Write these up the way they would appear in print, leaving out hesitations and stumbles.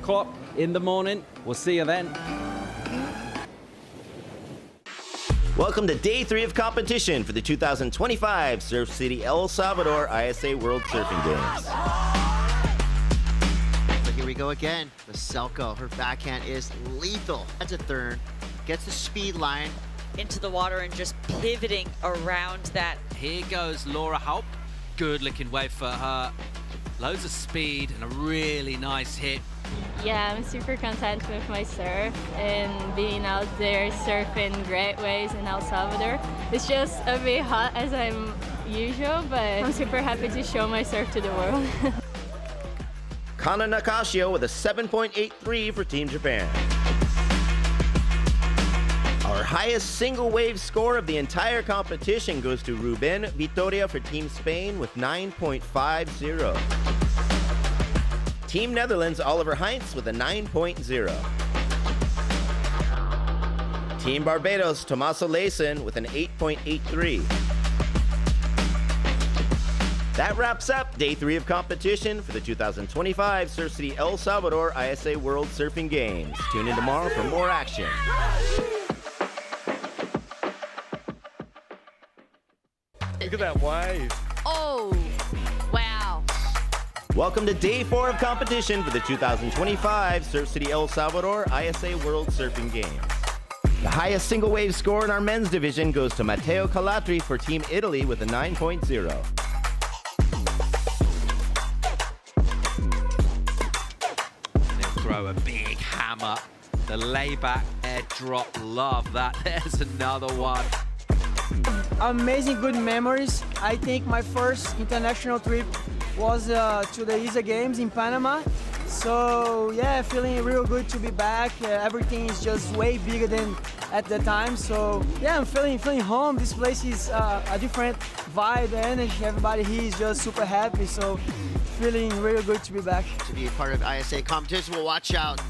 o'clock in the morning. We'll see you then. Welcome to day 3 of competition for the 2025 Surf City El Salvador ISA World Surfing Games. So here we go again. Vaselko, her backhand is lethal. That's a third. Gets the speed line. Into the water and just pivoting around that. Here goes Laura Haupt. Good looking wave for her. Loads of speed and a really nice hit. Yeah, I'm super content with my surf and being out there surfing great waves in El Salvador. It's just a bit hot as I'm usual, but I'm super happy to show my surf to the world. Kana Nakashio with a 7.83 for Team Japan. Our highest single wave score of the entire competition goes to Ruben Vitoria for Team Spain with 9.50. Team Netherlands, Oliver Heinz with a 9.0. Team Barbados, Tomaso Layson with an 8.83. That wraps up day 3 of competition for the 2025 Surf City El Salvador ISA World Surfing Games. Tune in tomorrow for more action. Look at that wave. Oh, wow. Welcome to day 4 of competition for the 2025 Surf City El Salvador ISA World Surfing Games. The highest single wave score in our men's division goes to Matteo Calatri for Team Italy with a 9.0. They'll throw a big hammer. The layback air drop, love that. There's another one. Amazing good memories. I think my first international trip was to the ISA Games in Panama. So yeah, feeling real good to be back. Everything is just way bigger than at the time. So yeah, I'm feeling home. This place is a different vibe, energy. Everybody here is just super happy. So feeling real good to be back. To be part of ISA competition, we'll watch out.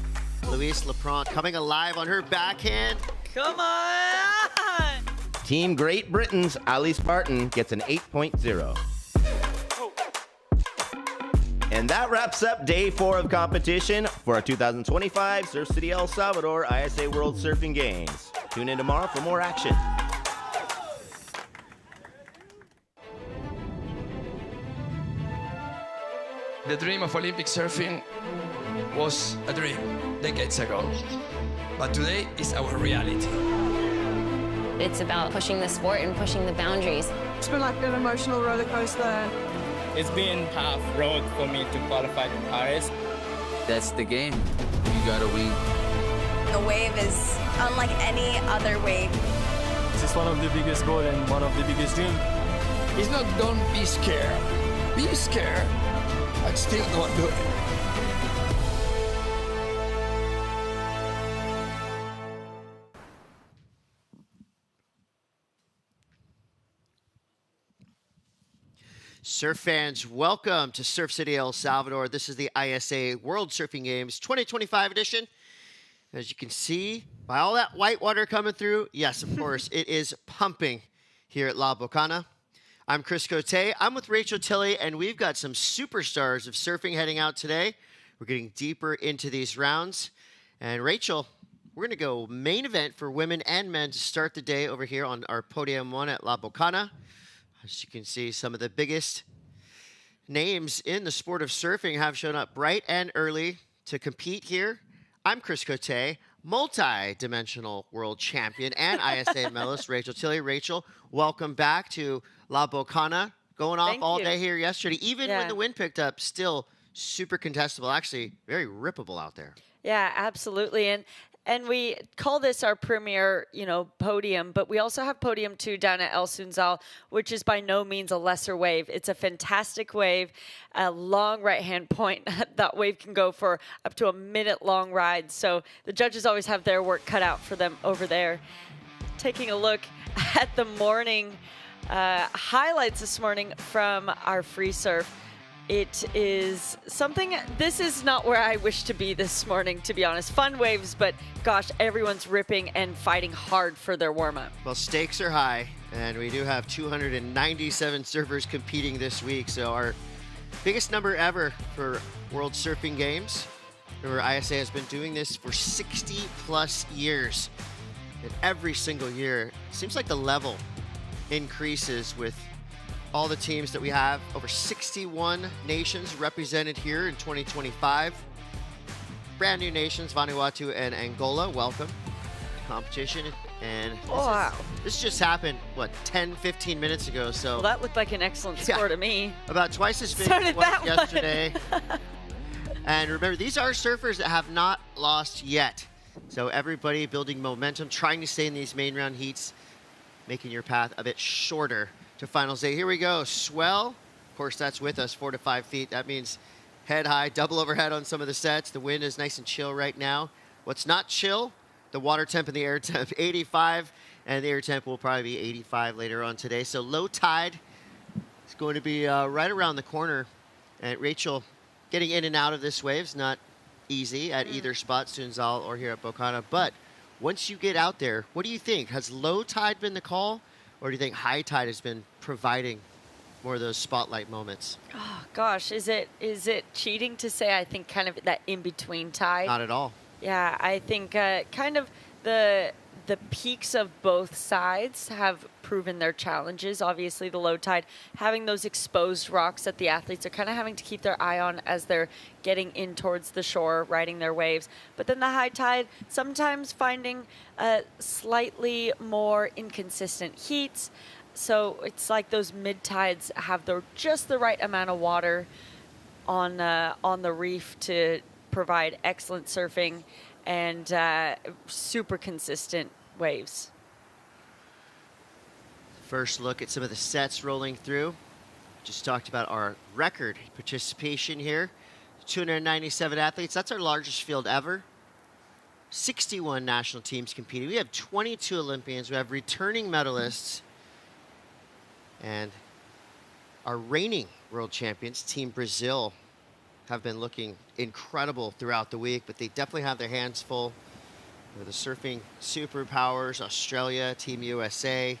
Louise Leprant coming alive on her backhand. Come on! Team Great Britain's Ali Spartan gets an 8.0. And that wraps up day 4 of competition for our 2025 Surf City El Salvador ISA World Surfing Games. Tune in tomorrow for more action. The dream of Olympic surfing was a dream decades ago, but today is our reality. It's about pushing the sport and pushing the boundaries. It's been like an emotional roller coaster. It's been half road for me to qualify to Paris. That's the game. You gotta win. The wave is unlike any other wave. This is one of the biggest goals and one of the biggest dreams. It's not don't be scared. Be scared, but still don't do it. Surf fans, welcome to Surf City El Salvador. This is the ISA World Surfing Games 2025 edition. As you can see, by all that white water coming through, yes, of course, it is pumping here at La Bocana. I'm Chris Cote. I'm with Rachel Tilley, and we've got some superstars of surfing heading out today. We're getting deeper into these rounds. And Rachel, we're going to go main event for women and men to start the day over here on our podium 1 at La Bocana. As you can see, some of the biggest names in the sport of surfing have shown up bright and early to compete here. I'm Chris Cote, multi-dimensional world champion and ISA medalist, Rachel Tilley. Rachel, welcome back to La Bocana. Going off all day here yesterday. Even when the wind picked up, still super contestable. Actually, very rippable out there. Yeah, absolutely. And we call this our premier, podium, but we also have podium 2 down at El Sunzal, which is by no means a lesser wave. It's a fantastic wave, a long right-hand point. That wave can go for up to a minute-long ride. So the judges always have their work cut out for them over there. Taking a look at the morning highlights this morning from our free surf. It is something, this is not where I wish to be this morning, to be honest. Fun waves, but gosh, everyone's ripping and fighting hard for their warm-up. Well, stakes are high, and we do have 297 surfers competing this week, so our biggest number ever for World Surfing Games. Remember, ISA has been doing this for 60 plus years. And every single year, it seems like the level increases with all the teams that we have. Over 61 nations represented here in 2025. Brand new nations, Vanuatu and Angola, welcome to competition. And this just happened, what, 10, 15 minutes ago. So well, that looked like an excellent score to me. About twice as big So as did it was that yesterday. And remember, these are surfers that have not lost yet. So everybody building momentum, trying to stay in these main round heats, making your path a bit shorter to finals day. Here we go, swell. Of course, that's with us, 4 to 5 feet. That means head high, double overhead on some of the sets. The wind is nice and chill right now. What's not chill? The water temp and the air temp, 85, and the air temp will probably be 85 later on today. So low tide is going to be right around the corner. And Rachel, getting in and out of this wave is not easy at either spot, Sunzal or here at Bocana. But once you get out there, what do you think? Has low tide been the call, or do you think high tide has been providing more of those spotlight moments? Oh gosh, is it cheating to say I think kind of that in-between tide? Not at all. Yeah, I think kind of the peaks of both sides have proven their challenges. Obviously, the low tide, having those exposed rocks that the athletes are kind of having to keep their eye on as they're getting in towards the shore, riding their waves. But then the high tide, sometimes finding slightly more inconsistent heats. So it's like those mid tides have just the right amount of water on the reef to provide excellent surfing and super consistent waves. First look at some of the sets rolling through. Just talked about our record participation here. 297 athletes. That's our largest field ever. 61 national teams competing. We have 22 Olympians. We have returning medalists. And our reigning world champions, Team Brazil, have been looking incredible throughout the week, but they definitely have their hands full with the surfing superpowers. Australia, Team USA,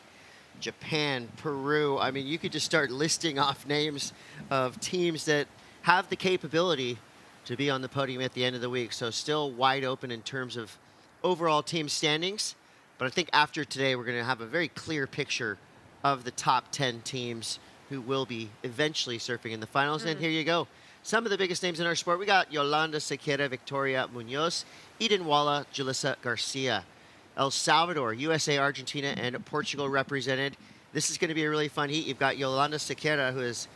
Japan, Peru. I mean, you could just start listing off names of teams that have the capability to be on the podium at the end of the week. So still wide open in terms of overall team standings. But I think after today, we're going to have a very clear picture of the top 10 teams who will be eventually surfing in the finals. And here you go. Some of the biggest names in our sport. We got Yolanda Sequeira, Victoria Munoz, Eden Walla, Julissa Garcia. El Salvador, USA, Argentina, and Portugal represented. This is going to be a really fun heat. You've got Yolanda Sequeira, who is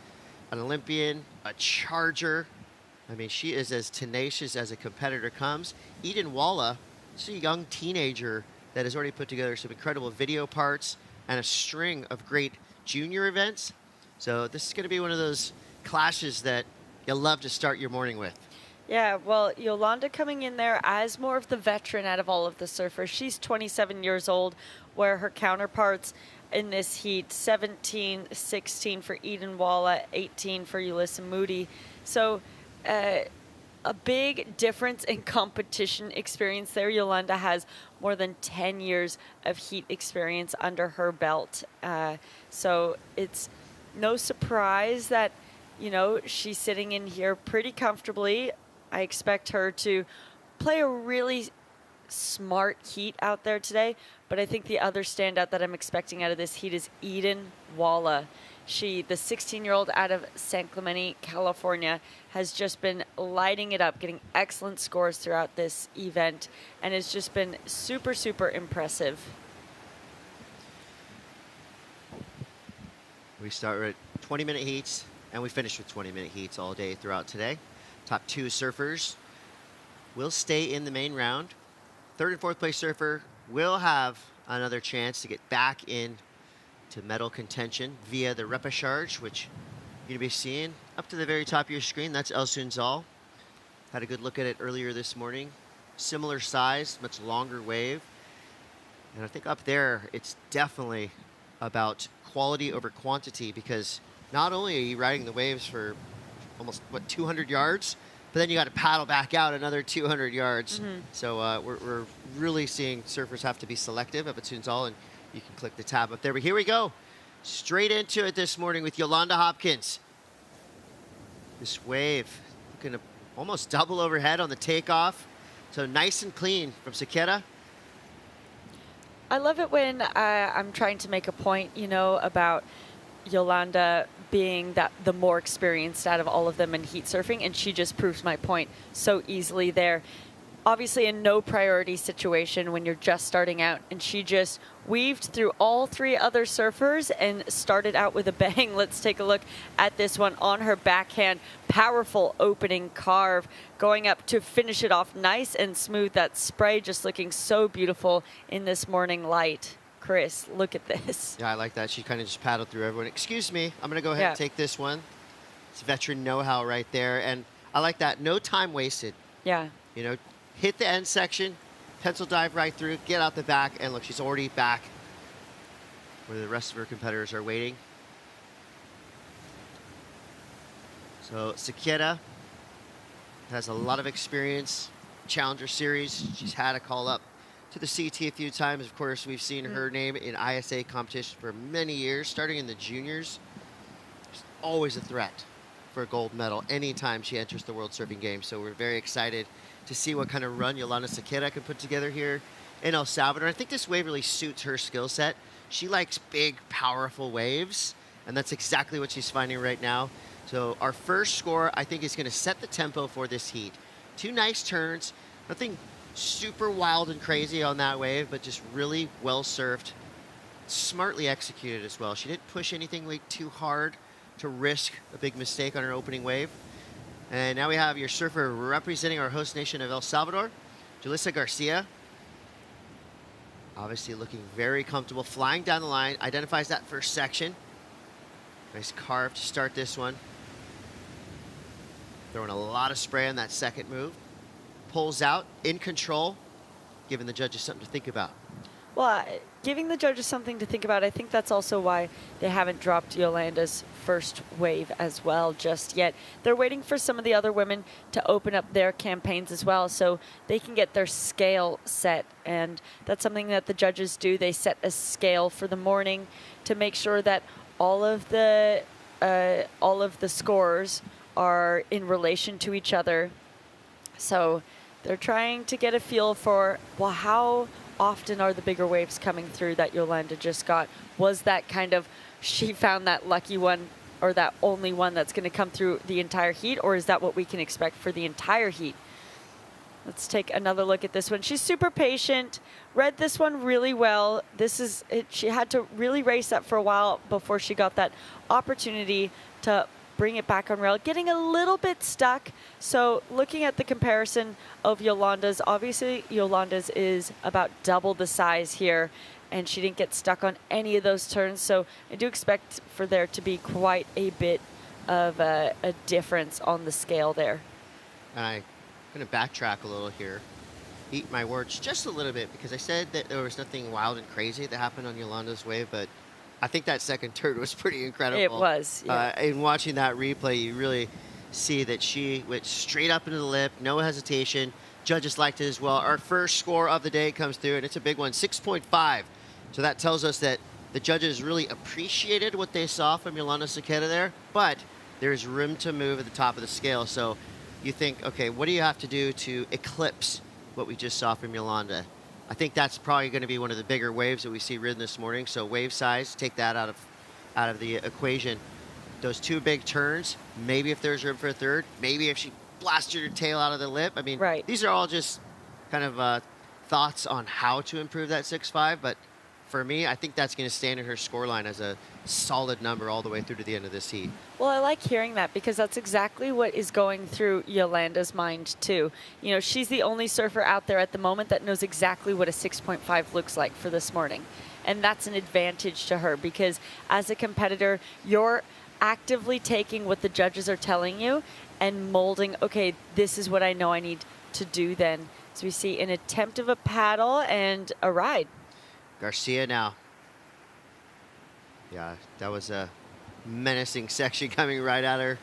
an Olympian, a charger. I mean, she is as tenacious as a competitor comes. Eden Walla, she's a young teenager that has already put together some incredible video parts and a string of great junior events. So this is going to be one of those clashes that you'll love to start your morning with. Yeah, well, Yolanda coming in there as more of the veteran out of all of the surfers. She's 27 years old, where her counterparts in this heat, 17, 16 for Eden Walla, 18 for Julissa Moody. So a big difference in competition experience there. Yolanda has more than 10 years of heat experience under her belt. So it's no surprise that, you know, she's sitting in here pretty comfortably. I expect her to play a really smart heat out there today, but I think the other standout that I'm expecting out of this heat is Eden Walla. She, the 16-year-old out of San Clemente, California, has just been lighting it up, getting excellent scores throughout this event, and has just been super, super impressive. We start with 20-minute heats, and we finish with 20-minute heats all day throughout today. Top 2 surfers will stay in the main round. 3rd and 4th place surfer will have another chance to get back in to medal contention via the repechage, which you're going to be seeing up to the very top of your screen. That's El Sunzal. Had a good look at it earlier this morning. Similar size, much longer wave. And I think up there, it's definitely about quality over quantity, because not only are you riding the waves for almost, 200 yards, but then you got to paddle back out another 200 yards. So we're really seeing surfers have to be selective up at Sunzal, and you can click the tab up there. But here we go. Straight into it this morning with Yolanda Hopkins. This wave looking to almost double overhead on the takeoff. So nice and clean from Saketa. I love it when I'm trying to make a point, about Yolanda being the more experienced out of all of them in heat surfing, and she just proves my point so easily there. Obviously a no priority situation when you're just starting out, and she just weaved through all three other surfers and started out with a bang. Let's take a look at this one on her backhand. Powerful opening carve, going up to finish it off nice and smooth. That spray just looking so beautiful in this morning light. Chris, look at this. Yeah, I like that. She kind of just paddled through everyone. Excuse me, I'm going to go ahead and take this one. It's veteran know-how right there. And I like that. No time wasted. Yeah. Hit the end section, pencil dive right through, get out the back, and look, she's already back where the rest of her competitors are waiting. So Saketa has a lot of experience, Challenger Series. She's had a call up to the CT a few times. Of course, we've seen her name in ISA competition for many years, starting in the juniors. She's always a threat for a gold medal anytime she enters the World Surfing Games. So we're very excited to see what kind of run Yolanda Saketa can put together here in El Salvador. I think this wave really suits her skill set. She likes big, powerful waves, and that's exactly what she's finding right now. So our first score, I think, is going to set the tempo for this heat. 2 nice turns, nothing super wild and crazy on that wave, but just really well surfed, smartly executed as well. She didn't push anything like too hard to risk a big mistake on her opening wave. And now we have your surfer representing our host nation of El Salvador, Julissa Garcia. Obviously looking very comfortable, flying down the line, identifies that first section. Nice carve to start this one. Throwing a lot of spray on that second move. Pulls out, in control, giving the judges something to think about. Well, giving the judges something to think about, I think that's also why they haven't dropped Yolanda's first wave as well just yet. They're waiting for some of the other women to open up their campaigns as well so they can get their scale set. And that's something that the judges do. They set a scale for the morning to make sure that all of the scores are in relation to each other. So they're trying to get a feel for, well, how often are the bigger waves coming through that Yolanda just got? Was that kind of, she found that lucky one or that only one that's going to come through the entire heat, or is that what we can expect for the entire heat? Let's take another look at this one. She's super patient, read this one really well. This is it. She had to really race that for a while before she got that opportunity to bring it back on rail, getting a little bit stuck. So looking at the comparison of Yolanda's, obviously Yolanda's is about double the size here, and she didn't get stuck on any of those turns. So I do expect for there to be quite a bit of a difference on the scale there. I'm going to backtrack a little here, eat my words just a little bit, because I said that there was nothing wild and crazy that happened on Yolanda's wave, but I think that second turn was pretty incredible. It was, yeah. In watching that replay, you really see that she went straight up into the lip, no hesitation. Judges liked it as well. Our first score of the day comes through, and it's a big one, 6.5. So that tells us that the judges really appreciated what they saw from Yolanda Saketa there, but there's room to move at the top of the scale. So you think, okay, what do you have to do to eclipse what we just saw from Yolanda? I think that's probably going to be one of the bigger waves that we see ridden this morning. So wave size, take that out of the equation. Those 2 big turns, maybe if there's room for a third, maybe if she blasted her tail out of the lip. I mean, these are all just kind of thoughts on how to improve that 6.5. But for me, I think that's going to stand in her scoreline as a solid number all the way through to the end of this heat. Well, I like hearing that because that's exactly what is going through Yolanda's mind too. You know, she's the only surfer out there at the moment that knows exactly what a 6.5 looks like for this morning. And that's an advantage to her because as a competitor, you're actively taking what the judges are telling you and molding, okay, this is what I know I need to do then. So we see an attempt of a paddle and a ride. Garcia now. Yeah, that was a menacing section coming right at her.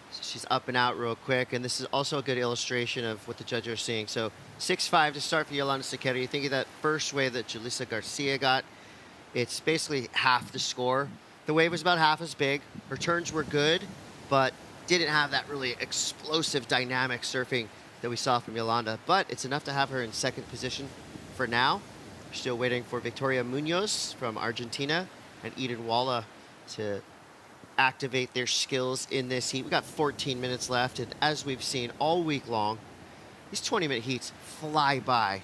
So she's up and out real quick, and this is also a good illustration of what the judges are seeing. So 6.5 to start for Yolanda Saketa. You think of that first wave that Julissa Garcia got. It's basically half the score. The wave was about half as big. Her turns were good, but didn't have that really explosive, dynamic surfing that we saw from Yolanda, but it's enough to have her in second position for now. We're still waiting for Victoria Munoz from Argentina and Eden Walla to activate their skills in this heat. We got 14 minutes left, and as we've seen all week long, these 20-minute heats fly by.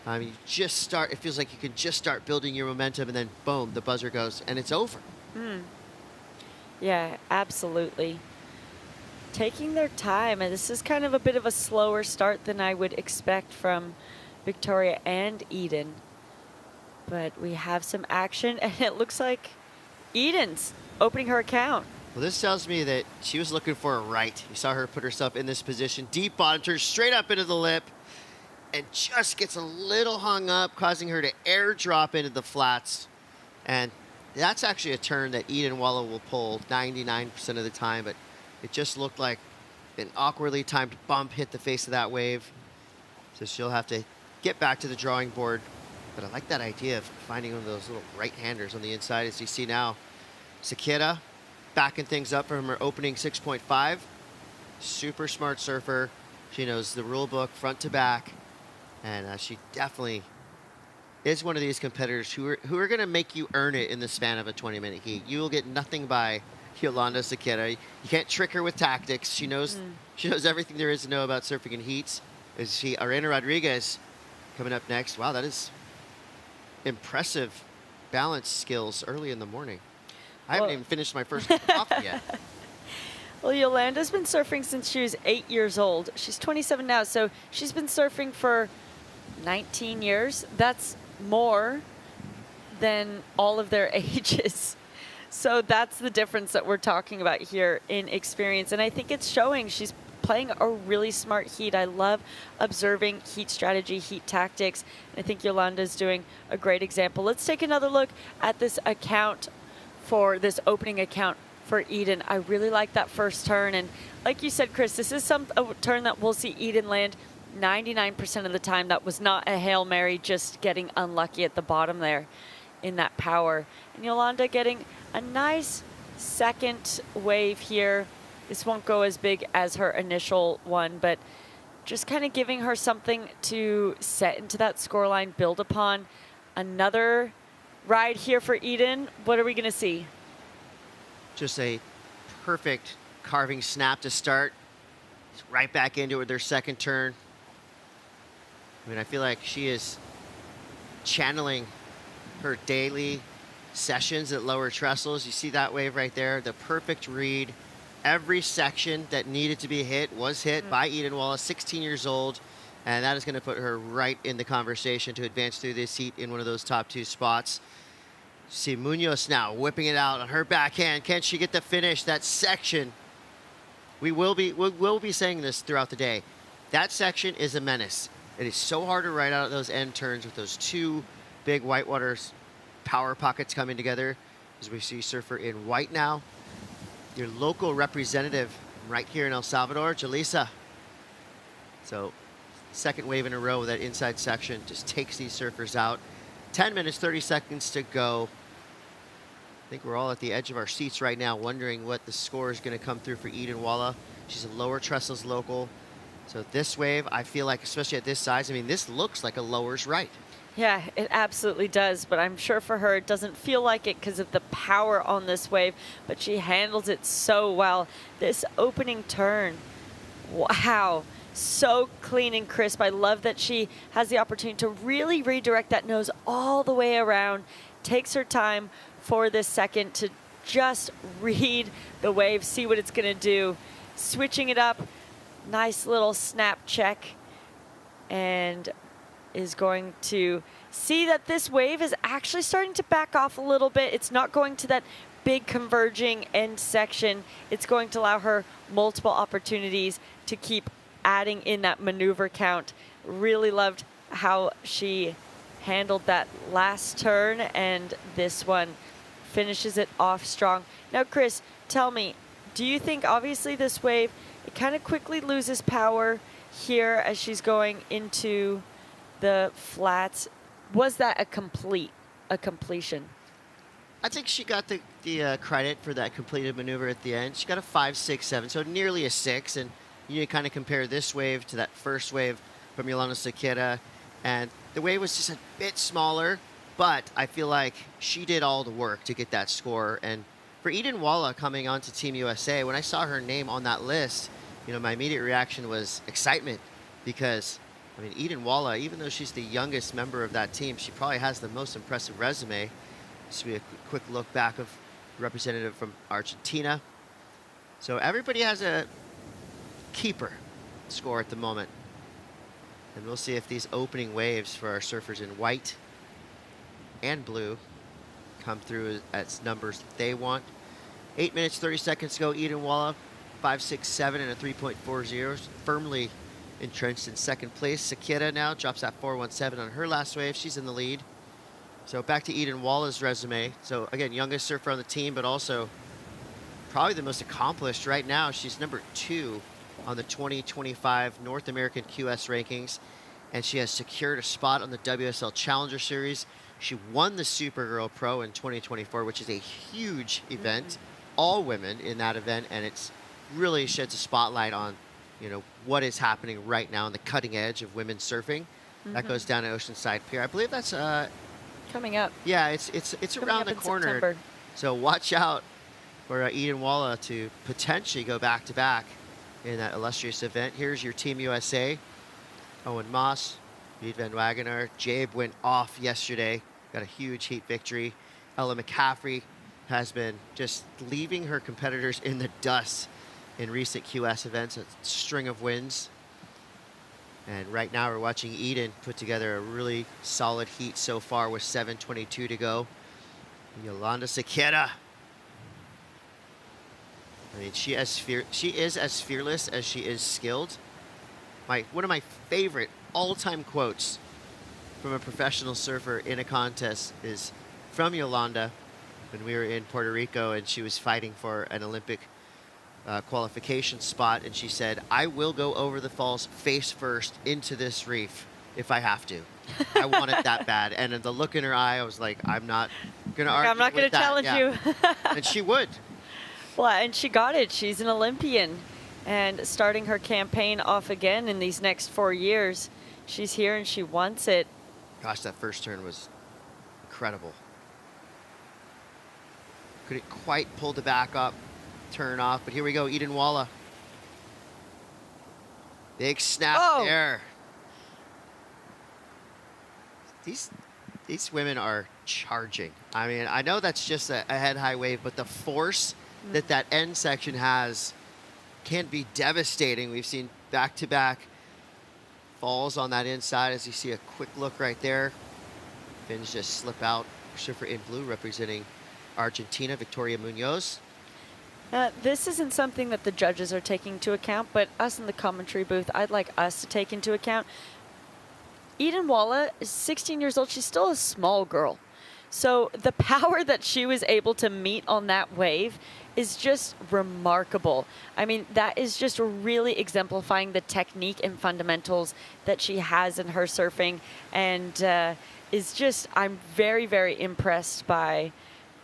I mean, it feels like you can just start building your momentum, and then boom, the buzzer goes, and it's over. Yeah, absolutely. Taking their time, and this is kind of a bit of a slower start than I would expect from Victoria and Eden. But we have some action, and it looks like Eden's opening her account. Well, this tells me that she was looking for a right. You saw her put herself in this position, deep bottom turn, straight up into the lip, and just gets a little hung up, causing her to airdrop into the flats. And that's actually a turn that Eden Walla will pull 99% of the time, but it just looked like an awkwardly timed bump hit the face of that wave. So she'll have to get back to the drawing board. But I like that idea of finding one of those little right-handers on the inside. As you see now, Sakira backing things up from her opening 6.5. Super smart surfer. She knows the rule book front to back. And she definitely is one of these competitors who are going to make you earn it in the span of a 20-minute heat. You will get nothing by Yolanda Sakira. You can't trick her with tactics. She knows everything there is to know about surfing in heats. As she Arena Rodriguez coming up next. Wow, that is impressive balance skills early in the morning. I haven't even finished my first cup of coffee yet. Well, Yolanda's been surfing since she was 8 years old. She's 27 now, so she's been surfing for 19 years. That's more than all of their ages. So that's the difference that we're talking about here in experience. And I think it's showing. She's playing a really smart heat. I love observing heat strategy, heat tactics. I think Yolanda's doing a great example. Let's take another look at this account for this opening account for Eden. I really like that first turn. And like you said, Chris, this is a turn that we'll see Eden land 99% of the time. That was not a Hail Mary, just getting unlucky at the bottom there in that power. And Yolanda getting a nice second wave here. This won't go as big as her initial one, but just kind of giving her something to set into that scoreline, build upon. Another ride here for Eden. What are we going to see? Just a perfect carving snap to start. It's right back into it, their second turn. I mean, I feel like she is channeling her daily sessions at lower trestles. You see that wave right there, the perfect read. Every section that needed to be hit was hit by Eden Walla, 16 years old, and that is going to put her right in the conversation to advance through this heat in one of those top two spots. See Munoz now whipping it out on her backhand. Can she get the finish? That section, we'll be saying this throughout the day. That section is a menace. It is so hard to ride out those end turns with those two big whitewater power pockets coming together. As we see surfer in white now, your local representative right here in El Salvador, Jalisa. So second wave in a row with that inside section just takes these surfers out. 10 minutes, 30 seconds to go. I think we're all at the edge of our seats right now wondering what the score is going to come through for Eden Walla. She's a lower trestles local. So this wave, I feel like, especially at this size, I mean, this looks like a lowers right. Yeah, it absolutely does, but I'm sure for her it doesn't feel like it because of the power on this wave, but she handles it so well. This opening turn, wow, so clean and crisp. I love that she has the opportunity to really redirect that nose all the way around, takes her time for this second to just read the wave, see what it's going to do, switching it up, nice little snap check, and is going to see that this wave is actually starting to back off a little bit. It's not going to that big converging end section. It's going to allow her multiple opportunities to keep adding in that maneuver count. Really loved how she handled that last turn, and this one finishes it off strong. Now, Chris, tell me, do you think obviously this wave, it kind of quickly loses power here as she's going into the flats? Was that a completion? I think she got the credit for that completed maneuver at the end. She got a 5.67, so nearly a 6. And you kind of compare this wave to that first wave from Yolanda Sequeira, and the wave was just a bit smaller, but I feel like she did all the work to get that score. And for Eden Walla coming onto Team USA, when I saw her name on that list, my immediate reaction was excitement, because Eden Walla, even though she's the youngest member of that team, she probably has the most impressive resume. This will be a quick look back of representative from Argentina. So everybody has a keeper score at the moment. And we'll see if these opening waves for our surfers in white and blue come through as numbers that they want. 8 minutes, 30 seconds to go. Eden Walla, 5.67 and a 3.40, firmly entrenched in second place. Sequeira now drops that 4.17 on her last wave. She's in the lead. So back to Eden Walla's resume. So again, youngest surfer on the team, but also probably the most accomplished right now. She's number 2 on the 2025 North American QS rankings, and she has secured a spot on the WSL Challenger Series. She won the Supergirl Pro in 2024, which is a huge event, all women in that event, and it's really sheds a spotlight on, what is happening right now on the cutting edge of women's surfing. That goes down at Oceanside Pier. I believe that's coming up. Yeah, it's around the corner. September. So watch out for Eden Walla to potentially go back-to-back in that illustrious event. Here's your Team USA. Owen Moss, Reed Van Wagenaar. Jabe went off yesterday, got a huge heat victory. Ella McCaffrey has been just leaving her competitors in the dust in recent QS events, a string of wins. And right now we're watching Eden put together a really solid heat so far with 7:22 to go. Yolanda Sequeira. She is as fearless as she is skilled. One of my favorite all-time quotes from a professional surfer in a contest is from Yolanda when we were in Puerto Rico and she was fighting for an Olympic qualification spot, and she said, "I will go over the falls face first into this reef if I have to." I want it that bad. And in the look in her eye, I was like, I'm not going to argue I'm not going with to that. challenge you. And she would. Well, and she got it. She's an Olympian, and starting her campaign off again in these next 4 years. She's here and she wants it. Gosh, that first turn was incredible. Couldn't quite pull the back up, turn off, but here we go, Eden Walla. Big snap there. These women are charging. I know that's just a head high wave, but the force that end section has can be devastating. We've seen back-to-back falls on that inside, as you see a quick look right there. Fins just slip out. Surfer in blue representing Argentina, Victoria Munoz. This isn't something that the judges are taking into account, but us in the commentary booth, I'd like us to take into account. Eden Walla is 16 years old. She's still a small girl. So the power that she was able to meet on that wave is just remarkable. That is just really exemplifying the technique and fundamentals that she has in her surfing, and I'm very, very impressed by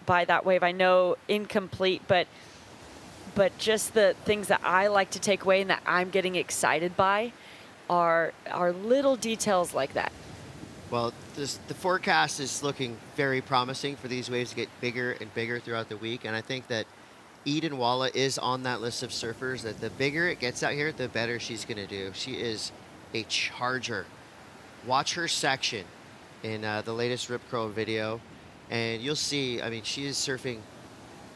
that wave. I know incomplete, but just the things that I like to take away and that I'm getting excited by are little details like that. Well, the forecast is looking very promising for these waves to get bigger and bigger throughout the week, and I think that Eden Walla is on that list of surfers that the bigger it gets out here, the better she's going to do. She is a charger. Watch her section in the latest Rip Curl video, and you'll see, she is surfing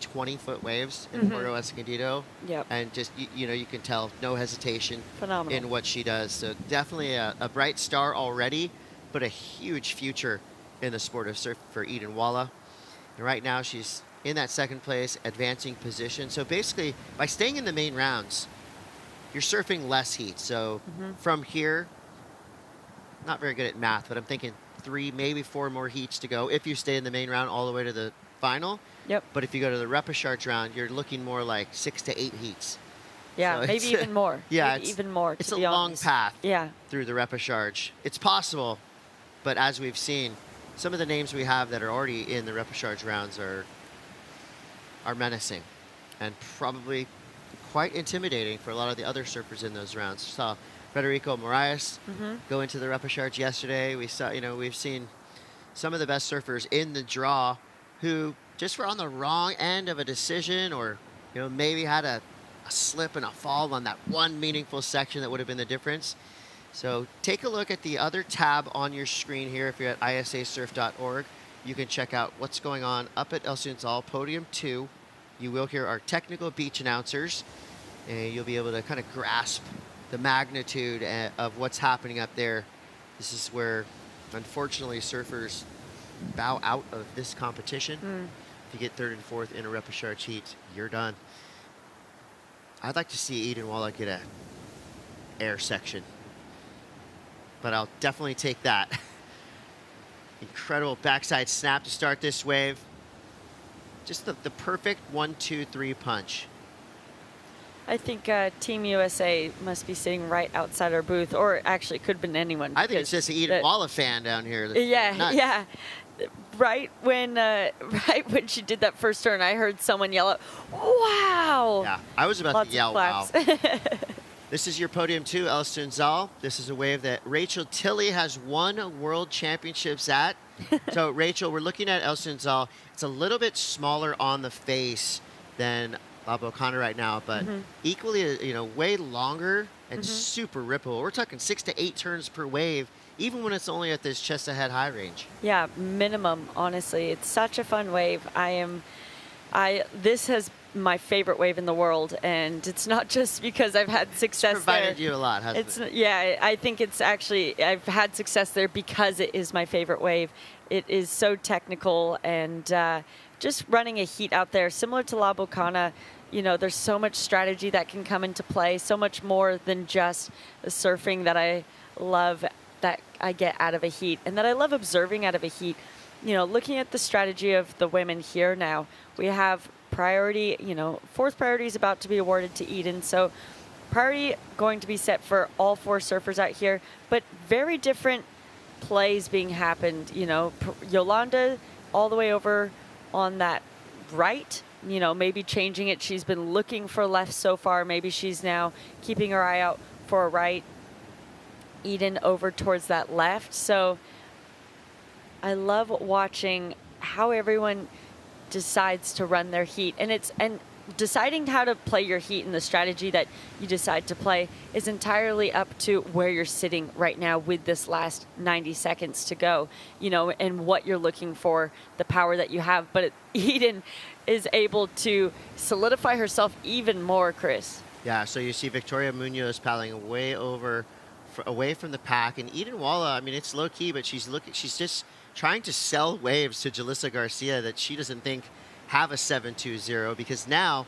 20-foot waves in Puerto Escondido. Yep. And just, you can tell no hesitation Phenomenal. in what she does. So definitely a bright star already, but a huge future in the sport of surf for Eden Walla. And right now she's in that second place, advancing position. So basically, by staying in the main rounds, you're surfing less heat. So from here, not very good at math, but I'm thinking 3, maybe 4 more heats to go if you stay in the main round all the way to the final. Yep. But if you go to the repechage round, you're looking more like 6 to 8 heats. Yeah, So maybe even more. Yeah, maybe even more. It's to a be long honest. path Yeah. through the repechage. It's possible, but as we've seen, some of the names we have that are already in the repechage rounds are are menacing and probably quite intimidating for a lot of the other surfers in those rounds. Saw Federico Moraes go into the repechage yesterday. We saw, we've seen some of the best surfers in the draw who just were on the wrong end of a decision, or maybe had a slip and a fall on that one meaningful section that would have been the difference. So take a look at the other tab on your screen here. If you're at isasurf.org, you can check out what's going on up at El Sunsal, Podium 2. You will hear our technical beach announcers, and you'll be able to kind of grasp the magnitude of what's happening up there. This is where, unfortunately, surfers bow out of this competition. If you get 3rd and 4th in a repechage heat, you're done. I'd like to see Eden Walla get a air section, but I'll definitely take that. Incredible backside snap to start this wave. Just the perfect 1-2-3 punch. I think Team USA must be sitting right outside our booth, or actually could have been anyone. I think it's just an Eden Walla fan down here. Yeah. Right when she did that first turn, I heard someone yell out, "Wow!" Yeah, I was about Lots to yell, of claps. "Wow!" This is your Podium 2, El Sunsal. This is a wave that Rachel Tilley has won world championships at. So, Rachel, we're looking at El Sunsal. It's a little bit smaller on the face than La Bocana right now, but equally, way longer and super rippable. We're talking 6 to 8 turns per wave, even when it's only at this chest ahead high range. Yeah, minimum, honestly. It's such a fun wave. This has my favorite wave in the world, and it's not just because I've had success It's provided there. you a lot, hasn't it? Yeah, I think it's actually, I've had success there because it is my favorite wave. It is so technical, and just running a heat out there, similar to La Bocana, there's so much strategy that can come into play, so much more than just the surfing that I love, that I get out of a heat, and that I love observing out of a heat. Looking at the strategy of the women here now, we have priority, 4th priority is about to be awarded to Eden, so priority going to be set for all 4 surfers out here, but very different plays being happened. Yolanda all the way over on that right, maybe changing it. She's been looking for left so far. Maybe she's now keeping her eye out for a right. Eden over towards that left. So I love watching how everyone decides to run their heat, and deciding how to play your heat and the strategy that you decide to play is entirely up to where you're sitting right now with this last 90 seconds to go, and what you're looking for, the power that you have. But Eden is able to solidify herself even more, Chris. Yeah, so you see Victoria Munoz paddling away from the pack, and Eden Walla, it's low key, but she's just trying to sell waves to Jalissa Garcia that she doesn't think have a 7-2-0, because now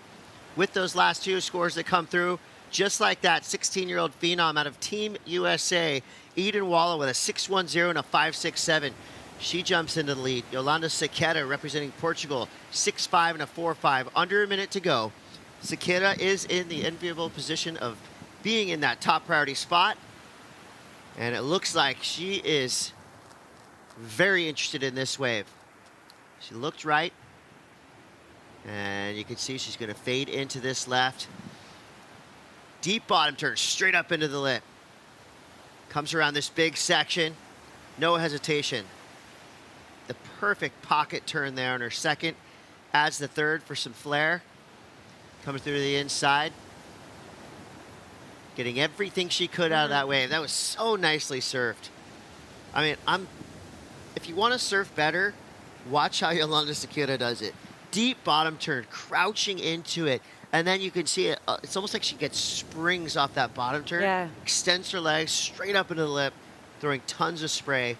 with those last 2 scores that come through, just like that 16-year-old phenom out of Team USA, Eden Walla with a 6-1-0 and a 5-6-7. She jumps into the lead. Yolanda Sequeira representing Portugal, 6-5 and a 4-5. Under a minute to go. Sequeira is in the enviable position of being in that top priority spot, and it looks like she is very interested in this wave. She looked right, and you can see she's going to fade into this left. Deep bottom turn, straight up into the lip. Comes around this big section, no hesitation. The perfect pocket turn there on her second. Adds the third for some flair. Comes through to the inside. Getting everything she could out of that wave. That was so nicely surfed. If you want to surf better, watch how Yolanda Sequeira does it. Deep bottom turn, crouching into it, and then you can see it. It's almost like she gets springs off that bottom turn. Yeah. Extends her legs straight up into the lip, throwing tons of spray.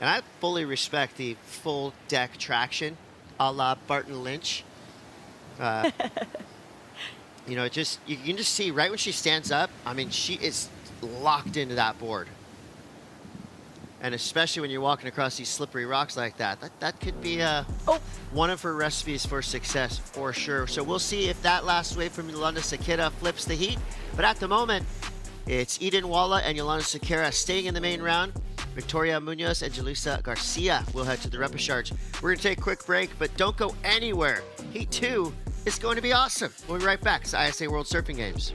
And I fully respect the full deck traction, a la Barton Lynch. You can just see right when she stands up. She is locked into that board. And especially when you're walking across these slippery rocks like that, that could be one of her recipes for success for sure. So we'll see if that last wave from Yolanda Sequeira flips the heat. But at the moment, it's Eden Walla and Yolanda Sequeira staying in the main round. Victoria Munoz and Julissa Garcia will head to the repechage. We're going to take a quick break, but don't go anywhere. Heat 2 is going to be awesome. We'll be right back. It's ISA World Surfing Games.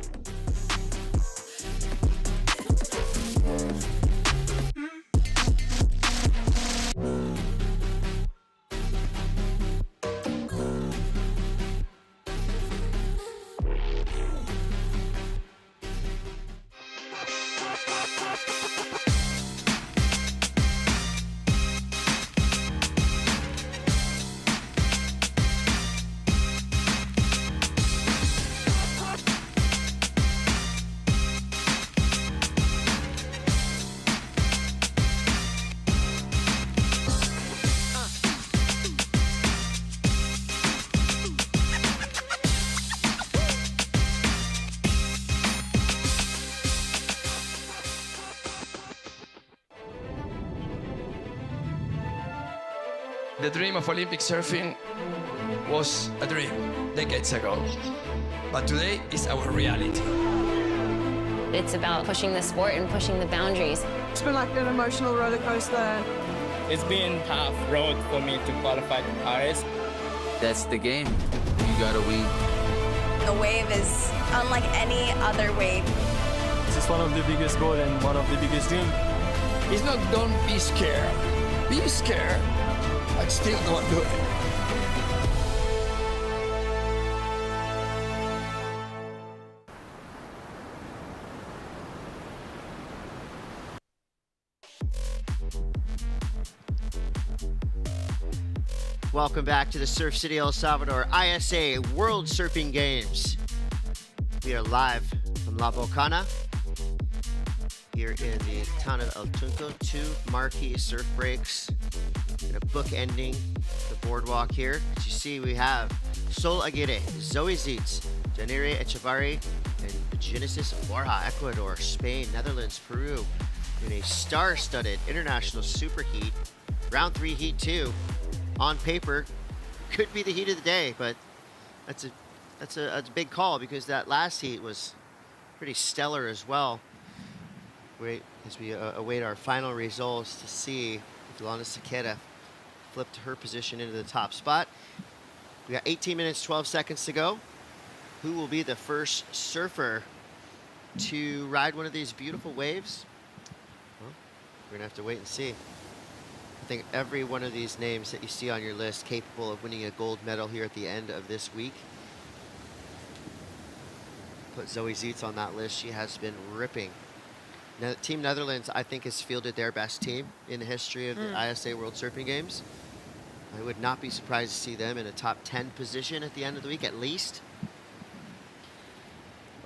The dream of Olympic surfing was a dream decades ago, but today is our reality. It's about pushing the sport and pushing the boundaries. It's been like an emotional roller coaster. It's been tough road for me to qualify to Paris. That's the game. You gotta win. The wave is unlike any other wave. This is one of the biggest goals and one of the biggest dreams. It's not don't be scared. Be scared, but still don't do it. Welcome back to the Surf City El Salvador ISA World Surfing Games. We are live from La Bocana here in the town of El Tunco. Two marquee surf breaks and a book ending the boardwalk here. As you see, we have Sol Aguirre, Zoe Zietz, Janire Echevarri, and Genesis Borja, Ecuador, Spain, Netherlands, Peru, in a star-studded international super heat. Round 3, Heat 2. On paper, could be the heat of the day, but that's a big call because that last heat was pretty stellar as well. Wait, as we await our final results to see if Yolanda Sequeira flipped her position into the top spot. We got 18 minutes, 12 seconds to go. Who will be the first surfer to ride one of these beautiful waves? Well, we're gonna have to wait and see. I think every one of these names that you see on your list capable of winning a gold medal here at the end of this week. Put Zoe Zietz on that list. She has been ripping. Now, Team Netherlands, I think, has fielded their best team in the history of the ISA World Surfing Games. I would not be surprised to see them in a top 10 position at the end of the week, at least.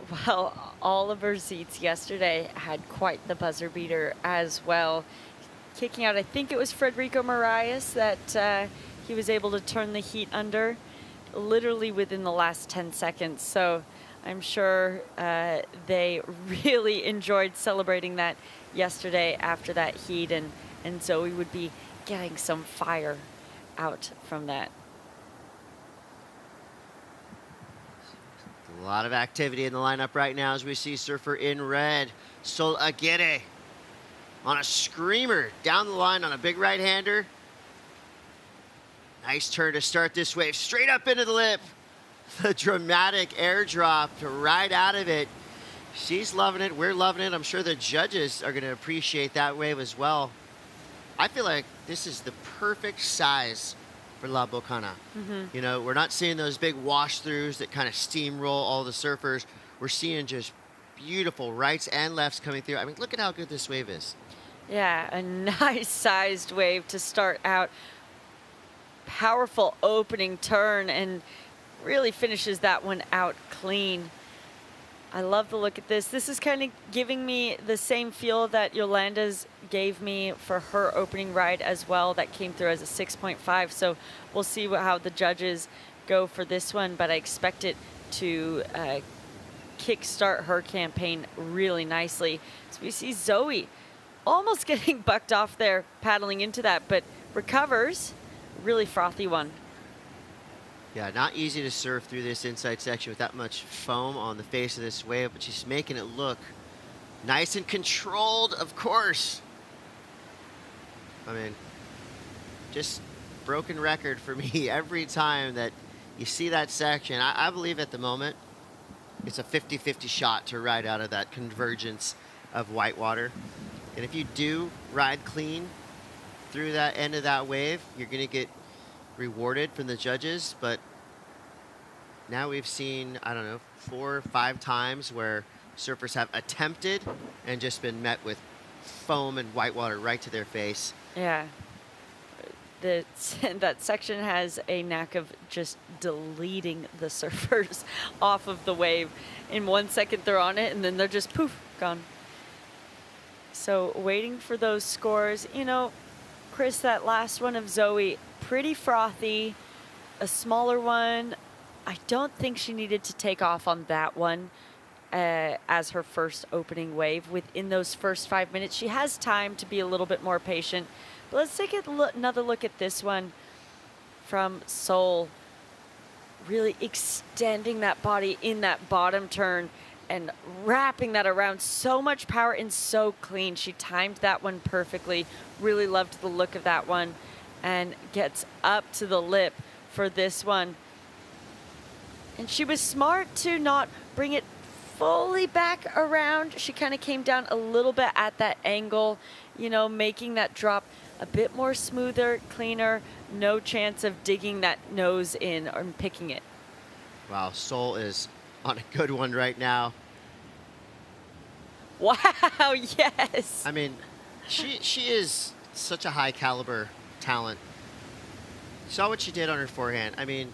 Well, Oliver Zietz yesterday had quite the buzzer beater as well. Kicking out, I think it was Frederico Moraes that he was able to turn the heat under literally within the last 10 seconds. So I'm sure they really enjoyed celebrating that yesterday after that heat, and Zoe would be getting some fire out from that. A lot of activity in the lineup right now as we see surfer in red, Sol Aguirre, on a screamer down the line on a big right-hander. Nice turn to start this wave, straight up into the lip. The dramatic airdrop to right out of it. She's loving it, we're loving it. I'm sure the judges are gonna appreciate that wave as well. I feel like this is the perfect size for La Bocana. You know, we're not seeing those big wash-throughs that kind of steamroll all the surfers. We're seeing just beautiful rights and lefts coming through. I mean, look at how good this wave is. Yeah, a nice sized wave to start out. Powerful opening turn and really finishes that one out clean. I love the look at this. This is kind of giving me the same feel that Yolanda's gave me for her opening ride as well. That came through as a 6.5. So we'll see how the judges go for this one, but I expect it to kickstart her campaign really nicely. So we see Zoe almost getting bucked off there, paddling into that, but recovers. Really frothy one. Yeah, not easy to surf through this inside section with that much foam on the face of this wave, but she's making it look nice and controlled, of course. I mean, just broken record for me every time that you see that section. I believe at the moment it's a 50-50 shot to ride out of that convergence of whitewater. And if you do ride clean through that end of that wave, you're going to get rewarded from the judges. But now we've seen, I don't know, 4 or 5 times where surfers have attempted and just been met with foam and whitewater right to their face. Yeah. That section has a knack of just deleting the surfers off of the wave. In 1 second they're on it, and then they're just poof, gone. So waiting for those scores. You know, Chris, that last one of Zoe, pretty frothy, a smaller one. I don't think she needed to take off on that one as her first opening wave. Within those first 5 minutes, she has time to be a little bit more patient. But let's take another look at this one from Sol. Really extending that body in that bottom turn and wrapping that around. So much power and so clean. She timed that one perfectly. Really loved the look of that one, and gets up to the lip for this one. And she was smart to not bring it fully back around. She kind of came down a little bit at that angle, you know, making that drop a bit more smoother, cleaner. No chance of digging that nose in or picking it. Wow, Sol is on a good one right now. Wow, yes. I mean, she is such a high caliber talent. Saw what she did on her forehand. I mean,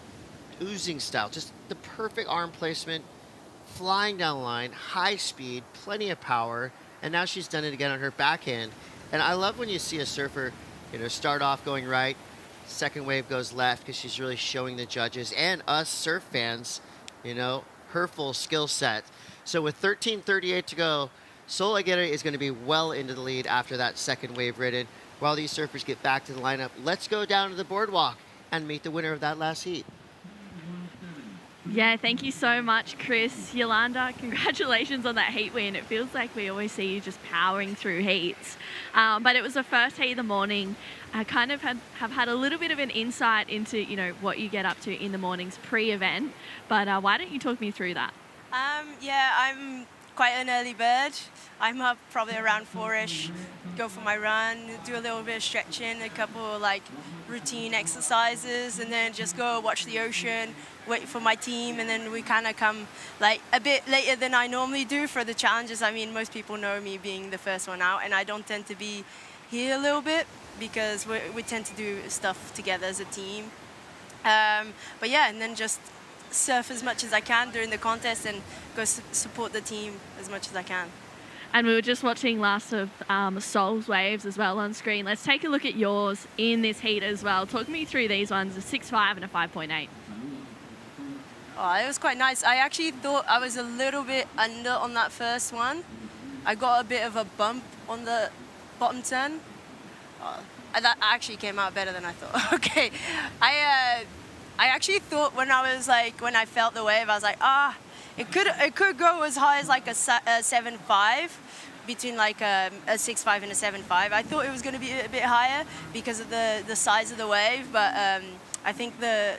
oozing style, just the perfect arm placement, flying down the line, high speed, plenty of power, and now she's done it again on her backhand. And I love when you see a surfer, you know, start off going right, second wave goes left, because she's really showing the judges and us surf fans, you know, her full skill set. So with 13:38 to go, Sol Aguirre is going to be well into the lead after that second wave ridden. While these surfers get back to the lineup, let's go down to the boardwalk and meet the winner of that last heat. Yeah, thank you so much, Chris. Yolanda, congratulations on that heat win. It feels like we always see you just powering through heats. But it was the first heat of the morning. I kind of have had a little bit of an insight into, you know, what you get up to in the mornings pre-event. But why don't you talk me through that? Yeah, I'm quite an early bird. I'm up probably around 4-ish, go for my run, do a little bit of stretching, a couple like routine exercises, and then just go watch the ocean, wait for my team, and then we kind of come like a bit later than I normally do for the challenges. I mean, most people know me being the first one out, and I don't tend to be here a little bit because we tend to do stuff together as a team. But yeah, and then just surf as much as I can during the contest and go support the team as much as I can. And we were just watching last of Sol's waves as well on screen. Let's take a look at yours in this heat as well. Talk me through these ones, a 6.5 and a 5.8. Oh, it was quite nice. I actually thought I was a little bit under on that first one. I got a bit of a bump on the bottom turn. That actually came out better than I thought. Okay. I actually thought when I felt the wave, I was like, it could go as high as like a 7.5, between like a 6.5 and a 7.5. I thought it was going to be a bit higher because of the size of the wave, but I think they're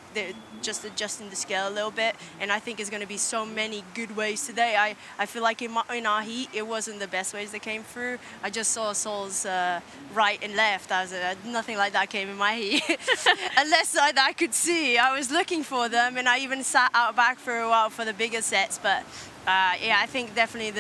just adjusting the scale a little bit, and I think there's going to be so many good waves today. I feel like in our heat, it wasn't the best waves that came through. I just saw Sol's right and left. Nothing like that came in my heat, unless I could see. I was looking for them, and I even sat out back for a while for the bigger sets. But yeah, I think definitely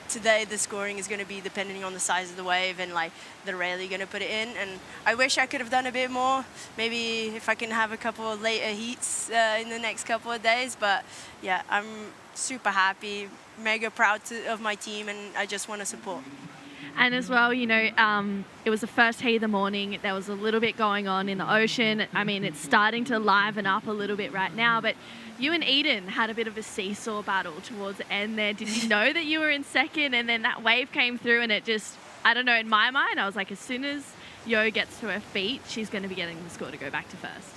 today the scoring is going to be depending on the size of the wave and like the rail you're going to put it in. And I wish I could have done a bit more. Maybe if I can have a couple of later heats in the next couple of days. But yeah, I'm super happy, mega proud of my team, and I just want to support. And as well, you know, it was the first heat of the morning. There was a little bit going on in the ocean. I mean, it's starting to liven up a little bit right now, but you and Eden had a bit of a seesaw battle towards the end there. Did you know that you were in second, and then that wave came through, and it just, I don't know, in my mind, I was like, as soon as Yo gets to her feet, she's going to be getting the score to go back to first.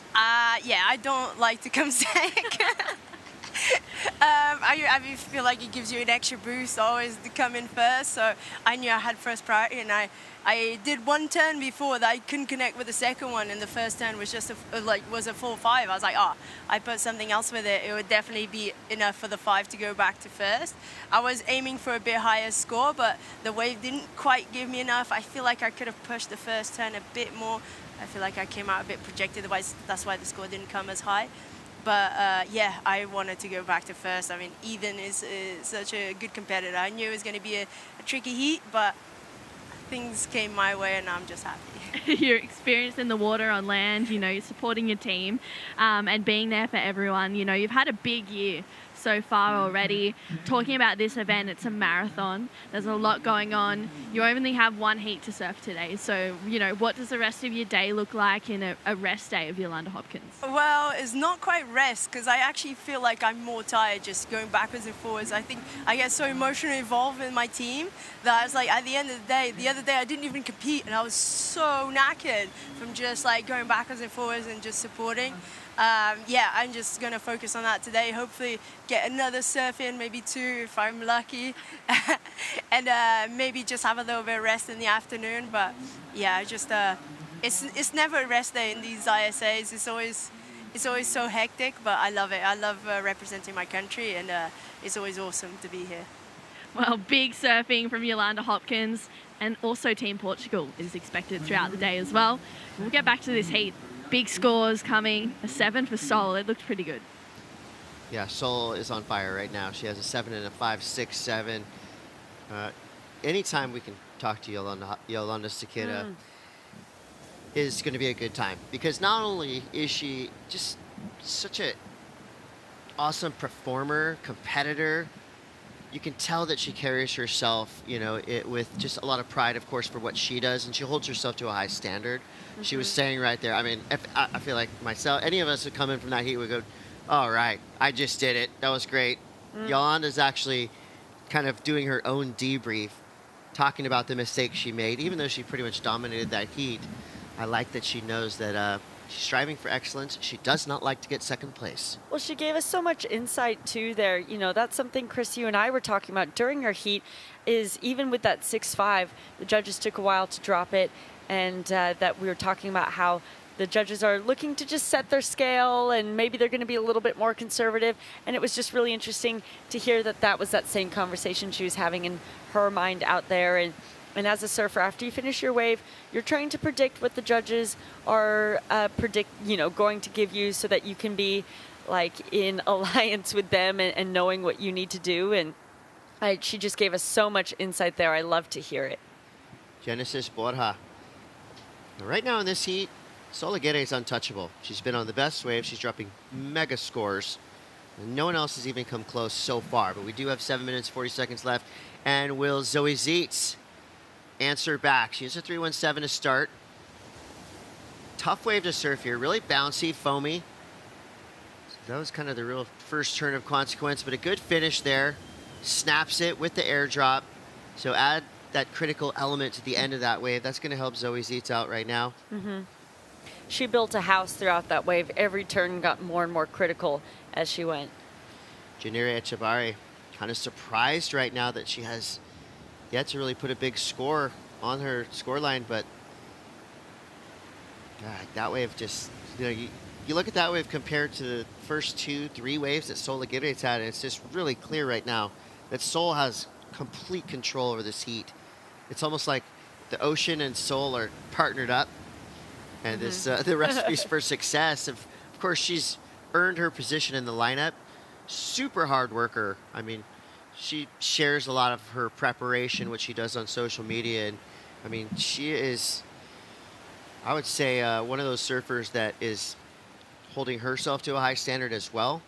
Yeah, I don't like to come second. I feel like it gives you an extra boost always to come in first. So I knew I had first priority, and I did one turn before that I couldn't connect with the second one, and the first turn was just was a full 5. I was like, I put something else with it. It would definitely be enough for the 5 to go back to first. I was aiming for a bit higher score, but the wave didn't quite give me enough. I feel like I could have pushed the first turn a bit more. I feel like I came out a bit projected, otherwise that's why the score didn't come as high. But yeah, I wanted to go back to first. I mean, Eden is such a good competitor. I knew it was going to be a tricky heat, but things came my way, and I'm just happy. Your experience in the water, on land, you're supporting your team and being there for everyone. You've had a big year so far already. Talking about this event, it's a marathon. There's a lot going on. You only have one heat to surf today. So, what does the rest of your day look like in a rest day of Yolanda Hopkins? Well, it's not quite rest, because I actually feel like I'm more tired just going backwards and forwards. I think I get so emotionally involved in my team that I was like, at the end of the day, the other day I didn't even compete, and I was so knackered from just like going backwards and forwards and just supporting. Yeah, I'm just going to focus on that today. Hopefully get another surf in, maybe 2 if I'm lucky. And maybe just have a little bit of rest in the afternoon. But yeah, just it's never a rest day in these ISAs. It's always so hectic, but I love it. I love representing my country, and it's always awesome to be here. Well, big surfing from Yolanda Hopkins, and also Team Portugal is expected throughout the day as well. We'll get back to this heat. Big scores coming. A 7 for Sol. It looked pretty good. Yeah, Sol is on fire right now. She has a 7 and a 5, 6, 7. Anytime we can talk to Yolanda Sakita is going to be a good time, because not only is she just such a awesome performer, competitor, you can tell that she carries herself, with just a lot of pride, of course, for what she does, and she holds herself to a high standard. She was saying right there, I mean, I feel like myself, any of us who come in from that heat would go, all right, I just did it. That was great. Yolanda's actually kind of doing her own debrief, talking about the mistakes she made, even though she pretty much dominated that heat. I like that she knows that she's striving for excellence. She does not like to get second place. Well, she gave us so much insight too there. That's something, Chris, you and I were talking about during her heat, is even with that 6.5, the judges took a while to drop it, and that we were talking about how the judges are looking to just set their scale, and maybe they're going to be a little bit more conservative. And it was just really interesting to hear that was that same conversation she was having in her mind out there. And as a surfer, after you finish your wave, you're trying to predict what the judges are going to give you, so that you can be like in alliance with them and knowing what you need to do. And she just gave us so much insight there. I love to hear it. Genesis Borja. Right now in this heat, Sol Aguirre is untouchable. She's been on the best wave. She's dropping mega scores. No one else has even come close so far, but we do have 7 minutes, 40 seconds left. And will Zoe Zietz answer back? She has a 3.17 to start. Tough wave to surf here, really bouncy, foamy. So that was kind of the real first turn of consequence, but a good finish there. Snaps it with the airdrop. So add that critical element to the end of that wave. That's going to help Zoe Zietz out right now. She built a house throughout that wave. Every turn got more and more critical as she went. Janira Echevarri kind of surprised right now that she has yet to really put a big score on her scoreline, but God, that wave just, you look at that wave compared to the first 2-3 waves that Sol Aguirre's had, and it's just really clear right now that Sol has complete control over this heat. It's almost like the ocean and Sol are partnered up, and this the recipes for success. Of course, she's earned her position in the lineup. Super hard worker. I mean, she shares a lot of her preparation, what she does on social media, and I mean, she is, I would say, one of those surfers that is holding herself to a high standard as well.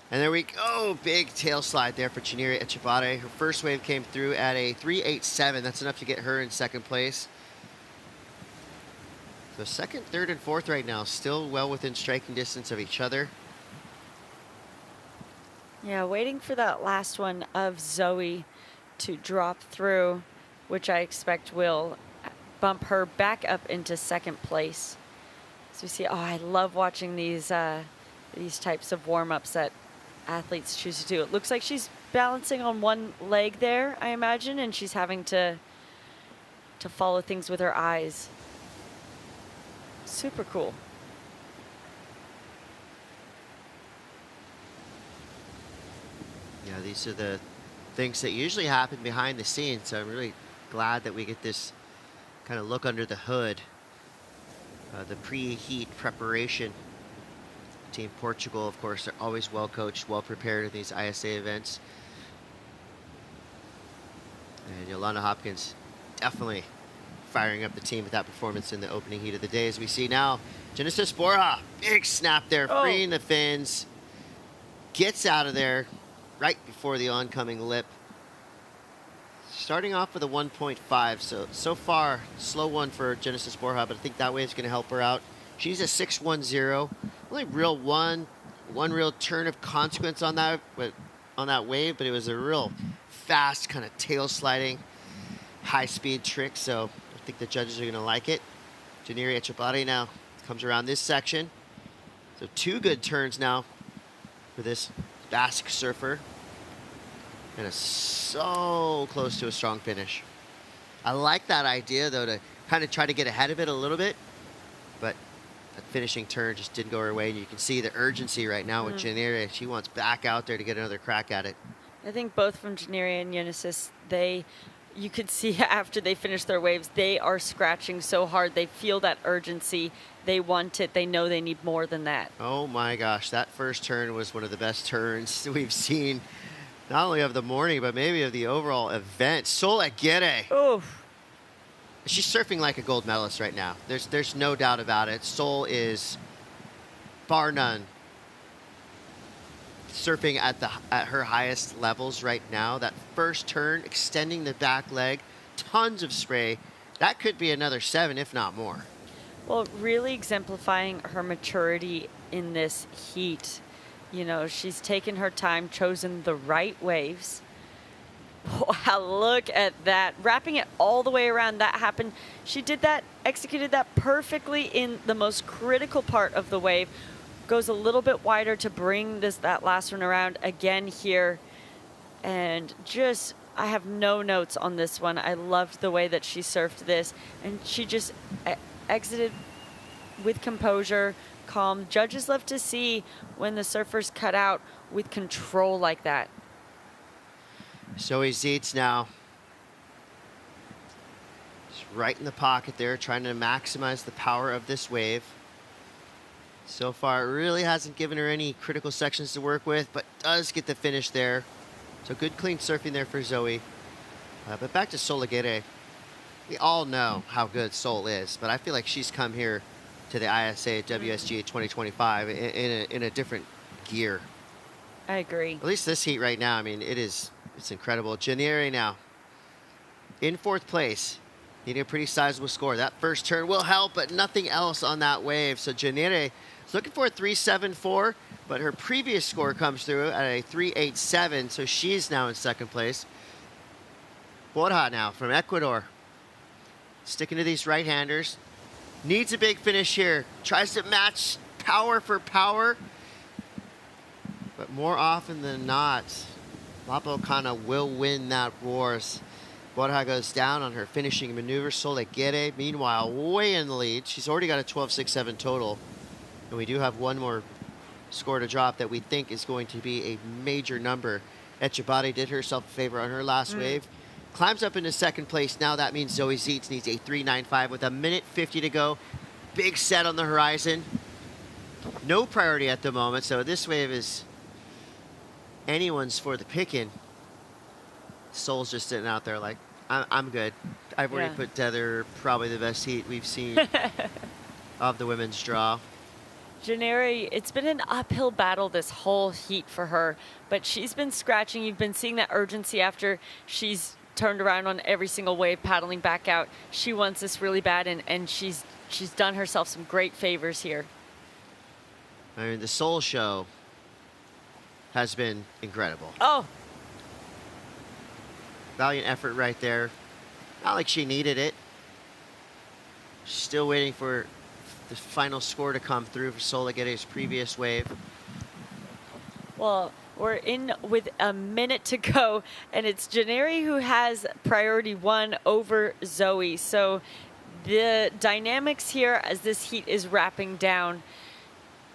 And there we go. Big tail slide there for Janira Echevarri. Her first wave came through at a 3.87. That's enough to get her in second place. So second, third, and fourth right now, still well within striking distance of each other. Yeah, waiting for that last one of Zoe to drop through, which I expect will bump her back up into second place. So we see, I love watching these types of warm-ups that athletes choose to do. It looks like she's balancing on one leg there, I imagine, and she's having to follow things with her eyes. Super cool. Yeah, these are the things that usually happen behind the scenes, so I'm really glad that we get this kind of look under the hood. The pre-heat preparation. Team Portugal, of course, they're always well coached, well prepared in these ISA events. And Yolanda Hopkins definitely firing up the team with that performance in the opening heat of the day. As we see now, Genesis Borja, big snap there, freeing the fins. Gets out of there right before the oncoming lip. Starting off with a 1.5, so far, slow one for Genesis Borja, but I think that way it's going to help her out. She's a 6.10. Only real one real turn of consequence on that wave, but it was a real fast kind of tail sliding, high speed trick. So I think the judges are going to like it. Janiri Echebari now comes around this section. So 2 good turns now for this Basque surfer. And so close to a strong finish. I like that idea, though, to kind of try to get ahead of it a little bit. But that finishing turn just didn't go her way. And you can see the urgency right now with Janiri. She wants back out there to get another crack at it. I think both from Janiri and Unisys, you could see after they finish their waves, they are scratching so hard. They feel that urgency. They want it. They know they need more than that. Oh, my gosh. That first turn was one of the best turns we've seen, not only of the morning, but maybe of the overall event. Sol Aguirre. Oof. She's surfing like a gold medalist right now. There's no doubt about it. Sol is, bar none, surfing at her highest levels right now. That first turn, extending the back leg, tons of spray. That could be another 7, if not more. Well, really exemplifying her maturity in this heat. You know, she's taken her time, chosen the right waves. Wow, look at that. Wrapping it all the way around. That happened. She did that, executed that perfectly in the most critical part of the wave. Goes a little bit wider to bring that last one around again here. And just, I have no notes on this one. I loved the way that she surfed this. And she just exited with composure, calm. Judges love to see when the surfers cut out with control like that. Zoe Zietz now. Just right in the pocket there, trying to maximize the power of this wave. So far, it really hasn't given her any critical sections to work with, but does get the finish there. So good, clean surfing there for Zoe. But back to Sol Aguirre. We all know how good Sol is, but I feel like she's come here to the ISA WSG 2025 in a different gear. I agree. At least this heat right now, I mean, it's incredible. Janiri now in 4th place, needing a pretty sizable score. That first turn will help, but nothing else on that wave. So Janiri is looking for a 3.74, but her previous score comes through at a 3.87, so she's now in 2nd place. Borja now from Ecuador, sticking to these right-handers. Needs a big finish here. Tries to match power for power, but more often than not, Lapo Cana will win that wars. Borja goes down on her finishing maneuver. Sol Aguirre, meanwhile, way in the lead. She's already got a 12.67 total. And we do have one more score to drop that we think is going to be a major number. Echebari did herself a favor on her last wave. Climbs up into 2nd place. Now that means Zoe Zietz needs a 3.95 with 1:50 to go. Big set on the horizon. No priority at the moment, so this wave is anyone's for the picking. Sol's just sitting out there like, I'm good. I've already put together probably the best heat we've seen of the women's draw. Janiri, it's been an uphill battle this whole heat for her, but she's been scratching. You've been seeing that urgency after she's turned around on every single wave, paddling back out. She wants this really bad, and she's done herself some great favors here. I mean, the Sol show has been incredible. Oh. Valiant effort right there. Not like she needed it. Still waiting for the final score to come through for Sol Aguirre's previous wave. Well, We're in with a minute to go, and it's Janeri who has priority 1 over Zoe. So the dynamics here as this heat is wrapping down,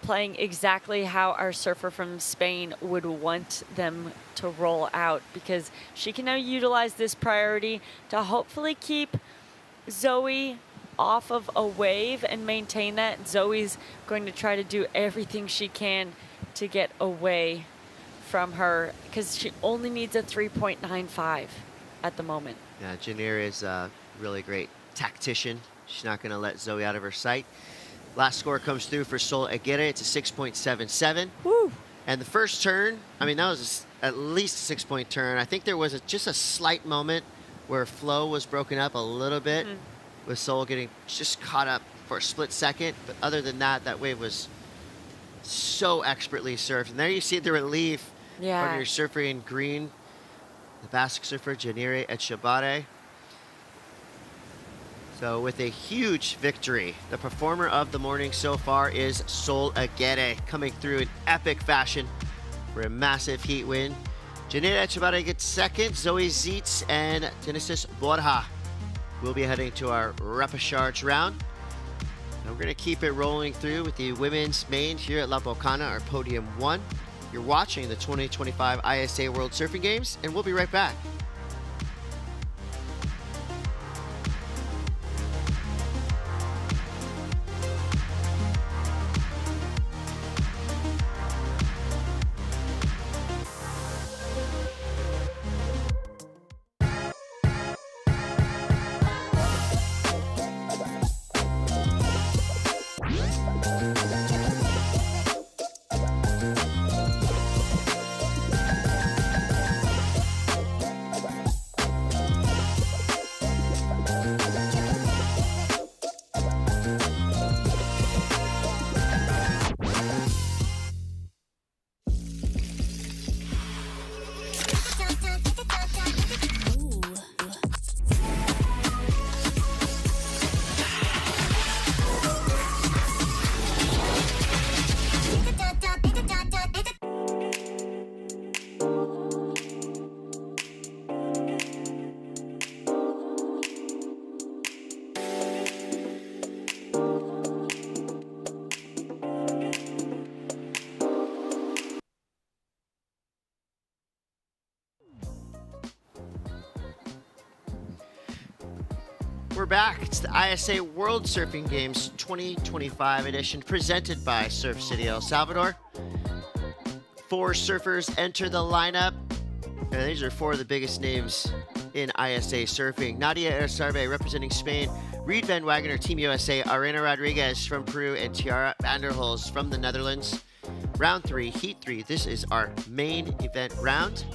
playing exactly how our surfer from Spain would want them to roll out, because she can now utilize this priority to hopefully keep Zoe off of a wave and maintain that. Zoe's going to try to do everything she can to get away from her, because she only needs a 3.95 at the moment. Yeah, Janir is a really great tactician. She's not going to let Zoe out of her sight. Last score comes through for Sol Aguirre. It's a 6.77. Woo! And the first turn, I mean, that was at least a 6-point turn. I think there was just a slight moment where flow was broken up a little bit, with Sol getting just caught up for a split second. But other than that, that wave was so expertly surfed. And there you see the relief Yeah. from your surfer in green, the Basque surfer Janire Etxebare. So with a huge victory, the performer of the morning so far is Sol Aguirre, coming through in epic fashion for a massive heat win. Janire Etxebare gets second. Zoe Zietz and Genesis Borja will be heading to our repechage round. And we're going to keep it rolling through with the women's main here at La Bocana, our podium 1. You're watching the 2025 ISA World Surfing Games, and we'll be right back. We're back. It's the ISA World Surfing Games 2025 edition, presented by Surf City El Salvador. 4 surfers enter the lineup. And these are 4 of the biggest names in ISA surfing. Nadia Ersarbe representing Spain, Reed Van Wagener, Team USA, Arena Rodriguez from Peru, and Tiara Vanderhulst from the Netherlands. Round 3, Heat 3. This is our main event round.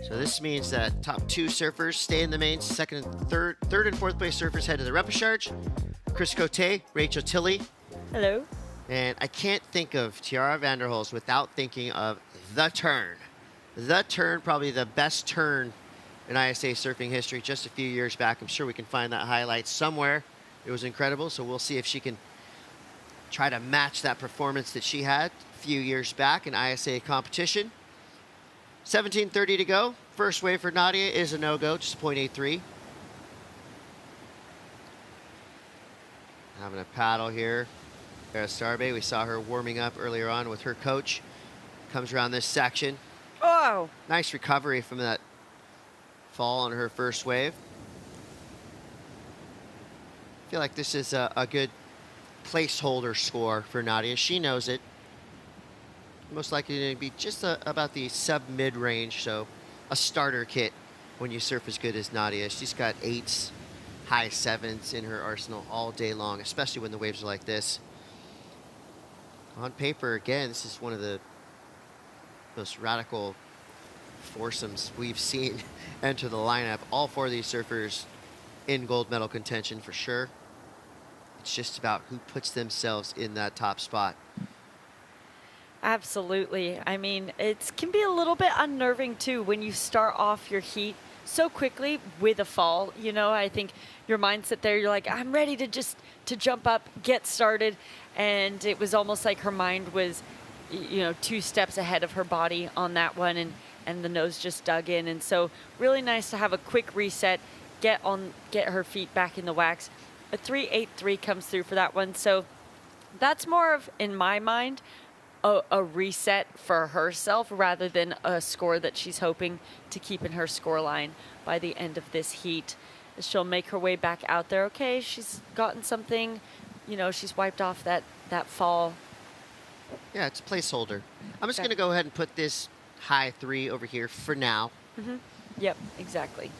So this means that top 2 surfers stay in the main. Third and fourth place surfers head to the repechage. Chris Cote, Rachel Tilley. Hello. And I can't think of Tiara Vanderhulst without thinking of the turn. The turn, probably the best turn in ISA surfing history just a few years back. I'm sure we can find that highlight somewhere. It was incredible, so we'll see if she can try to match that performance that she had a few years back in ISA competition. 17:30 to go. First wave for Nadia is a no-go, just 0.83. Having a paddle here. Sarbe, we saw her warming up earlier on with her coach. Comes around this section. Oh! Nice recovery from that fall on her first wave. I feel like this is a good placeholder score for Nadia. She knows it. Most likely to be just about the sub-mid range, so a starter kit when you surf as good as Nadia. She's got 8s, high 7s in her arsenal all day long, especially when the waves are like this. On paper, again, this is one of the most radical foursomes we've seen enter the lineup. All 4 of these surfers in gold medal contention for sure. It's just about who puts themselves in that top spot. Absolutely. I mean, it can be a little bit unnerving too when you start off your heat so quickly with a fall. You know, I think your mindset there, you're like, I'm ready to jump up, get started. And it was almost like her mind was 2 steps ahead of her body on that one, and the nose just dug in. And so really nice to have a quick reset, get her feet back in the wax. A 3.83 comes through for that one. So that's more of, in my mind, a reset for herself rather than a score that she's hoping to keep in her score line by the end of this heat. She'll make her way back out there. Okay, she's gotten something, she's wiped off that fall. Yeah, it's a placeholder. I'm just going to go ahead and put this high 3 over here for now. Mm-hmm. Yep, exactly.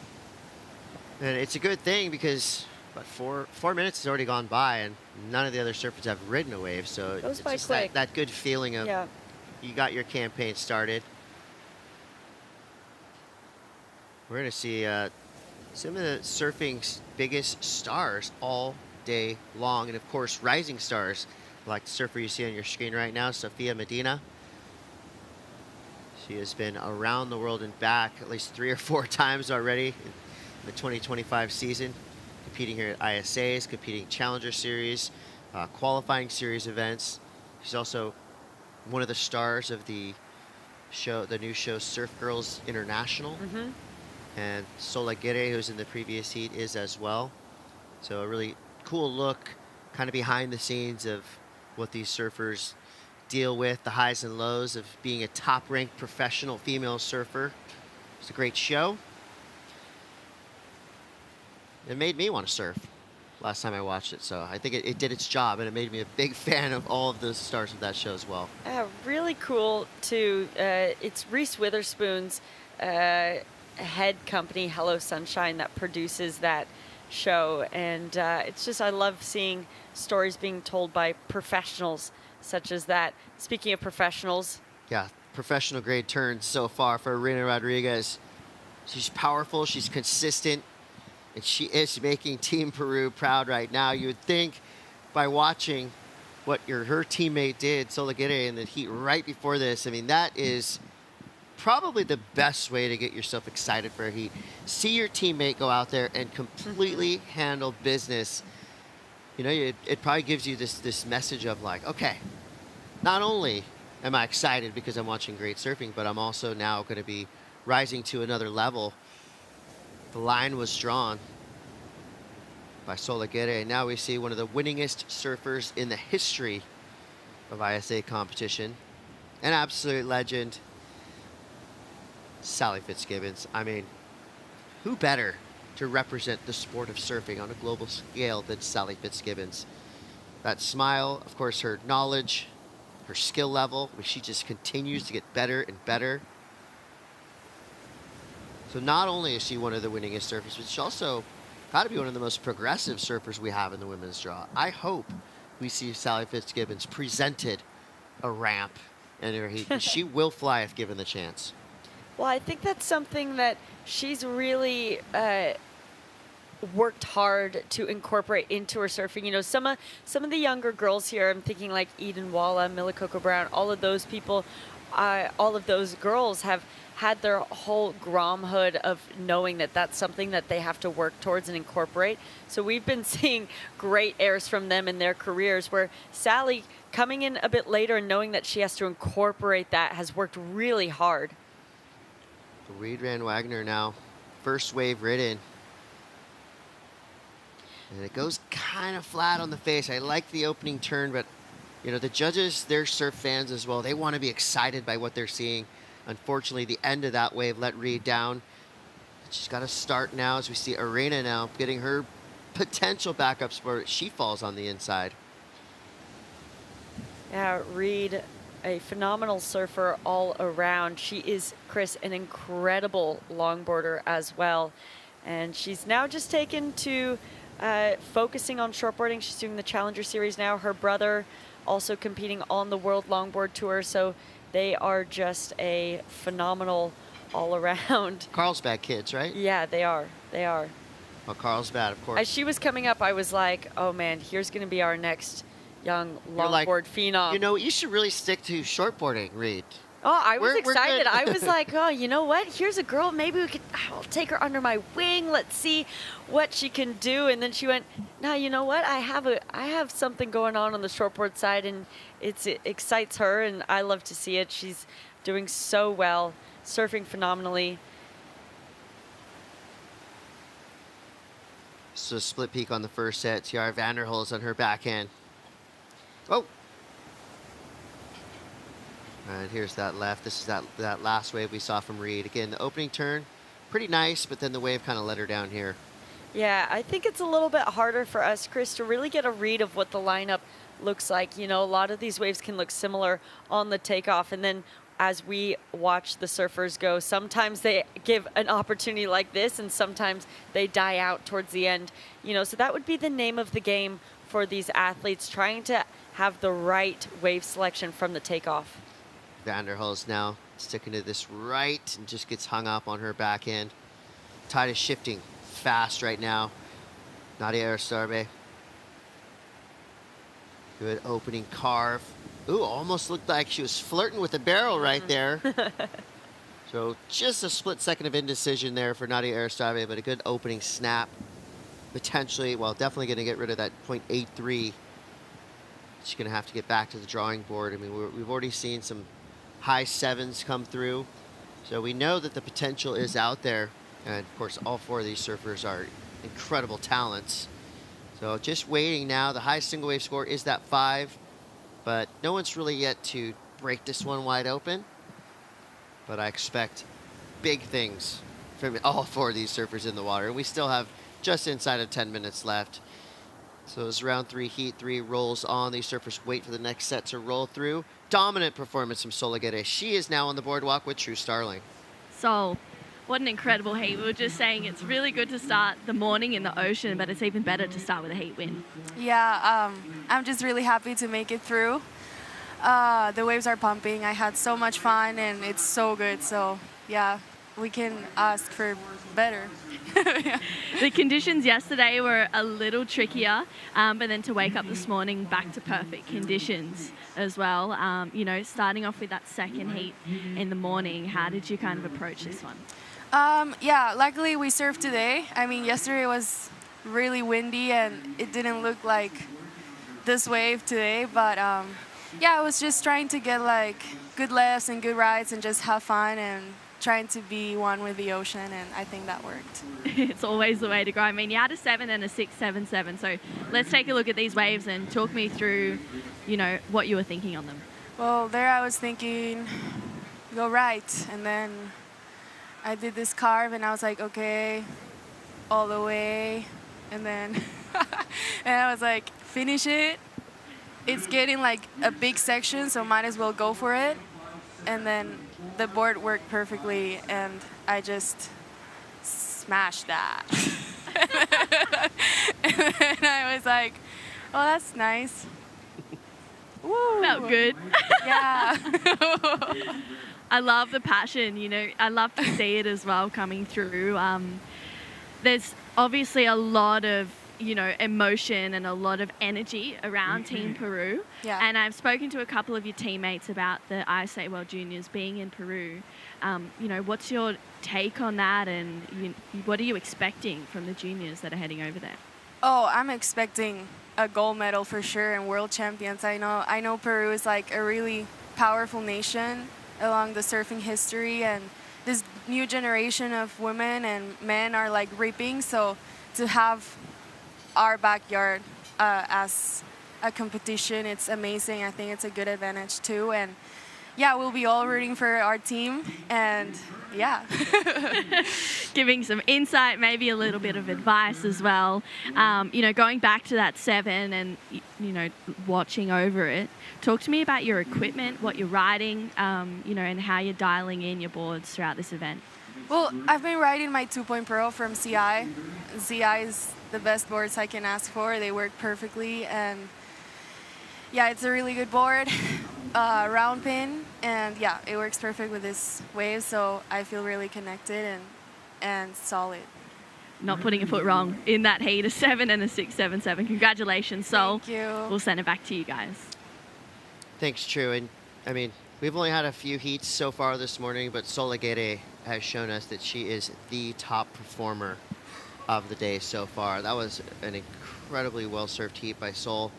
And it's a good thing because about 4 minutes has already gone by, and none of the other surfers have ridden a wave. So Goes it's by just quick. that good feeling of you got your campaign started. We're going to see some of the surfing's biggest stars all day long, and of course rising stars like the surfer you see on your screen right now, Sofia Medina. She has been around the world and back at least 3 or 4 times already in the 2025 season, competing here at ISAs, competing Challenger Series, qualifying series events. She's also one of the stars of the new show Surf Girls International. Mm-hmm. And Sol Aguirre, who's in the previous heat, is as well. So a really cool look kind of behind the scenes of what these surfers deal with, the highs and lows of being a top-ranked professional female surfer. It's a great show. It made me want to surf last time I watched it, so I think it did its job, and it made me a big fan of all of the stars of that show as well. Really cool, too. It's Reese Witherspoon's head company, Hello Sunshine, that produces that show, and it's just, I love seeing stories being told by professionals such as that. Speaking of professionals, yeah, professional grade turns so far for Irina Rodriguez. She's powerful, she's consistent, and she is making Team Peru proud right now. You would think by watching what her teammate did, Sol Aguirre, in the heat right before this, I mean, that is probably the best way to get yourself excited for a heat. See your teammate go out there and completely handle business. It probably gives you this message of like, okay, not only am I excited because I'm watching great surfing, but I'm also now going to be rising to another level. The line was drawn by Sol Aguirre, and now we see one of the winningest surfers in the history of ISA competition. An absolute legend, Sally Fitzgibbons. I mean, who better to represent the sport of surfing on a global scale than Sally Fitzgibbons? That smile, of course, her knowledge, her skill level, which she just continues to get better and better. So not only is she one of the winningest surfers, but she's also got to be one of the most progressive surfers we have in the women's draw. I hope we see Sally Fitzgibbons presented a ramp in her heat. She will fly if given the chance. well, I think that's something that she's really worked hard to incorporate into her surfing. You know, some of the younger girls here, I'm thinking like Eden Walla, Mila Coco Brown, all of those people, all of those girls have had their whole gromhood of knowing that that's something that they have to work towards and incorporate. So we've been seeing great airs from them in their careers, where Sally, coming in a bit later and knowing that she has to incorporate that, has worked really hard. Reed Van Wagner now, first wave ridden. And it goes kind of flat on the face. I like the opening turn, but you know, the judges, they're surf fans as well. They want to be excited by what they're seeing. Unfortunately, the end of that wave let Reed down. She's got to start now as we see Arena now getting her potential backup sport. She falls on the inside. Yeah, Reed, a phenomenal surfer all around. She is, Chris, an incredible longboarder as well. And she's now just taken to focusing on shortboarding. She's doing the Challenger Series now. Her brother also competing on the World Longboard Tour. So they are just a phenomenal all-around. Carlsbad kids, right? Yeah, they are. They are. Well, Carlsbad, of course. As she was coming up, I was like, oh, man, here's going to be our next young longboard phenom. You know, you should really stick to shortboarding, Reed. Oh, I was We're excited. good. I was like, oh, you know what? Here's a girl. Maybe I'll take her under my wing. Let's see what she can do. And then she went, no, you know what? I have something going on the shortboard side, and it excites her, and I love to see it. She's doing so well, surfing phenomenally. So split peak on the first set. Tiara Vanderhulst on her backhand. Oh. And here's that left. This is that last wave we saw from Reed. Again, the opening turn, pretty nice, but then the wave kind of let her down here. Yeah, I think it's a little bit harder for us, Chris, to really get a read of what the lineup looks like. You know, a lot of these waves can look similar on the takeoff, and then as we watch the surfers go, sometimes they give an opportunity like this, and sometimes they die out towards the end. You know, so that would be the name of the game for these athletes, trying to have the right wave selection from the takeoff. Vanderhulst now sticking to this right and just gets hung up on her backhand. Tide is shifting fast right now. Nadia Aristarabe. Good opening carve. Ooh, almost looked like she was flirting with the barrel right there. So just a split second of indecision there for Nadia Aristarabe, but a good opening snap. Potentially, well, definitely going to get rid of that 0.83. She's going to have to get back to the drawing board. I mean, we've already seen some high sevens come through. So we know that the potential is out there. And of course, all four of these surfers are incredible talents. So just waiting now. The highest single wave score is that 5. But no one's really yet to break this one wide open. But I expect big things from all four of these surfers in the water. And we still have just inside of 10 minutes left. So as round 3, heat 3 rolls on, these surfers wait for the next set to roll through. Dominant performance from Soligere. She is now on the boardwalk with True Starling. Sol, what an incredible heat. We were just saying it's really good to start the morning in the ocean, but it's even better to start with a heat win. Yeah, I'm just really happy to make it through. The waves are pumping. I had so much fun, and it's so good. So, yeah, we can ask for better. Yeah. The conditions yesterday were a little trickier, but then to wake up this morning back to perfect conditions as well. You know, starting off with that second heat in the morning, how did you kind of approach this one? Yeah, luckily we surfed today. I mean, yesterday was really windy and it didn't look like this wave today, but yeah, I was just trying to get like good lefts and good rides and just have fun and trying to be one with the ocean, and I think that worked. It's always the way to go. I mean, you had a 7 and a 6.77, so let's take a look at these waves and talk me through, you know, what you were thinking on them. Well, there I was thinking, go right, and then I did this carve, and I was like, okay, all the way, and then and I was like, finish it. It's getting like a big section, so might as well go for it. And then the board worked perfectly, and I just smashed that. And then I was like, oh, that's nice. Woo. Felt good. Yeah. I love the passion, you know, I love to see it as well coming through. There's obviously a lot of, you know, emotion and a lot of energy around Team Peru. Yeah. And I've spoken to a couple of your teammates about the ISA World Juniors being in Peru. You know, what's your take on that, and what are you expecting from the juniors that are heading over there? Oh, I'm expecting a gold medal for sure and world champions. I know Peru is like a really powerful nation along the surfing history, and this new generation of women and men are like reaping. So to have our backyard as a competition, it's amazing. I think it's a good advantage too, and yeah, we'll be all rooting for our team, and yeah. Giving some insight, maybe a little bit of advice as well. You know, going back to that 7 and, you know, watching over it, talk to me about your equipment, what you're riding, you know, and how you're dialing in your boards throughout this event. Well, I've been riding my 2 Pro from CI. CI is the best boards I can ask for. They work perfectly, and yeah, it's a really good board. Round pin, and yeah, it works perfect with this wave, so I feel really connected and solid. Not putting a foot wrong in that heat, a 7 and a 6.77. Congratulations, Sol. Thank you. We'll send it back to you guys. Thanks, True. And I mean, We've only had a few heats so far this morning, but Sol Aguirre has shown us that she is the top performer of the day so far. That was an incredibly well-served heat by Sol.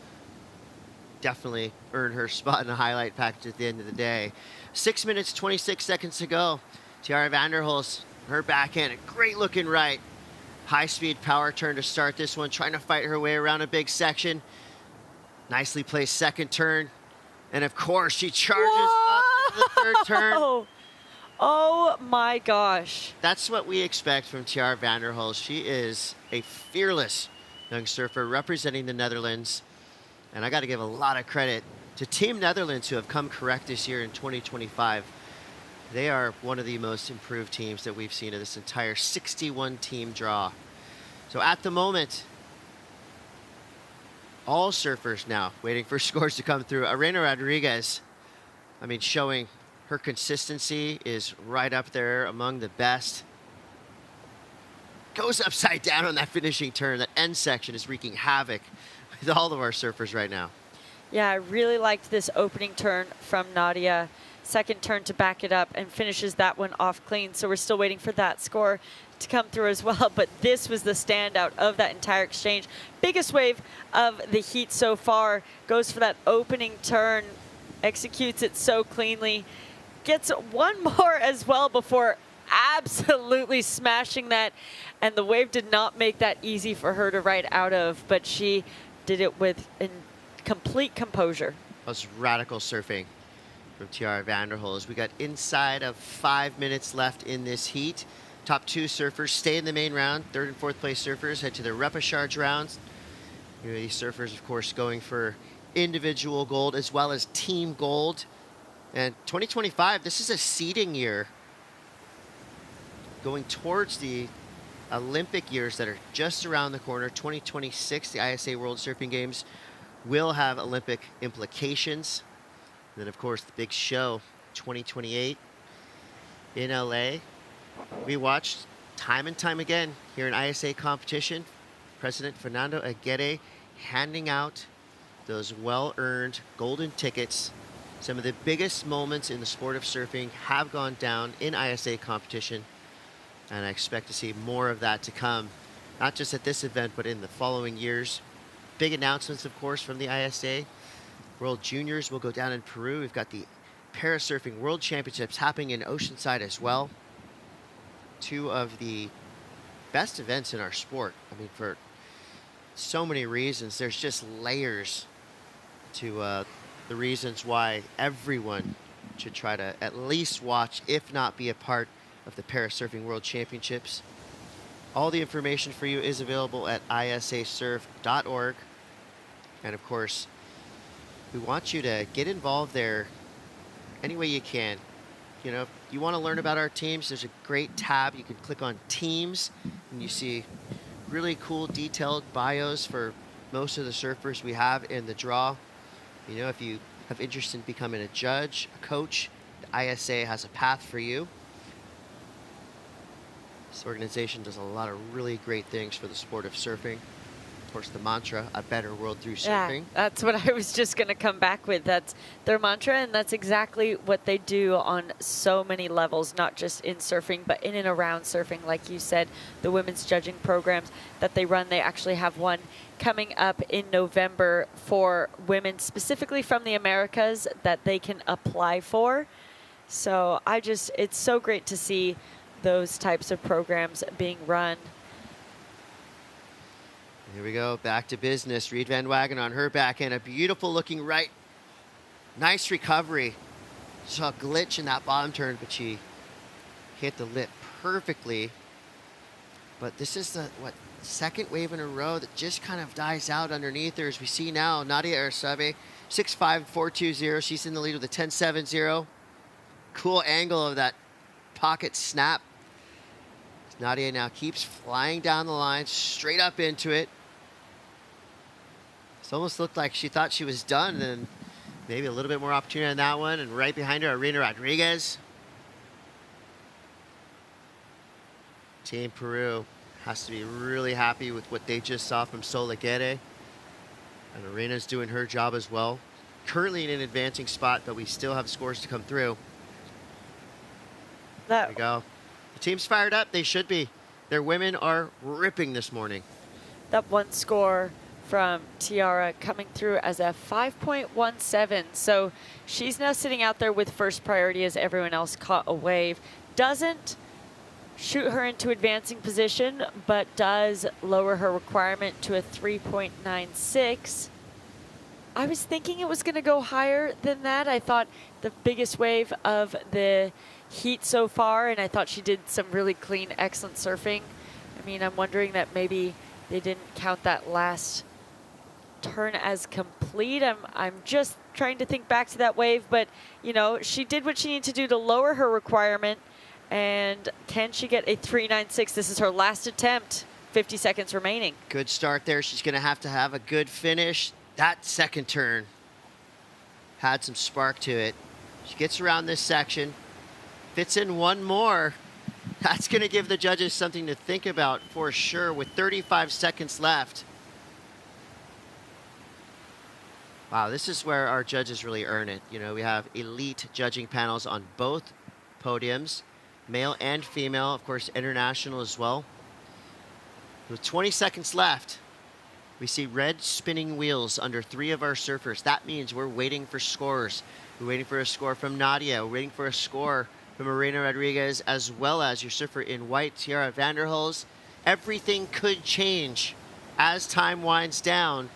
Definitely earned her spot in the highlight package at the end of the day. 6 minutes, 26 seconds to go. Tiara Vanderhulst, her backhand, a great looking right. High-speed power turn to start this one, trying to fight her way around a big section. Nicely placed second turn. And of course, she charges up into the third turn. Oh my gosh. That's what we expect from Tiara Vanderhulst. She is a fearless young surfer representing the Netherlands. And I got to give a lot of credit to Team Netherlands, who have come correct this year in 2025. They are one of the most improved teams that we've seen in this entire 61-team draw. So at the moment, all surfers now waiting for scores to come through. Arena Rodriguez, I mean, showing her consistency is right up there among the best. Goes upside down on that finishing turn. That end section is wreaking havoc with all of our surfers right now. Yeah, I really liked this opening turn from Nadia. Second turn to back it up and finishes that one off clean. So we're still waiting for that score to come through as well. But this was the standout of that entire exchange. Biggest wave of the heat so far. Goes for that opening turn, executes it so cleanly. Gets one more as well before absolutely smashing that. And the wave did not make that easy for her to ride out of, but she did it with complete composure. That was radical surfing from Tiara Vanderhulst. We got inside of 5 minutes left in this heat. Top two surfers stay in the main round. Third and fourth place surfers head to the repechage rounds. These surfers, of course, going for individual gold as well as team gold. And 2025, this is a seeding year going towards the Olympic years that are just around the corner. 2026, the ISA World Surfing Games will have Olympic implications. And then, of course, the big show, 2028 in LA. We watched time and time again here in ISA competition, President Fernando Aguirre handing out those well-earned golden tickets. Some of the biggest moments in the sport of surfing have gone down in ISA competition, and I expect to see more of that to come, not just at this event, but in the following years. Big announcements, of course, from the ISA. World Juniors will go down in Peru. We've got the Parasurfing World Championships happening in Oceanside as well. Two of the best events in our sport. I mean, for so many reasons. There's just layers to the reasons why everyone should try to at least watch, if not be a part of the Parasurfing World Championships. All the information for you is available at isasurf.org. And of course, we want you to get involved there any way you can. You know, if you want to learn about our teams, there's a great tab. You can click on Teams, and you see really cool detailed bios for most of the surfers we have in the draw. You know, if you have interest in becoming a judge, a coach, the ISA has a path for you. This organization does a lot of really great things for the sport of surfing. Of course, the mantra, a better world through surfing. Yeah, that's what I was just going to come back with. That's their mantra, and that's exactly what they do on so many levels, not just in surfing, but in and around surfing. Like you said, the women's judging programs that they run, they actually have one coming up in November for women, specifically from the Americas, that they can apply for. So it's so great to see those types of programs being run. Here we go, back to business. Reed Van Wagen on her backhand, a beautiful looking right. Nice recovery. Saw a glitch in that bottom turn, but she hit the lip perfectly. But this is the, second wave in a row that just kind of dies out underneath her. As we see now, Nadia Arsabe, 6'5", 4'2", she's in the lead with a 10.70. Cool angle of that pocket snap. Nadia now keeps flying down the line, straight up into it. It almost looked like she thought she was done, and maybe a little bit more opportunity on that one. And right behind her, Arena Rodriguez. Team Peru has to be really happy with what they just saw from Sol Aguirre. And Arena's doing her job as well. currently in an advancing spot, but we still have scores to come through. There we go. The team's fired up. They should be. Their women are ripping this morning. That one score from Tiara coming through as a 5.17. So she's now sitting out there with first priority as everyone else caught a wave. Doesn't shoot her into advancing position, but does lower her requirement to a 3.96. I was thinking it was going to go higher than that. I thought the biggest wave of the heat so far, and I thought she did some really clean, excellent surfing. I mean, I'm wondering that maybe they didn't count that last turn as complete. I'm just trying to think back to that wave, but you know, she did what she needed to do to lower her requirement. And can she get a 3.96? This is her last attempt. 50 seconds remaining. Good start there. She's going to have a good finish. That second turn had some spark to it. She gets around this section, fits in one more. That's going to give the judges something to think about for sure with 35 seconds left. Wow, this is where our judges really earn it. You know, we have elite judging panels on both podiums, male and female, of course, international as well. With 20 seconds left, we see red spinning wheels under 3 of our surfers. That means we're waiting for scores. We're waiting for a score from Nadia. We're waiting for a score from Marina Rodriguez, as well as your surfer in white, Tiara Vanderhulst. Everything could change as time winds down.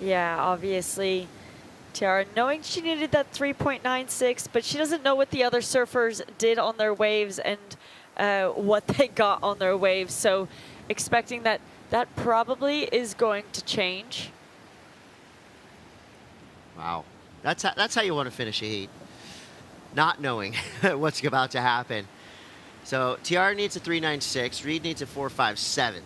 Yeah, obviously, Tiara, knowing she needed that 3.96, but she doesn't know what the other surfers did on their waves and what they got on their waves. So expecting that probably is going to change. Wow. That's how you want to finish a heat. Not knowing what's about to happen. So Tiara needs a 3.96. Reed needs a 4.57.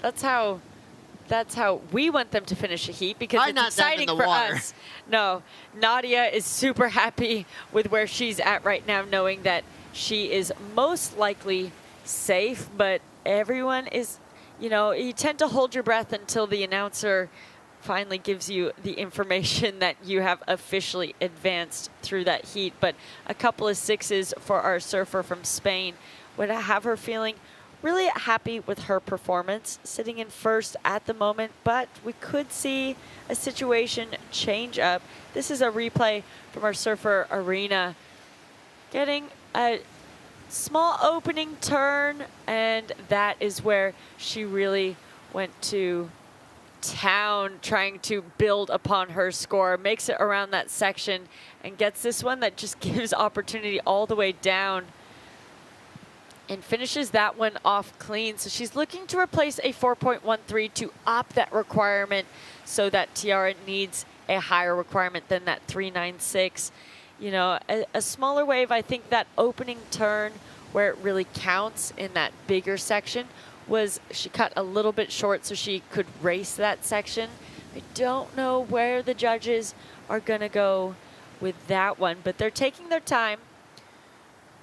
That's how we want them to finish a heat, because it's exciting for us. No, Nadia is super happy with where she's at right now, knowing that she is most likely safe, but everyone is, you know, you tend to hold your breath until the announcer finally gives you the information that you have officially advanced through that heat. But a couple of 6s for our surfer from Spain would have her feeling really happy with her performance, sitting in first at the moment, but we could see a situation change up. This is a replay from our surfer, Arena, getting a small opening turn, and that is where she really went to town, trying to build upon her score, makes it around that section, and gets this one that just gives opportunity all the way down, and finishes that one off clean. So she's looking to replace a 4.13 to up that requirement, so that Tiara needs a higher requirement than that 3.96. You know, a smaller wave, I think that opening turn where it really counts in that bigger section was she cut a little bit short so she could race that section. I don't know where the judges are going to go with that one, but they're taking their time.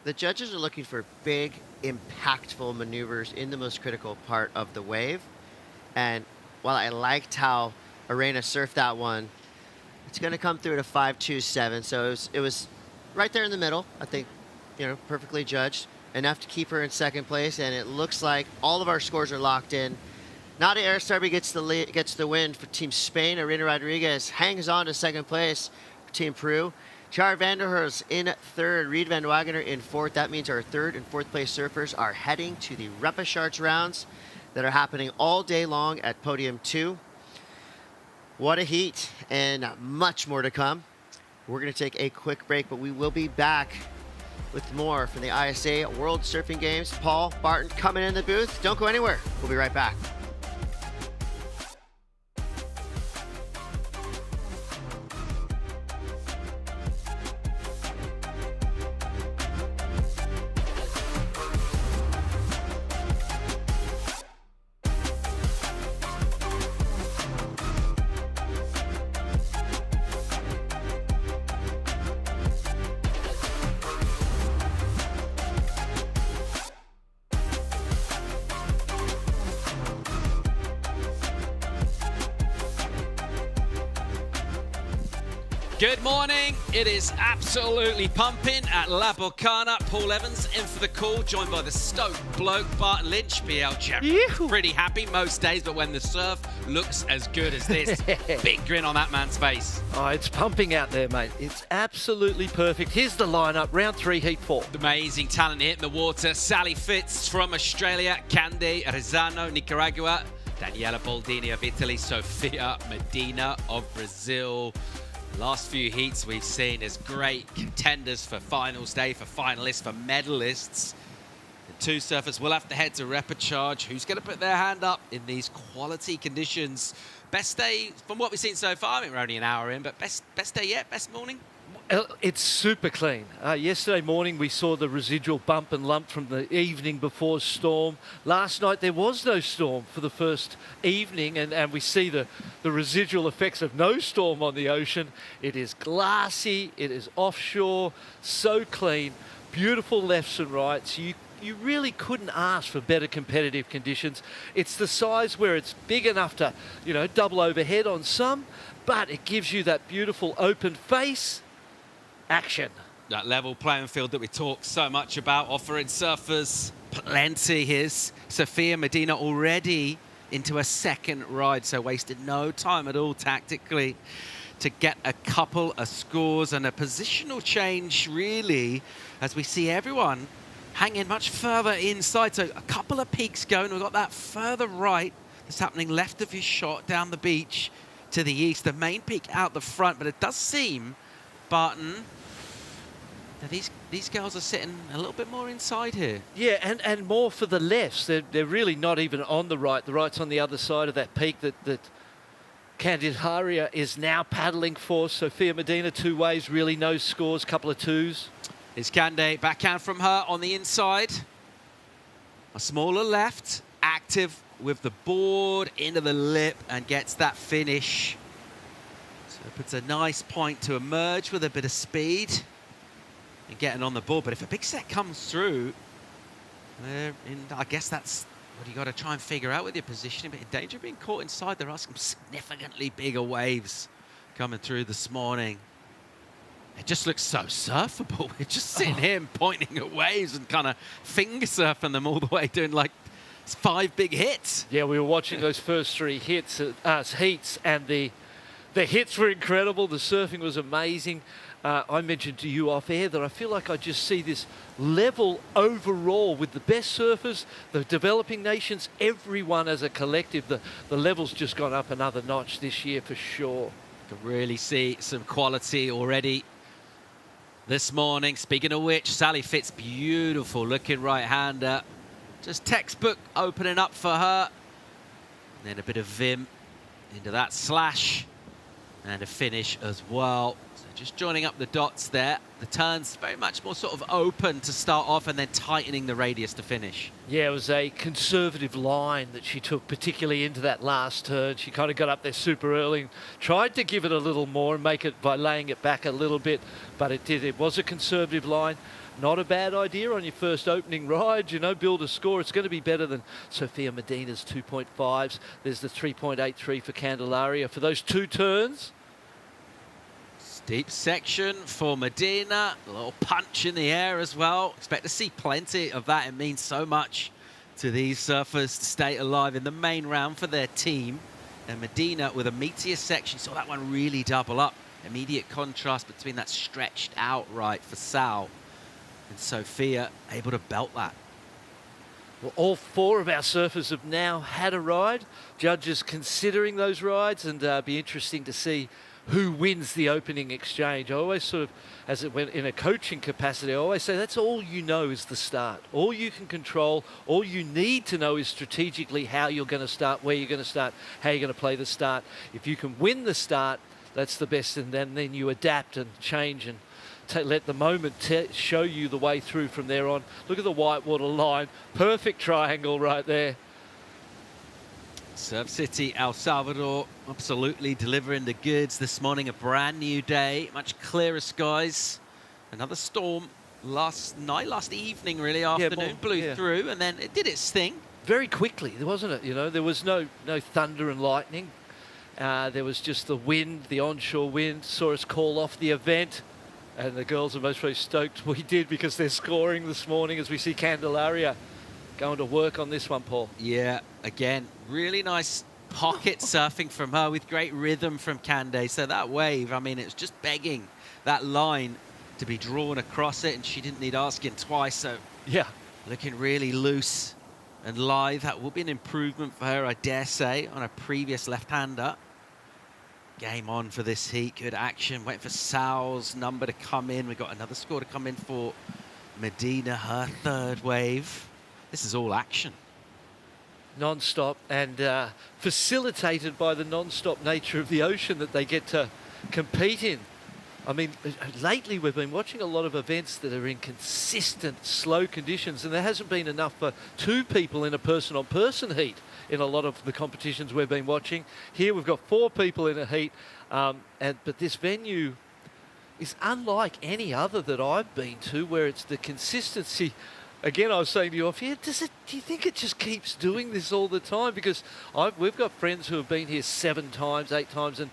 The judges are looking for big, impactful maneuvers in the most critical part of the wave. And while I liked how Arena surfed that one, it's going to come through at a 5.27. So it was right there in the middle. I think, you know, perfectly judged. Enough to keep her in second place. And it looks like all of our scores are locked in. Nadia Aristarby gets the win for Team Spain. Arena Rodriguez hangs on to second place for Team Peru. Tiara Vanderhulst in third, Reed Van Wagener in fourth. That means our third and fourth place surfers are heading to the repechage rounds that are happening all day long at Podium 2. What a heat, and much more to come. We're going to take a quick break, but we will be back with more from the ISA World Surfing Games. Paul Barton coming in the booth. Don't go anywhere. We'll be right back. Good morning. It is absolutely pumping at La Bocana. Paul Evans in for the call, joined by the Stoke bloke, Barton Lynch. BL pretty happy most days, but when the surf looks as good as this, big grin on that man's face. Oh, it's pumping out there, mate. It's absolutely perfect. Here's the lineup, round 3, heat 4. Amazing talent hitting the water. Sally Fitz from Australia, Cande Rezano, Nicaragua, Daniela Boldini of Italy, Sofia Medina of Brazil. Last few heats we've seen as great contenders for finals day, for finalists, for medalists. The two surfers will have to head to repechage. Who's going to put their hand up in these quality conditions? Best day from what we've seen so far. I mean, we're only an hour in, but best day yet? Best morning? It's super clean. Yesterday morning we saw the residual bump and lump from the evening before storm. Last night there was no storm for the first evening, and we see the residual effects of no storm on the ocean. It is glassy, it is offshore, so clean, beautiful lefts and rights. You really couldn't ask for better competitive conditions. It's the size where it's big enough to, double overhead on some, but it gives you that beautiful open face. Action. That level playing field that we talk so much about, offering surfers plenty. Here's Sofia Medina already into a second ride, so wasted no time at all tactically to get a couple of scores and a positional change, really, as we see everyone hanging much further inside. So a couple of peaks going. We've got that further right that's happening left of his shot down the beach to the east. The main peak out the front, but it does seem, Barton, these girls are sitting a little bit more inside here. Yeah, and more for the lefts. They're really not even on the right. The right's on the other side of that peak that Candelaria is now paddling for. Sofia Medina, 2 waves, really no scores, couple of 2s. It's Cande, backhand from her on the inside. A smaller left, active with the board into the lip and gets that finish. So it puts a nice point to emerge with a bit of speed and getting on the board. But if a big set comes through, I guess that's what you got to try and figure out with your positioning. But in danger of being caught inside, there are some significantly bigger waves coming through this morning. It just looks so surfable. We're just seeing him pointing at waves and kind of finger surfing them all the way, doing like 5 big hits. Yeah, we were watching those first 3 heats, and the hits were incredible. The surfing was amazing. I mentioned to you off air that I feel like I just see this level overall with the best surfers, the developing nations, everyone as a collective. The level's just gone up another notch this year for sure. Can really see some quality already this morning. Speaking of which, Sally Fitz, beautiful looking right-hander. Just textbook opening up for her. And then a bit of vim into that slash and a finish as well. So just joining up the dots there. The turns very much more sort of open to start off and then tightening the radius to finish. Yeah, it was a conservative line that she took, particularly into that last turn. She kind of got up there super early and tried to give it a little more and make it by laying it back a little bit, but it did. It was a conservative line. Not a bad idea on your first opening ride, build a score. It's going to be better than Sofia Medina's 2.5s. There's the 3.83 for Candelaria for those 2 turns. Deep section for Medina, a little punch in the air as well. Expect to see plenty of that. It means so much to these surfers to stay alive in the main round for their team. And Medina with a meteor section, saw that one really double up. Immediate contrast between that stretched out right for Sal and Sofia, able to belt that. Well, all 4 of our surfers have now had a ride. Judges considering those rides, and be interesting to see who wins the opening exchange. I always sort of, as it went in a coaching capacity, I always say that's all you know is the start. All you can control, all you need to know is strategically how you're going to start, where you're going to start, how you're going to play the start. If you can win the start, that's the best, and then you adapt and change and let the moment show you the way through from there on. Look at the whitewater line. Perfect triangle right there. Surf City, El Salvador, absolutely delivering the goods this morning. A brand new day, much clearer skies. Another storm last evening, really, afternoon, blew through, and then it did its thing. Very quickly, wasn't it? There was no thunder and lightning. There was just the wind, the onshore wind, saw us call off the event. And the girls are most very stoked we did because they're scoring this morning as we see Candelaria going to work on this one, Paul. Yeah, again, really nice pocket surfing from her with great rhythm from Cande. So that wave, I mean, it's just begging that line to be drawn across it, and she didn't need asking twice. So yeah, looking really loose and live. That will be an improvement for her, I dare say, on a previous left-hander. Game on for this heat. Good action. Waiting for Sal's number to come in. We've got another score to come in for Medina, her third wave. This is all action. Non-stop, and facilitated by the non-stop nature of the ocean that they get to compete in. I mean, lately we've been watching a lot of events that are in consistent, slow conditions, and there hasn't been enough for 2 people in a person-on-person heat in a lot of the competitions we've been watching. Here we've got 4 people in a heat, but this venue is unlike any other that I've been to, where it's the consistency. Again, I was saying to you off here, do you think it just keeps doing this all the time? Because we've got friends who have been here 7 times, 8 times, and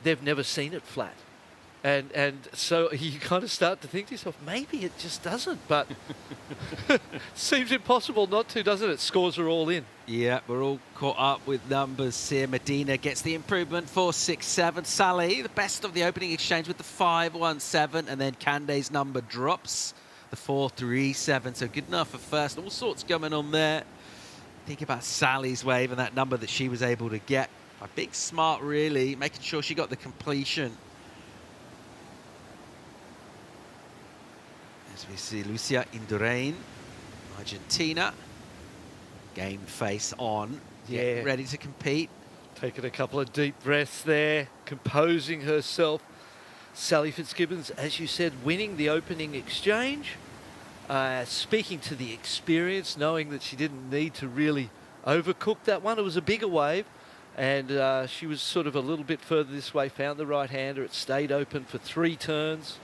they've never seen it flat. And so you kind of start to think to yourself, maybe it just doesn't, but seems impossible not to, doesn't it? Scores are all in. Yeah, we're all caught up with numbers here. Medina gets the improvement, 4.67. Sally, the best of the opening exchange with the 5.17, and then Cande's number drops, the 4.37. So good enough for first. All sorts going on there. Think about Sally's wave and that number that she was able to get. A big smart, really, making sure she got the completion. As we see Lucia Indurain, Argentina, game face on, ready to compete. Taking a couple of deep breaths there, composing herself. Sally Fitzgibbons, as you said, winning the opening exchange, speaking to the experience, knowing that she didn't need to really overcook that one. It was a bigger wave, and she was sort of a little bit further this way, found the right-hander. It stayed open for 3 turns.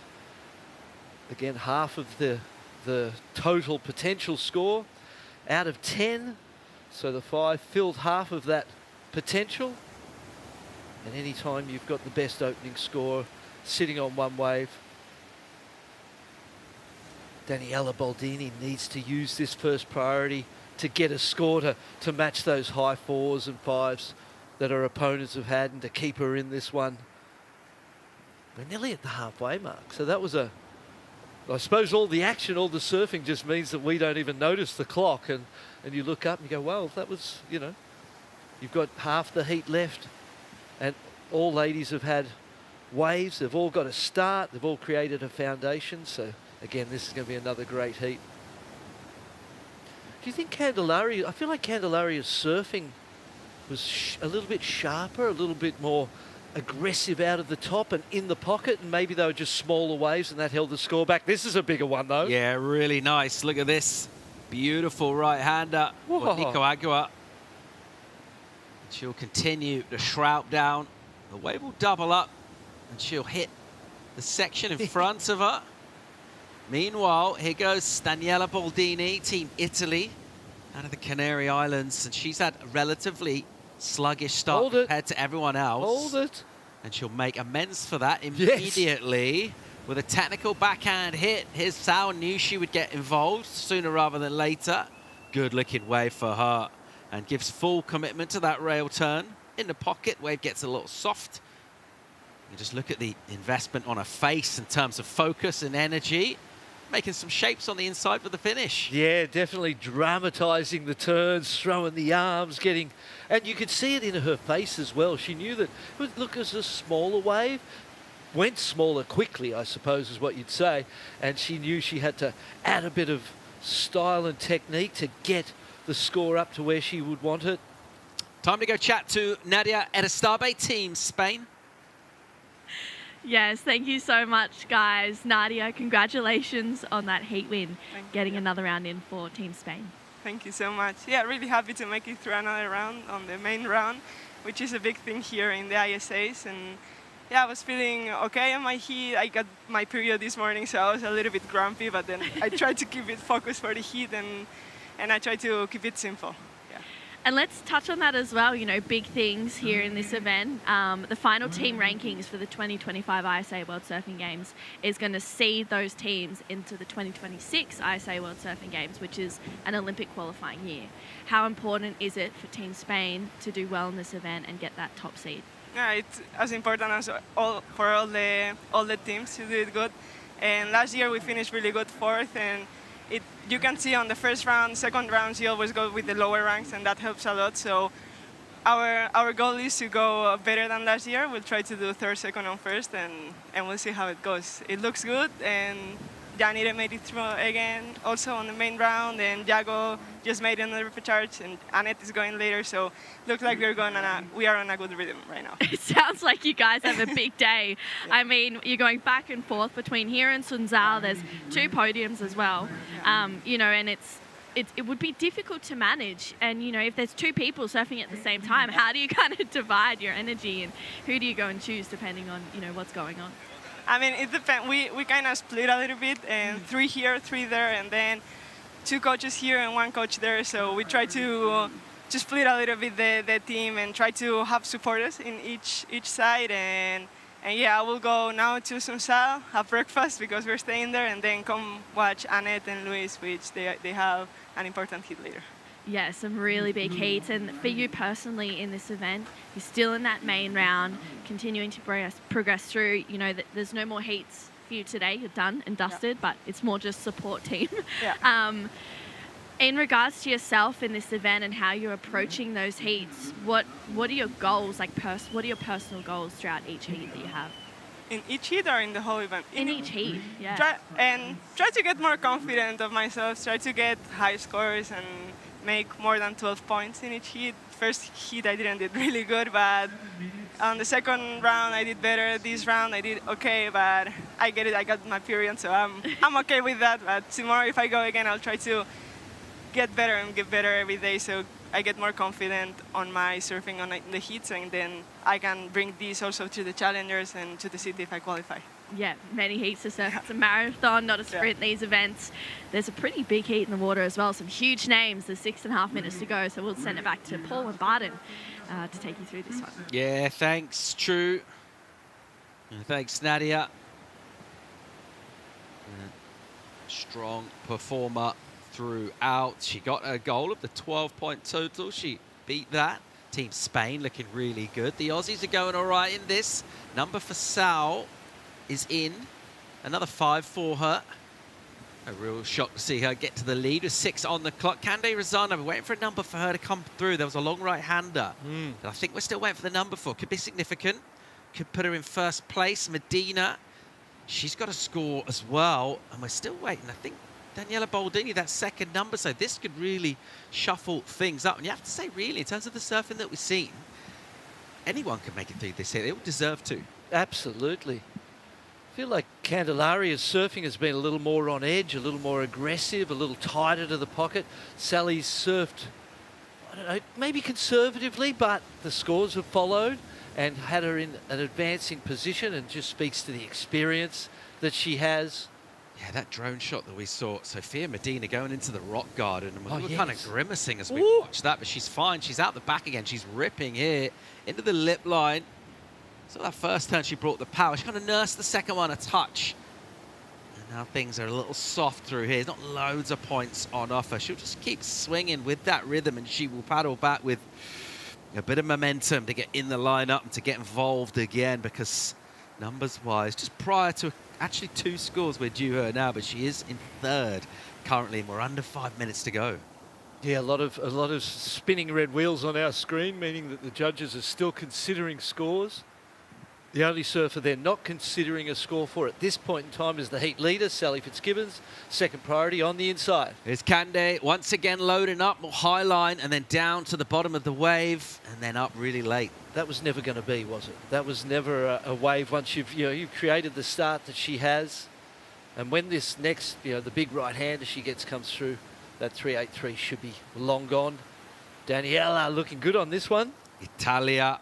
Again, half of the total potential score out of 10. So the 5 filled half of that potential. And any time you've got the best opening score sitting on one wave, Daniela Baldini needs to use this first priority to get a score to match those high 4s and 5s that her opponents have had, and to keep her in this one. We're nearly at the halfway mark. So that was I suppose all the action, all the surfing just means that we don't even notice the clock, and you look up and you go, well, that was, you've got half the heat left, and all ladies have had waves. They've all got a start. They've all created a foundation. So, again, this is going to be another great heat. Do you think Candelaria, I feel like Candelaria's surfing was a little bit sharper, a little bit more aggressive out of the top and in the pocket, and maybe they were just smaller waves and that held the score back. This is a bigger one, though. Yeah, really nice. Look at this. Beautiful right-hander for Nico Agua. She'll continue to shroud down. The wave will double up, and she'll hit the section in front of her. Meanwhile, here goes Daniela Baldini, Team Italy, out of the Canary Islands, and she's had a relatively sluggish start compared to everyone else. Hold it. And she'll make amends for that immediately with a technical backhand hit. Here's Sal, knew she would get involved sooner rather than later. Good looking wave for her, and gives full commitment to that rail turn. In the pocket, wave gets a little soft. You just look at the investment on her face in terms of focus and energy. Making some shapes on the inside for the finish. Yeah, definitely dramatising the turns, throwing the arms, getting... And you could see it in her face as well. She knew that it would look as a smaller wave. Went smaller quickly, I suppose, is what you'd say. And she knew she had to add a bit of style and technique to get the score up to where she would want it. Time to go chat to Nadia Eristabe, Team Spain. Yes, thank you so much, guys. Nadia, congratulations on that heat win, getting another round in for Team Spain. Thank you so much. Yeah, really happy to make it through another round on the main round, which is a big thing here in the ISAs. And yeah, I was feeling okay on my heat. I got my period this morning, so I was a little bit grumpy, but then I tried to keep it focused for the heat, and I tried to keep it simple. Yeah. And let's touch on that as well, you know, big things here in this event. The final team rankings for the 2025 ISA World Surfing Games is going to seed those teams into the 2026 ISA World Surfing Games, which is an Olympic qualifying year. How important is it for Team Spain to do well in this event and get that top seed? Yeah, it's as important as for all the teams to do it good. And last year we finished really good fourth, and you can see on the first round, second rounds, you always go with the lower ranks, and that helps a lot. So our goal is to go better than last year. We'll try to do third, second, and first, and we'll see how it goes. It looks good, and Janire made it through again, also on the main round, and Jago just made another recharge, and Annette is going later. So looks like we are on a good rhythm right now. It sounds like you guys have a big day. Yeah. I mean, you're going back and forth between here and Sunzal. There's 2 podiums as well. You know, and it would be difficult to manage. And, you know, if there's 2 people surfing at the same time, how do you kind of divide your energy, and who do you go and choose depending on, you know, what's going on? I mean, it depends. We kind of split a little bit, and 3 here, 3 there, and then 2 coaches here and 1 coach there. So we try to split a little bit the team and try to have supporters in each side. And yeah, I will go now to Sunsal, have breakfast because we're staying there, and then come watch Annette and Luis, which they have an important hit later. Yeah, some really big heats. And for you personally in this event, you're still in that main round, continuing to progress through. You know, that there's no more heats for you today. You're done and dusted, but it's more just support team. Yeah. In regards to yourself in this event and how you're approaching those heats, what are your goals, like what are your personal goals throughout each heat that you have? In each heat or in the whole event? In each heat, yeah. Try to get more confident of myself, try to get high scores and make more than 12 points in each heat. First heat I didn't do really good, but on the second round I did better. This round I did okay, but I get it. I got my period, so I'm okay with that. But tomorrow if I go again, I'll try to get better and get better every day, so I get more confident on my surfing on the heats, and then I can bring these also to the challengers and to the city if I qualify. Yeah, many heats to surf. It's a marathon, not a sprint, these events. There's a pretty big heat in the water as well. Some huge names. There's 6.5 minutes to go, so we'll send it back to Paul and Barton to take you through this one. Yeah, thanks, True. And thanks, Nadia. Strong performer throughout. She got a goal of the 12-point total. She beat that. Team Spain looking really good. The Aussies are going all right in this. Number for Sal is in. Another 5 for her. A real shock to see her get to the lead with 6 on the clock. Cande Rosano, we're waiting for a number for her to come through. There was a long right-hander. I think we're still waiting for the number for. Could be significant. Could put her in first place. Medina, she's got a score as well. And we're still waiting. I think Daniela Baldini, that second number. So this could really shuffle things up. And you have to say, really, in terms of the surfing that we've seen, anyone could make it through this here. They all deserve to. Absolutely. I feel like Candelaria's surfing has been a little more on edge, a little more aggressive, a little tighter to the pocket. Sally's surfed, I don't know, maybe conservatively, but the scores have followed and had her in an advancing position, and just speaks to the experience that she has. Yeah, that drone shot that we saw, Sophia Medina going into the rock garden, and we were kind of grimacing as we watched that, but she's fine. She's out the back again. She's ripping here into the lip line. So that first turn, she brought the power. She kind of nursed the second one a touch. And now things are a little soft through here. There's not loads of points on offer. She'll just keep swinging with that rhythm, and she will paddle back with a bit of momentum to get in the lineup and to get involved again, because numbers-wise, just prior to actually 2 scores, we're due her now, but she is in third currently, and we're under 5 minutes to go. Yeah, a lot of spinning red wheels on our screen, meaning that the judges are still considering scores. The only surfer they're not considering a score for at this point in time is the heat leader, Sally Fitzgibbons, second priority on the inside. Here's Cande once again loading up, high line, and then down to the bottom of the wave, and then up really late. That was never going to be, was it? That was never a wave once you've created the start that she has. And when this next, the big right-hander she gets comes through, that 383 should be long gone. Daniela looking good on this one. Italia,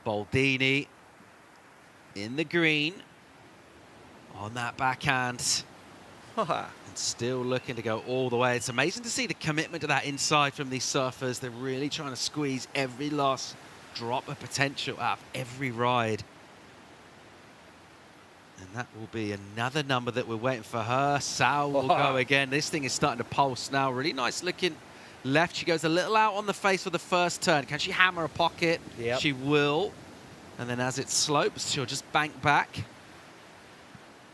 Baldini in the green on that backhand. And still looking to go all the way. It's amazing to see the commitment to that inside from these surfers. They're really trying to squeeze every last drop of potential out of every ride. And that will be another number that we're waiting for her. Sal will go again. This thing is starting to pulse now. Really nice looking left. She goes a little out on the face for the first turn. Can she hammer a pocket? Yep. She will. And then as it slopes, she'll just bank back.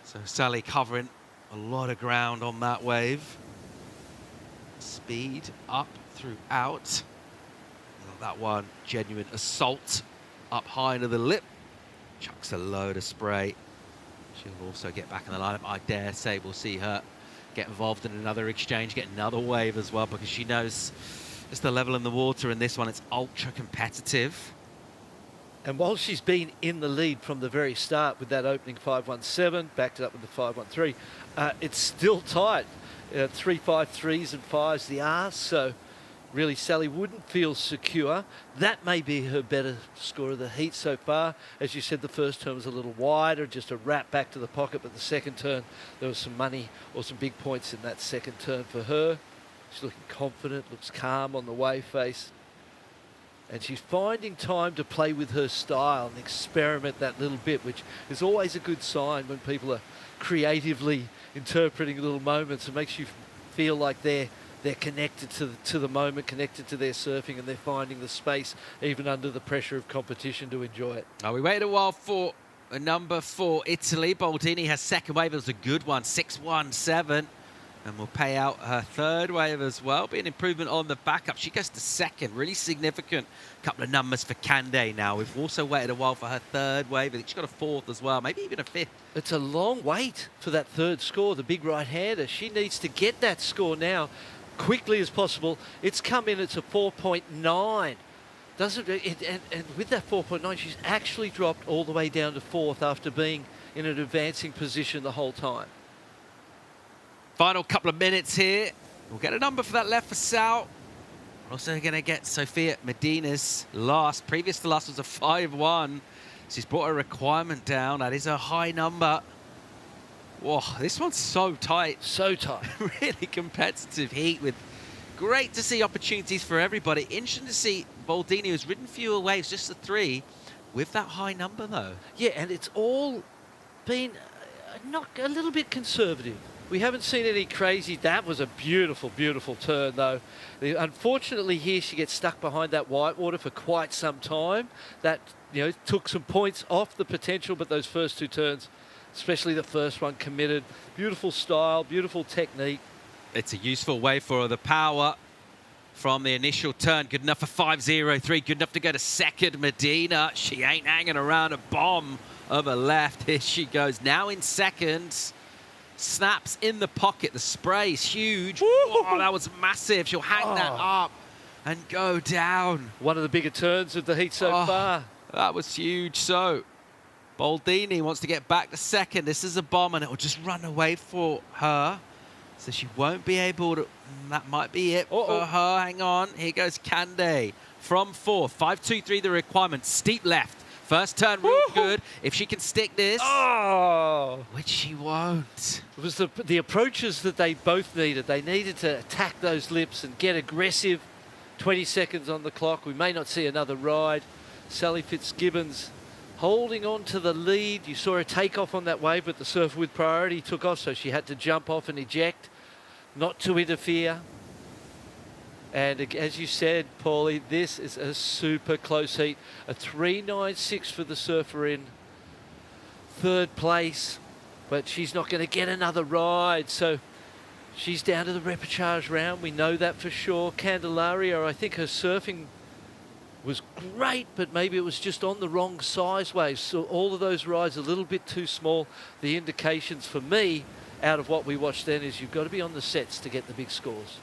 So Sally covering a lot of ground on that wave. Speed up throughout. That one, genuine assault up high into the lip. Chucks a load of spray. She'll also get back in the lineup. I dare say we'll see her get involved in another exchange, get another wave as well, because she knows just the level in the water in this one. It's ultra competitive. And while she's been in the lead from the very start with that opening 517, backed it up with the 513, it's still tight. 3 5.3s and 5s the R's, so really Sally wouldn't feel secure. That may be her better score of the heat so far. As you said, the first turn was a little wider, just a wrap back to the pocket, but the second turn, there was some money or some big points in that second turn for her. She's looking confident, looks calm on the wave face. And she's finding time to play with her style and experiment that little bit, which is always a good sign when people are creatively interpreting little moments. It makes you feel like they're connected to the moment, connected to their surfing, and they're finding the space, even under the pressure of competition, to enjoy it. Oh, we waited a while for number 4, Italy. Boldini, her second wave. It was a good one, 617. And will pay out her third wave as well. Be an improvement on the backup. She goes to second. Really significant couple of numbers for Kande now. We've also waited a while for her third wave. I think she got a fourth as well, maybe even a fifth. It's a long wait for that third score, the big right-hander. She needs to get that score now quickly as possible. It's come in, it's a 4.9. And with that 4.9, she's actually dropped all the way down to fourth after being in an advancing position the whole time. Final couple of minutes here. We'll get a number for that left for Sal. We're also going to get Sofia Medina's last. Previous to last was a 5-1. She's brought her requirement down. That is a high number. Whoa, this one's so tight. So tight. Really competitive heat with great to see opportunities for everybody. Interesting to see Boldini, who's ridden fewer waves, just the 3, with that high number though. Yeah, and it's all been not a little bit conservative. We haven't seen any crazy. That was a beautiful, beautiful turn, though. Unfortunately, here she gets stuck behind that whitewater for quite some time. That, took some points off the potential, but those first 2 turns, especially the first one, committed. Beautiful style, beautiful technique. It's a useful way for her. The power from the initial turn. Good enough for 5.03. Good enough to go to second. Medina, she ain't hanging around. A bomb of a left. Here she goes. Now in second. Snaps in the pocket. The spray is huge. Oh, that was massive. She'll hang that up and go down. One of the bigger turns of the heat so far. That was huge. So Boldini wants to get back to second. This is a bomb, and it will just run away for her. So she won't be able to. That might be it for her. Hang on. Here goes Kande from fourth. 5.23 the requirement. Steep left. First turn, real good. If she can stick this, which she won't. It was the approaches that they both needed. They needed to attack those lips and get aggressive. 20 seconds on the clock. We may not see another ride. Sally Fitzgibbons holding on to the lead. You saw her take off on that wave, but the surfer with priority took off, so she had to jump off and eject, not to interfere. And as you said, Paulie, this is a super close heat. A 3.96 for the surfer in third place, but she's not going to get another ride. So she's down to the repechage round. We know that for sure. Candelaria, I think her surfing was great, but maybe it was just on the wrong size waves. So all of those rides a little bit too small. The indications for me out of what we watched then is you've got to be on the sets to get the big scores.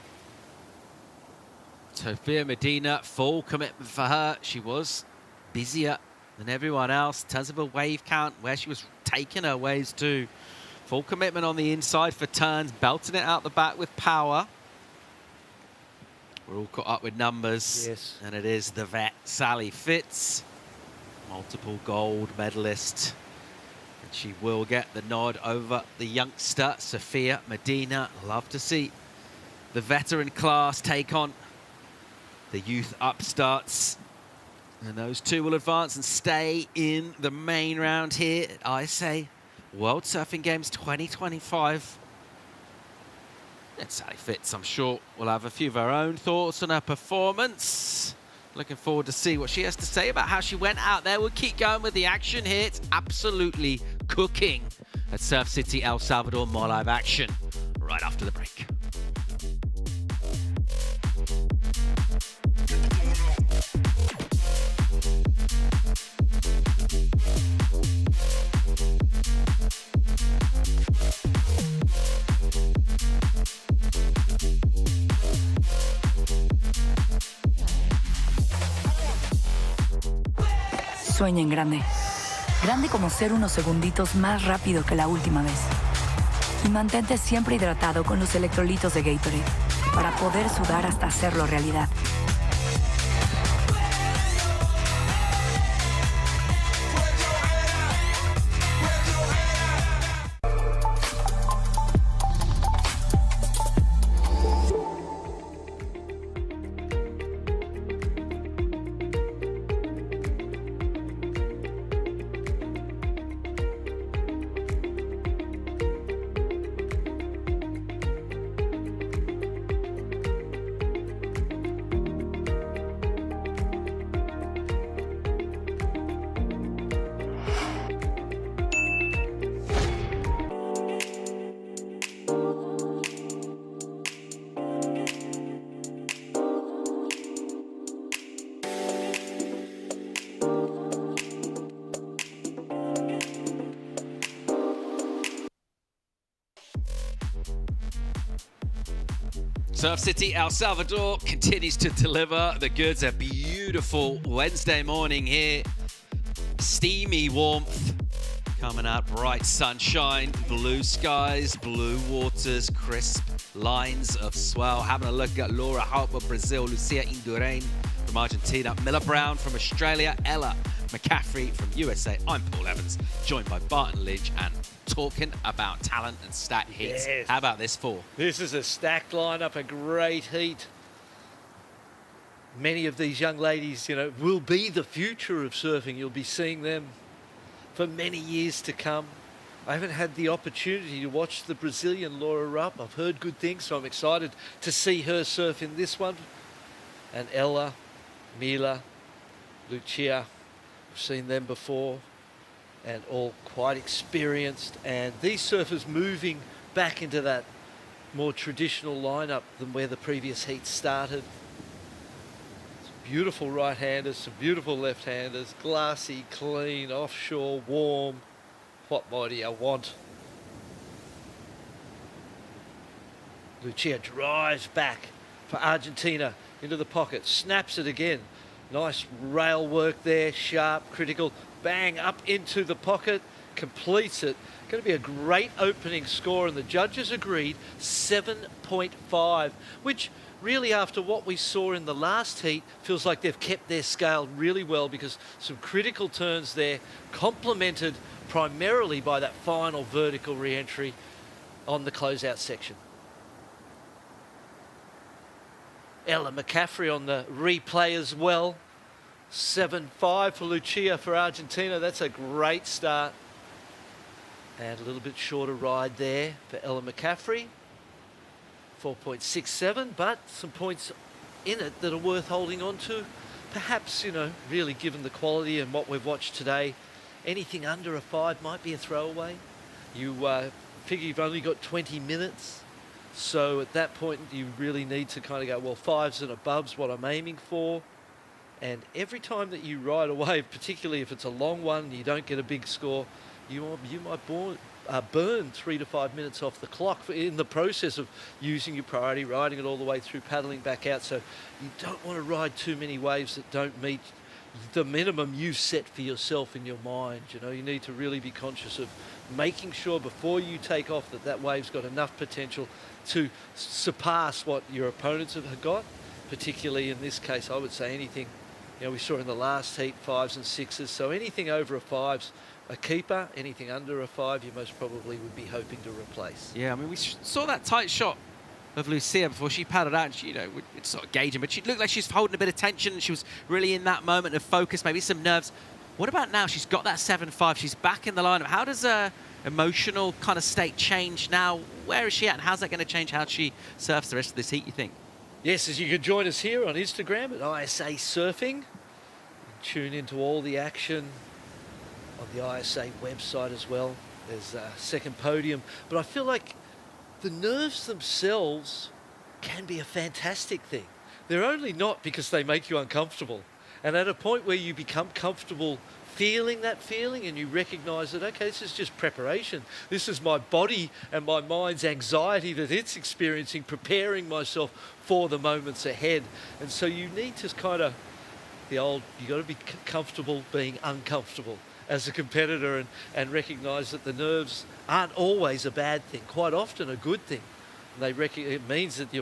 Sofia Medina, full commitment for her. She was busier than everyone else in terms of a wave count, where she was taking her waves to. Full commitment on the inside for turns, belting it out the back with power. We're all caught up with numbers. Yes. And it is the vet, Sally Fitz, multiple gold medalist And she will get the nod over the youngster, Sophia Medina. Love to see the veteran class take on the youth upstarts. And those two will advance and stay in the main round here at ISA World Surfing Games 2025. And Sally Fitz, I'm sure, will have a few of her own thoughts on her performance. Looking forward to see what she has to say about how she went out there. We'll keep going with the action here. It's absolutely cooking at Surf City, El Salvador. More live action right after the break. Sueña en grande. Grande como ser unos segunditos más rápido que la última vez. Y mantente siempre hidratado con los electrolitos de Gatorade para poder sudar hasta hacerlo realidad. Surf City, El Salvador continues to deliver the goods. A beautiful Wednesday morning here. Steamy warmth coming out, bright sunshine, blue skies, blue waters, crisp lines of swell. Having a look at Laura Hope of Brazil, Lucia Indurain from Argentina, Miller Brown from Australia, Ella McCaffrey from USA. I'm Paul Evans, joined by Barton Lidge, and talking about talent and stat heats. Yes. How about this four? This is a stacked lineup, a great heat. Many of these young ladies, you know, will be the future of surfing. You'll be seeing them for many years to come. I haven't had the opportunity to watch the Brazilian Laura Rupp. I've heard good things, so I'm excited to see her surf in this one. And Ella, Mila, Lucia, we've seen them before, and all quite experienced. And these surfers moving back into that more traditional lineup than where the previous heat started. Some beautiful right-handers, some beautiful left-handers, glassy, clean, offshore, warm. What more do you want? Lucia drives back for Argentina into the pocket, snaps it again. Nice rail work there, sharp, critical. Bang, up into the pocket, completes it. Going to be a great opening score, and the judges agreed 7.5, which really, after what we saw in the last heat, feels like they've kept their scale really well, because some critical turns there, complemented primarily by that final vertical re-entry on the closeout section. Ella McCaffrey on the replay as well. 7.5 for Lucia for Argentina. That's a great start. And a little bit shorter ride there for Ella McCaffrey. 4.67, but some points in it that are worth holding on to. Perhaps, you know, really given the quality and what we've watched today, anything under a 5 might be a throwaway. You figure you've only got 20 minutes. So at that point, you really need to kind of go, well, 5s and above's what I'm aiming for. And every time that you ride a wave, particularly if it's a long one and you don't get a big score, you might burn 3 to 5 minutes off the clock in the process of using your priority, riding it all the way through, paddling back out. So you don't want to ride too many waves that don't meet the minimum you set for yourself in your mind. You know, you need to really be conscious of making sure before you take off that that wave's got enough potential to surpass what your opponents have got. Particularly in this case, I would say anything, you know, we saw in the last heat 5s and 6s, so anything over a 5's a keeper. Anything under a 5, you most probably would be hoping to replace. Yeah, I mean, we saw that tight shot of Lucia before she paddled out. And she, we'd sort of gauge him, but she looked like she's holding a bit of tension. She was really in that moment of focus, maybe some nerves. What about now? She's got that 7.5. She's back in the lineup. How does her emotional kind of state change now? Where is she at, and how's that going to change how she surfs the rest of this heat, you think? Yes, as you can join us here on Instagram at ISAsurfing. Tune into all the action on the ISA website as well. There's a second podium. But I feel like the nerves themselves can be a fantastic thing. They're only not because they make you uncomfortable. And at a point where you become comfortable feeling that feeling and you recognise that, okay, this is just preparation. This is my body and my mind's anxiety that it's experiencing, preparing myself for the moments ahead. And so you need to kind of, you got to be comfortable being uncomfortable as a competitor, and recognise that the nerves aren't always a bad thing, quite often a good thing. It means that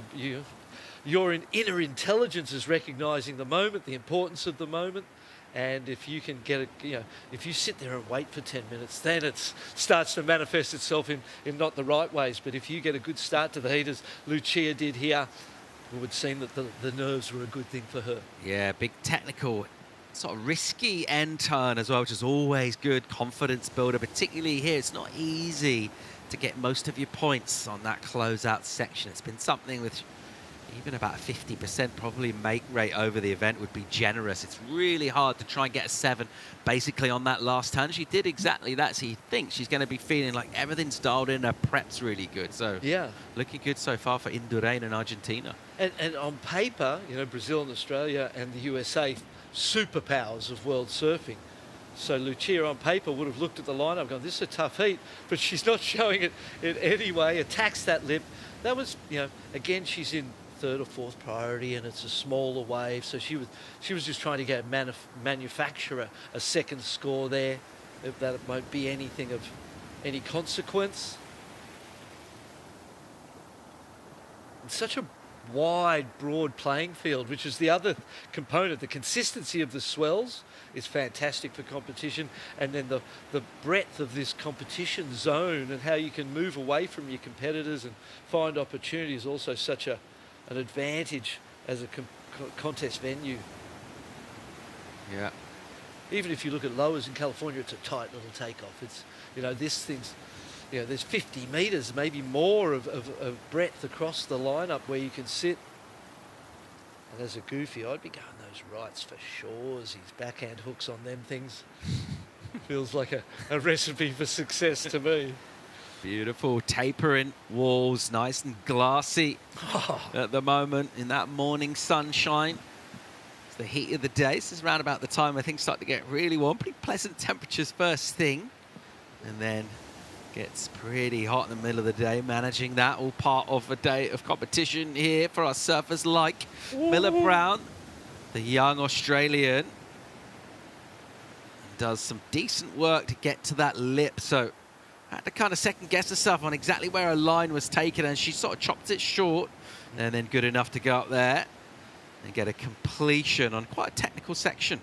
your inner intelligence is recognising the moment, the importance of the moment. And if you can get it, if you sit there and wait for 10 minutes, then it starts to manifest itself in not the right ways. But if you get a good start to the heat, as Lucia did here, it would seem that the nerves were a good thing for her. Yeah, big technical, sort of risky end turn as well, which is always good confidence builder, particularly here. It's not easy to get most of your points on that closeout section. It's been something with even about a 50% probably make rate over the event would be generous. It's really hard to try and get a 7 basically on that last turn. She did exactly that, so you think she's going to be feeling like everything's dialed in, her prep's really good. So yeah, looking good so far for Indurain and Argentina. And on paper, Brazil and Australia and the USA, superpowers of world surfing. So Lucia on paper would have looked at the lineup going, this is a tough heat, but she's not showing it in any way, attacks that lip. That was, again, she's in 3rd or 4th priority, and it's a smaller wave, so she was just trying to manufacture a second score there, if that it won't be anything of any consequence. It's such a wide, broad playing field, which is the other component. The consistency of the swells is fantastic for competition, and then the breadth of this competition zone and how you can move away from your competitors and find opportunities is also such an advantage as a contest venue. Yeah. Even if you look at lowers in California, it's a tight little takeoff. It's, this thing's, there's 50 metres, maybe more of breadth across the lineup where you can sit. And as a goofy, I'd be going those rights for sure. His backhand hooks on them things. Feels like a recipe for success to me. Beautiful tapering walls, nice and glassy at the moment in that morning sunshine. It's the heat of the day. This is around about the time where things start to get really warm. Pretty pleasant temperatures first thing. And then gets pretty hot in the middle of the day. Managing that, all part of a day of competition here for our surfers like Miller Brown, the young Australian. Does some decent work to get to that lip. So had to kind of second guess herself on exactly where her line was taken, and she sort of chopped it short, and then good enough to go up there and get a completion on quite a technical section.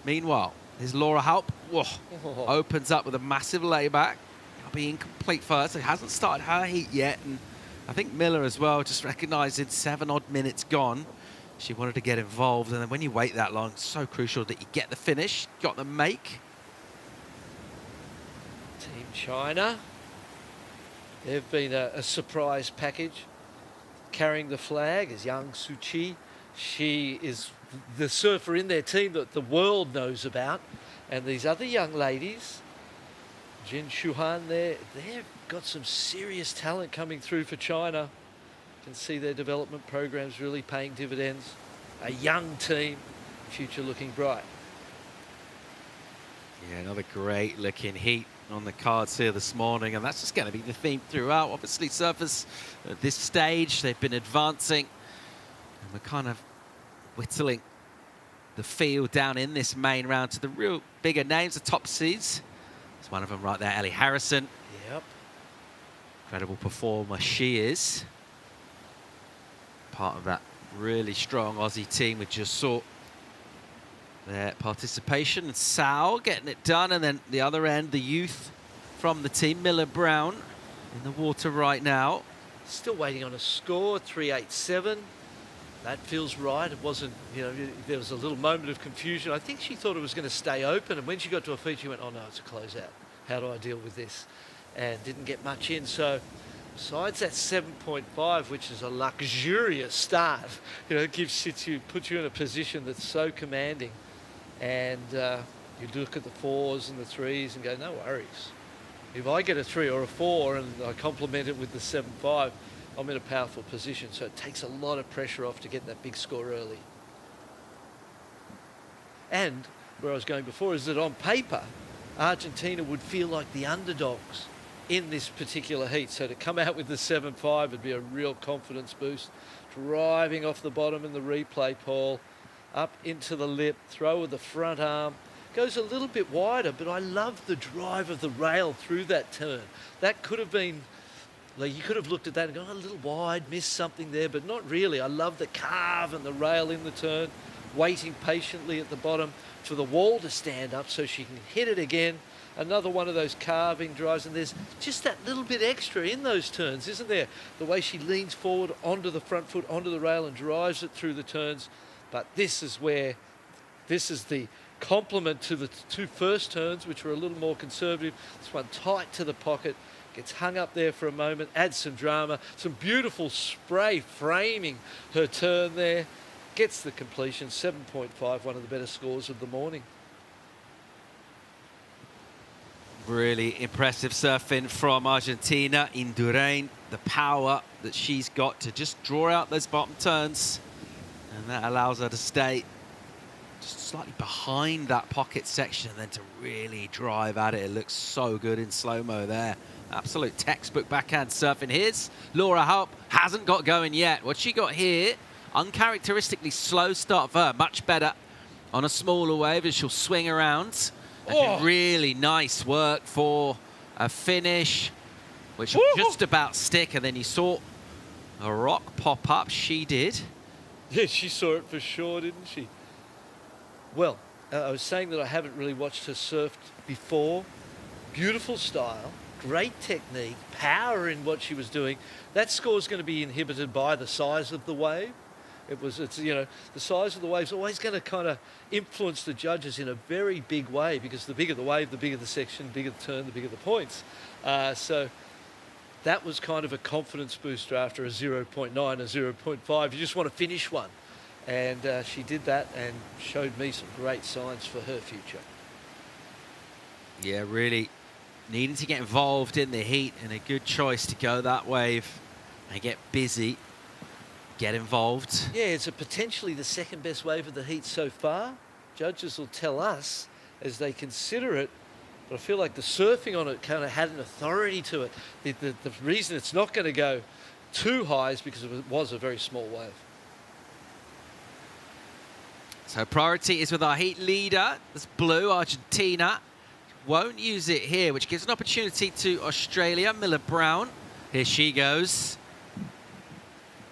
Meanwhile, here's Laura Halp. Whoa, opens up with a massive layback. It'll be incomplete first. It hasn't started her heat yet, and I think Miller as well, just recognizing 7 odd minutes gone. She wanted to get involved, and then when you wait that long, it's so crucial that you get the finish, got the make. Team China, they've been a surprise package. Carrying the flag is Yang Suchi. She is the surfer in their team that the world knows about. And these other young ladies, Jin Shuhan, they've got some serious talent coming through for China. You can see their development programs really paying dividends. A young team, future looking bright. Yeah, another great looking heat on the cards here this morning, and that's just going to be the theme throughout. Obviously, surfers at this stage, they've been advancing, and we're kind of whittling the field down in this main round to the real bigger names, the top seeds. There's one of them right there, Ellie Harrison. Yep. Incredible performer she is. Part of that really strong Aussie team we just saw. their participation. And Sal getting it done, and then the other end, the youth from the team, Miller Brown, in the water right now. Still waiting on a score, 387. That feels right. It wasn't, there was a little moment of confusion. I think she thought it was going to stay open, and when she got to her feet, she went, oh no, it's a closeout. How do I deal with this? And didn't get much in. So besides that 7.5, which is a luxurious start, puts you in a position that's so commanding. And you look at the 4s and the 3s and go, no worries. If I get a 3 or a 4 and I complement it with the 7.5, I'm in a powerful position. So it takes a lot of pressure off to get that big score early. And where I was going before is that on paper, Argentina would feel like the underdogs in this particular heat. So to come out with the 7.5 would be a real confidence boost. Driving off the bottom in the replay, Paul, up into the lip, throw with the front arm. Goes a little bit wider, but I love the drive of the rail through that turn. That could have been, you could have looked at that and gone a little wide, missed something there, but not really. I love the carve and the rail in the turn, waiting patiently at the bottom for the wall to stand up so she can hit it again. Another one of those carving drives, and there's just that little bit extra in those turns, isn't there? The way she leans forward onto the front foot, onto the rail, and drives it through the turns. But this is the complement to the 2 first turns, which were a little more conservative. This one tight to the pocket, gets hung up there for a moment, adds some drama, some beautiful spray framing her turn there, gets the completion, 7.5, one of the better scores of the morning. Really impressive surfing from Argentina. Indurain, the power that she's got to just draw out those bottom turns, and that allows her to stay just slightly behind that pocket section and then to really drive at it. It looks so good in slow-mo there. Absolute textbook backhand surfing. Here's Laura Hupp, hasn't got going yet. What she got here, uncharacteristically slow start for her, much better on a smaller wave as she'll swing around. Really nice work for a finish, which will just about stick, and then you saw a rock pop up. She did. Yeah, she saw it for sure, didn't she? Well, I was saying that I haven't really watched her surf before. Beautiful style, great technique, power in what she was doing. That score is going to be inhibited by the size of the wave. The size of the wave is always going to kind of influence the judges in a very big way, because the bigger the wave, the bigger the section, the bigger the turn, the bigger the points. So that was kind of a confidence booster after a 0.9, a 0.5. You just want to finish one. And she did that and showed me some great signs for her future. Yeah, really needing to get involved in the heat, and a good choice to go that wave and get busy, get involved. Yeah, it's potentially the second best wave of the heat so far. Judges will tell us as they consider it, but I feel like the surfing on it kind of had an authority to it. The reason it's not going to go too high is because it was a very small wave. So priority is with our heat leader. That's blue, Argentina. Won't use it here, which gives an opportunity to Australia, Miller Brown. Here she goes.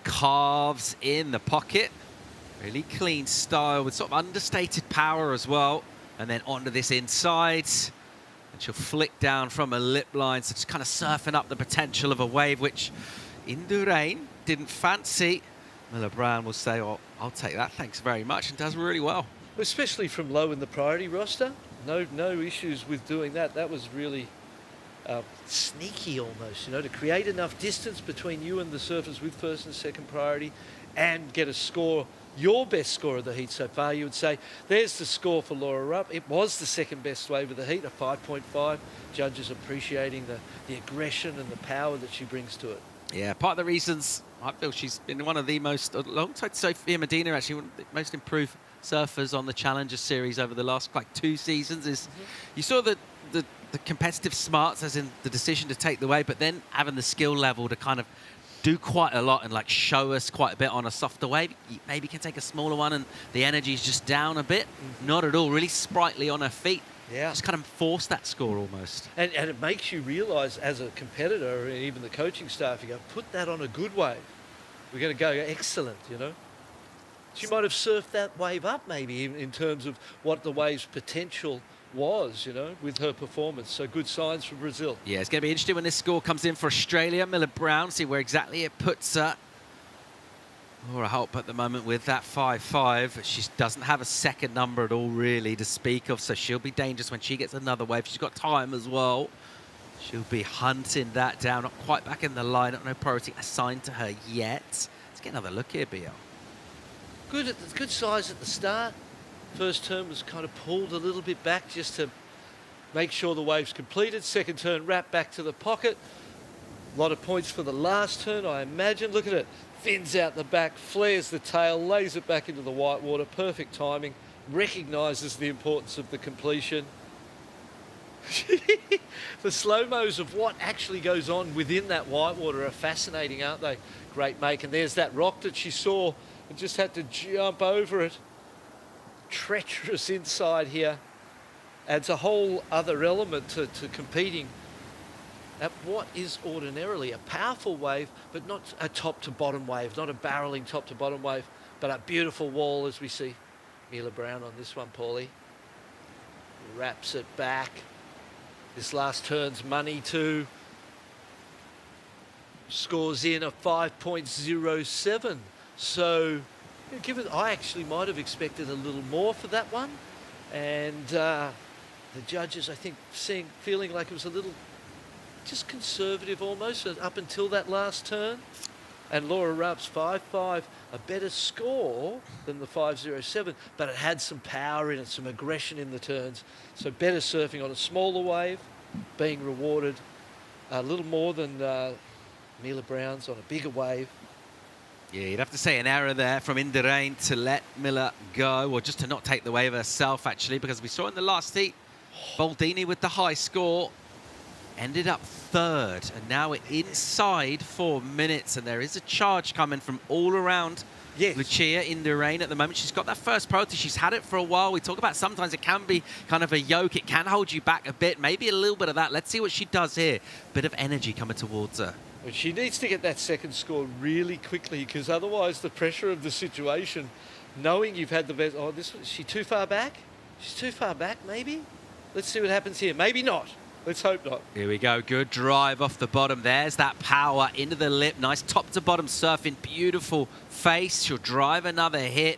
Carves in the pocket. Really clean style with sort of understated power as well. And then onto this inside. And she'll flick down from a lip line. So just kind of surfing up the potential of a wave, which Indurain didn't fancy. Miller Brown will say, oh, I'll take that, thanks very much, and does really well. Especially from low in the priority roster. No issues with doing that. That was really sneaky almost, to create enough distance between you and the surfers with first and second priority and get a score, your best score of the heat so far. You would say, there's the score for Laura Rupp. It was the second best wave of the heat, a 5.5. Judges appreciating the aggression and the power that she brings to it. Yeah, part of the reasons I feel she's been one of the most, alongside Sophia Medina, actually one of the most improved surfers on the Challenger Series over the last 2 seasons is you saw the competitive smarts, as in the decision to take the wave, but then having the skill level to kind of do quite a lot and show us quite a bit on a softer wave. You maybe can take a smaller one and the energy's just down a bit. Not at all, really sprightly on her feet. Yeah. Just kind of force that score almost. And it makes you realise as a competitor, and even the coaching staff, you go, put that on a good wave. We're going to go excellent, She might have surfed that wave up maybe in terms of what the wave's potential was, you know, with her performance. So good signs for Brazil. Yeah, it's going to be interesting when this score comes in for Australia. Miller Brown, see where exactly it puts her. Laura Holt at the moment with that 5-5. She doesn't have a second number at all really to speak of, so she'll be dangerous when she gets another wave. She's got time as well. She'll be hunting that down. Not quite back in the lineup. No priority assigned to her yet. Let's get another look here, BL. Good size at the start. First turn was kind of pulled a little bit back just to make sure the wave's completed. Second turn wrapped back to the pocket. A lot of points for the last turn, I imagine. Look at it. Fins out the back, flares the tail, lays it back into the white water. Perfect timing. Recognises the importance of the completion. The slow-mos of what actually goes on within that white water are fascinating, aren't they? Great make. And there's that rock that she saw and just had to jump over it. Treacherous inside here. Adds a whole other element to competing at what is ordinarily a powerful wave, but not a top-to-bottom wave, not a barreling top-to-bottom wave, but a beautiful wall as we see Mila Brown on this one, Paulie. Wraps it back. This last turn's money too. Scores in a 5.07. So, given I actually might have expected a little more for that one, and the judges, I think, feeling like it was a little just conservative almost up until that last turn. And Laura Rupp's 5-5, a better score than the 5.07, but it had some power in it, some aggression in the turns. So better surfing on a smaller wave, being rewarded a little more than Mila Brown's on a bigger wave. Yeah, you'd have to say an error there from Indirain to let Miller go, or just to not take the wave herself, actually, because we saw in the last heat, Baldini with the high score ended up third, and now we're inside 4 minutes, and there is a charge coming from all around Lucia Indirain at the moment. She's got that first priority. She's had it for a while. We talk about sometimes it can be kind of a yoke. It can hold you back a bit, maybe a little bit of that. Let's see what she does here. Bit of energy coming towards her. Well, she needs to get that second score really quickly, because otherwise the pressure of the situation, knowing you've had the best... Oh, is she too far back? She's too far back, maybe? Let's see what happens here. Maybe not. Let's hope not. Here we go. Good drive off the bottom. There's that power into the lip. Nice top-to-bottom surfing. Beautiful face. She'll drive another hit.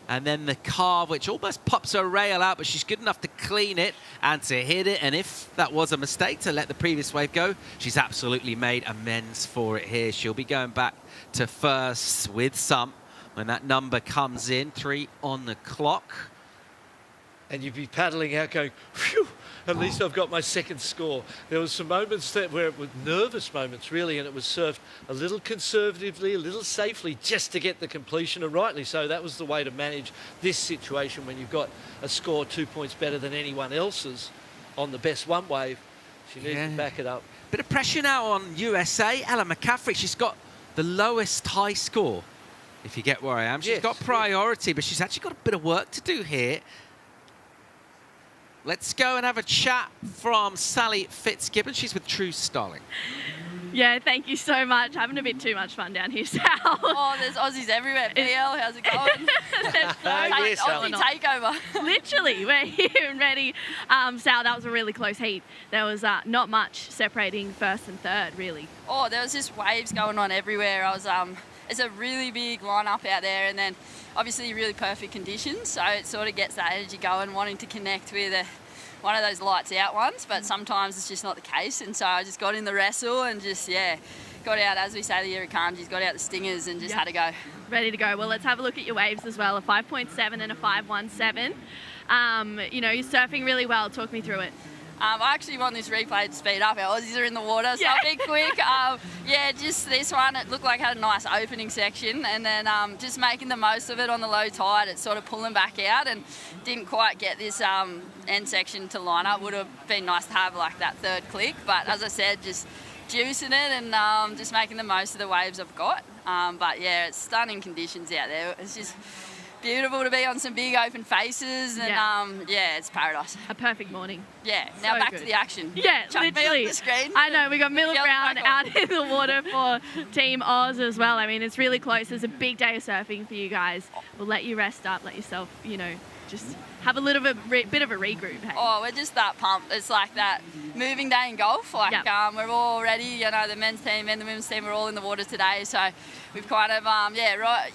And then the carve, which almost pops her rail out, but she's good enough to clean it and to hit it. And if that was a mistake to let the previous wave go, she's absolutely made amends for it here. She'll be going back to first with some when that number comes in. 3 on the clock. And you'd be paddling out going, phew, at least I've got my second score. There was some moments where it was nervous moments, really, and it was surfed a little conservatively, a little safely, just to get the completion, and rightly so. That was the way to manage this situation when you've got a score 2 points better than anyone else's on the best one wave. She needs to back it up. Bit of pressure now on USA. Ella McCaffrey, she's got the lowest high score, if you get where I am. She's got priority, but she's actually got a bit of work to do here. Let's go and have a chat from Sally Fitzgibbon. She's with True Styling. Yeah, thank you so much. Having a bit too much fun down here, Sal. Oh, there's Aussies everywhere. BL, how's it going? Aussie takeover. Literally, we're here and ready. Sal, that was a really close heat. There was not much separating first and third, really. Oh, there was just waves going on everywhere. It's a really big lineup out there, and then obviously really perfect conditions, so it sort of gets that energy going, wanting to connect with one of those lights out ones, but sometimes it's just not the case, and so I just got in the wrestle and just, got out, as we say, the Irrikanjis, got out the stingers and just had to go. Ready to go. Well, let's have a look at your waves as well, a 5.7 and a 5.17. You know, you're surfing really well. Talk me through it. I actually want this replay to speed up. Our Aussies are in the water, so I'll be quick. Just this one, it looked like it had a nice opening section, and then just making the most of it on the low tide. It's sort of pulling back out and didn't quite get this end section to line up. Would have been nice to have like that third click, but as I said, just juicing it and just making the most of the waves I've got. But yeah, it's stunning conditions out there. It's just beautiful to be on some big open faces, and yeah, it's paradise. A perfect morning. Yeah, now So back good. to the action. Yeah, Chuck me literally. on the screen. I know, we got Miller Yep, Brown back on. out in the water for Team Oz as well. I mean, it's really close. It's a big day of surfing for you guys. We'll let you rest up, let yourself, you know, just have a little bit of a regroup. Hey? Oh, we're just that pumped. It's like that moving day in golf. Like we're all ready. You know, the men's team and the women's team are all in the water today. So we've kind of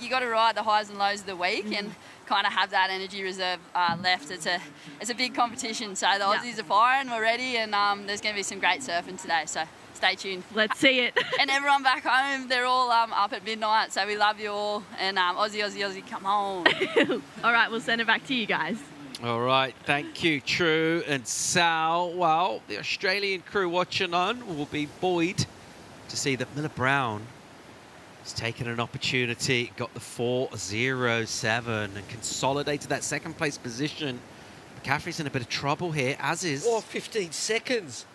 you got to ride the highs and lows of the week and kind of have that energy reserve left. It's a big competition. So the Aussies are firing. We're ready, and there's going to be some great surfing today. So stay tuned. Let's see it. And everyone back home, they're all up at midnight. So we love you all. And Aussie, Aussie, Aussie, come on. All right, we'll send it back to you guys. All right, thank you, True and Sal. Well, the Australian crew watching on will be buoyed to see that Miller Brown has taken an opportunity, got the 4.07 and consolidated that second place position. McCaffrey's in a bit of trouble here, as is... 15 seconds.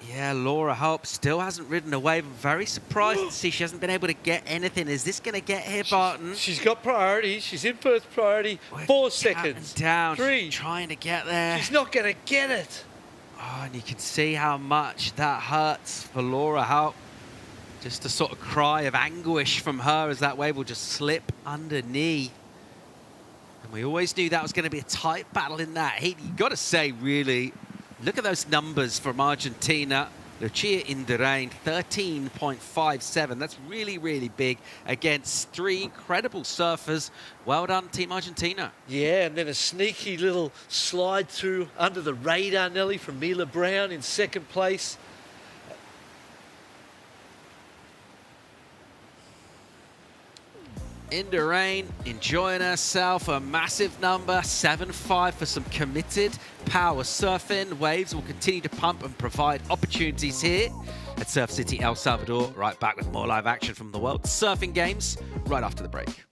Yeah, Laura Hope still hasn't ridden a wave. I'm very surprised to see she hasn't been able to get anything. Is this going to get here, Barton? She's got priority. She's in first priority. 4 seconds. Down. 3. She's trying to get there. She's not going to get it. Oh, and you can see how much that hurts for Laura Hope. Just a sort of cry of anguish from her as that wave will just slip underneath. And we always knew that was going to be a tight battle in that heat. You've got to say, really, look at those numbers from Argentina. Lucia Indurain, 13.57. That's really, really big against 3 incredible surfers. Well done, Team Argentina. Yeah, and then a sneaky little slide through under the radar, Nelly, from Mila Brown in second place. Indurain enjoying herself, a massive number, 7.5 for some committed power surfing. Waves will continue to pump and provide opportunities here at Surf City, El Salvador. Right back with more live action from the World Surfing Games right after the break.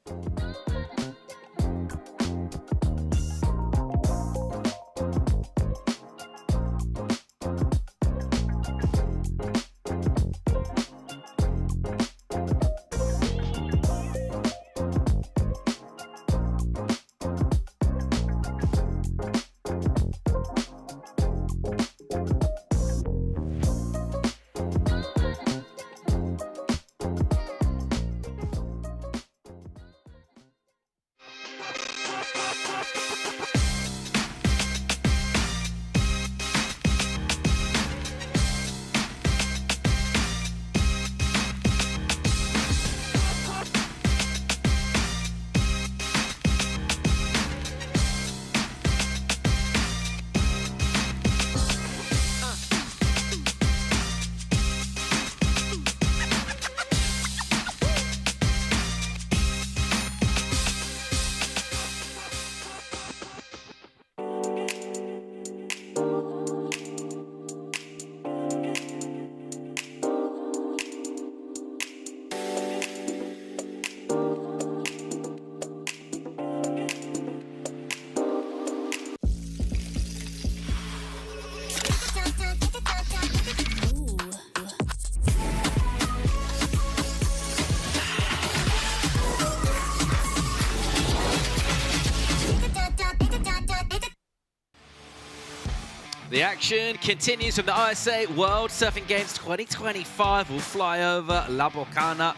The action continues from the ISA World Surfing Games 2025. We'll fly over La Bocana.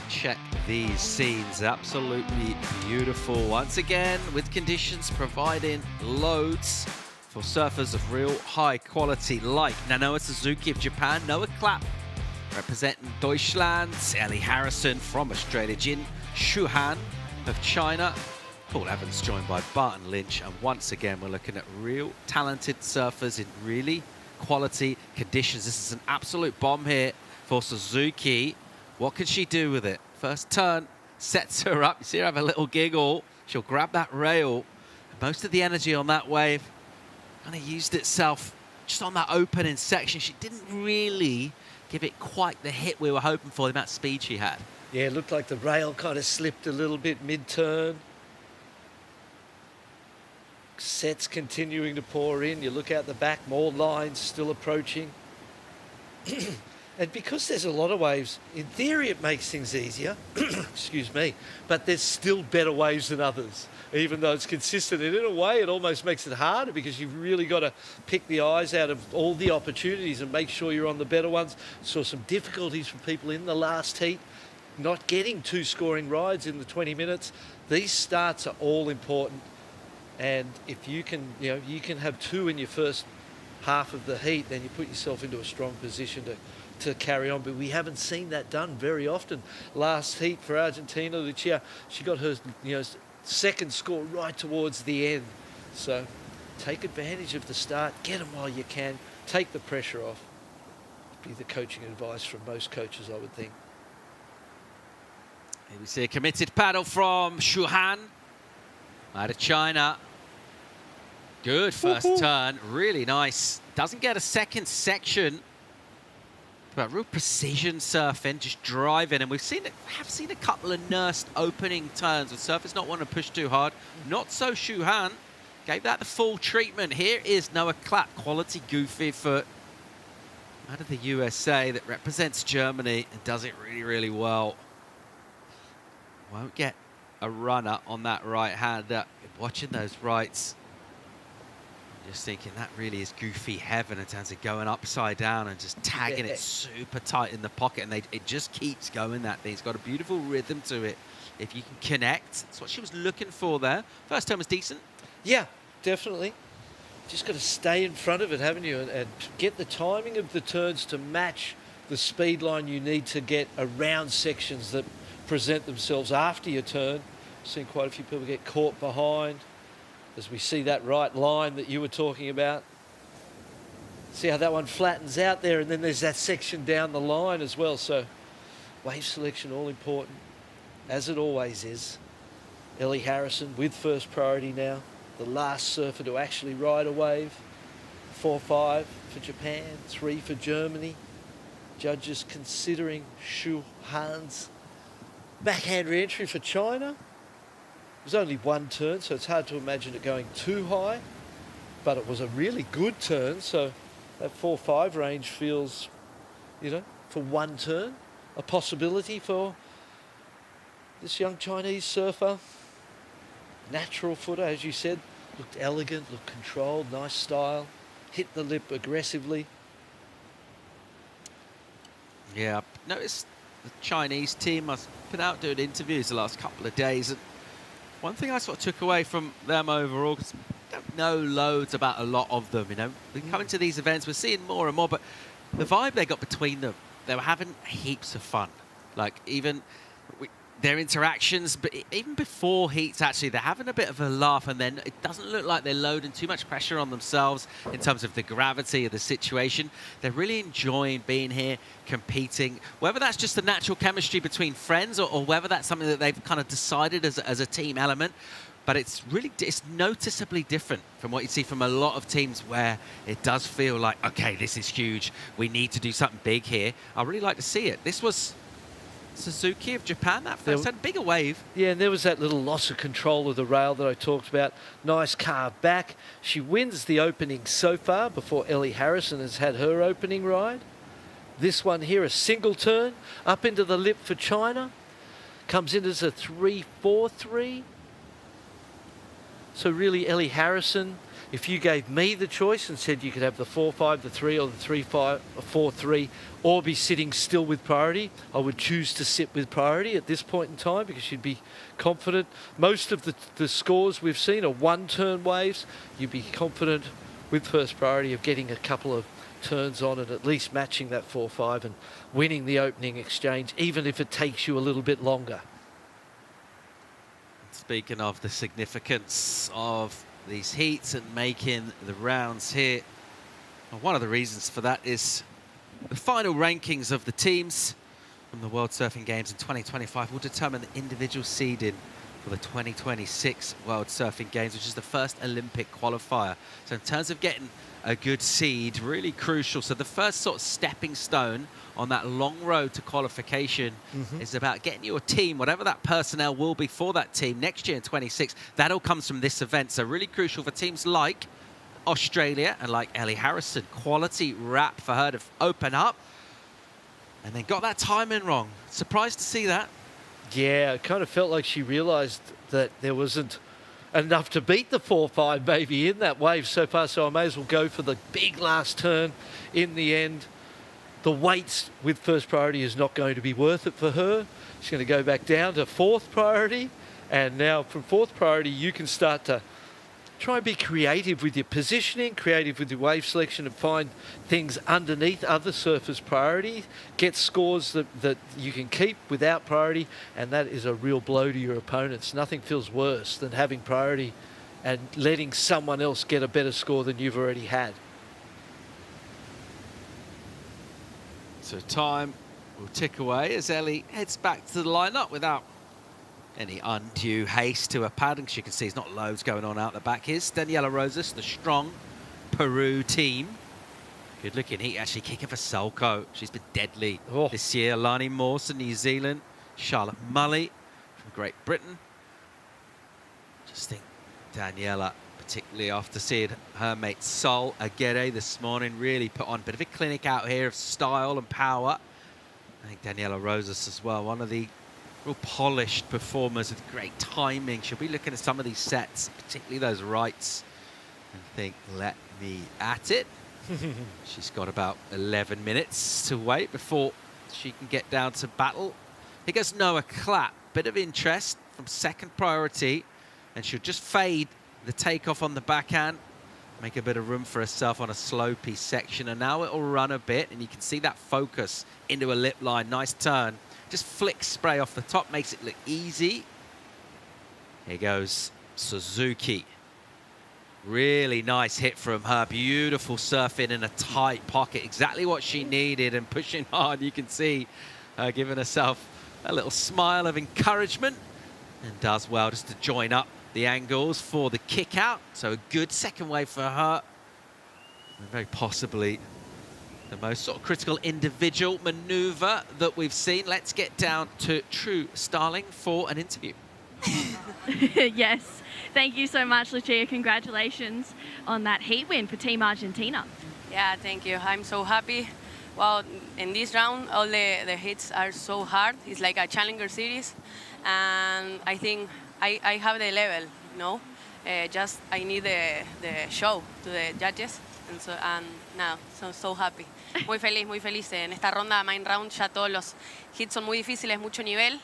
Check these scenes, absolutely beautiful. Once again, with conditions providing loads for surfers of real high quality, like Nanoa Suzuki of Japan, Noah Clapp representing Deutschland, Ellie Harrison from Australia, Jin Shuhan of China, Paul Evans joined by Barton Lynch, and once again we're looking at real talented surfers in really quality conditions. This is an absolute bomb here for Suzuki. What can she do with it? First turn sets her up. You see her have a little giggle. She'll grab that rail. Most of the energy on that wave kind of used itself just on that opening section. She didn't really give it quite the hit we were hoping for, the amount of speed she had. Yeah, it looked like the rail kind of slipped a little bit mid-turn. Sets continuing to pour in. You look out the back, more lines still approaching. And because there's a lot of waves, in theory it makes things easier, excuse me, but there's still better waves than others, even though it's consistent. And in a way, it almost makes it harder because you've really got to pick the eyes out of all the opportunities and make sure you're on the better ones. Saw some difficulties for people in the last heat, not getting 2 scoring rides in the 20 minutes. These starts are all important. And if you can, you can have 2 in your first half of the heat, then you put yourself into a strong position to carry on. But we haven't seen that done very often. Last heat for Argentina, Lucia, she got her second score right towards the end. So take advantage of the start, get them while you can, take the pressure off. Be the coaching advice from most coaches, I would think. Here we see a committed paddle from Xu Han out of China. Good first turn, really nice. Doesn't get a second section, but real precision surfing, just driving. And we have seen a couple of nursed opening turns with surfers not wanting to push too hard. Not so Xu Han. Gave that the full treatment. Here is Noah Clapp, quality goofy foot out of the USA that represents Germany and does it really, really well. Won't get a runner on that right-hander. Watching those rights, just thinking that really is goofy heaven in terms of going upside down and just tagging it super tight in the pocket, and it just keeps going, that thing. It's got a beautiful rhythm to it. If you can connect, that's what she was looking for there. First turn was decent. Yeah, definitely. Just got to stay in front of it, haven't you? And get the timing of the turns to match the speed line you need to get around sections that present themselves after your turn. I've seen quite a few people get caught behind. As we see that right line that you were talking about. See how that one flattens out there, and then there's that section down the line as well. So wave selection, all important, as it always is. Ellie Harrison with first priority now. The last surfer to actually ride a wave. 4-5 for Japan, 3 for Germany. Judges considering Xu Han's backhand re-entry for China. It was only 1 turn, so it's hard to imagine it going too high, but it was a really good turn, so that 4-5 range feels, for 1 turn, a possibility for this young Chinese surfer. Natural footer, as you said, looked elegant, looked controlled, nice style, hit the lip aggressively. Yeah, I've noticed the Chinese team, I've been out doing interviews the last couple of days, and one thing I sort of took away from them overall, because we don't know loads about a lot of them, We're coming to these events, we're seeing more and more, but the vibe they got between them, they were having heaps of fun. Like, even their interactions, but even before heats, actually, they're having a bit of a laugh, and then it doesn't look like they're loading too much pressure on themselves in terms of the gravity of the situation. They're really enjoying being here, competing, whether that's just the natural chemistry between friends or whether that's something that they've kind of decided as a team element. But it's noticeably different from what you see from a lot of teams where it does feel like, okay, this is huge, we need to do something big here. I really like to see it. This was Suzuki of Japan, that first had a bigger wave. Yeah, and there was that little loss of control of the rail that I talked about. Nice carve back. She wins the opening so far before Ellie Harrison has had her opening ride. This one here, a single turn up into the lip for China. Comes in as a 3-4-3. So really, Ellie Harrison, if you gave me the choice and said you could have the 4-5, the 3, or the 3-5, 4-3, or be sitting still with priority, I would choose to sit with priority at this point in time because you'd be confident. Most of the scores we've seen are 1-turn waves. You'd be confident with first priority of getting a couple of turns on and at least matching that 4-5 and winning the opening exchange, even if it takes you a little bit longer. Speaking of the significance of these heats and making the rounds here, well, one of the reasons for that is the final rankings of the teams from the World Surfing Games in 2025 will determine the individual seeding for the 2026 World Surfing Games, which is the first Olympic qualifier. So in terms of getting a good seed, really crucial. So the first sort of stepping stone on that long road to qualification is about getting your team, whatever that personnel will be for that team next year in 26. That all comes from this event. So really crucial for teams like Australia and like Ellie Harrison. Quality wrap for her to open up. And then got that timing wrong. Surprised to see that. Yeah, it kind of felt like she realised that there wasn't enough to beat the 4.5 maybe in that wave so far, so I may as well go for the big last turn in the end. The weights with first priority is not going to be worth it for her. She's going to go back down to fourth priority, and now from fourth priority you can start to try and be creative with your positioning, creative with your wave selection, and find things underneath other surfers' priority, get scores that you can keep without priority, and that is a real blow to your opponents. Nothing feels worse than having priority and letting someone else get a better score than you've already had. So time will tick away as Ellie heads back to the lineup without any undue haste to her padding. As you can see, there's not loads going on out the back. Here's Daniela Rosas, the strong Peru team. Good looking heat, actually kicking for Solco. She's been deadly this year. Lani Mawson, New Zealand. Charlotte Mully from Great Britain. Just think Daniela, particularly after seeing her mate Sol Aguirre this morning, really put on a bit of a clinic out here of style and power. I think Daniela Rosas as well, one of the real polished performers with great timing. She'll be looking at some of these sets, particularly those rights, and think, let me at it. She's got about 11 minutes to wait before she can get down to battle. Here goes Noah Clapp, bit of interest from second priority, and she'll just fade the takeoff on the backhand, make a bit of room for herself on a slopey section, and now it'll run a bit, and you can see that focus into a lip line. Nice turn. Just flicks spray off the top, makes it look easy. Here goes Suzuki. Really nice hit from her. Beautiful surfing in a tight pocket. Exactly what she needed, and pushing hard. You can see her giving herself a little smile of encouragement, and does well just to join up the angles for the kick out. So a good second wave for her. And very possibly the most sort of critical individual maneuver that we've seen. Let's get down to True Starling for an interview. Yes, thank you so much, Lucia. Congratulations on that heat win for Team Argentina. Yeah, thank you. I'm so happy. Well, in this round, all the hits are so hard. It's like a challenger series, and I think I have the level, you know. Just I need the show to the judges, and now so happy. Muy feliz. En esta ronda, main round, ya todos los hits son muy difíciles, mucho nivel.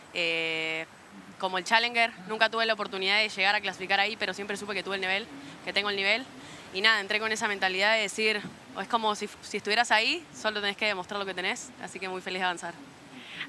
Como el challenger, nunca tuve la oportunidad de llegar a clasificar ahí, pero siempre supe que tuve el nivel, que tengo el nivel. Y nada, entré con esa mentalidad de decir, es como si estuvieras ahí, solo tenés que demostrar lo que tenés. Así que muy feliz de avanzar.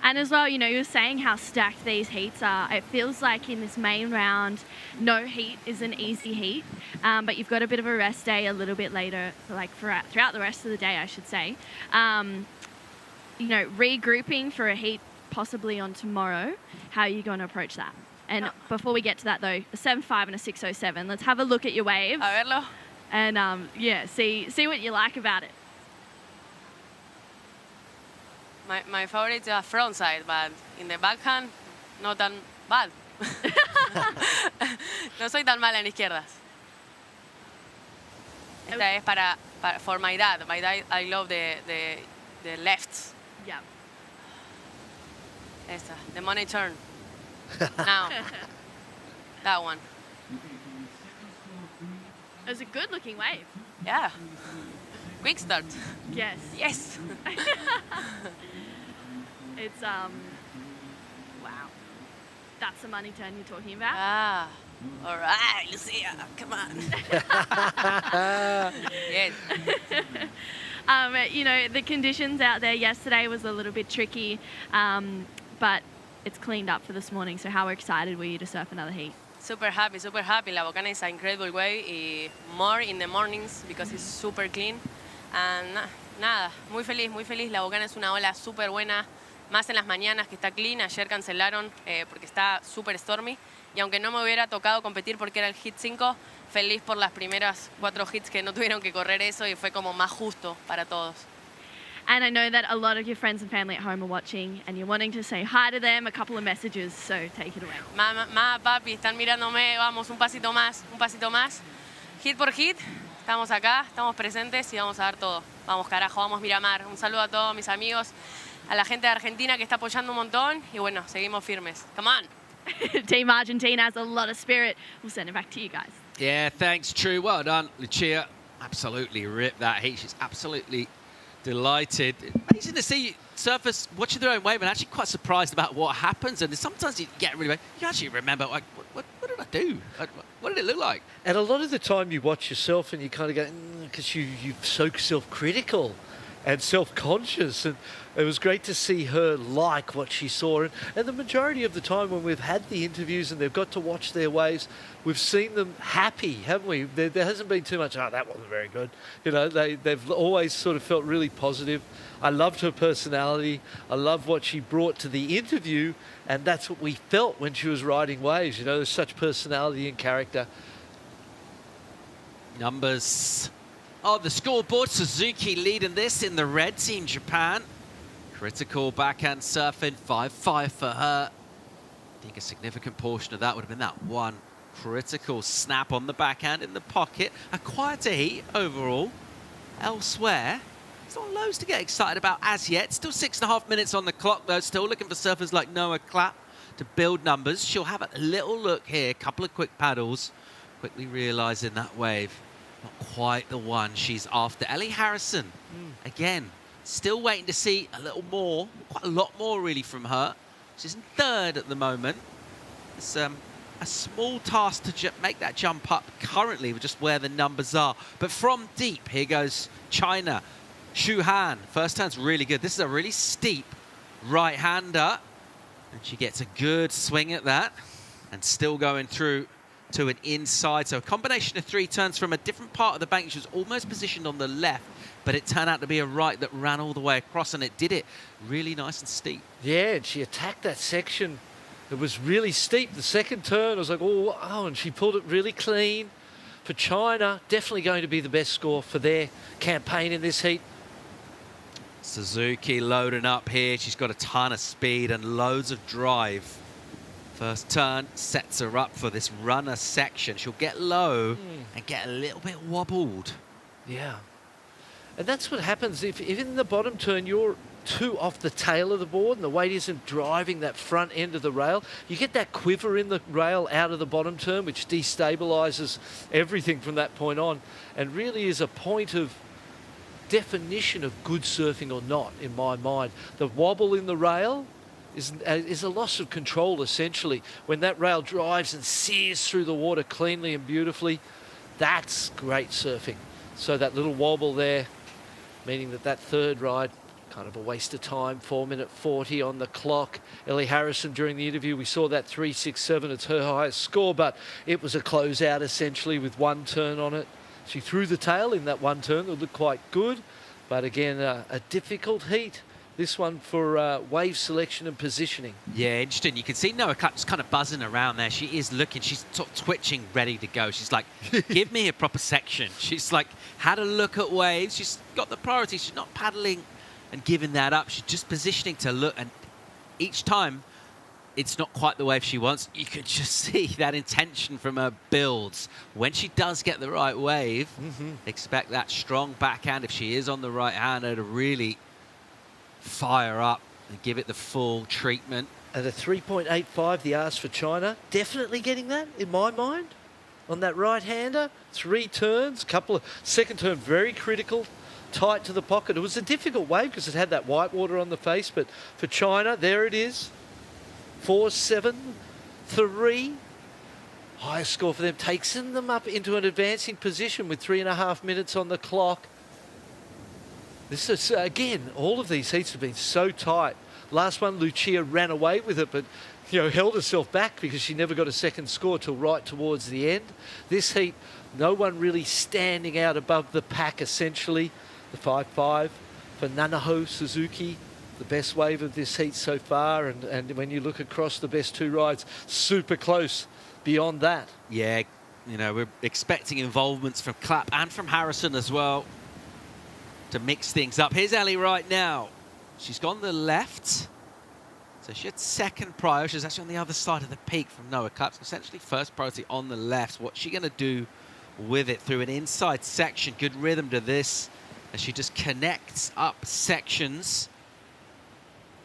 And as well, you know, you were saying how stacked these heats are. It feels like in this main round, no heat is an easy heat, but you've got a bit of a rest day a little bit later, like throughout the rest of the day, I should say. You know, regrouping for a heat possibly on tomorrow, how are you going to approach that? And before we get to that though, a 7.5 and a 6.07, let's have a look at your waves. A verlo. And yeah, see what you like about it. My favorite is a front side, but in the backhand, not tan bad. No soy tan mala en izquierdas. Esta es for my dad. My dad, I love the lefts. Yeah. Esta, the money turn. Now, that one. It was a good looking wave. Yeah. Quick start. Yes. Yes. It's wow. That's the money turn you're talking about. Ah. All right, Lucia, come on. Yes. You know, the conditions out there yesterday was a little bit tricky, but it's cleaned up for this morning. So how excited were you to surf another heat? Super happy. La Bocana is an incredible wave, more in the mornings because it's super clean. And nada, muy feliz. La Bocana es una ola súper buena, más en las mañanas que está clean. Ayer cancelaron porque está súper stormy. Y aunque no me hubiera tocado competir porque era el hit 5, feliz por las primeras 4 hits que no tuvieron que correr eso y fue como más justo para todos. And I know that a lot of your friends and family at home are watching and you're wanting to say hi to them, a couple of messages, so take it away. Mamá, papi, están mirándome, vamos, un pasito más. Hit por hit, estamos acá, estamos presentes y vamos a dar todo. Vamos, carajo, vamos Miramar. Un saludo a todos mis amigos, a la gente de Argentina que está apoyando un montón y bueno, seguimos firmes. Come on. Team Argentina has a lot of spirit. We'll send it back to you guys. Yeah, thanks, True. Well done, Lucia. Absolutely ripped that heat. She's absolutely delighted. Amazing to see surfers watching their own wave and actually quite surprised about what happens. And sometimes you get really, you actually remember, like, what did I do? What did it look like? And a lot of the time you watch yourself and you kind of go, because you're so self-critical and self-conscious. And it was great to see her like what she saw. And the majority of the time when we've had the interviews and they've got to watch their waves, we've seen them happy, haven't we? There hasn't been too much, that wasn't very good. You know, they've always sort of felt really positive. I loved her personality. I loved what she brought to the interview. And that's what we felt when she was riding waves. You know, there's such personality and character. Numbers. Oh, the scoreboard. Suzuki leading this in the red, Team Japan. Critical backhand surfing, 5-5 for her. I think a significant portion of that would have been that one critical snap on the backhand in the pocket. A quieter heat overall. Elsewhere, it's not loads to get excited about as yet. Still 6.5 minutes on the clock, though. Still looking for surfers like Noah Clapp to build numbers. She'll have a little look here, a couple of quick paddles, quickly realising that wave. Not quite the one she's after. Ellie Harrison, again, still waiting to see a little more, quite a lot more really from her. She's in third at the moment. It's a small task to make that jump up currently with just where the numbers are. But from deep, here goes China. Xu Han, first turn's really good. This is a really steep right-hander. And she gets a good swing at that. And still going through to an inside. So a combination of 3 turns from a different part of the bank. She was almost positioned on the left, but it turned out to be a right that ran all the way across, and it did it really nice and steep. Yeah, and she attacked that section. It was really steep. The second turn, I was like, oh, and she pulled it really clean. For China, definitely going to be the best score for their campaign in this heat. Suzuki loading up here. She's got a ton of speed and loads of drive. First turn sets her up for this runner section. She'll get low and get a little bit wobbled. Yeah. And that's what happens if in the bottom turn you're too off the tail of the board and the weight isn't driving that front end of the rail. You get that quiver in the rail out of the bottom turn, which destabilizes everything from that point on, and really is a point of definition of good surfing or not, in my mind. The wobble in the rail is a loss of control, essentially. When that rail drives and sears through the water cleanly and beautifully, that's great surfing. So that little wobble there, meaning that third ride, kind of a waste of time. 4:40 on the clock. Ellie Harrison, during the interview, we saw that 3.67. It's her highest score, but it was a closeout, essentially, with one turn on it. She threw the tail in that one turn. It looked quite good, but again, a difficult heat. This one for wave selection and positioning. Yeah, interesting. You can see Noah Clapp's kind of buzzing around there. She is looking. She's sort of twitching, ready to go. She's like, give me a proper section. She's like, had a look at waves. She's got the priority. She's not paddling and giving that up. She's just positioning to look. And each time, it's not quite the wave she wants. You can just see that intention from her builds. When she does get the right wave, expect that strong backhand, if she is on the right hander, to really fire up and give it the full treatment. At a 3.85, the ask for China, definitely getting that in my mind on that right-hander. 3 turns, second turn very critical, tight to the pocket. It was a difficult wave because it had that white water on the face, but for China, there it is. 4.73. Highest score for them, takes them up into an advancing position with 3.5 minutes on the clock. This is, again, all of these heats have been so tight. Last one, Lucia ran away with it, but held herself back because she never got a second score till right towards the end. This heat, no one really standing out above the pack, essentially. The 5.5 for Nanaho Suzuki, the best wave of this heat so far. And when you look across the best 2 rides, super close beyond that. Yeah, we're expecting involvements from Clapp and from Harrison as well to mix things up. Here's Ellie right now. She's gone the left. So she had second prior. She's actually on the other side of the peak from Noah Clapp. So essentially first priority on the left. What's she going to do with it through an inside section? Good rhythm to this as she just connects up sections.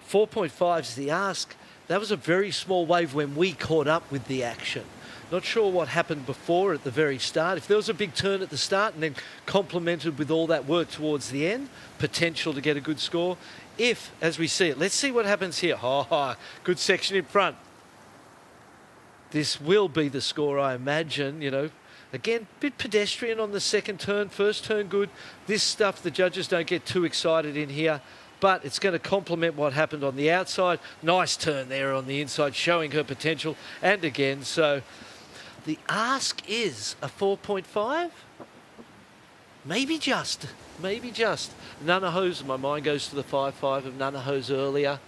4.5 is the ask. That was a very small wave when we caught up with the action. Not sure what happened before at the very start. If there was a big turn at the start and then complemented with all that work towards the end, potential to get a good score. If, as we see it, let's see what happens here. Oh, good section in front. This will be the score, I imagine, you know. Again, a bit pedestrian on the second turn. First turn good. This stuff, the judges don't get too excited in here, but it's going to complement what happened on the outside. Nice turn there on the inside, showing her potential. And again, so the ask is a 4.5. Maybe just. Nunahose, my mind goes to the 5.5 of Nunahose earlier.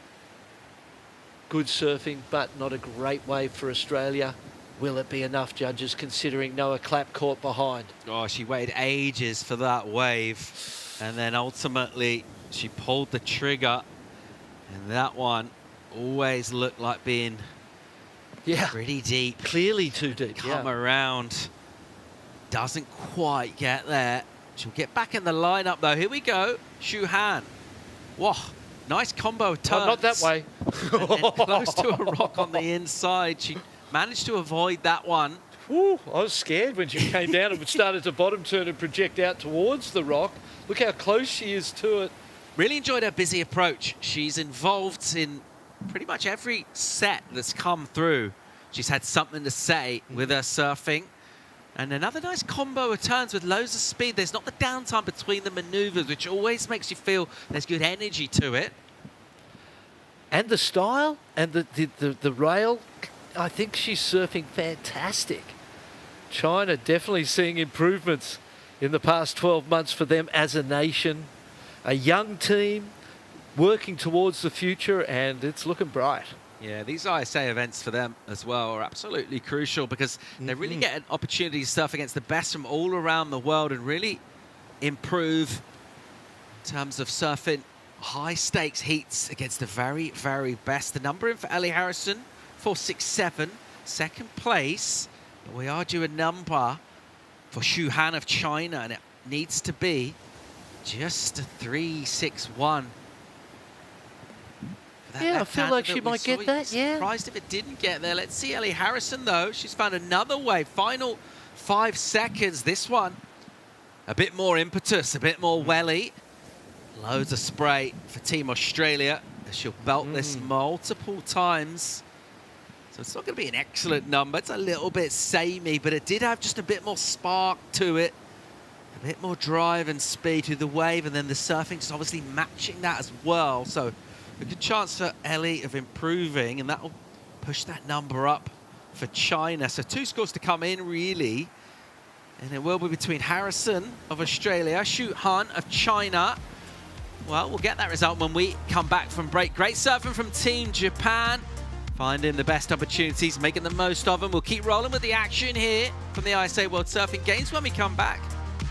Good surfing, but not a great wave for Australia. Will it be enough, judges, considering Noah Clapp caught behind? Oh, she waited ages for that wave. And then ultimately, she pulled the trigger. And that one always looked like being pretty deep. Clearly too deep. Come around. Doesn't quite get there. She'll get back in the lineup, though. Here we go. Shu Han. Whoa. Nice combo turns. Oh, not that way. And then close to a rock on the inside. She managed to avoid that one. Woo, I was scared when she came down and started to bottom turn and project out towards the rock. Look how close she is to it. Really enjoyed her busy approach. She's involved in pretty much every set that's come through. She's had something to say with her surfing. And another nice combo of turns with loads of speed. There's not the downtime between the maneuvers, which always makes you feel there's good energy to it. And the style and the rail, I think she's surfing fantastic. China definitely seeing improvements in the past 12 months for them as a nation. A young team working towards the future, and it's looking bright. Yeah, these ISA events for them as well are absolutely crucial because they really get an opportunity to surf against the best from all around the world and really improve in terms of surfing high stakes heats against the very, very best. The number in for Ellie Harrison, 4.67, second place. But we are due a number for Shu Han of China, and it needs to be just a 3.61. Yeah, I feel like she might get that, yeah. Surprised if it didn't get there. Let's see Ellie Harrison, though. She's found another wave. Final 5 seconds. This one, a bit more impetus, a bit more welly. Loads of spray for Team Australia. She'll belt this multiple times. So it's not going to be an excellent number. It's a little bit samey, but it did have just a bit more spark to it. A bit more drive and speed to the wave, and then the surfing just obviously matching that as well. So a good chance for Ellie of improving, and that'll push that number up for China. So 2 scores to come in, really. And it will be between Harrison of Australia, Shu Han of China. Well, we'll get that result when we come back from break. Great surfing from Team Japan. Finding the best opportunities, making the most of them. We'll keep rolling with the action here from the ISA World Surfing Games when we come back.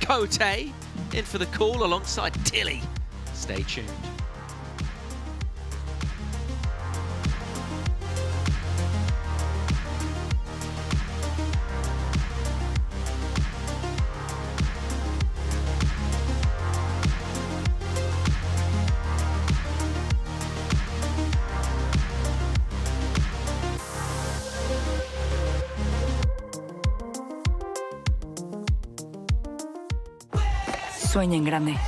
Kote in for the call alongside Tilly. Stay tuned. Sueña en grande.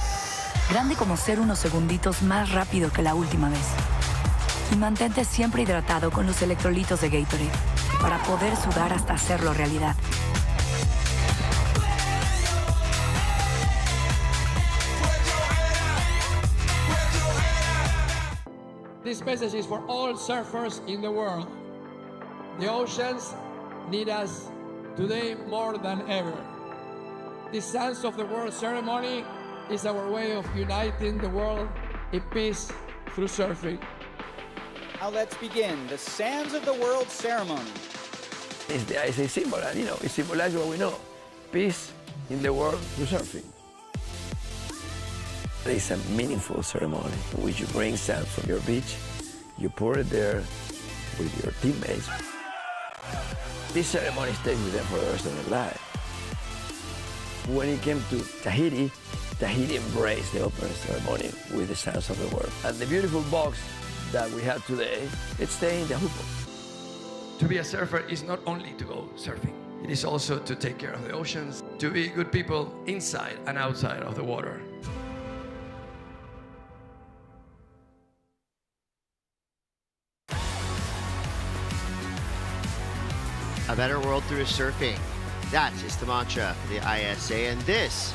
Grande como ser unos segunditos más rápido que la última vez. Y mantente siempre hidratado con los electrolitos de Gatorade para poder sudar hasta hacerlo realidad. This message is for all surfers in the world. The oceans need us today more than ever. The Sands of the World ceremony is our way of uniting the world in peace through surfing. Now let's begin the Sands of the World ceremony. It's the ISA symbol, and it symbolizes what we know, peace in the world through surfing. It's a meaningful ceremony in which you bring sand from your beach, you pour it there with your teammates. This ceremony stays with them for the rest of their life. When it came to Tahiti, Tahiti embraced the opening ceremony with the Sands of the World. And the beautiful box that we have today, it's staying in the hoop. To be a surfer is not only to go surfing. It is also to take care of the oceans, to be good people inside and outside of the water. A better world through surfing. That is the mantra for the ISA, and this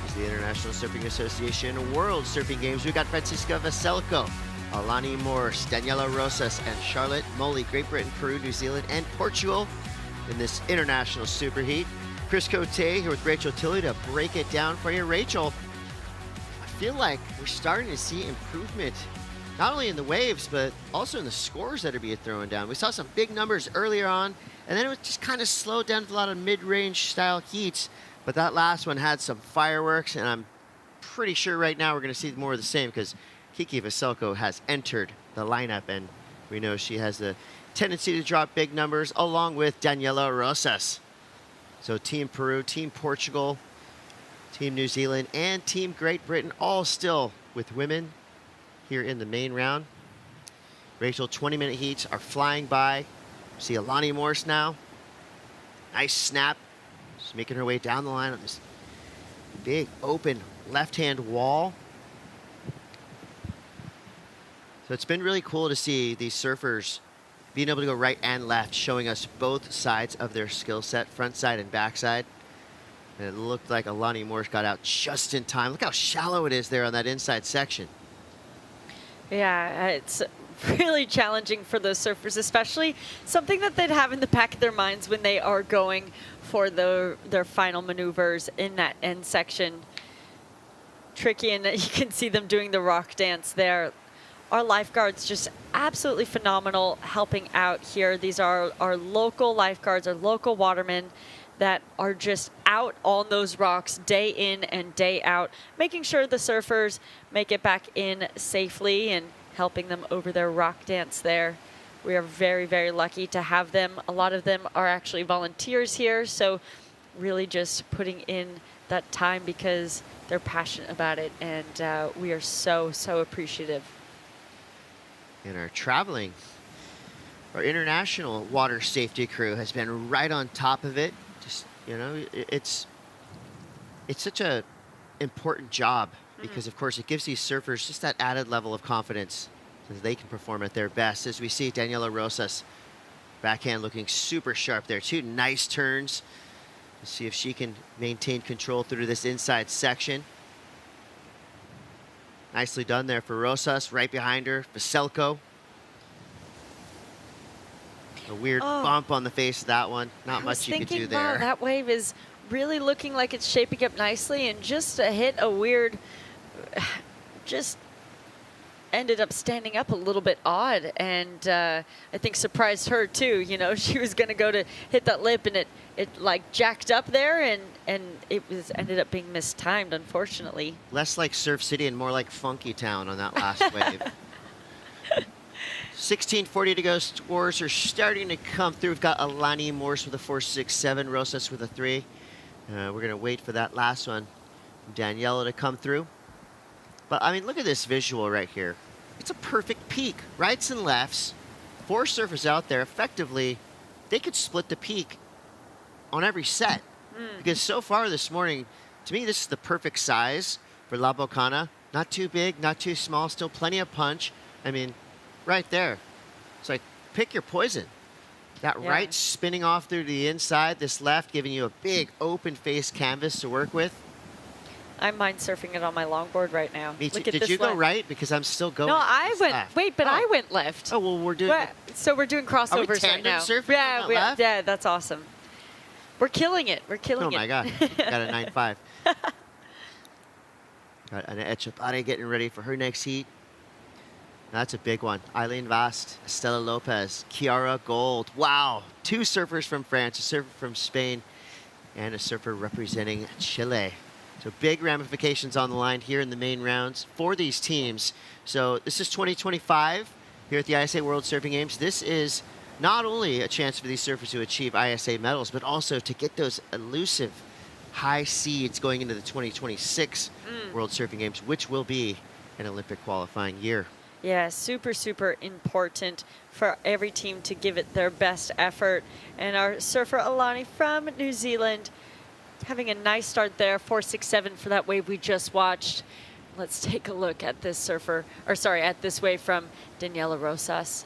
is the International Surfing Association World Surfing Games. We got Francisca Veselko, Alani Morse, Daniela Rosas, and Charlotte Moley, Great Britain, Peru, New Zealand, and Portugal in this international superheat. Chris Cote here with Rachel Tilley to break it down for you. Rachel, I feel like we're starting to see improvement, not only in the waves, but also in the scores that are being thrown down. We saw some big numbers earlier on, and then it was just kind of slowed down with a lot of mid-range style heats. But that last one had some fireworks, and I'm pretty sure right now we're going to see more of the same because Kiki Veselko has entered the lineup, and we know she has the tendency to drop big numbers along with Daniela Rosas. So Team Peru, Team Portugal, Team New Zealand, and Team Great Britain all still with women here in the main round. Rachel, 20-minute heats are flying by. See Alani Morse now. Nice snap. She's making her way down the line on this big open left-hand wall. So it's been really cool to see these surfers being able to go right and left, showing us both sides of their skill set, front side and back side. And it looked like Alani Morse got out just in time. Look how shallow it is there on that inside section. Yeah, it's really challenging for those surfers, especially something that they'd have in the back of their minds when they are going for their final maneuvers in that end section. Tricky, and you can see them doing the rock dance there. Our lifeguards just absolutely phenomenal helping out here. These are our local lifeguards, our local watermen that are just out on those rocks day in and day out, making sure the surfers make it back in safely and helping them over their rock dance there. We are very, very lucky to have them. A lot of them are actually volunteers here, so really just putting in that time because they're passionate about it, and we are so, so appreciative. And our international water safety crew has been right on top of it. Just, you know, it's such a important job because, of course, it gives these surfers just that added level of confidence so that they can perform at their best. As we see Daniela Rosas, backhand looking super sharp there. Two nice turns. Let's see if she can maintain control through this inside section. Nicely done there for Rosas. Right behind her, Veselko. A weird bump on the face of that one. Not much you could do there. Wow, that wave is really looking like it's shaping up nicely, and just to hit a weird, just ended up standing up a little bit odd, and I think surprised her too. You know, she was going to go to hit that lip, and it like jacked up there, and it was ended up being mistimed, unfortunately. Less like Surf City and more like Funky Town on that last wave. 16:40 to go. Scores are starting to come through. We've got Alani Morse with a 4.67, Rosas with a 3. We're going to wait for that last one, Daniela, to come through. But, I mean, look at this visual right here. It's a perfect peak. Rights and lefts. 4 surfers out there. Effectively, they could split the peak on every set. Because so far this morning, to me, this is the perfect size for La Bocana. Not too big, not too small. Still plenty of punch. I mean, right there. It's like, pick your poison. That right spinning off through the inside. This left giving you a big open face canvas to work with. I'm mind surfing it on my longboard right now. Me too. Look at Did this you go left. right? Because I'm still going. No, I went. Left. Wait, but I went left. Oh well, we're doing. So we're doing crossovers right tandem now. surfing Yeah, on that left? yeah, that's awesome. We're killing it. We're killing it. Oh my God! Got a 9.5. Got Ana Echapare getting ready for her next heat. That's a big one. Eileen Vast, Estela Lopez, Kiara Gold. Wow, 2 surfers from France, a surfer from Spain, and a surfer representing Chile. So big ramifications on the line here in the main rounds for these teams. So this is 2025 here at the ISA World Surfing Games. This is not only a chance for these surfers to achieve ISA medals, but also to get those elusive high seeds going into the 2026 World Surfing Games, which will be an Olympic qualifying year. Yeah, super, super important for every team to give it their best effort. And our surfer Alani from New Zealand having a nice start there, 4.67 for that wave we just watched. Let's take a look at this surfer, or sorry, at this wave from Daniela Rosas.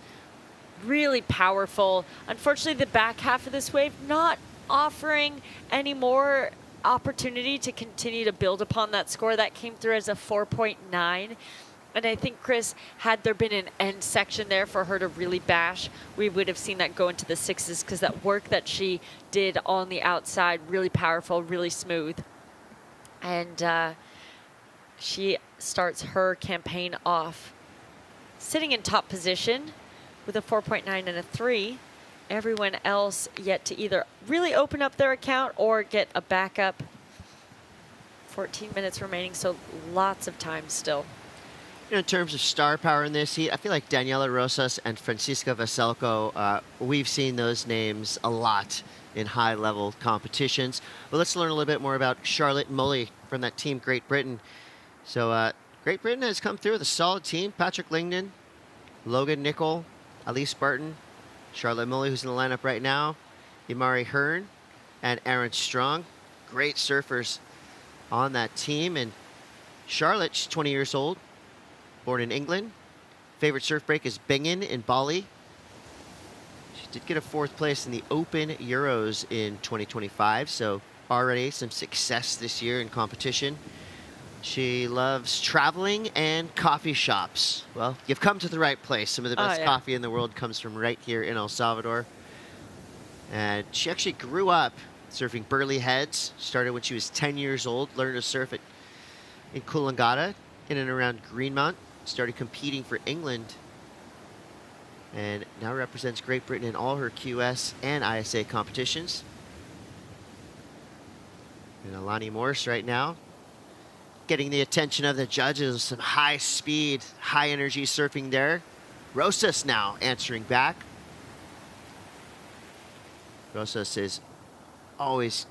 Really powerful. Unfortunately, the back half of this wave not offering any more opportunity to continue to build upon that score. That came through as a 4.9. And I think, Chris, had there been an end section there for her to really bash, we would have seen that go into the 6s, because that work that she did on the outside, really powerful, really smooth. And she starts her campaign off sitting in top position with a 4.9 and a 3. Everyone else yet to either really open up their account or get a backup. 14 minutes remaining, so lots of time still. In terms of star power in this heat, I feel like Daniela Rosas and Francisca Veselko, we've seen those names a lot in high-level competitions. But let's learn a little bit more about Charlotte Mully from that team, Great Britain. So Great Britain has come through with a solid team. Patrick Lingden, Logan Nicol, Elise Barton, Charlotte Mully, who's in the lineup right now, Imari Hearn, and Aaron Strong. Great surfers on that team. And Charlotte, she's 20 years old. Born in England. Favorite surf break is Bingen in Bali. She did get a 4th place in the Open Euros in 2025, so already some success this year in competition. She loves traveling and coffee shops. Well, you've come to the right place. Some of the best coffee in the world comes from right here in El Salvador. And she actually grew up surfing Burley Heads. Started when she was 10 years old, learned to surf in Coolangatta, in and around Greenmount. Started competing for England, and now represents Great Britain in all her QS and ISA competitions. And Alani Morse right now getting the attention of the judges. Some high speed, high energy surfing there. Rosas now answering back. Rosas is always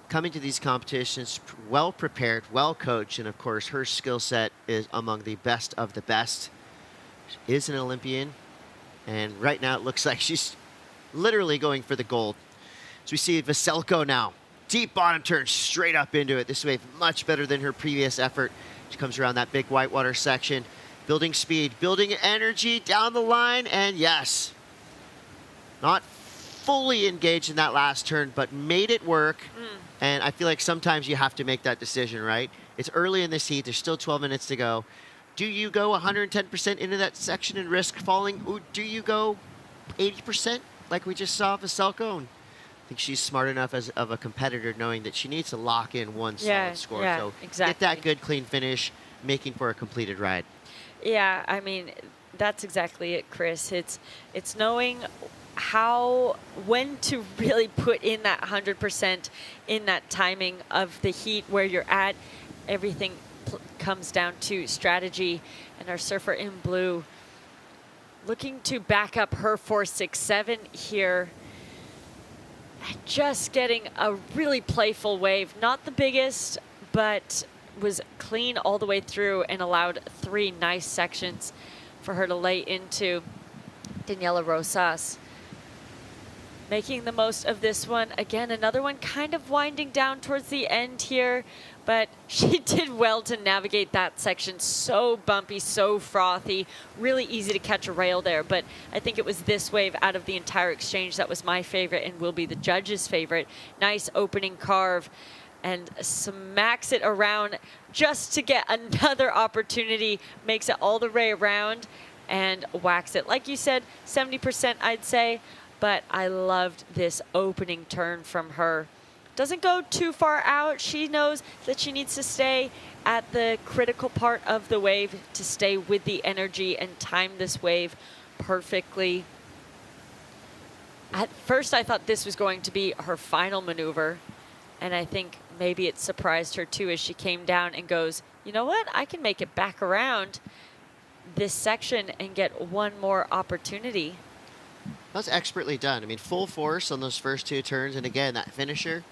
coming to these competitions well prepared, well coached, and of course her skill set is among the best of the best. She is an Olympian, and right now it looks like she's literally going for the gold. So we see Veselko now. Deep bottom turn, straight up into it. This wave much better than her previous effort. She comes around that big whitewater section, building speed, building energy down the line, and yes, not fully engaged in that last turn, but made it work. And I feel like sometimes you have to make that decision, right? It's early in this heat. There's still 12 minutes to go. Do you go 110% into that section and risk falling? Or do you go 80% like we just saw Veselko? And I think she's smart enough as of a competitor knowing that she needs to lock in one solid score. So get that good, clean finish, making for a completed ride. Yeah, I mean, that's exactly it, Chris. It's knowing when to really put in that 100% in that timing of the heat where you're at. Everything comes down to strategy. And our surfer in blue looking to back up her 4.67 here. Just getting a really playful wave. Not the biggest, but was clean all the way through and allowed 3 nice sections for her to lay into. Daniela Rosas making the most of this one. Again, another one kind of winding down towards the end here, but she did well to navigate that section. So bumpy, so frothy, really easy to catch a rail there. But I think it was this wave out of the entire exchange that was my favorite and will be the judges' favorite. Nice opening carve and smacks it around just to get another opportunity, makes it all the way around and whacks it. Like you said, 70% I'd say. But I loved this opening turn from her. Doesn't go too far out. She knows that she needs to stay at the critical part of the wave to stay with the energy and time this wave perfectly. At first, I thought this was going to be her final maneuver. And I think maybe it surprised her too as she came down and goes, you know what? I can make it back around this section and get one more opportunity. That was expertly done. I mean, full force on those first 2 turns. And again, that finisher,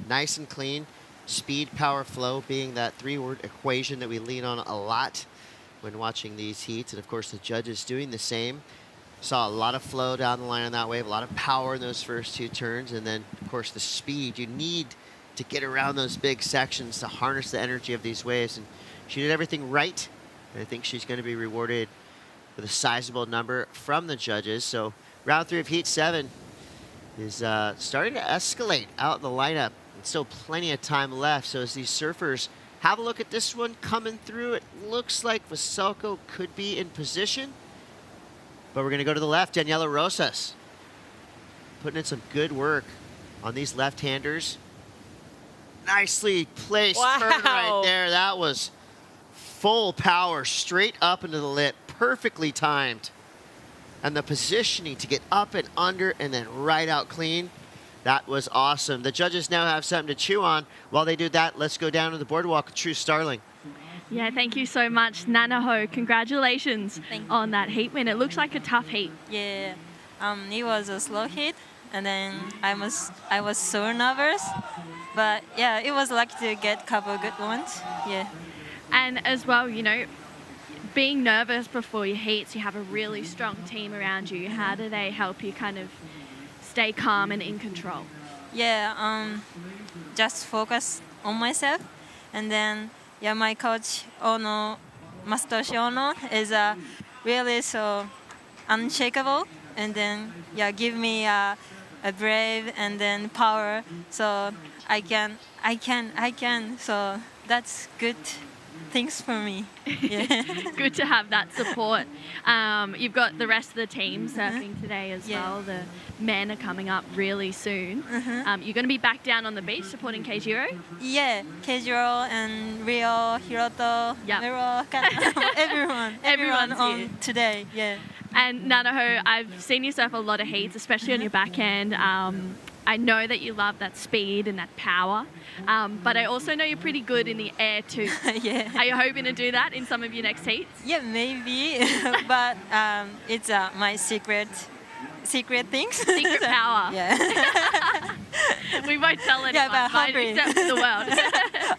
nice and clean. Speed, power, flow being that 3-word equation that we lean on a lot. when watching these heats, and of course the judges doing the same. Saw a lot of flow down the line on that wave, a lot of power in those first 2 turns, and then of course the speed you need to get around those big sections to harness the energy of these waves. And she did everything right. And I think she's going to be rewarded with a sizable number from the judges. So round 3 of Heat 7 is starting to escalate out in the lineup. And still plenty of time left. So as these surfers have a look at this one coming through, it looks like Veselko could be in position. But we're going to go to the left. Daniela Rosas putting in some good work on these left-handers. Nicely placed turn right there. That was full power straight up into the lip. Perfectly timed. And the positioning to get up and under and then right out clean. That was awesome. The judges now have something to chew on. While they do that, let's go down to the boardwalk with True Starling. Yeah, thank you so much, Nanaho. Congratulations on that heat win. It looks like a tough heat. Yeah, it was a slow heat, and then I was so nervous, but yeah, it was lucky to get a couple of good ones. Yeah, and as well, you know, being nervous before your heats, you have a really strong team around you. How do they help you kind of stay calm and in control? Yeah, just focus on myself, and then. Yeah, my coach Ono, Master Ono, is really so unshakable, and then give me a brave and then power, so I can. So that's good things for me. Yeah. Good to have that support. You've got the rest of the team surfing today as well. The men are coming up really soon. You're going to be back down on the beach supporting Keijiro? Yeah, Keijiro and Rio, Hiroto, Miro, everyone on here today. Yeah. And Nanaho, I've seen you surf a lot of heats, especially on your backhand. I know that you love that speed and that power, but I also know you're pretty good in the air too. Yeah. Are you hoping to do that in some of your next heats? Yeah, maybe, but it's my secret things. Secret power. Yeah. We won't tell anyone, but hungry. except for the world.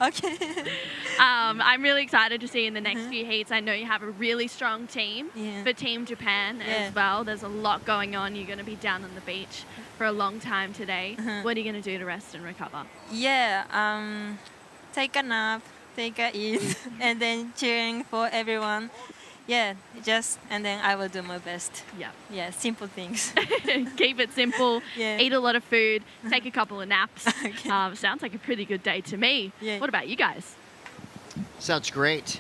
Okay. I'm really excited to see in the next few heats. I know you have a really strong team for Team Japan as well. There's a lot going on. You're going to be down on the beach for a long time today. What are you going to do to rest and recover? Yeah, take a nap, take a eat, and then cheering for everyone. Yeah, and then I will do my best. Yeah, simple things. Keep it simple. Yeah. Eat a lot of food. Take a couple of naps. Sounds like a pretty good day to me. Yeah. What about you guys? Sounds great.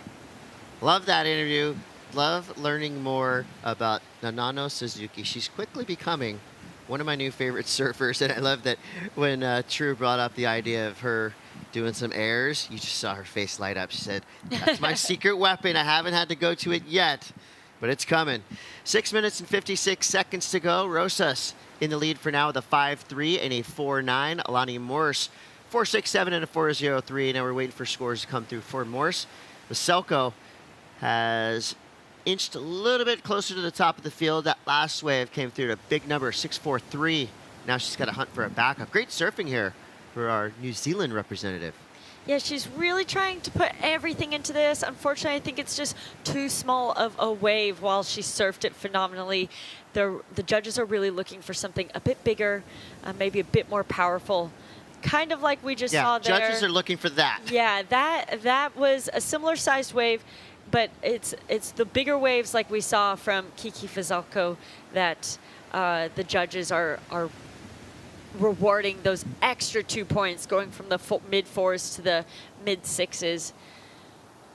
Love that interview. Love learning more about Nanano Suzuki. She's quickly becoming one of my new favorite surfers, and I love that when True brought up the idea of her doing some airs, you just saw her face light up. She said, "That's my secret weapon. I haven't had to go to it yet, but it's coming." 6 minutes and 56 seconds to go. Rosas in the lead for now with a 5.3 and a 4.9. Alani Morse 4.67 and a 4.03. Now we're waiting for scores to come through for Morse. Veselko has inched a little bit closer to the top of the field. That last wave came through to a big number, 6.43. Now she's got to hunt for a backup. Great surfing here for our New Zealand representative. Yeah, she's really trying to put everything into this. Unfortunately, I think it's just too small of a wave while she surfed it phenomenally. The judges are really looking for something a bit bigger, maybe a bit more powerful. Kind of like we just saw there. Yeah, judges are looking for that. Yeah, that was a similar sized wave, but it's the bigger waves like we saw from Kiki Veselko that the judges are rewarding those extra 2 points, going from the mid-4s to the mid-6s.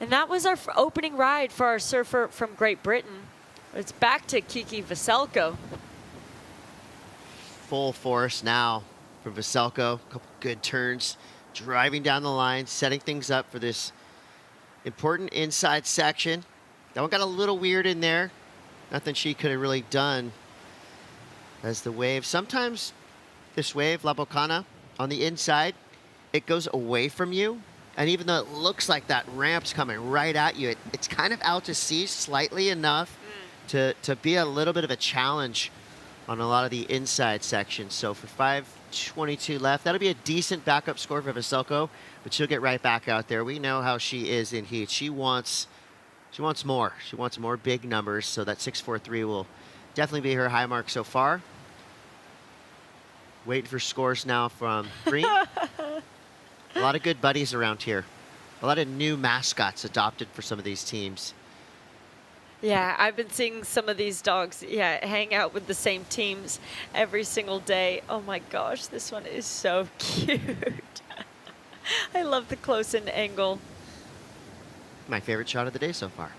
And that was our opening ride for our surfer from Great Britain. It's back to Kiki Veselko. Full force now for Veselko. A couple good turns, driving down the line, setting things up for this important inside section. That one got a little weird in there. Nothing she could have really done as the wave. Sometimes this wave, La Bocana, on the inside, it goes away from you. And even though it looks like that ramp's coming right at you, it's kind of out to sea slightly enough to be a little bit of a challenge on a lot of the inside sections. So for 5:22 left, that'll be a decent backup score for Veselko, but she'll get right back out there. We know how she is in heat. She wants She wants more. She wants more big numbers, so that 6.43 will definitely be her high mark so far. Waiting for scores now from Green. A lot of good buddies around here. A lot of new mascots adopted for some of these teams. Yeah, I've been seeing some of these dogs, hang out with the same teams every single day. Oh my gosh, this one is so cute. I love the close-in angle. My favorite shot of the day so far.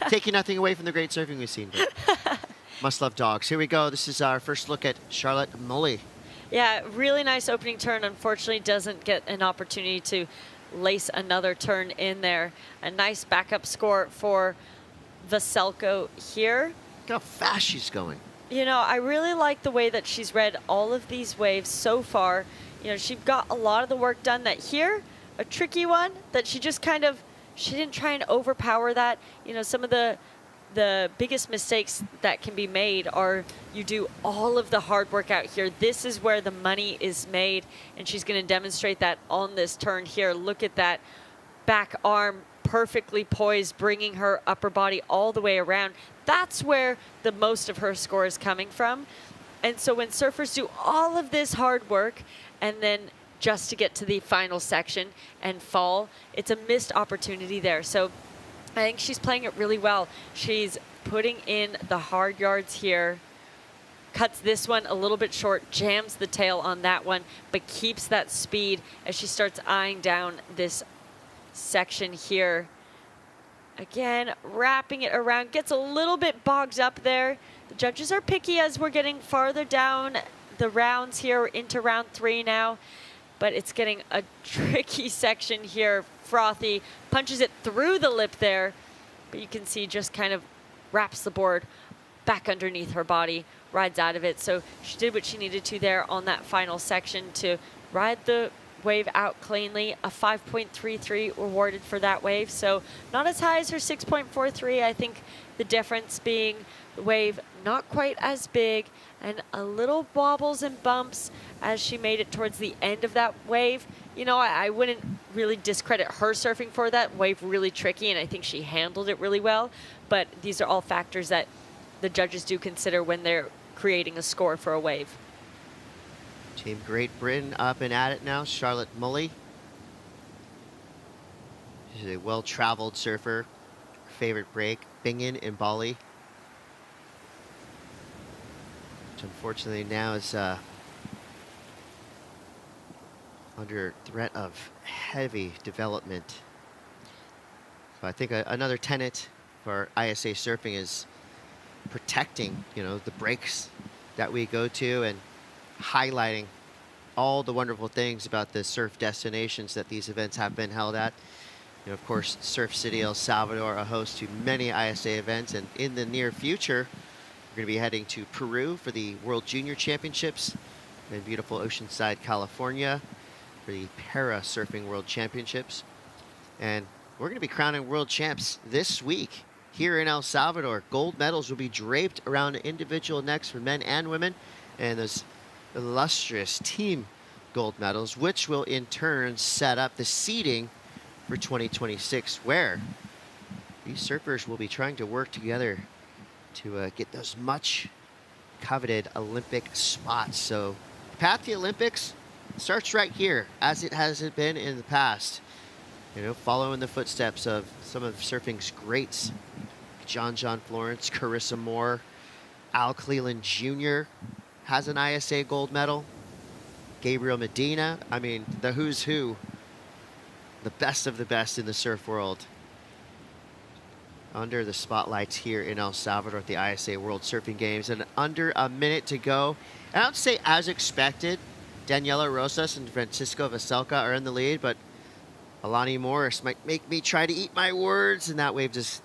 Taking nothing away from the great surfing we've seen, but must love dogs. Here we go. This is our first look at Charlotte Mully. Yeah, really nice opening turn. Unfortunately, doesn't get an opportunity to lace another turn in there. A nice backup score for Veselko here. Look how fast she's going. You know, I really like the way that she's read all of these waves so far. You know, she got a lot of the work done. That here, a tricky one that she just kind of, she didn't try and overpower that. You know, some of the biggest mistakes that can be made are you do all of the hard work out here. This is where the money is made, and she's going to demonstrate that on this turn here. Look at that back arm perfectly poised, bringing her upper body all the way around. That's where the most of her score is coming from. And so when surfers do all of this hard work and then just to get to the final section and fall, it's a missed opportunity there. So I think she's playing it really well. She's putting in the hard yards here, cuts this one a little bit short, jams the tail on that one, but keeps that speed as she starts eyeing down this section here. Again, wrapping it around, gets a little bit bogged up there. The judges are picky as we're getting farther down the rounds here. We're into round 3 now, but it's getting a tricky section here. Frothy punches it through the lip there, but you can see just kind of wraps the board back underneath her body, rides out of it. So she did what she needed to there on that final section to ride the wave out cleanly. A 5.33 rewarded for that wave, so not as high as her 6.43. I think the difference being the wave not quite as big and a little wobbles and bumps as she made it towards the end of that wave. You know, I wouldn't really discredit her surfing for that wave. Really tricky, and I think she handled it really well, but these are all factors that the judges do consider when they're creating a score for a wave. Team Great Britain up and at it now. Charlotte Mully. She's a well-traveled surfer. Her favorite break, Bingen in Bali. Which unfortunately now is under threat of heavy development. So I think another tenet for ISA surfing is protecting, you know, the breaks that we go to and highlighting all the wonderful things about the surf destinations that these events have been held at. You know, of course, Surf City El Salvador, a host to many ISA events, and in the near future, we're going to be heading to Peru for the World Junior Championships, in beautiful Oceanside, California, for the Para Surfing World Championships. And we're going to be crowning world champs this week here in El Salvador. Gold medals will be draped around individual necks for men and women, and those illustrious team gold medals, which will in turn set up the seeding for 2026, where these surfers will be trying to work together to get those much coveted Olympic spots. So the path to the Olympics starts right here, as it hasn't been in the past. You know, following the footsteps of some of surfing's greats, John Florence, Carissa Moore, Al Cleland Jr. has an ISA gold medal. Gabriel Medina, I mean, the who's who, the best of the best in the surf world, under the spotlights here in El Salvador at the ISA World Surfing Games. And under a minute to go, and I would say as expected, Daniela Rosas and Francisco Veselka are in the lead, but Alani Morris might make me try to eat my words, and that wave just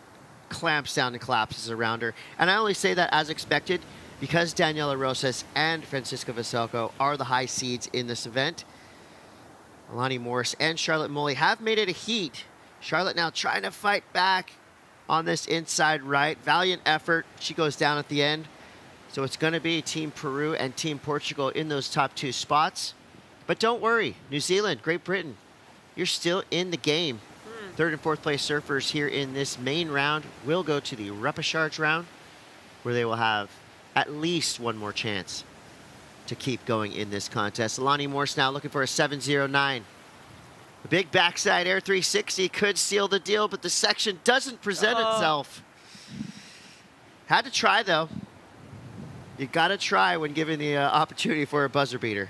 clamps down and collapses around her. And I only say that as expected because Daniela Rosas and Francisco Veselka are the high seeds in this event. Alani Morris and Charlotte Mully have made it a heat. Charlotte now trying to fight back on this inside right. Valiant effort. She goes down at the end. So it's going to be Team Peru and Team Portugal in those top 2 spots. But don't worry, New Zealand, Great Britain, you're still in the game. Third and fourth place surfers here in this main round will go to the repechage round, where they will have at least one more chance to keep going in this contest. Alani Morse now looking for a 7.09. The big backside air 360 could seal the deal, but the section doesn't present itself. Had to try, though. You got to try when given the opportunity for a buzzer beater.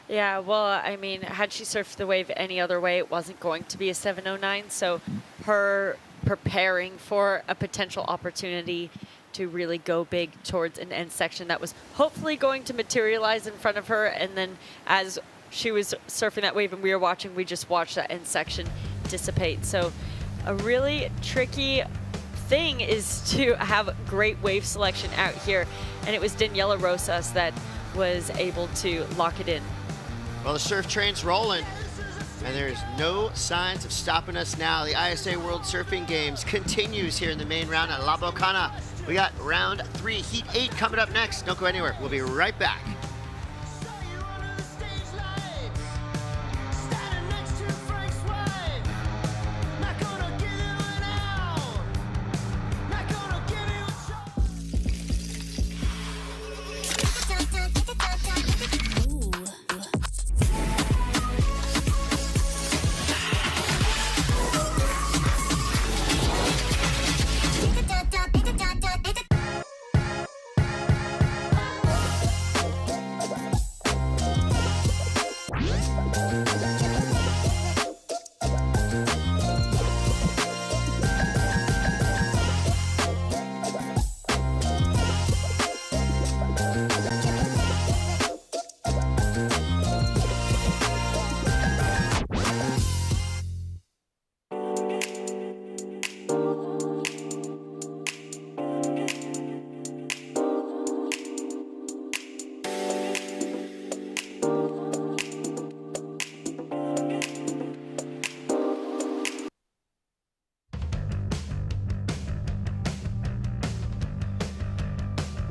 Yeah, well, I mean, had she surfed the wave any other way, it wasn't going to be a 7.09. So her preparing for a potential opportunity to really go big towards an end section that was hopefully going to materialize in front of her. And then as she was surfing that wave and we were watching, we just watched that end section dissipate. So a really tricky thing is to have great wave selection out here. And it was Daniela Rosas that was able to lock it in. Well, the surf train's rolling, and there's no signs of stopping us now. The ISA World Surfing Games continues here in the main round at La Bocana. We got round 3, heat 8 coming up next. Don't go anywhere. We'll be right back.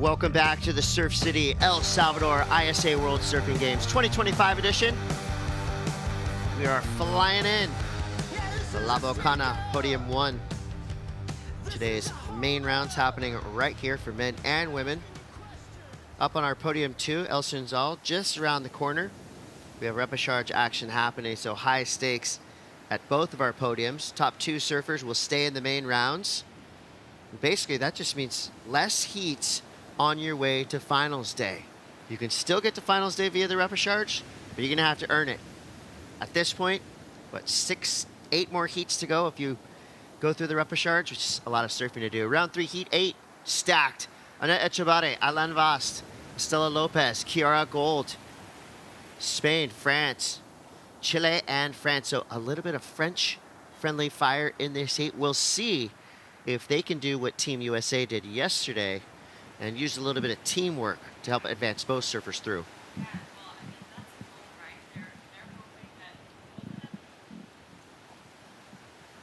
Welcome back to the Surf City El Salvador ISA World Surfing Games 2025 edition. We are flying in the La Bocana Podium 1. Today's main rounds happening right here for men and women. Up on our Podium 2, El Sunzal, just around the corner. We have repechage action happening, so high stakes at both of our podiums. Top 2 surfers will stay in the main rounds. Basically, that just means less heats on your way to finals day. You can still get to finals day via the repechage, but you're gonna have to earn it. At this point, what, 6, 8 more heats to go if you go through the repechage, which is a lot of surfing to do. Round 3, heat 8, stacked. Annette Echevarri, Alain Vast, Estela Lopez, Kiara Gold, Spain, France, Chile, and France. So a little bit of French friendly fire in this heat. We'll see if they can do what Team USA did yesterday and use a little bit of teamwork to help advance both surfers through.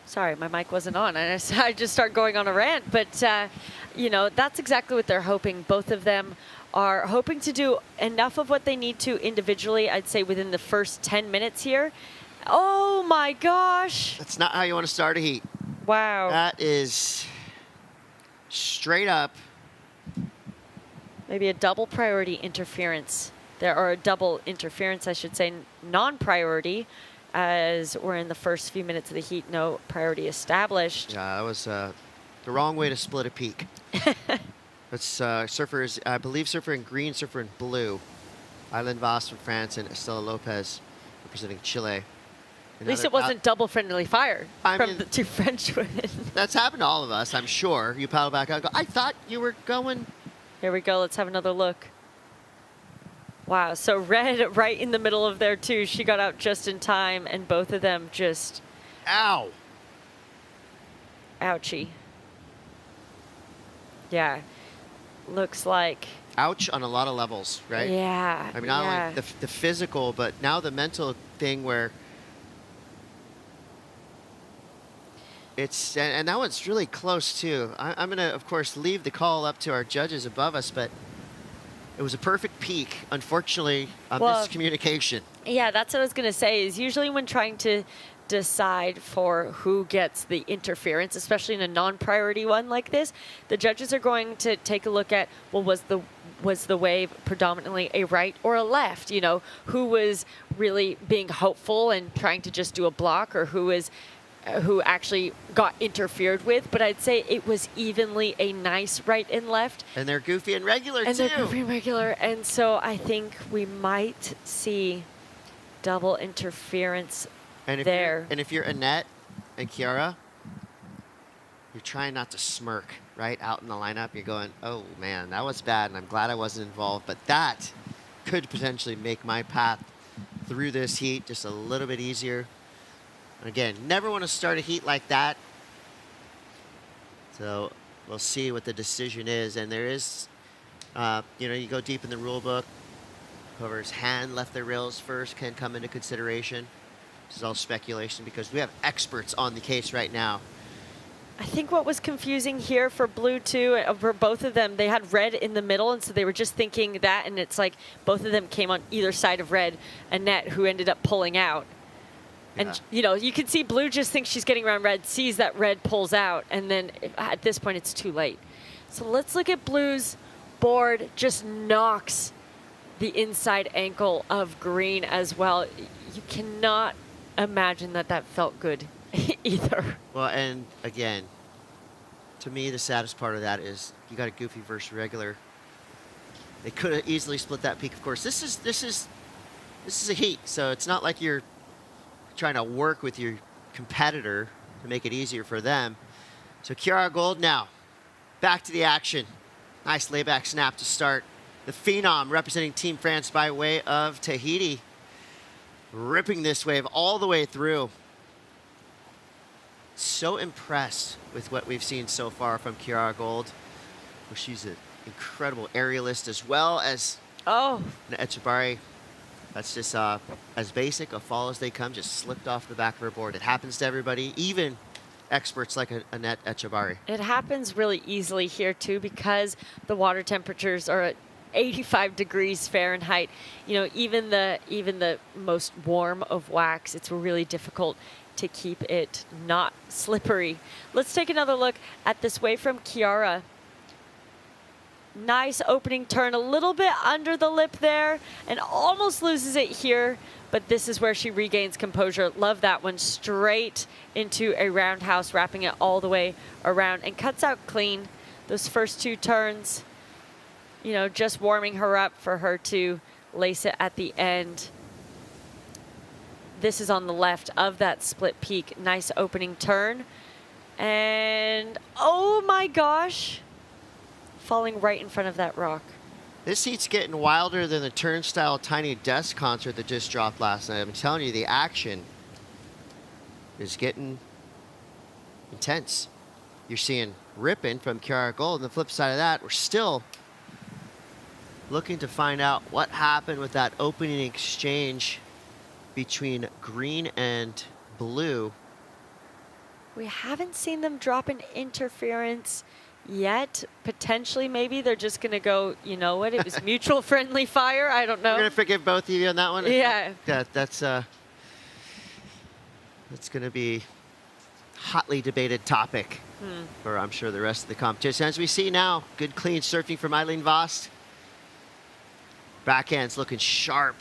Sorry, my mic wasn't on. I just start going on a rant. But, you know, that's exactly what they're hoping. Both of them are hoping to do enough of what they need to individually, I'd say, within the first 10 minutes here. Oh, my gosh. That's not how you want to start a heat. Wow. That is straight up. Maybe a double priority interference. There are a double interference, I should say, non-priority, as we're in the first few minutes of the heat, no priority established. Yeah, that was the wrong way to split a peak. It's surfers, I believe surfer in green, surfer in blue. Alain Vast from France and Estela Lopez representing Chile. At least it wasn't double friendly fire from the 2 French women. That's happened to all of us, I'm sure. You paddle back out and go, I thought you were going. Here we go. Let's have another look. Wow. So Red right in the middle of there, too. She got out just in time, and both of them just. Ow. Ouchie. Yeah. Looks like. Ouch on a lot of levels, right? Yeah. I mean, not only the physical, but now the mental thing where. It's, and that one's really close too. I'm gonna, of course, leave the call up to our judges above us, but it was a perfect peak. Unfortunately, miscommunication. Yeah, that's what I was gonna say. Is usually when trying to decide for who gets the interference, especially in a non-priority one like this. The judges are going to take a look at, well, was the wave predominantly a right or a left? You know, who was really being hopeful and trying to just do a block, or who actually got interfered with. But I'd say it was evenly a nice right and left. And they're goofy and regular, and too. And they're goofy and regular. And so I think we might see double interference there. And if you're Annette and Kiara, you're trying not to smirk, right? Out in the lineup, you're going, oh, man, that was bad, and I'm glad I wasn't involved. But that could potentially make my path through this heat just a little bit easier. Again, never want to start a heat like that. So we'll see what the decision is. And there is, you know, you go deep in the rule book. Whoever's hand left the rails first can come into consideration. This is all speculation because we have experts on the case right now. I think what was confusing here for blue too, for both of them, they had red in the middle, and so they were just thinking that, and it's like both of them came on either side of red. Annette, who ended up pulling out. And, you know, you can see blue just thinks she's getting around red, sees that red pulls out, and then at this point it's too late. So let's look at blue's board, just knocks the inside ankle of green as well. You cannot imagine that that felt good either. Well, and again, to me, the saddest part of that is you got a goofy versus regular. They could have easily split that peak. Of course, this is a heat, so it's not like you're trying to work with your competitor to make it easier for them. So Kiara Gold now back to the action. Nice layback snap to start. The Phenom representing Team France by way of Tahiti, ripping this wave all the way through. So impressed with what we've seen so far from Kiara Gold. Well, she's an incredible aerialist as well as Echebari. That's just as basic a fall as they come, just slipped off the back of her board. It happens to everybody, even experts like Annette Echebari. It happens really easily here too because the water temperatures are at 85 degrees Fahrenheit. You know, even the most warm of wax, it's really difficult to keep it not slippery. Let's take another look at this wave from Kiara. Nice opening turn, a little bit under the lip there, and almost loses it here, but this is where she regains composure. Love that one, straight into a roundhouse, wrapping it all the way around, and cuts out clean. Those first two turns, you know, just warming her up for her to lace it at the end. This is on the left of that split peak. Nice opening turn. And, oh my gosh, falling right in front of that rock. This heat's getting wilder than the Turnstile Tiny Desk concert that just dropped last night. I'm telling you, the action is getting intense. You're seeing ripping from Kiara Gold. On the flip side of that, we're still looking to find out what happened with that opening exchange between green and blue. We haven't seen them drop an interference yet. Potentially, maybe they're just going to go, you know what, it was mutual friendly fire. I don't know. We're going to forgive both of you on that one? Yeah. That's going to be hotly debated topic for, I'm sure, the rest of the competition. As we see now, good clean surfing from Eileen Vost. Backhand's looking sharp.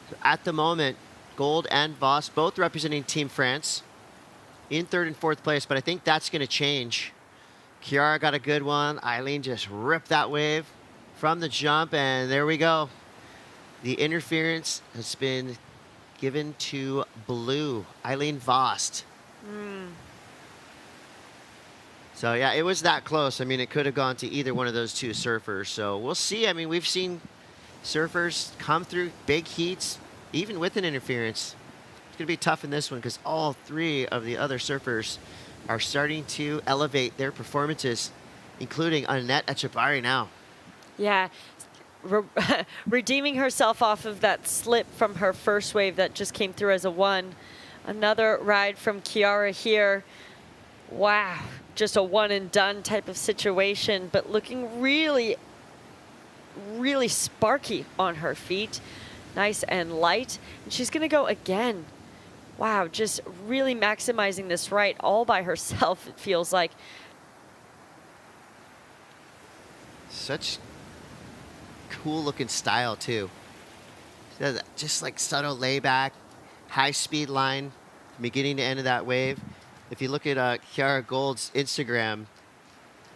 So at the moment, Gold and Vost both representing Team France in third and fourth place, but I think that's going to change. Kiara got a good one. Eileen just ripped that wave from the jump, and there we go. The interference has been given to blue, Eileen Vost. So yeah, it was that close. I mean, it could have gone to either one of those two surfers. So we'll see. I mean, we've seen surfers come through big heats, even with an interference. It's going to be tough in this one because all three of the other surfers are starting to elevate their performances, including Annette Echebari now. Yeah, redeeming herself off of that slip from her first wave that just came through as a 1. Another ride from Kiara here. Wow, just a one and done type of situation, but looking really, really sparky on her feet. Nice and light. And she's going to go again. Wow, just really maximizing this right all by herself, it feels like. Such cool looking style too. Just like subtle layback, high speed line, beginning to end of that wave. If you look at Kiara Gold's Instagram,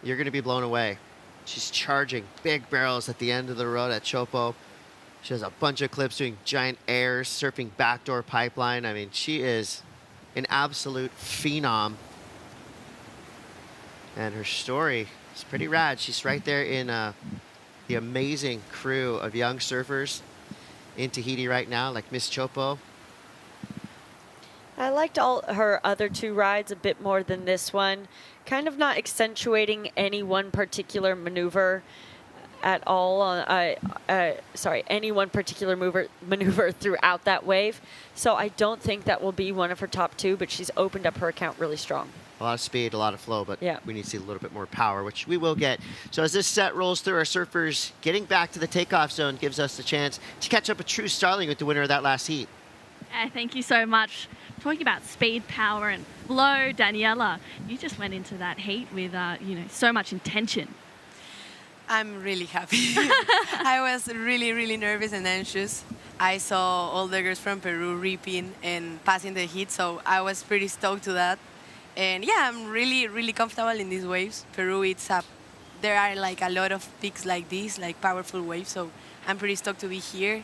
you're going to be blown away. She's charging big barrels at the end of the road at Chopo. She has a bunch of clips doing giant airs, surfing backdoor pipeline. I mean, she is an absolute phenom. And her story is pretty rad. She's right there in the amazing crew of young surfers in Tahiti right now, like Miss Chopo. I liked all her other two rides a bit more than this one. Kind of not accentuating any one particular maneuver at all. Any one particular maneuver throughout that wave. So I don't think that will be one of her top two, but she's opened up her account really strong. A lot of speed, a lot of flow, but yeah, we need to see a little bit more power, which we will get. So as this set rolls through, our surfers getting back to the takeoff zone gives us the chance to catch up with True Starling with the winner of that last heat. Thank you so much. Talking about speed, power, and flow, Daniela, you just went into that heat with so much intention. I'm really happy. I was really, really nervous and anxious. I saw all the girls from Peru reaping and passing the heat, so I was pretty stoked to that. And yeah, I'm really, really comfortable in these waves. Peru, there are like a lot of peaks like this, like powerful waves, so I'm pretty stoked to be here.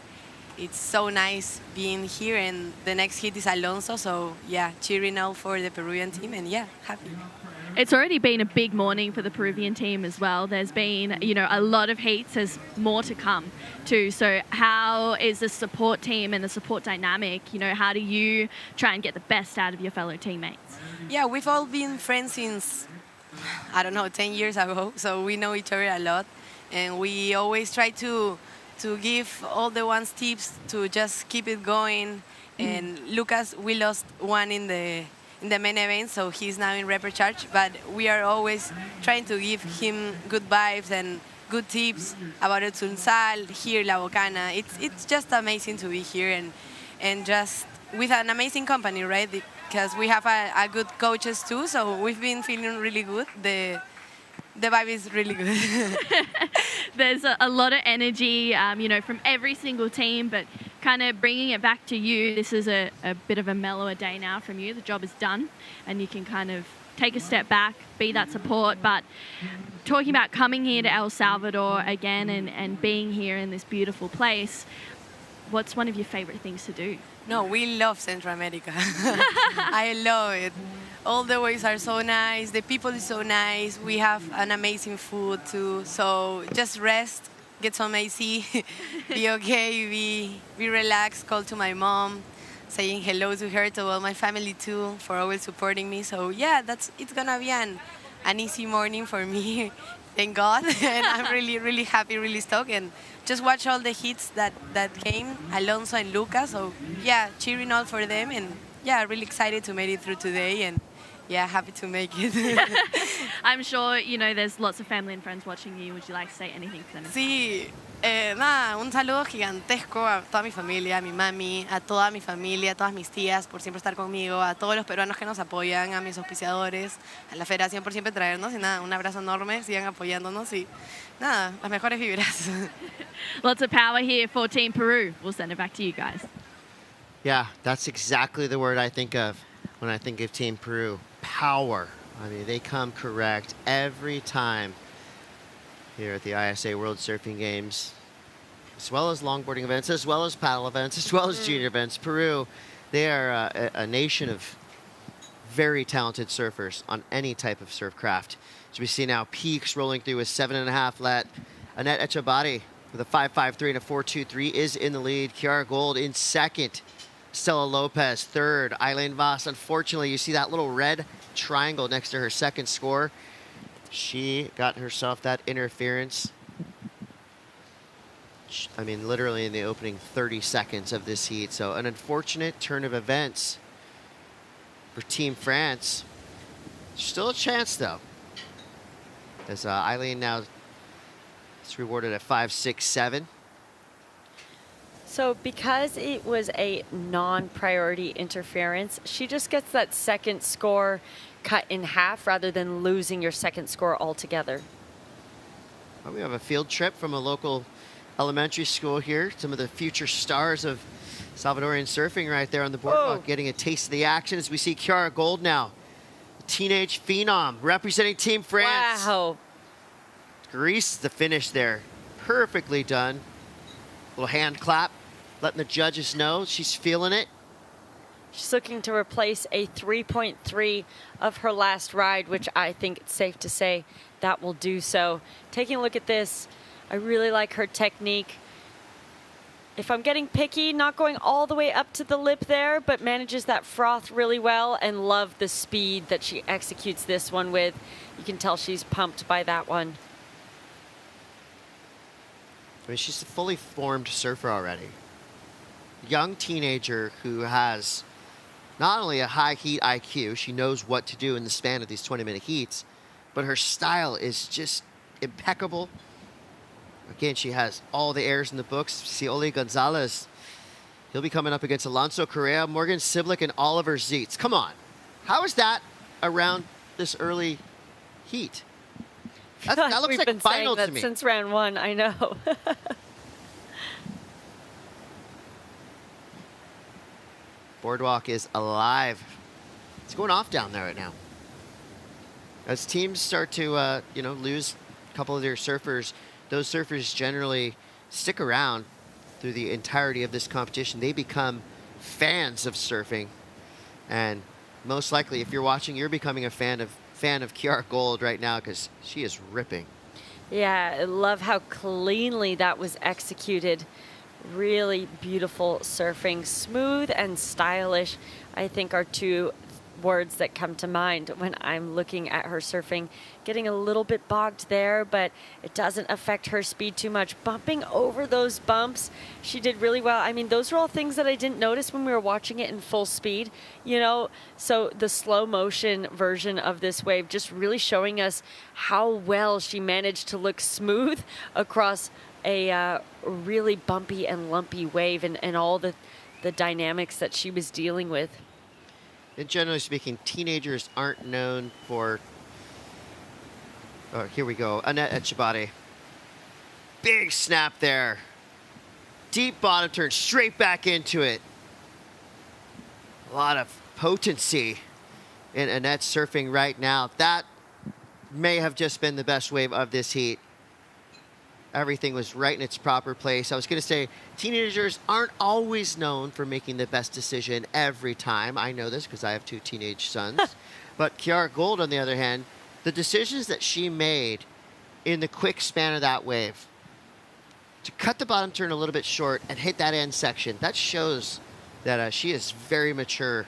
It's so nice being here, and the next hit is Alonso, so yeah, cheering out for the Peruvian team, and yeah, happy. It's already been a big morning for the Peruvian team as well. There's been, a lot of heats. There's more to come too. So how is the support team and the support dynamic? How do you try and get the best out of your fellow teammates? Yeah, we've all been friends since, 10 years ago. So we know each other a lot. And we always try to give all the ones tips to just keep it going. And Lucas, we lost one in the main event, so he's now in repecharge, but we are always trying to give him good vibes and good tips about El Sunsal, here, La Bocana. It's just amazing to be here and just with an amazing company, right? Because we have a good coaches too, so we've been feeling really good. The vibe is really good. There's a lot of energy, from every single team, but kind of bringing it back to you, this is a bit of a mellower day now from you. The job is done, and you can kind of take a step back, be that support. But talking about coming here to El Salvador again and being here in this beautiful place, what's one of your favorite things to do? No, we love Central America. I love it. All the waves are so nice. The people is so nice. We have an amazing food too. So just rest, get some AC, be okay, be relaxed, call to my mom, saying hello to her, to all my family too, for always supporting me. So yeah, it's gonna be an easy morning for me, thank God. And I'm really, really happy, really stoked. And just watch all the hits that came, Alonso and Lucas. So yeah, cheering all for them. And yeah, really excited to make it through today. And yeah, happy to make it. I'm sure, there's lots of family and friends watching you. Would you like to say anything to them? Sí, un saludo gigantesco a toda mi familia, a mi mami, a toda mi familia, a todas mis tías por siempre estar conmigo, a todos los peruanos que nos apoyan, a mis auspiciadores, a la federación por siempre traernos. Y nada, un abrazo enorme, sigan apoyándonos y nada, las mejores vibras. Lots of power here for Team Peru. We'll send it back to you guys. Yeah, that's exactly the word I think of when I think of Team Peru. Power. I mean, they come correct every time here at the ISA World Surfing Games, as well as longboarding events, as well as paddle events, as well as junior events. Peru, they are a nation of very talented surfers on any type of surf craft. As we see now, Peaks rolling through with 7.5 let. Annette Echabari with a 5.53 and a 4.23 is in the lead. Kiara Gold in second. Stella Lopez third. Eileen Voss, unfortunately, you see that little red triangle next to her second score. She got herself that interference. I mean, literally in the opening 30 seconds of this heat. So an unfortunate turn of events for Team France. Still a chance, though. As Eileen now is rewarded at 5.67. So because it was a non-priority interference, she just gets that second score cut in half rather than losing your second score altogether. Well, we have a field trip from a local elementary school here. Some of the future stars of Salvadorian surfing right there on the boardwalk, getting a taste of the action as we see Kiara Gold now. A teenage phenom representing Team France. Wow. Grease the finish there. Perfectly done. Little hand clap, letting the judges know she's feeling it. She's looking to replace a 3.3 of her last ride, which I think it's safe to say that will do so. Taking a look at this, I really like her technique. If I'm getting picky, not going all the way up to the lip there, but manages that froth really well, and love the speed that she executes this one with. You can tell she's pumped by that one. I mean, she's a fully formed surfer already. Young teenager who has not only a high heat IQ, she knows what to do in the span of these 20-minute heats, but her style is just impeccable. Again, she has all the airs in the books. See Oli Gonzalez. He'll be coming up against Alonso Correa, Morgan Siblick, and Oliver Zietz. Come on. How is that around this early heat? That looks We've like been final saying to that me. since round one, I know. Boardwalk is alive. It's going off down there right now. As teams start to, lose a couple of their surfers, those surfers generally stick around through the entirety of this competition. They become fans of surfing, and most likely, if you're watching, you're becoming a fan of Kiara Gold right now because she is ripping. Yeah, I love how cleanly that was executed. Really beautiful surfing, smooth and stylish, I think are two words that come to mind when I'm looking at her surfing. Getting a little bit bogged there, but it doesn't affect her speed too much. Bumping over those bumps, she did really well. I mean, those are all things that I didn't notice when we were watching it in full speed, So the slow motion version of this wave just really showing us how well she managed to look smooth across a really bumpy and lumpy wave and all the dynamics that she was dealing with. And generally speaking, teenagers aren't known for... Oh, here we go. Annette Echebade. Big snap there. Deep bottom turn, straight back into it. A lot of potency in Annette's surfing right now. That may have just been the best wave of this heat. Everything was right in its proper place. I was going to say, teenagers aren't always known for making the best decision every time. I know this because I have 2 teenage sons. But Kiara Gold, on the other hand, the decisions that she made in the quick span of that wave, to cut the bottom turn a little bit short and hit that end section, that shows that she is very mature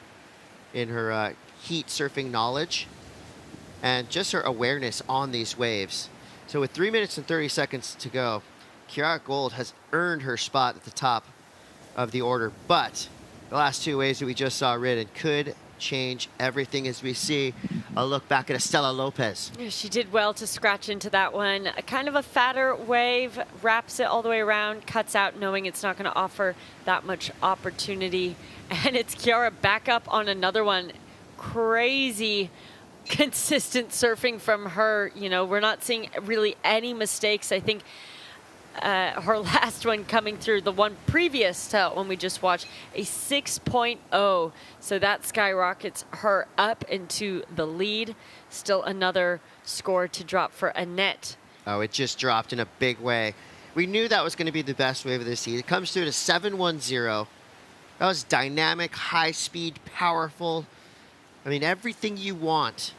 in her heat surfing knowledge and just her awareness on these waves. So with 3 minutes and 30 seconds to go, Kiara Gold has earned her spot at the top of the order. But the last 2 waves that we just saw ridden could change everything as we see a look back at Estela Lopez. Yeah, she did well to scratch into that one. A kind of a fatter wave, wraps it all the way around, cuts out knowing it's not going to offer that much opportunity. And it's Kiara back up on another one. Crazy consistent surfing from her. We're not seeing really any mistakes. I think her last one coming through, the one previous to when we just watched, a 6.0. So that skyrockets her up into the lead. Still another score to drop for Annette. Oh, it just dropped in a big way. We knew that was going to be the best wave of this heat. It comes through to 7.10. That was dynamic, high speed, powerful. I mean, everything you want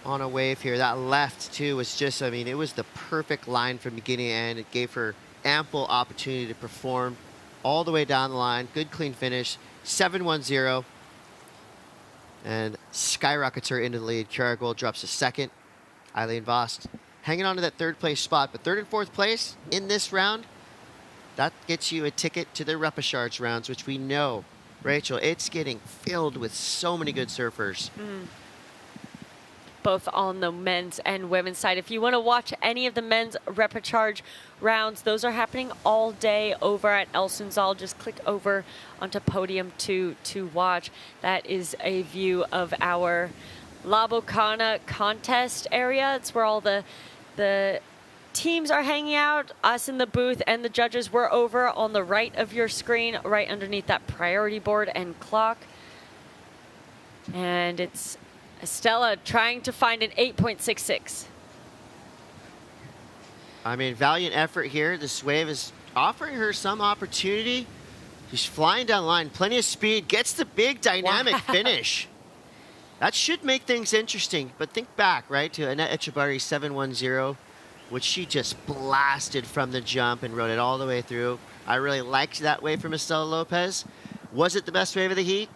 on a wave here. That left, too, was just, it was the perfect line from beginning to end. It gave her ample opportunity to perform all the way down the line. Good, clean finish. 7.10. And skyrockets her into the lead. Kiara Gold drops to second. Eileen Vost hanging on to that 3rd place spot. But 3rd and 4th place in this round, that gets you a ticket to the repechage rounds, which we know, Rachel, it's getting filled with so many good surfers. both on the men's and women's side. If you want to watch any of the men's repechage rounds, those are happening all day over at El Sunzal. Just click over onto Podium 2 to watch. That is a view of our La Bocana contest area. It's where all the teams are hanging out. Us in the booth and the judges were over on the right of your screen, right underneath that priority board and clock. And it's Estella trying to find an 8.66. I mean, valiant effort here. This wave is offering her some opportunity. She's flying down the line, plenty of speed, gets the big dynamic finish. That should make things interesting. But think back, right, to Annette Echevarri 710, which she just blasted from the jump and rode it all the way through. I really liked that wave from Estella Lopez. Was it the best wave of the heat?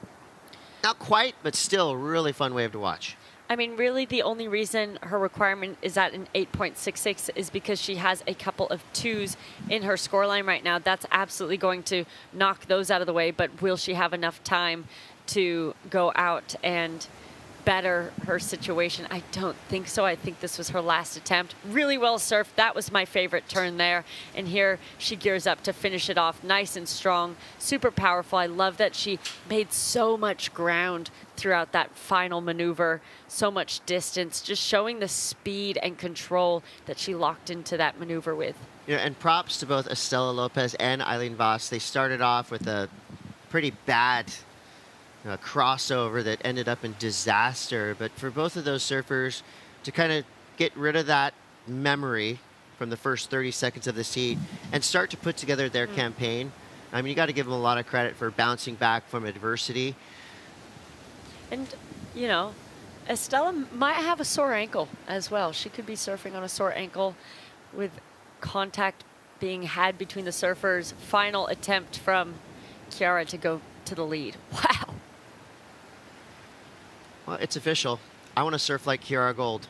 Not quite, but still a really fun wave to watch. I mean, really the only reason her requirement is at an 8.66 is because she has a couple of 2s in her scoreline right now. That's absolutely going to knock those out of the way, but will she have enough time to go out and better her situation? I don't think so. I think this was her last attempt. Really well surfed. That was my favorite turn there. And here she gears up to finish it off nice and strong, super powerful. I love that she made so much ground throughout that final maneuver, so much distance, just showing the speed and control that she locked into that maneuver with. Yeah, and props to both Estella Lopez and Eileen Voss. They started off with a pretty bad crossover that ended up in disaster. But for both of those surfers to kind of get rid of that memory from the first 30 seconds of this heat and start to put together their campaign, I mean, you got to give them a lot of credit for bouncing back from adversity. And, you know, Estella might have a sore ankle as well. She could be surfing on a sore ankle with contact being had between the surfers. Final attempt from Chiara to go to the lead. Wow. Well, it's official. I want to surf like Chiara Gold.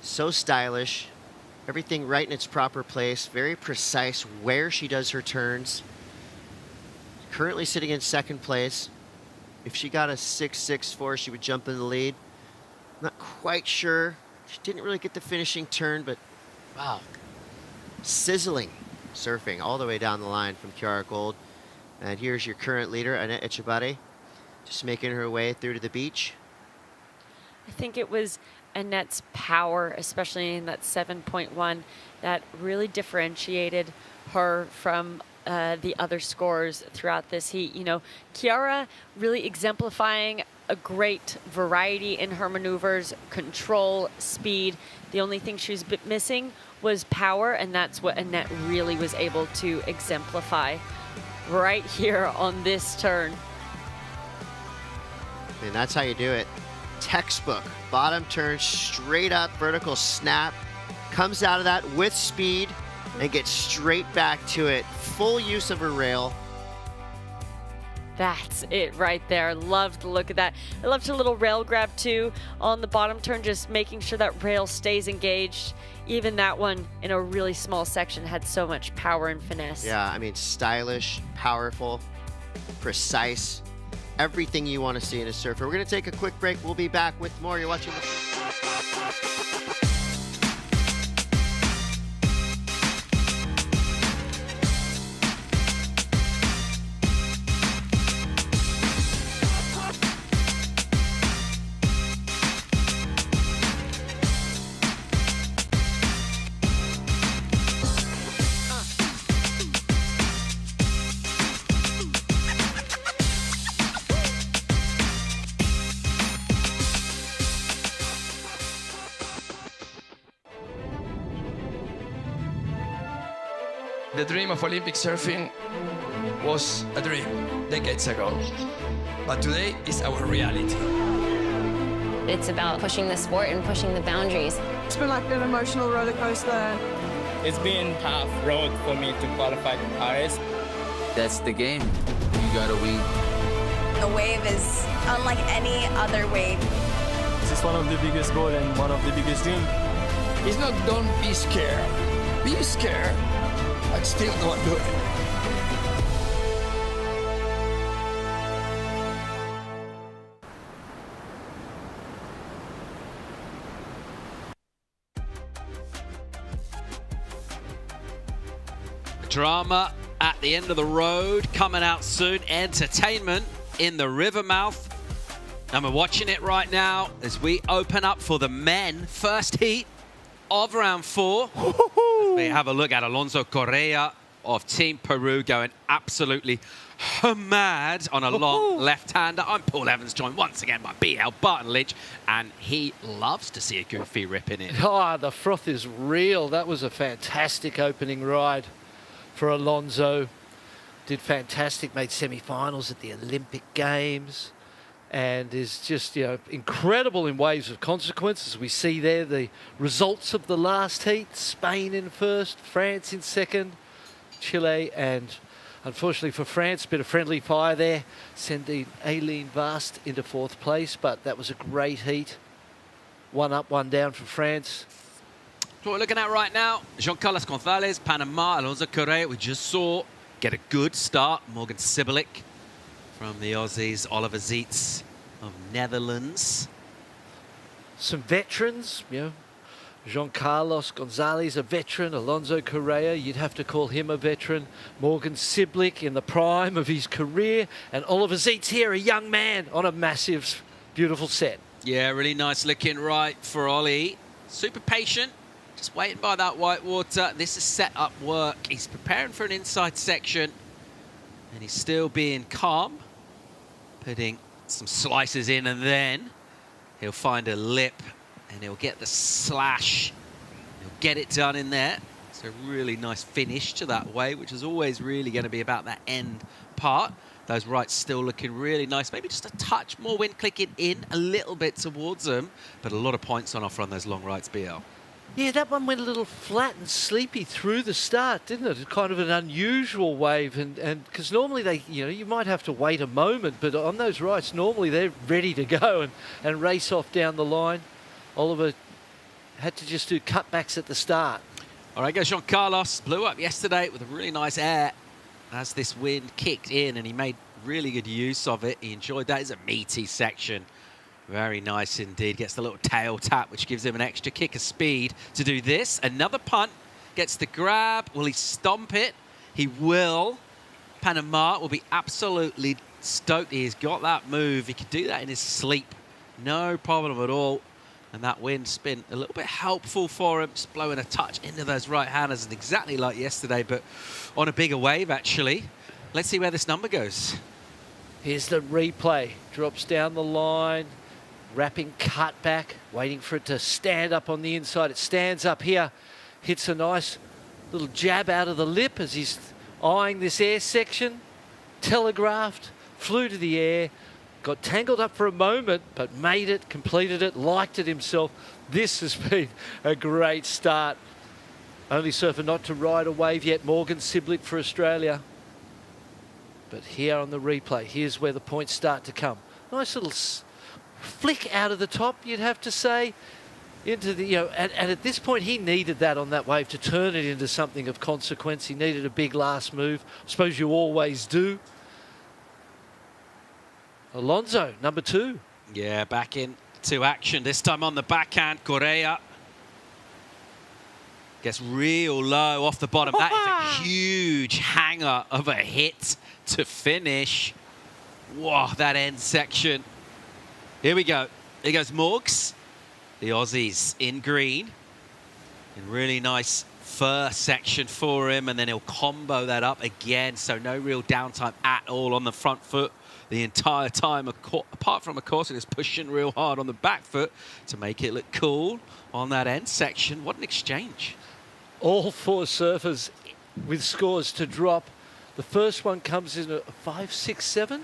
So stylish. Everything right in its proper place. Very precise where she does her turns. Currently sitting in second place. If she got a 6.64, she would jump in the lead. Not quite sure. She didn't really get the finishing turn, but wow. Sizzling surfing all the way down the line from Chiara Gold. And here's your current leader, Annette Echevarri, just making her way through to the beach. I think it was Annette's power, especially in that 7.1, that really differentiated her from the other scores throughout this heat. You know, Chiara really exemplifying a great variety in her maneuvers, control, speed. The only thing she was missing was power, and that's what Annette really was able to exemplify right here on this turn. And that's how you do it. Textbook. Bottom turn, straight up, vertical snap. Comes out of that with speed and gets straight back to it. Full use of her rail. That's it right there. Love the look of that. I loved her little rail grab too on the bottom turn, just making sure that rail stays engaged. Even that one in a really small section had so much power and finesse. Yeah, I mean, stylish, powerful, precise. Everything you want to see in a surfer. We're going to take a quick break. We'll be back with more. You're watching the The dream of Olympic surfing was a dream decades ago, but today is our reality. It's about pushing the sport and pushing the boundaries. It's been like an emotional roller coaster. It's been a tough road for me to qualify to Paris. That's the game. You gotta win. The wave is unlike any other wave. This is one of the biggest goals and one of the biggest dreams. It's not don't be scared. Be scared, but still go and do it. Drama at the end of the road, coming out soon. Entertainment in the river mouth. And we're watching it right now as we open up for the men first heat of round 4. As we have a look at Alonso Correa of Team Peru going absolutely mad on a long left-hander. I'm Paul Evans, joined once again by BL Barton Lynch, and he loves to see a goofy rip in it. Oh, the froth is real. That was a fantastic opening ride for Alonso. Did fantastic, made semi-finals at the Olympic Games, and is just, incredible in waves of consequence. As we see there, the results of the last heat: Spain in first, France in second, Chile, and unfortunately for France, a bit of friendly fire there, sending Aileen Vast into 4th place, but that was a great heat. 1 up, 1 down for France. What we're looking at right now, Jean-Carlos Gonzalez, Panama, Alonso Correa, we just saw get a good start. Morgan Sibilic from the Aussies, Oliver Zeitz of Netherlands. Some veterans, Jean-Carlos Gonzalez, a veteran. Alonso Correa, you'd have to call him a veteran. Morgan Sibilic in the prime of his career. And Oliver Zeitz here, a young man on a massive, beautiful set. Yeah, really nice looking right for Ollie. Super patient, just waiting by that white water. This is set up work. He's preparing for an inside section. And he's still being calm. Putting some slices in, and then he'll find a lip. And he'll get the slash. He'll get it done in there. It's a really nice finish to that wave, which is always really going to be about that end part. Those rights still looking really nice. Maybe just a touch more wind clicking in a little bit towards them. But a lot of points on offer on those long rights, BL. Yeah, that one went a little flat and sleepy through the start, didn't it? It's kind of an unusual wave, and because normally they, you might have to wait a moment, but on those rights, normally they're ready to go and race off down the line. Oliver had to just do cutbacks at the start. All right, goes Jean-Carlos. Blew up yesterday with a really nice air as this wind kicked in, and he made really good use of it. He enjoyed that. It's a meaty section. Very nice indeed. Gets the little tail tap, which gives him an extra kick of speed to do this. Another punt. Gets the grab. Will he stomp it? He will. Panama will be absolutely stoked. He's got that move. He could do that in his sleep. No problem at all. And that wind's been a little bit helpful for him. Just blowing a touch into those right-handers, and exactly like yesterday, but on a bigger wave, actually. Let's see where this number goes. Here's the replay. Drops down the line. Wrapping cutback, waiting for it to stand up on the inside. It stands up here, hits a nice little jab out of the lip as he's eyeing this air section. Telegraphed, flew to the air, got tangled up for a moment, but made it, completed it, liked it himself. This has been a great start. Only surfer not to ride a wave yet, Morgan Sibilic for Australia. But here on the replay, here's where the points start to come. Nice little flick out of the top, you'd have to say, into the, and at this point he needed that on that wave to turn it into something of consequence. He needed a big last move. I suppose you always do. Alonso, number 2. Yeah, back into action, this time on the backhand. Correa gets real low off the bottom. That is a huge hanger of a hit to finish. Whoa, that end section. Here we go. Here goes Morgs. The Aussies in green. And really nice first section for him. And then he'll combo that up again. So no real downtime at all on the front foot the entire time. Apart from, of course, it is pushing real hard on the back foot to make it look cool on that end section. What an exchange. All 4 surfers with scores to drop. The first one comes in at 5, 6, 7.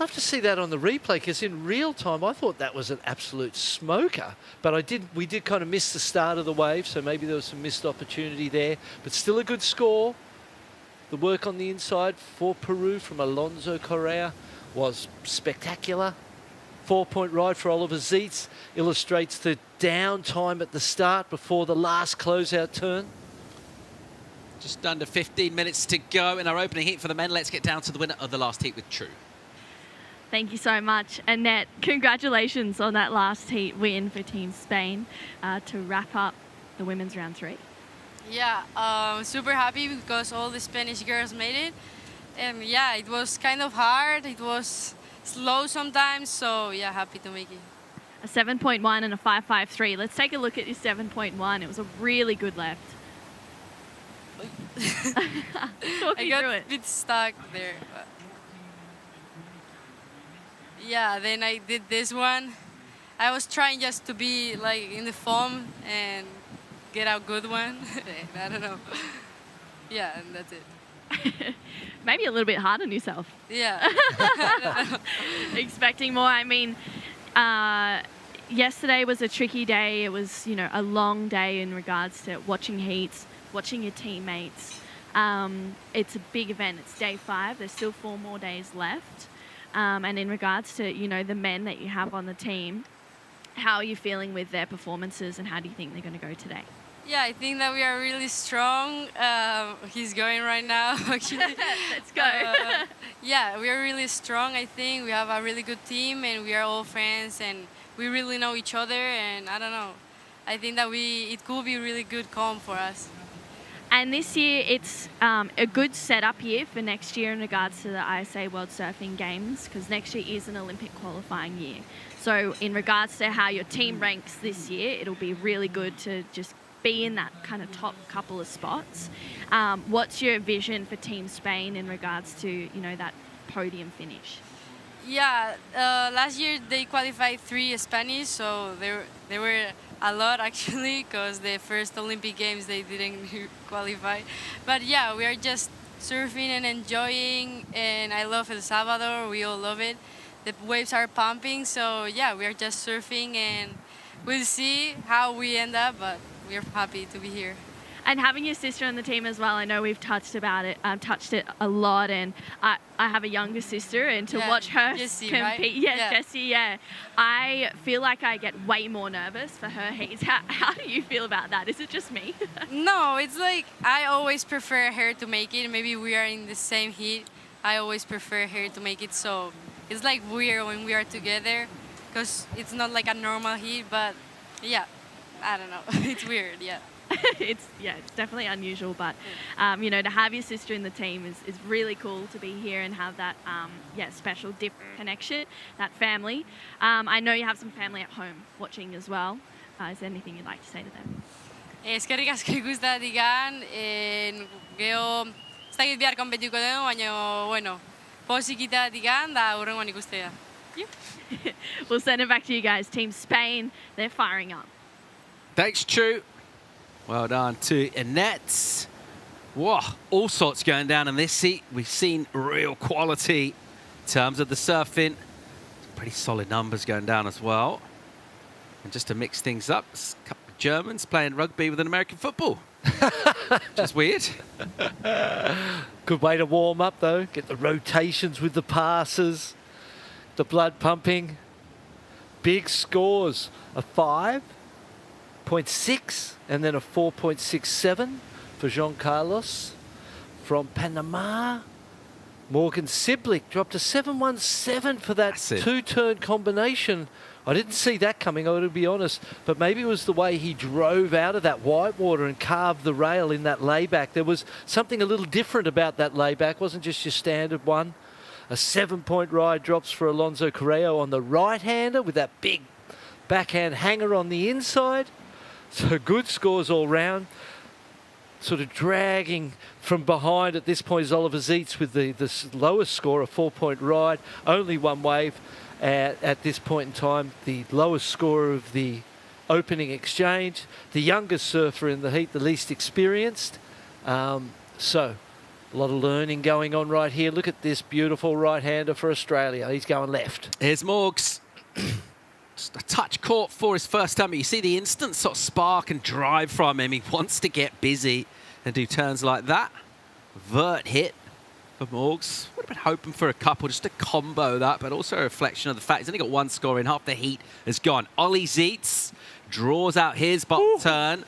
Love to see that on the replay, because in real time I thought that was an absolute smoker, but we did kind of miss the start of the wave, so maybe there was some missed opportunity there, but still a good score. The work on the inside for Peru from Alonso Correa was spectacular. 4-point ride for Oliver Zeitz illustrates the downtime at the start before the last closeout turn. Just under 15 minutes to go in our opening heat for the men. Let's get down to the winner of the last heat with True. Thank you so much, Annette. Congratulations on that last heat win for Team Spain to wrap up the women's round 3. Yeah, super happy because all the Spanish girls made it. And yeah, it was kind of hard. It was slow sometimes, so yeah, happy to make it. A 7.1 and a 5.53. Let's take a look at your 7.1. It was a really good left. I got a bit stuck there. But yeah, then I did this one. I was trying just to be like in the foam and get a good one. I don't know. Yeah, and that's it. Maybe a little bit hard on yourself. Yeah. Expecting more. I mean, yesterday was a tricky day. It was, you know, a long day in regards to watching heats, watching your teammates. It's a big event. It's day 5. There's still 4 more days left. And in regards to, you know, the men that you have on the team, how are you feeling with their performances and how do you think they're going to go today? Yeah, I think that we are really strong. He's going right now, actually. Let's go. Yeah, we are really strong, I think. We have a really good team and we are all friends and we really know each other and I don't know. I think that it could be a really good comp for us. And this year, it's a good setup year for next year in regards to the ISA World Surfing Games, because next year is an Olympic qualifying year. So in regards to how your team ranks this year, it'll be really good to just be in that kind of top couple of spots. What's your vision for Team Spain in regards to, you know, that podium finish? Yeah, last year they qualified 3 Spanish, so there were a lot actually, because the first Olympic Games they didn't qualify. But yeah, we are just surfing and enjoying, and I love El Salvador. We all love it. The waves are pumping, so yeah, we are just surfing, and we'll see how we end up, but we're happy to be here. And having your sister on the team as well, I know we've touched it a lot, and I have a younger sister, and to watch her Jessie, compete, right? yeah, Jessie, yeah, I feel like I get way more nervous for her heats. How do you feel about that? Is it just me? No, it's like I always prefer her to make it. Maybe we are in the same heat. I always prefer her to make it, so it's like weird when we are together, because it's not like a normal heat, but yeah, I don't know. It's weird, yeah. It's definitely unusual, but you know, to have your sister in the team is really cool to be here and have that special different connection, that family. I know you have some family at home watching as well. Is there anything you'd like to say to them? Eskerrik asko ikusteagatik, gero ez dakit bihar konpetituko dugu, baina bueno, pozik iteagatik da hurrengoan ikustea. We'll send it back to you guys. Team Spain, they're firing up. Thanks, Chu. Well done to Annette. Whoa, all sorts going down in this heat. We've seen real quality in terms of the surfing. Pretty solid numbers going down as well. And just to mix things up, a couple of Germans playing rugby with an American football. Just weird. Good way to warm up, though. Get the rotations with the passes, the blood pumping. Big scores. A 5.6 and then a 4.67 for Jean Carlos. From Panama, Morgan Siblick dropped a 7.17 for that 2-turn combination. I didn't see that coming, I would be honest, but maybe it was the way he drove out of that whitewater and carved the rail in that layback. There was something a little different about that layback. It wasn't just your standard one. A 7-point ride drops for Alonso Carrillo on the right-hander with that big backhand hanger on the inside. So good scores all round. Sort of dragging from behind at this point is Oliver Zeitz with the lowest score, a 4-point ride. Only one wave at this point in time. The lowest score of the opening exchange. The youngest surfer in the heat, the least experienced. So a lot of learning going on right here. Look at this beautiful right-hander for Australia. He's going left. Here's Morgs. Just a touch caught for his first time. You see the instant sort of spark and drive from him. He wants to get busy and do turns like that. Vert hit for Morgs. Would have been hoping for a couple, just to combo that, but also a reflection of the fact he's only got one score in. Half the heat has gone. Ollie Zeitz draws out his bottom turn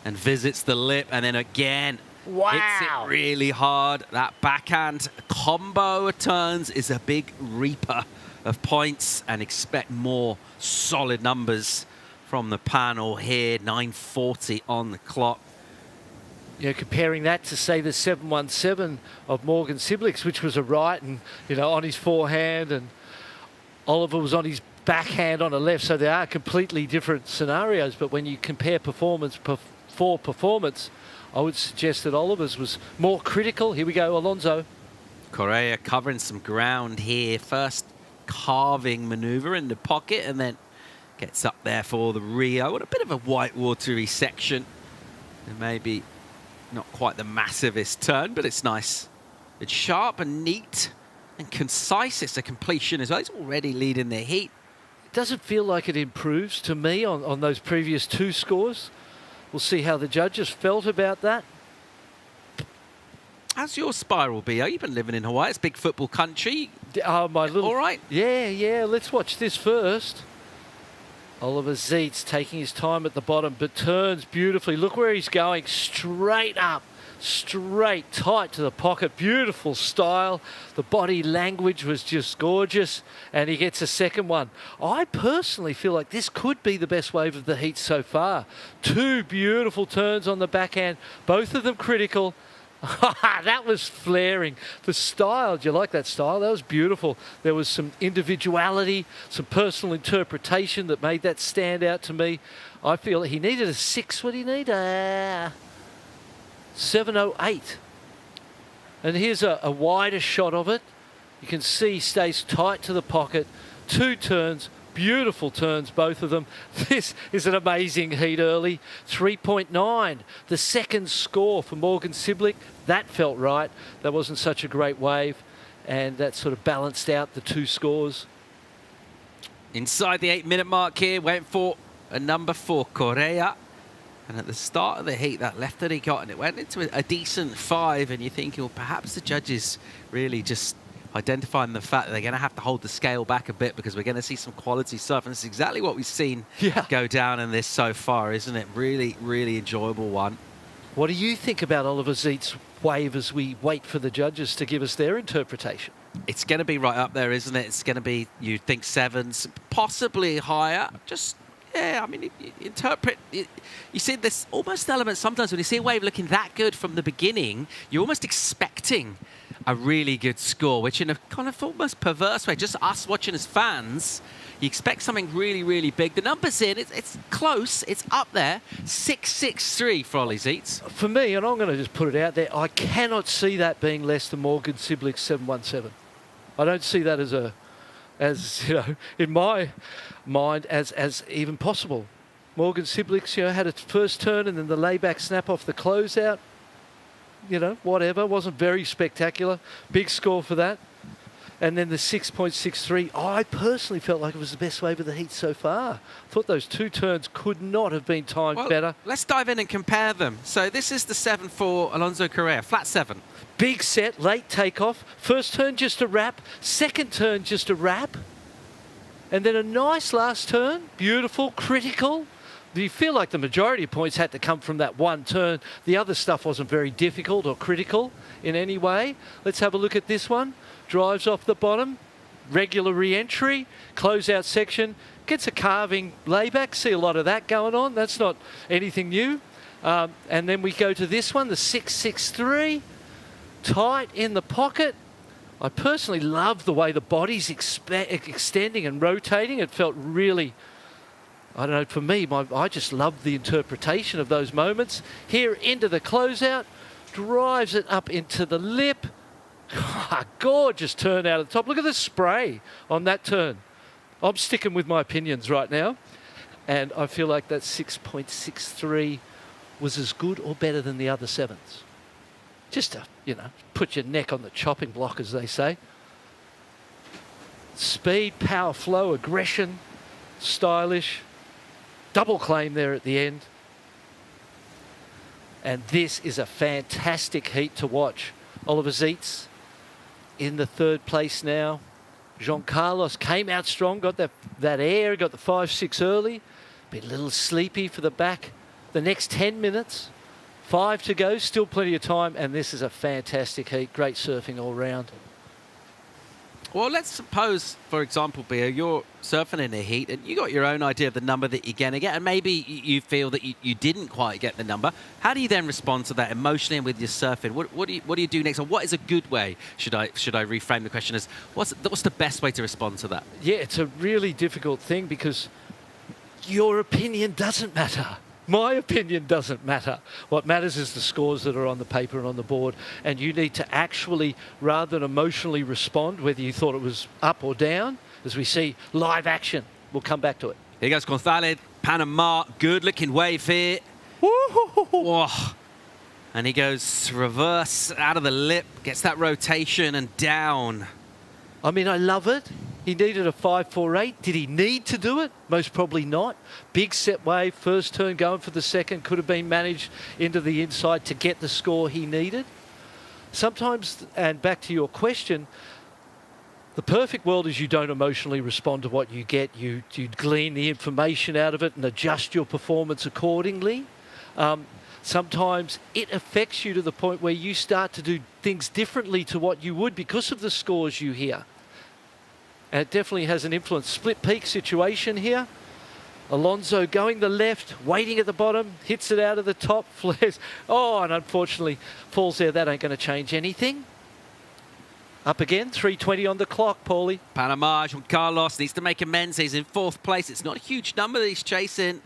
and visits the lip, and then again hits it really hard. That backhand combo of turns is a big reaper of points, and expect more solid numbers from the panel here. 9:40 on the clock. you know, comparing that to, say, the 717 of Morgan Siblix, which was a right and, you know, on his forehand, and Oliver was on his backhand on the left. So they are completely different scenarios. But when you compare performance for performance, I would suggest that Oliver's was more critical. Here we go, Alonso. Correa covering some ground here. First carving maneuver in the pocket, and then gets up there for the Rio. What a bit of a white-watery section. And maybe not quite the massivest turn, but it's nice. It's sharp and neat and concise. It's a completion as well. He's already leading the heat. It doesn't feel like it improves to me on those previous two scores. We'll see how the judges felt about that. How's your spiral, B.O.? You've been living in Hawaii. It's a big football country. My little... All right. Yeah. Let's watch this first. Oliver Zeitz taking his time at the bottom, but turns beautifully. Look where he's going. Straight up. Straight, tight to the pocket. Beautiful style. The body language was just gorgeous. And he gets a second one. I personally feel like this could be the best wave of the heat so far. Two beautiful turns on the backhand. Both of them critical. That was flaring. The style, do you like that style? That was beautiful. There was some individuality, some personal interpretation that made that stand out to me. I feel he needed a 6. What do you need? 708. And here's a wider shot of it. You can see he stays tight to the pocket. Two turns. Beautiful turns, both of them. This is an amazing heat early. 3.9, the second score for Morgan Siblick. That felt right. That wasn't such a great wave, and that sort of balanced out the two scores. Inside the 8-minute mark here, went for a number 4, Correa. And at the start of the heat, that left that he got, and it went into a decent 5, and you're thinking, well, perhaps the judges really just identifying the fact that they're going to have to hold the scale back a bit because we're going to see some quality stuff. And it's exactly what we've seen go down in this so far, isn't it? Really, really enjoyable one. What do you think about Oliver Zeitz's wave as we wait for the judges to give us their interpretation? It's going to be right up there, isn't it? It's going to be, you'd think, 7s, possibly higher. Just, yeah, I mean, you interpret... You see this almost element sometimes when you see a wave looking that good from the beginning, you're almost expecting a really good score, which in a kind of almost perverse way, just us watching as fans, you expect something really, really big. The numbers in, it's close, it's up there, 6.63 for Ollie Zeitz. For me, and I'm going to just put it out there, I cannot see that being less than Morgan Siblick's 717. I don't see that as you know, in my mind, as even possible. Morgan Siblick's, you know, had its first turn and then the layback snap off the closeout. You know, whatever, wasn't very spectacular. Big score for that. And then the 6.63, I personally felt like it was the best wave of the heat so far. I thought those two turns could not have been timed better. Let's dive in and compare them. So this is the 7 for Alonso Correa, flat 7. Big set, late takeoff. First turn just a wrap. Second turn just a wrap. And then a nice last turn. Beautiful, critical. Do you feel like the majority of points had to come from that one turn? The other stuff wasn't very difficult or critical in any way. Let's have a look at this one. Drives off the bottom, regular re-entry, closeout section, gets a carving layback. See a lot of that going on. That's not anything new. And then we go to this one, the 6.63, tight in the pocket. I personally love the way the body's extending and rotating. It felt really... I don't know, for me, I just love the interpretation of those moments. Here into the closeout, drives it up into the lip. Gorgeous turn out of the top. Look at the spray on that turn. I'm sticking with my opinions right now. And I feel like that 6.63 was as good or better than the other 7s. Just to, you know, put your neck on the chopping block, as they say. Speed, power, flow, aggression, stylish. Double claim there at the end. And this is a fantastic heat to watch. Oliver Zeitz in the 3rd place now. Jean Carlos came out strong, got that air, got the 5-6 early. Been a little sleepy for the back. The next 10 minutes, 5 to go, still plenty of time, and this is a fantastic heat. Great surfing all round. Well, let's suppose, for example, Bia, you're surfing in a heat and you got your own idea of the number that you're going to get, and maybe you feel that you didn't quite get the number. How do you then respond to that emotionally and with your surfing? What do you do next? Or what is a good way? Should I reframe the question as, what's the best way to respond to that? Yeah, it's a really difficult thing because your opinion doesn't matter. My opinion doesn't matter. What matters is the scores that are on the paper and on the board, and you need to actually, rather than emotionally respond, whether you thought it was up or down, as we see live action. We'll come back to it. Here goes Gonzalez, Panama, good-looking wave here. Whoa. And he goes reverse out of the lip, gets that rotation and down. I mean, I love it. He needed a 5.48. Did he need to do it? Most probably not. Big set wave, first turn going for the second. Could have been managed into the inside to get the score he needed. Sometimes, and back to your question, the perfect world is you don't emotionally respond to what you get. You glean the information out of it and adjust your performance accordingly. Sometimes it affects you to the point where you start to do things differently to what you would because of the scores you hear. And it definitely has an influence. Split peak situation here. Alonso going the left, waiting at the bottom, hits it out of the top, flares. Oh, and unfortunately falls there. That ain't going to change anything. Up again, 3:20 on the clock, Paulie. Panama, Juan Carlos needs to make amends. He's in fourth place. It's not a huge number that he's chasing.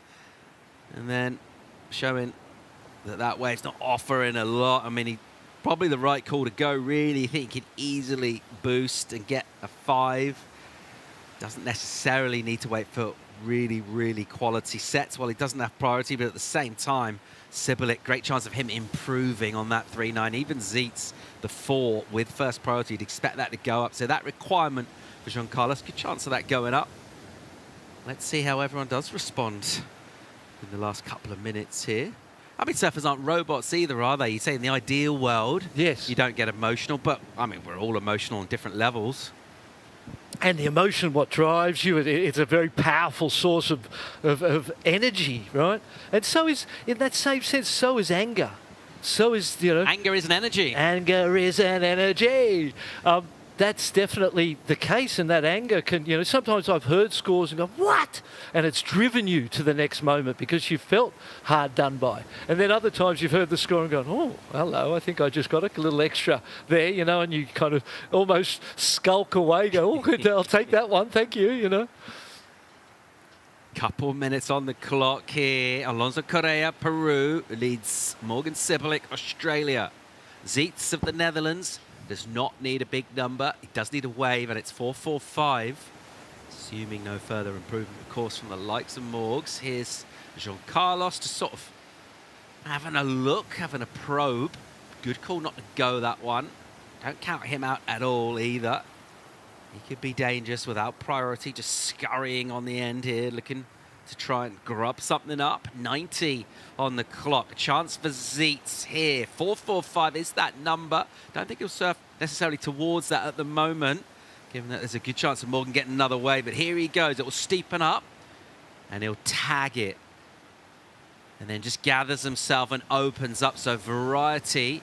And then showing that wave's not offering a lot. I mean, probably the right call to go, really. I think he could easily boost and get a 5. Doesn't necessarily need to wait for really, really quality sets. Well, he doesn't have priority, but at the same time, Sibulik, great chance of him improving on that 3.9. Even Zeitz, the 4 with first priority, you'd expect that to go up. So that requirement for Juan Carlos, good chance of that going up. Let's see how everyone does respond in the last couple of minutes here. I mean, surfers aren't robots either, are they? You say in the ideal world, yes, you don't get emotional, but I mean, we're all emotional on different levels. And the emotion, what drives you, it's a very powerful source of energy, right? And so is, in that same sense, so is anger. So is, you know... Anger is an energy. Anger is an energy. That's definitely the case, and that anger can, you know, sometimes I've heard scores and go, what? And it's driven you to the next moment because you felt hard done by. And then other times you've heard the score and gone, oh, hello, I think I just got a little extra there, you know, and you kind of almost skulk away, go, oh, good, I'll take that one, thank you, you know. Couple minutes on the clock here. Alonso Correa, Peru, leads Morgan Sibulik, Australia. Zeitz of the Netherlands does not need a big number. He does need a wave, and it's 4.45. Assuming no further improvement, of course, from the likes of Morgs. Here's Juan Carlos just sort of having a look, having a probe. Good call not to go that one. Don't count him out at all either. He could be dangerous without priority, just scurrying on the end here, looking to try and grub something up. 90 on the clock. A chance for Zeitz here. 4.45 is that number. Don't think he'll surf necessarily towards that at the moment, given that there's a good chance of Morgan getting another wave. But here he goes. It will steepen up, and he'll tag it. And then just gathers himself and opens up. So variety.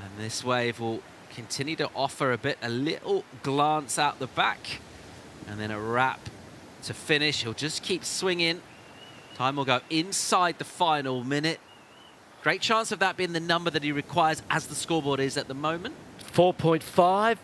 And this wave will continue to offer a little glance out the back. And then a wrap to finish. He'll just keep swinging. Time will go inside the final minute. Great chance of that being the number that he requires as the scoreboard is at the moment. 4.5.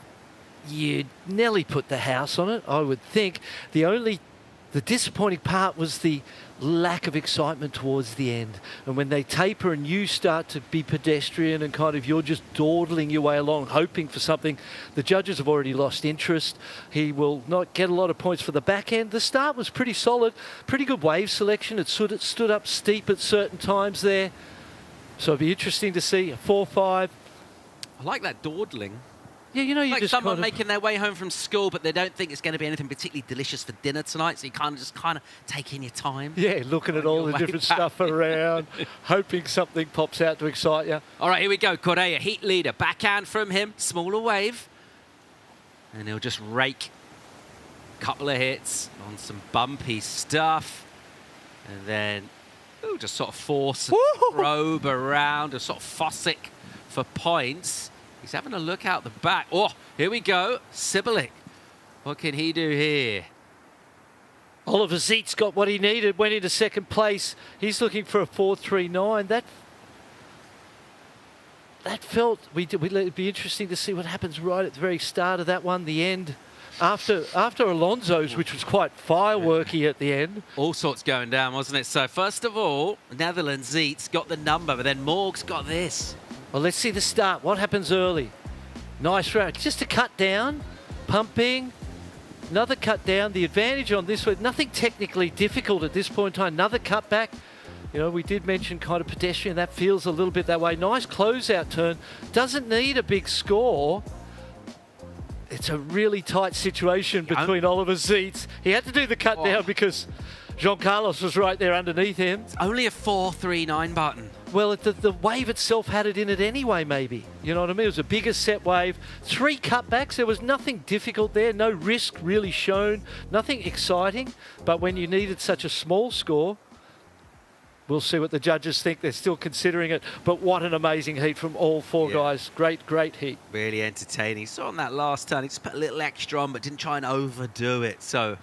You'd nearly put the house on it, I would think. The disappointing part was the lack of excitement towards the end. And when they taper and you start to be pedestrian and kind of you're just dawdling your way along, hoping for something, the judges have already lost interest. He will not get a lot of points for the back end. The start was pretty solid, pretty good wave selection. It stood up steep at certain times there. So it'd be interesting to see a 4.5. I like that dawdling. Yeah, you know, you like just someone kind of making their way home from school, but they don't think it's going to be anything particularly delicious for dinner tonight, so you kind of take in your time. Yeah, looking at all the different stuff around, hoping something pops out to excite you. All right, here we go. Correa, heat leader. Backhand from him. Smaller wave. And he'll just rake a couple of hits on some bumpy stuff. And then just sort of force and probe around, a sort of Fossick for points. He's having a look out the back. Oh, here we go. Sibulik What can he do here? Oliver Zeitz got what he needed, went into second place. He's looking for a 4.39. That felt, it'd be interesting to see what happens right at the very start of that one, the end. After Alonso's, which was quite fireworky at the end. All sorts going down, wasn't it? So first of all, Netherlands Zeitz got the number, but then Morg's got this. Well, let's see the start. What happens early? Nice round. Just a cut down, pumping, another cut down. The advantage on this one, nothing technically difficult at this point in time. Another cutback. You know, we did mention kind of pedestrian. That feels a little bit that way. Nice closeout turn. Doesn't need a big score. It's a really tight situation between Oliver Zeitz. He had to do the cut down because Jean Carlos was right there underneath him. It's only a 4.39 button. Well, the wave itself had it in it anyway, maybe. You know what I mean? It was a bigger set wave. 3 cutbacks. There was nothing difficult there. No risk really shown. Nothing exciting. But when you needed such a small score, we'll see what the judges think. They're still considering it. But what an amazing heat from all 4 guys. Great heat. Really entertaining. So on that last turn, he just put a little extra on, but didn't try and overdo it. So,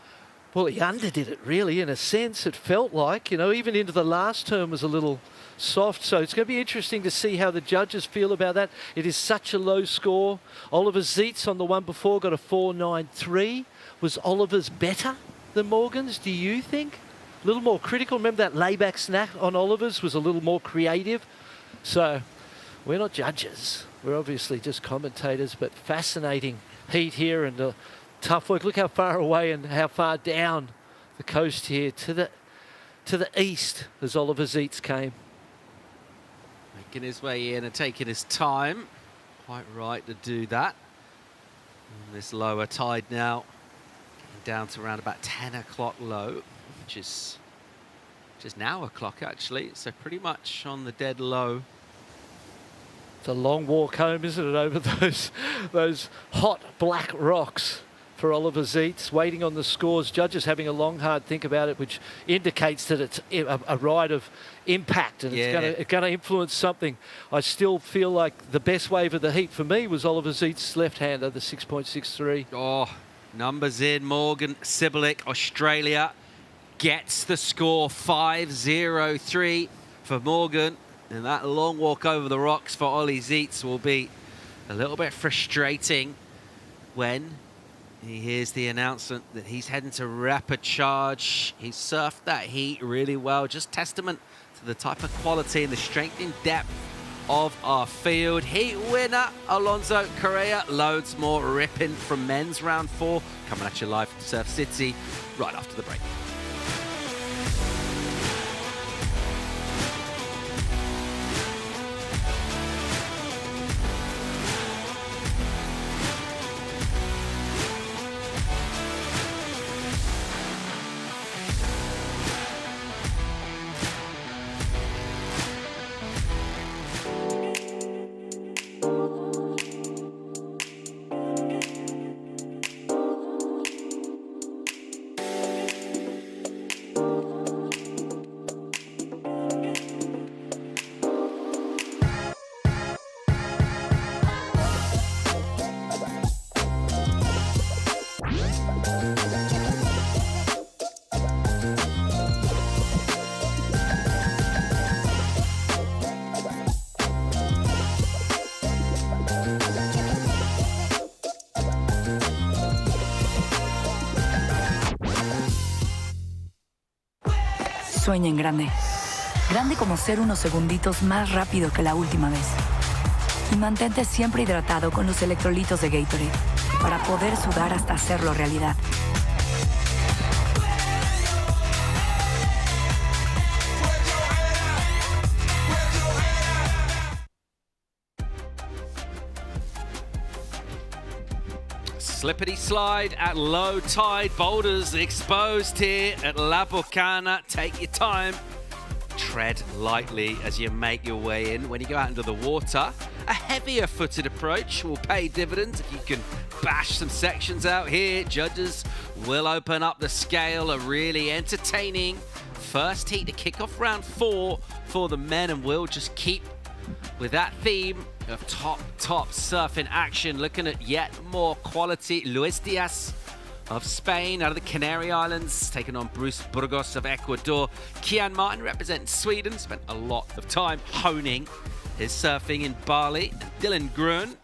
well, he underdid it, really, in a sense. It felt like, you know, even into the last turn was a little soft. So it's going to be interesting to see how the judges feel about that. It is such a low score. Oliver Zeitz on the one before got a 4.93. Was Oliver's better than Morgan's, do you think? A little more critical. Remember that layback snack on Oliver's was a little more creative. So we're not judges. We're obviously just commentators, but fascinating heat here and tough work. Look how far away and how far down the coast here to the east as Oliver Zeitz came. Making his way in and taking his time. Quite right to do that. And this lower tide now down to around about 10 o'clock low, which is now o'clock actually, so pretty much on the dead low. It's a long walk home, isn't it, over those hot black rocks for Oliver Zeitz, waiting on the scores. Judges having a long, hard think about it, which indicates that it's a ride of impact and it's going to influence something. I still feel like the best wave of the heat for me was Oliver Zeitz's left-hander, the 6.63. Oh, numbers in. Morgan Sibilic, Australia, gets the score 5.03 for Morgan. And that long walk over the rocks for Ollie Zeitz will be a little bit frustrating when he hears the announcement that he's heading to rapid charge. He surfed that heat really well. Just testament to the type of quality and the strength and depth of our field. Heat winner, Alonso Correa. Loads more ripping from men's round 4. Coming at you live from Surf City right after the break. Sueña en grande. Grande como ser unos segunditos más rápido que la última vez. Y mantente siempre hidratado con los electrolitos de Gatorade para poder sudar hasta hacerlo realidad. Slippity slide at low tide. Boulders exposed here at La Bocana. Take your time. Tread lightly as you make your way in. When you go out into the water, a heavier footed approach will pay dividends if you can bash some sections out here. Judges will open up the scale. A really entertaining first heat to kick off round 4 for the men, and we'll just keep with that theme of top surfing action. Looking at yet more quality. Luis Diaz of Spain, out of the Canary Islands, taking on Bruce Burgos of Ecuador. Kian Martin representing Sweden, spent a lot of time honing his surfing in Bali. And Dylan Grun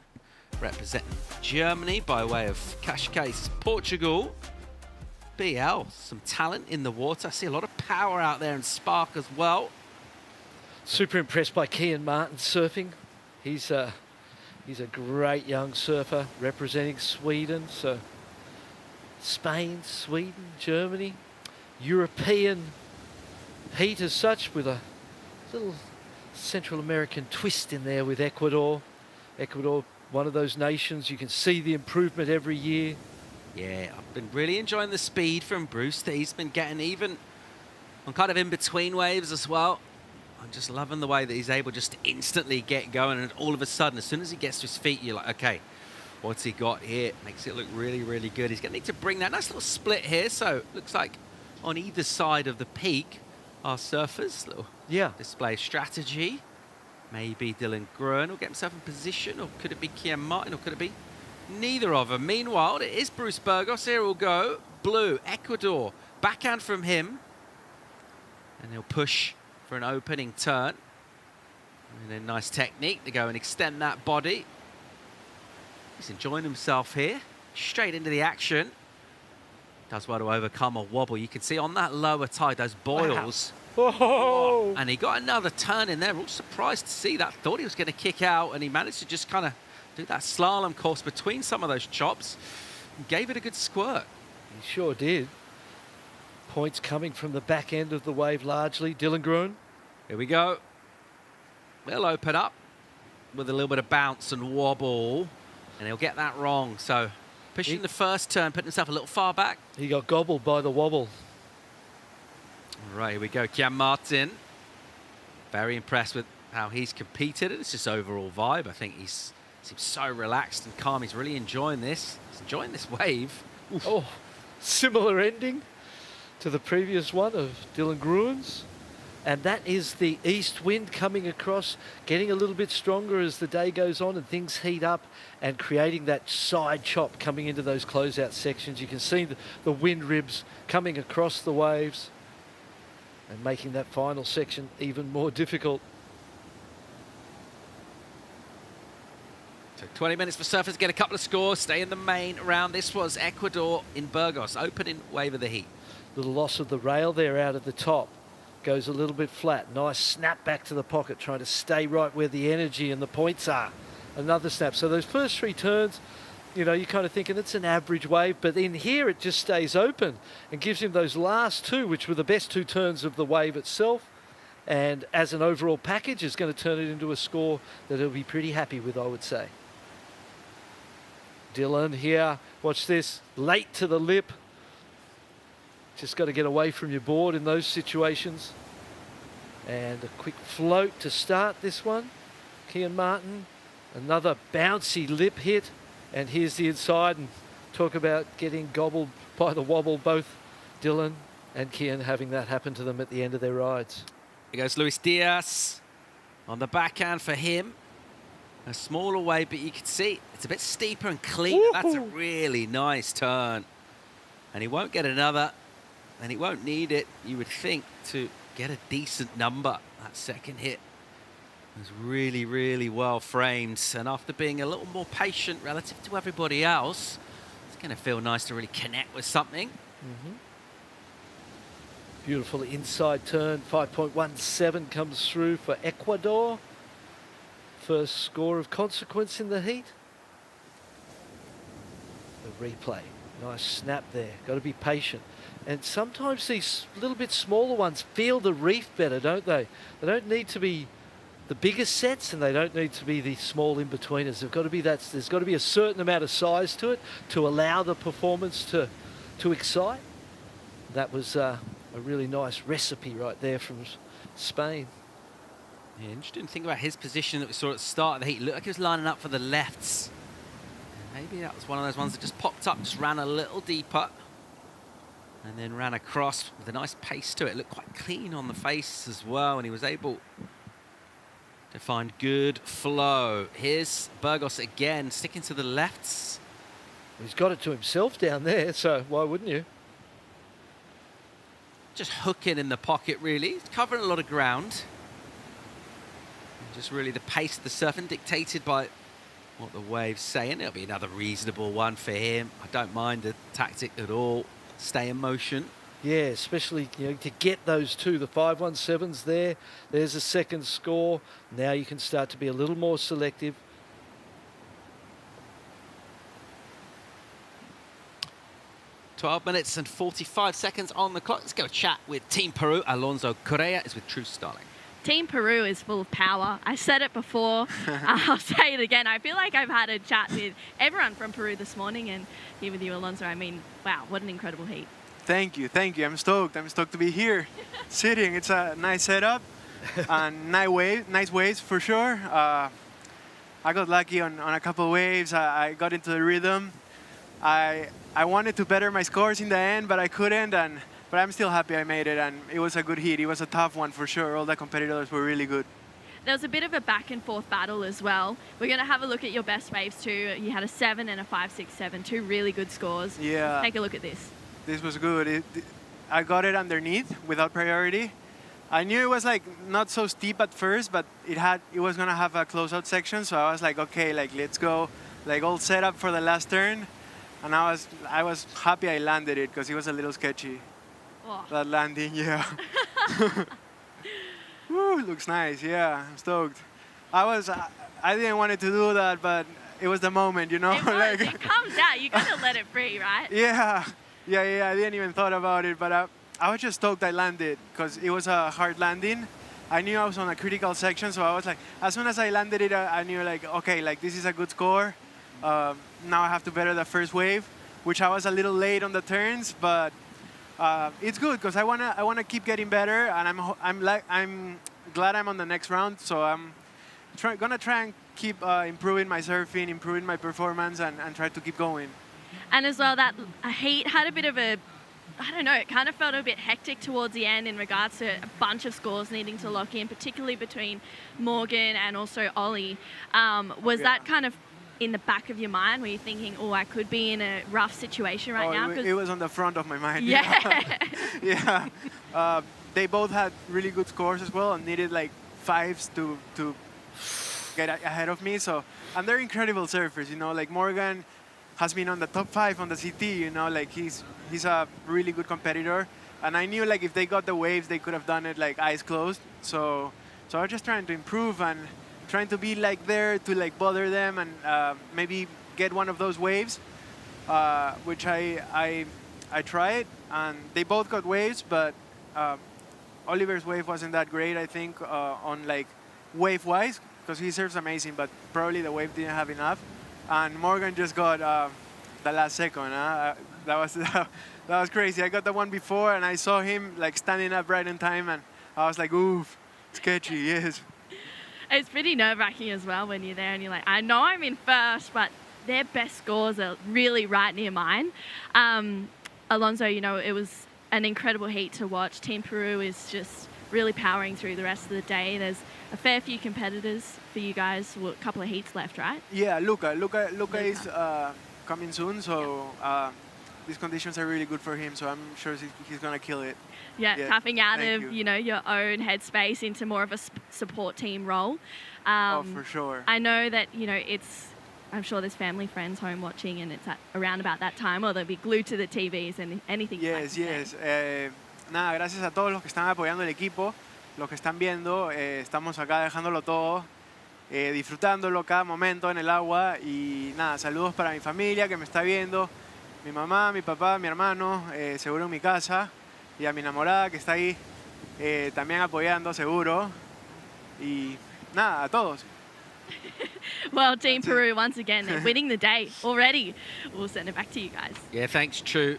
representing Germany by way of Cascais, Portugal. BL, some talent in the water. I see a lot of power out there and spark as well. Super impressed by Kian Martin surfing. He's a great young surfer representing Sweden. So Spain, Sweden, Germany, European heat as such, with a little Central American twist in there with Ecuador. Ecuador, one of those nations, you can see the improvement every year. Yeah, I've been really enjoying the speed from Bruce that he's been getting, even on kind of in-between waves as well. I'm just loving the way that he's able just to instantly get going, and all of a sudden, as soon as he gets to his feet, you're like, okay, what's he got here? Makes it look really, really good. He's going to need to bring that nice little split here. So looks like on either side of the peak are surfers. Little display strategy. Maybe Dylan Grun will get himself in position, or could it be Kian Martin, or could it be neither of them? Meanwhile, it is Bruce Burgos. Here we'll go. Blue, Ecuador. Backhand from him. And he'll push for an opening turn. And then nice technique to go and extend that body. He's enjoying himself here. Straight into the action. Does well to overcome a wobble. You can see on that lower tide, those boils. Wow. Whoa. And he got another turn in there. We're all surprised to see that. Thought he was going to kick out, and he managed to just kind of do that slalom course between some of those chops. And gave it a good squirt. He sure did. Points coming from the back end of the wave largely. Dylan Grun. Here we go. We'll open up with a little bit of bounce and wobble, and he'll get that wrong. So pushing the first turn, putting himself a little far back. He got gobbled by the wobble. All right, here we go. Kian Martin. Very impressed with how he's competed. It's just overall vibe. I think he seems so relaxed and calm. He's really enjoying this. He's enjoying this wave. Oof. Oh, similar ending to the previous one of Dylan Grun's. And that is the east wind coming across, getting a little bit stronger as the day goes on and things heat up, and creating that side chop coming into those closeout sections. You can see the wind ribs coming across the waves and making that final section even more difficult. So 20 minutes for surfers to get a couple of scores, stay in the main round. This was Ecuador in Burgos, opening wave of the heat. Little loss of the rail there out at the top. Goes a little bit flat. Nice snap back to the pocket, trying to stay right where the energy and the points are. Another snap. So those first three turns, you know, you're kind of thinking it's an average wave, but in here it just stays open and gives him those last two, which were the best two turns of the wave itself. And as an overall package, is going to turn it into a score that he'll be pretty happy with, I would say. Dylan here, watch this, late to the lip. Just got to get away from your board in those situations. And a quick float to start this one. Kian Martin, another bouncy lip hit. And here's the inside, and talk about getting gobbled by the wobble. Both Dylan and Kian having that happen to them at the end of their rides. Here goes Luis Diaz on the backhand for him. A smaller wave, but you can see it's a bit steeper and cleaner. That's a really nice turn. And he won't get another. And he won't need it, you would think, to get a decent number. That second hit was really, really well framed. And after being a little more patient relative to everybody else, it's going to feel nice to really connect with something. Beautiful inside turn. 5.17 comes through for Ecuador. First score of consequence in the heat. The replay. Nice snap there. Got to be patient. And sometimes these little bit smaller ones feel the reef better, don't they? They don't need to be the biggest sets, and they don't need to be the small in-betweeners. There's got to be a certain amount of size to it to allow the performance to excite. That was a really nice recipe right there from Spain. Yeah, interesting thing about his position that we saw at the start of the heat. It looked like he was lining up for the lefts. Maybe that was one of those ones that just popped up, just ran a little deeper. And then ran across with a nice pace to it. It looked quite clean on the face as well, and he was able to find good flow. Here's Burgos again, sticking to the lefts. He's got it to himself down there, so why wouldn't you? Just hooking in the pocket, really. He's covering a lot of ground. Just really the pace of the surfing dictated by what the wave's saying. It'll be another reasonable one for him. I don't mind the tactic at all. Stay in motion. Yeah, especially to get those two, the 517s there. There's a second score. Now you can start to be a little more selective. $12 minutes and 45 seconds on the clock. Let's go chat with Team Peru. Alonso Correa is with True Starling. Team Peru is full of power. I said it before. I'll say it again. I feel like I've had a chat with everyone from Peru this morning, and here with you, Alonso. I mean, wow, what an incredible heat. Thank you. I'm stoked. I'm stoked to be here, sitting. It's a nice setup, and nice waves for sure. I got lucky on a couple of waves. I got into the rhythm. I wanted to better my scores in the end, but I couldn't. But I'm still happy I made it, and it was a good heat. It was a tough one for sure. All the competitors were really good. There was a bit of a back and forth battle as well. We're going to have a look at your best waves too. You had a 7 and a 5.67, two really good scores. Yeah. Let's take a look at this. This was good. I got it underneath without priority. I knew it was like not so steep at first, but it was going to have a closeout section. So I was like, okay, like let's go, like all set up for the last turn. And I was happy I landed it because it was a little sketchy. Oh. That landing, yeah. Woo, looks nice, yeah. I'm stoked. I didn't want it to do that, but it was the moment, It comes out. You gotta let it free, right? Yeah. I didn't even thought about it, but I was just stoked I landed because it was a hard landing. I knew I was on a critical section, so I was like, as soon as I landed it, I knew like, okay, like this is a good score. Now I have to better the first wave, which I was a little late on the turns, but it's good because I wanna keep getting better, and I'm glad I'm on the next round. So I'm gonna try and keep improving my surfing, improving my performance, and try to keep going. And as well, that heat had a bit of a, I don't know, it kind of felt a bit hectic towards the end in regards to a bunch of scores needing to lock in, particularly between Morgan and also Ollie. Was that kind of in the back of your mind? Were you thinking, oh, I could be in a rough situation right now? It was on the front of my mind. Yeah. Yeah. They both had really good scores as well and needed like 5s to get ahead of me. So, and they're incredible surfers, like Morgan has been on the top 5 on the CT, like he's a really good competitor. And I knew like if they got the waves, they could have done it like eyes closed. So I was just trying to improve and trying to be like there to like bother them and maybe get one of those waves, which I tried, and they both got waves, but Oliver's wave wasn't that great, I think, on like wave-wise, because he surfs amazing, but probably the wave didn't have enough. And Morgan just got the last second. That was crazy. I got the one before, and I saw him like standing up right in time, and I was like, oof, sketchy, yes. It's pretty nerve-wracking as well when you're there and you're like, I know I'm in first, but their best scores are really right near mine. Alonso, it was an incredible heat to watch. Team Peru is just really powering through the rest of the day. There's a fair few competitors for you guys. Well, a couple of heats left, right? Yeah, Luca is coming soon, so these conditions are really good for him, so I'm sure he's going to kill it. Yeah, tapping out of, your own headspace into more of a support team role. For sure. I know that, I'm sure there's family, friends home watching, and it's around about that time, or they'll be glued to the TVs and anything. Yes. Nada, gracias a todos los que están apoyando el equipo, los que están viendo, estamos acá dejándolo todo, disfrutándolo cada momento en el agua, y nada, saludos para mi familia que me está viendo, mi mamá, mi papá, mi hermano, seguro en mi casa, y a mi enamorada que está ahí también apoyando, seguro, y nada, a todos. Well, Team Peru, once again, they're winning the day already. We'll send it back to you guys. Yeah, thanks, True.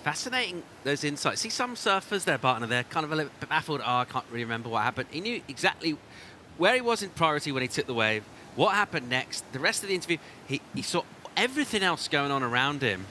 Fascinating, those insights. See, some surfers, their partner, they're kind of a little bit baffled. Oh, I can't really remember what happened. He knew exactly where he was in priority when he took the wave, what happened next. The rest of the interview, he saw everything else going on around him.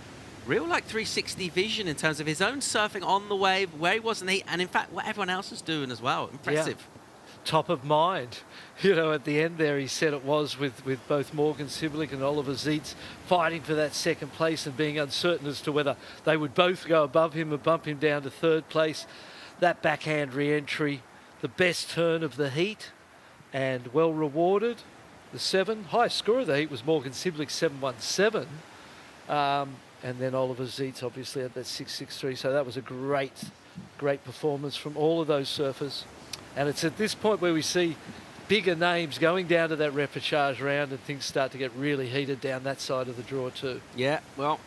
Real, 360 vision in terms of his own surfing on the wave, where he was in the heat, and in fact, what everyone else was doing as well. Impressive. Yeah. top of mind. You know, at the end there, he said it was with both Morgan Siblik and Oliver Zeitz fighting for that second place and being uncertain as to whether they would both go above him and bump him down to third place. That backhand re-entry, the best turn of the heat and well rewarded. The 7, highest score of the heat was Morgan Siblik, 7.17. And then Oliver Zeitz obviously had that 6.63. So that was a great performance from all of those surfers. And it's at this point where we see bigger names going down to that repechage round and things start to get really heated down that side of the draw too. Yeah, well,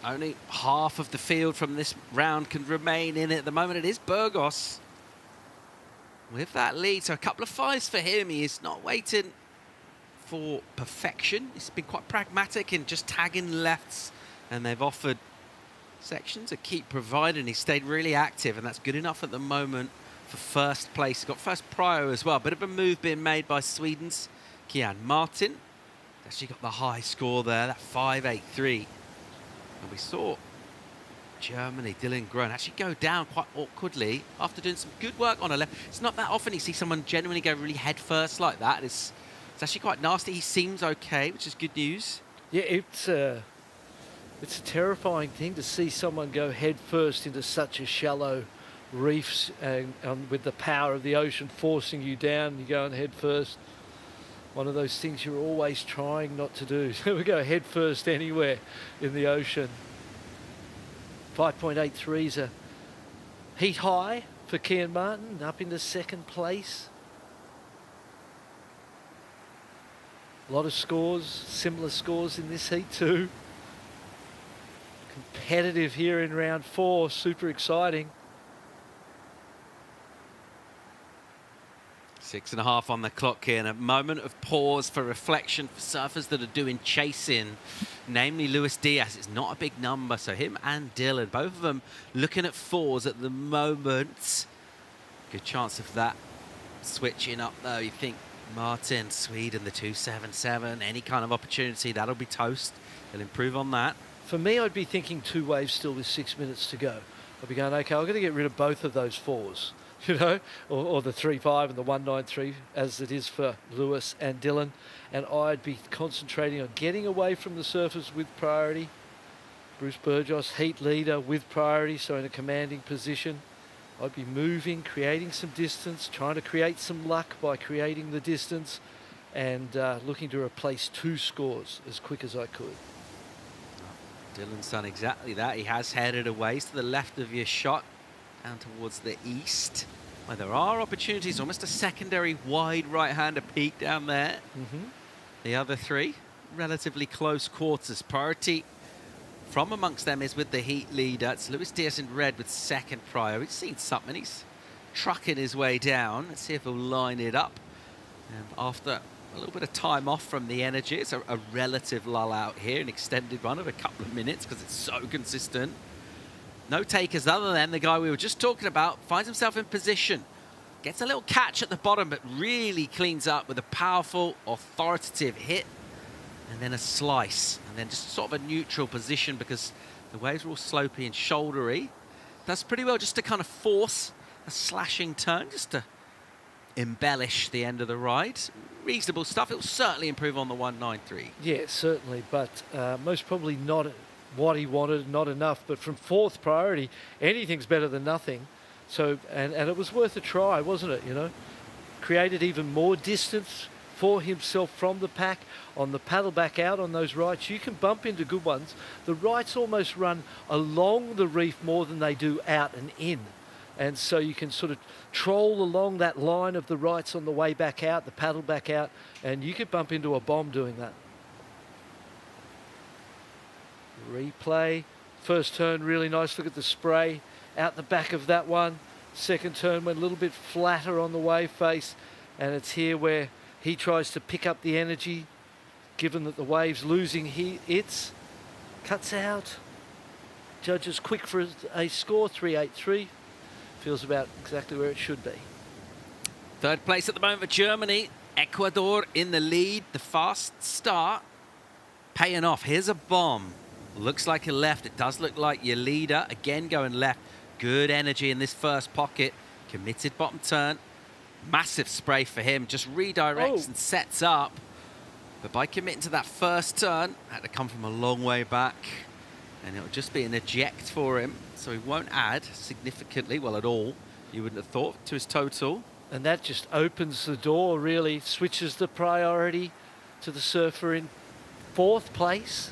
only half of the field from this round can remain in it. At the moment, it is Burgos with that lead. So a couple of 5s for him. He is not waiting for perfection. He's been quite pragmatic in just tagging lefts, and they've offered sections that keep providing. He stayed really active, and that's good enough at the moment for first place. He's got first prio as well. Bit of a move being made by Sweden's Kian Martin. Actually got the high score there, that 5.83. And we saw Germany, Dylan Groen, actually go down quite awkwardly after doing some good work on a left. It's not that often you see someone genuinely go really head first like that. It's actually quite nasty. He seems okay, which is good news. Yeah, it's a terrifying thing to see someone go head first into such a shallow reefs and with the power of the ocean forcing you down, you go and head first. One of those things you're always trying not to do. So we go head first anywhere in the ocean. 5.83 is a heat high for Kian Martin, up into second place. A lot of scores, similar scores in this heat too. Competitive here in round 4, super exciting. 6.5 on the clock here, and a moment of pause for reflection for surfers that are doing chasing, namely Luis Diaz. It's not a big number, so him and Dylan, both of them looking at 4s at the moment. Good chance of that switching up though. You think Martin, Sweden, the 2.77, any kind of opportunity, that'll be toast. They'll improve on that. For me, I'd be thinking 2 waves still with 6 minutes to go. I'd be going, okay, I've got to get rid of both of those 4s. You know, or the 3.5 and the 1.93 as it is for Lewis and Dylan. And I'd be concentrating on getting away from the surfers with priority. Bruce Burgos, heat leader with priority, so in a commanding position. I'd be moving, creating some distance, trying to create some luck by creating the distance, and looking to replace 2 scores as quick as I could. Dylan's done exactly that. He has headed away to the left of your shot, down towards the east, where there are opportunities, almost a secondary wide right-hander peak down there. The other 3, relatively close quarters. Priority from amongst them is with the heat leader. It's Luis Diaz in red with second prio. He's seen something. He's trucking his way down. Let's see if he'll line it up. And after a little bit of time off from the energy, it's a relative lull out here, an extended one of a couple of minutes because it's so consistent. No takers other than the guy we were just talking about. Finds himself in position. Gets a little catch at the bottom, but really cleans up with a powerful, authoritative hit. And then a slice. And then just sort of a neutral position because the waves are all slopey and shouldery. Does pretty well just to kind of force a slashing turn, just to embellish the end of the ride. Reasonable stuff. It will certainly improve on the 1.93. Yeah, certainly. But most probably not what he wanted, not enough. But from 4th priority, anything's better than nothing. So, and it was worth a try, wasn't it, you know? Created even more distance for himself from the pack. On the paddle back out on those rights, you can bump into good ones. The rights almost run along the reef more than they do out and in. And so you can sort of troll along that line of the rights on the way back out, the paddle back out, and you could bump into a bomb doing that. Replay. First turn, really nice. Look at the spray out the back of that one. Second turn went a little bit flatter on the wave face, and it's here where he tries to pick up the energy, given that the wave's losing its. Cuts out. Judges quick for a score, 3.83. Feels about exactly where it should be. 3rd place at the moment for Germany. Ecuador in the lead. The fast start paying off. Here's a bomb. Looks like a left. It does look like your leader. Again going left. Good energy in this first pocket. Committed bottom turn. Massive spray for him, just redirects and sets up. But by committing to that first turn, had to come from a long way back. And it'll just be an eject for him. So he won't add significantly, well at all, you wouldn't have thought, to his total. And that just opens the door, really, switches the priority to the surfer in 4th place,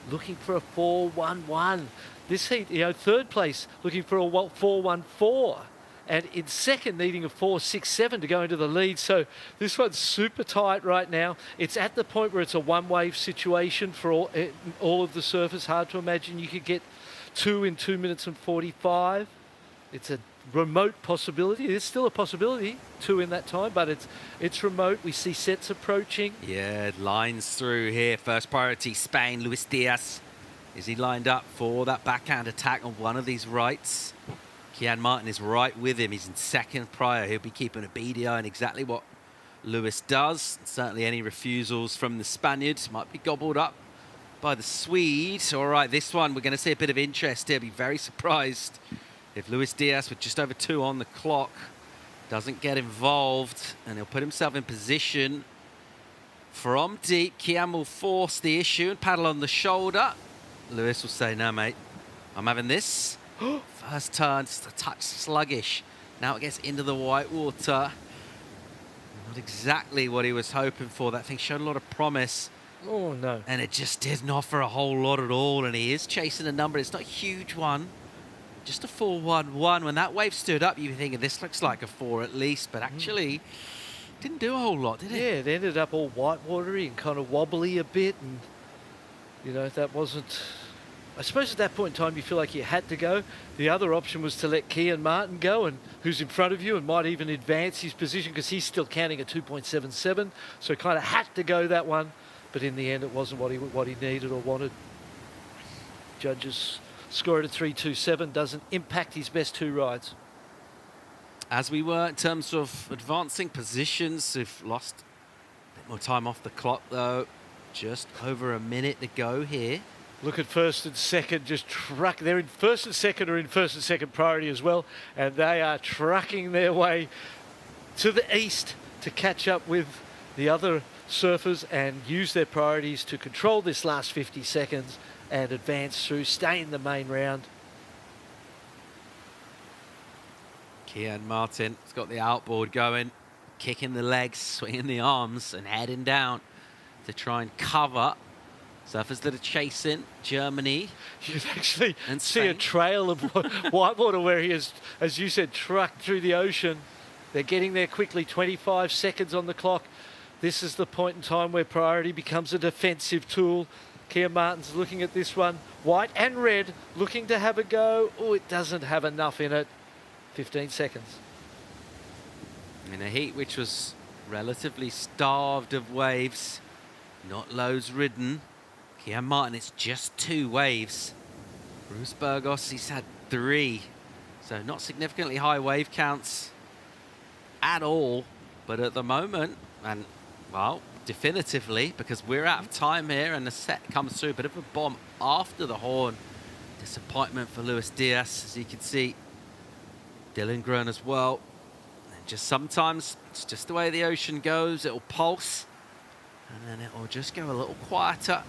looking for a 4-1-1. This heat, third place, looking for a 4-1-4. And in second, needing a 4-6-7 to go into the lead. So this one's super tight right now. It's at the point where it's a one-wave situation for all of the surfers. Hard to imagine you could get 2 in 2 minutes and 45. It's a remote possibility. It's still a possibility, 2 in that time, but it's remote. We see sets approaching. Yeah, lines through here. First priority, Spain. Luis Diaz. Is he lined up for that backhand attack on one of these rights? Kian Martin is right with him. He's in second prior. He'll be keeping a beady eye on exactly what Luis does. Certainly any refusals from the Spaniards might be gobbled up by the Swede. All right, this one, we're going to see a bit of interest here. Be very surprised if Luis Diaz, with just over 2 on the clock, doesn't get involved, and he'll put himself in position from deep. Kian will force the issue and paddle on the shoulder. Luis will say, no, mate, I'm having this. First turn, just a touch sluggish. Now it gets into the white water. Not exactly what he was hoping for. That thing showed a lot of promise. Oh, no. And it just didn't offer a whole lot at all, and he is chasing a number. It's not a huge one. Just a 4-1-1. When that wave stood up, you were thinking this looks like a 4 at least, but actually didn't do a whole lot, did it? Yeah, it ended up all whitewatery and kind of wobbly a bit, and that wasn't. I suppose at that point in time you feel like you had to go. The other option was to let Kian Martin go, and who's in front of you and might even advance his position because he's still counting a 2.77, so kind of had to go that one. But in the end, it wasn't what he needed or wanted. Judges score at a 3.27 doesn't impact his best 2 rides. As we were in terms of advancing positions, we've lost a bit more time off the clock though. Just over a minute to go here. Look at first and second, just truck. They're in first and second, or in first and second priority as well, and they are trucking their way to the east to catch up with the other surfers and use their priorities to control this last 50 seconds and advance through, stay in the main round. Kian Martin has got the outboard going, kicking the legs, swinging the arms and heading down to try and cover surfers that are chasing Germany. You'd actually see a trail of whitewater where he has, as you said, trucked through the ocean. They're getting there quickly, 25 seconds on the clock. This is the point in time where priority becomes a defensive tool. Kian Martin's looking at this one, white and red, looking to have a go. Oh, it doesn't have enough in it. 15 seconds. In a heat which was relatively starved of waves, not loads ridden, Kian Martin, it's just 2 waves. Bruce Burgos, he's had 3. So not significantly high wave counts at all. But at the moment, and well, definitively, because we're out of time here and the set comes through, a bit of a bomb after the horn. Disappointment for Luis Diaz, as you can see. Dylan Grön as well. And just sometimes, it's just the way the ocean goes. It'll pulse and then it'll just go a little quieter.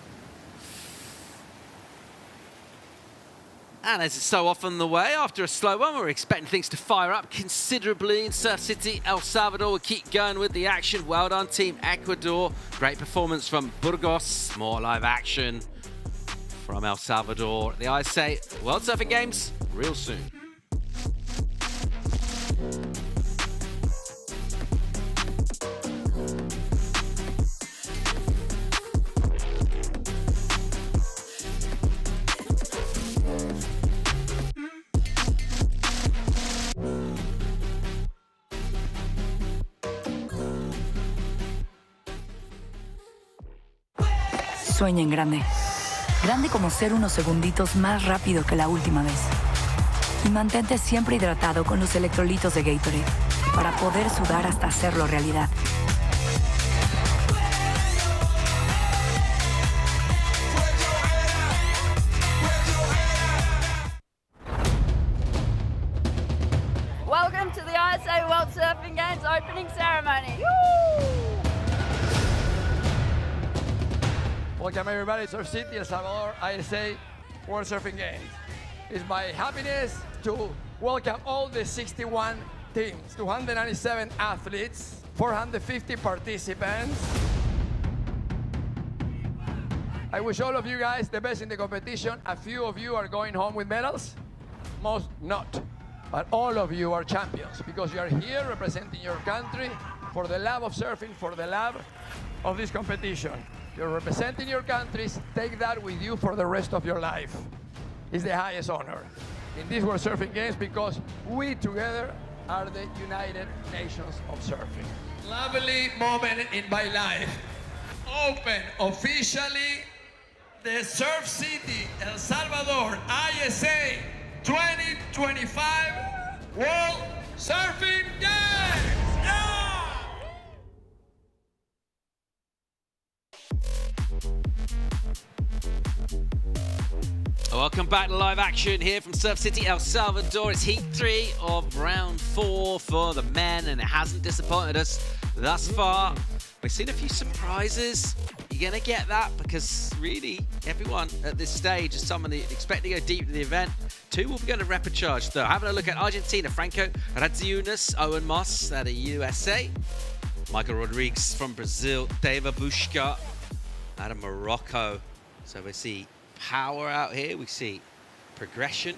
And as is so often the way, after a slow one, we're expecting things to fire up considerably in Surf City, El Salvador. We'll keep going with the action. Well done, Team Ecuador. Great performance from Burgos. More live action from El Salvador at the ISA World Surfing Games real soon. Sueña en grande. Grande como ser unos segunditos más rápido que la última vez. Y mantente siempre hidratado con los electrolitos de Gatorade para poder sudar hasta hacerlo realidad. Welcome to the ISA World Surfing Games opening ceremony. Welcome everybody to Surf City, El Salvador, ISA World Surfing Games. It's my happiness to welcome all the 61 teams, 297 athletes, 450 participants. I wish all of you guys the best in the competition. A few of you are going home with medals, most not. But all of you are champions because you are here representing your country for the love of surfing, for the love of this competition. You're representing your countries, take that with you for the rest of your life. It's the highest honor in these World Surfing Games because we together are the United Nations of Surfing. Lovely moment in my life. Open officially the Surf City El Salvador ISA 2025 World Surfing Games! Yeah! Welcome back to live action here from Surf City, El Salvador. It's Heat 3 of round 4 for the men, and it hasn't disappointed us thus far. We've seen a few surprises. You're going to get that because really everyone at this stage is someone that expecting to go deep to the event. 2 will be going to repechage though. Having a look at Argentina, Franco Radziunas, Owen Moss out of USA, Michael Rodriguez from Brazil, Deva Bushka out of Morocco. So we see power out here, we see progression,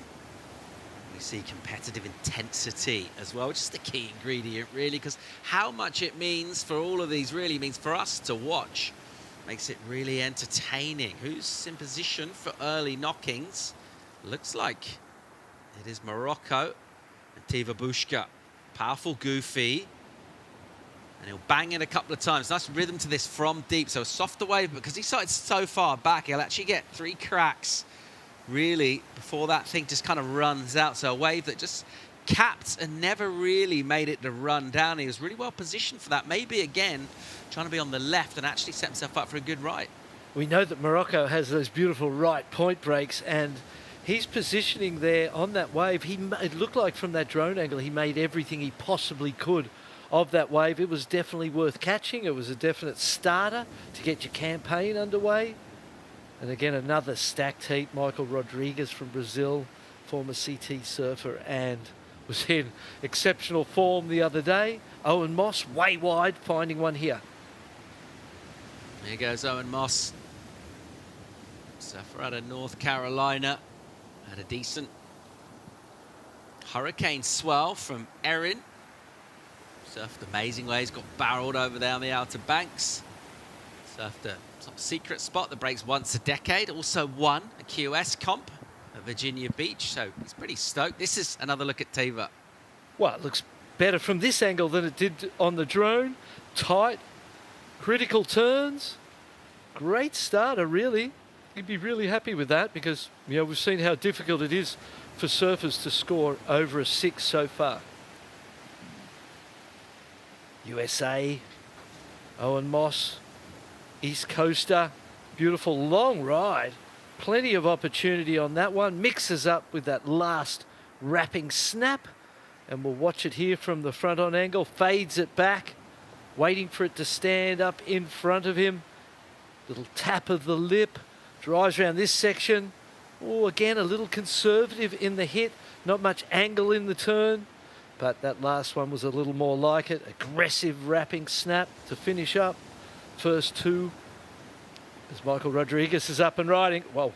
we see competitive intensity as well, which is the key ingredient really, because how much it means for all of these really means for us to watch. Makes it really entertaining. Who's in position for early knockings? Looks like it is Morocco and Tiva Bushka. Powerful goofy. And he'll bang it a couple of times. Nice rhythm to this from deep. So a softer wave, because he started so far back, he'll actually get 3 cracks, really, before that thing just kind of runs out. So a wave that just capped and never really made it to run down. He was really well positioned for that. Maybe, again, trying to be on the left and actually set himself up for a good right. We know that Morocco has those beautiful right point breaks, and he's positioning there on that wave. It looked like from that drone angle, he made everything he possibly could of that wave. It was definitely worth catching. It was a definite starter to get your campaign underway. And again, another stacked heat. Michael Rodriguez from Brazil, former CT surfer, and was in exceptional form the other day. Owen Moss, way wide, finding one here. There goes Owen Moss. Surfer out of North Carolina. Had a decent hurricane swell from Erin. Surfed amazing waves, got barreled over there on the Outer Banks. Surfed a top secret spot that breaks once a decade. Also won a QS comp at Virginia Beach, so he's pretty stoked. This is another look at Tiva. Well, it looks better from this angle than it did on the drone. Tight, critical turns. Great starter, really. You'd be really happy with that because, you know, we've seen how difficult it is for surfers to score over a 6 so far. USA, Owen Moss, East Coaster, beautiful long ride. Plenty of opportunity on that one. Mixes up with that last wrapping snap. And we'll watch it here from the front on angle. Fades it back, waiting for it to stand up in front of him. Little tap of the lip. Drives around this section. Oh, again, a little conservative in the hit. Not much angle in the turn. But that last one was a little more like it. Aggressive wrapping snap to finish up. First 2. As Michael Rodriguez is up and riding. Well,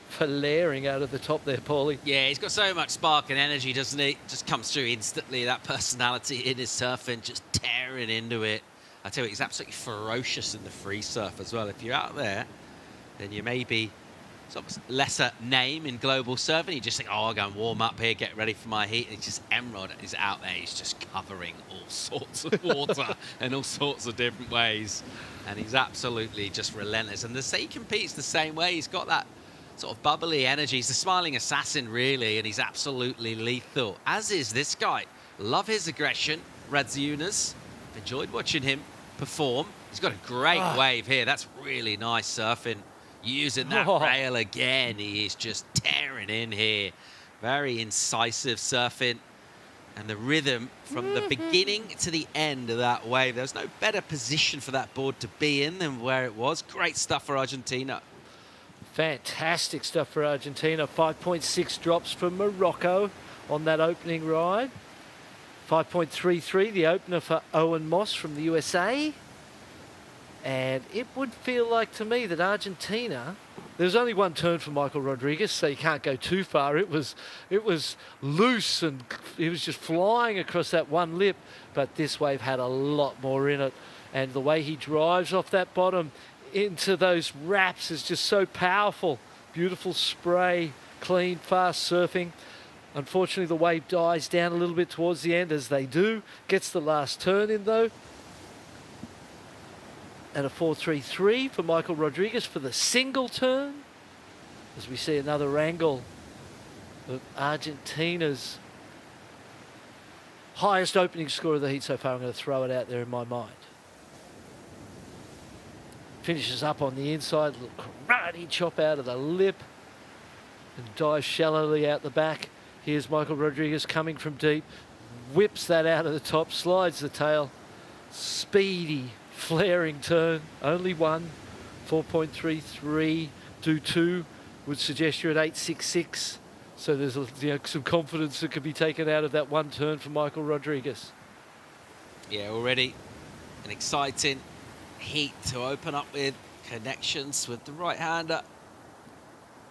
flaring out of the top there, Paulie. Yeah, he's got so much spark and energy, doesn't he? Just comes through instantly. That personality in his surfing, just tearing into it. I tell you, he's absolutely ferocious in the free surf as well. If you're out there, then you may be sort of lesser name in global surfing. You just think, oh, I'll go and warm up here, get ready for my heat. And it's just Emerald is out there. He's just covering all sorts of water in all sorts of different ways. And he's absolutely just relentless. And he competes the same way. He's got that sort of bubbly energy. He's the smiling assassin, really, and he's absolutely lethal, as is this guy. Love his aggression, Radziunas. Enjoyed watching him perform. He's got a great wave here. That's really nice surfing. Using that rail again. He is just tearing in here. Very incisive surfing. And the rhythm from the beginning to the end of that wave, there's no better position for that board to be in than where it was. Great stuff for Argentina. Fantastic stuff for Argentina. 5.6 drops for Morocco on that opening ride. 5.33, the opener for Owen Moss from the USA. And it would feel like to me that Argentina, there's only one turn for Michael Rodriguez, so you can't go too far. It was loose and he was just flying across that one lip, but this wave had a lot more in it. And the way he drives off that bottom into those wraps is just so powerful. Beautiful spray, clean, fast surfing. Unfortunately, the wave dies down a little bit towards the end, as they do. Gets the last turn in, though. And a 4.33 for Michael Rodriguez for the single turn. As we see another angle of Argentina's highest opening score of the heat so far. I'm going to throw it out there in my mind. Finishes up on the inside, little karate chop out of the lip and dives shallowly out the back. Here's Michael Rodriguez coming from deep, whips that out of the top, slides the tail. Speedy, flaring turn, only one, 4.33, do two, would suggest you're at 8.66. So there's some confidence that could be taken out of that one turn for Michael Rodriguez. Yeah, already an exciting heat to open up with. Connections with the right-hander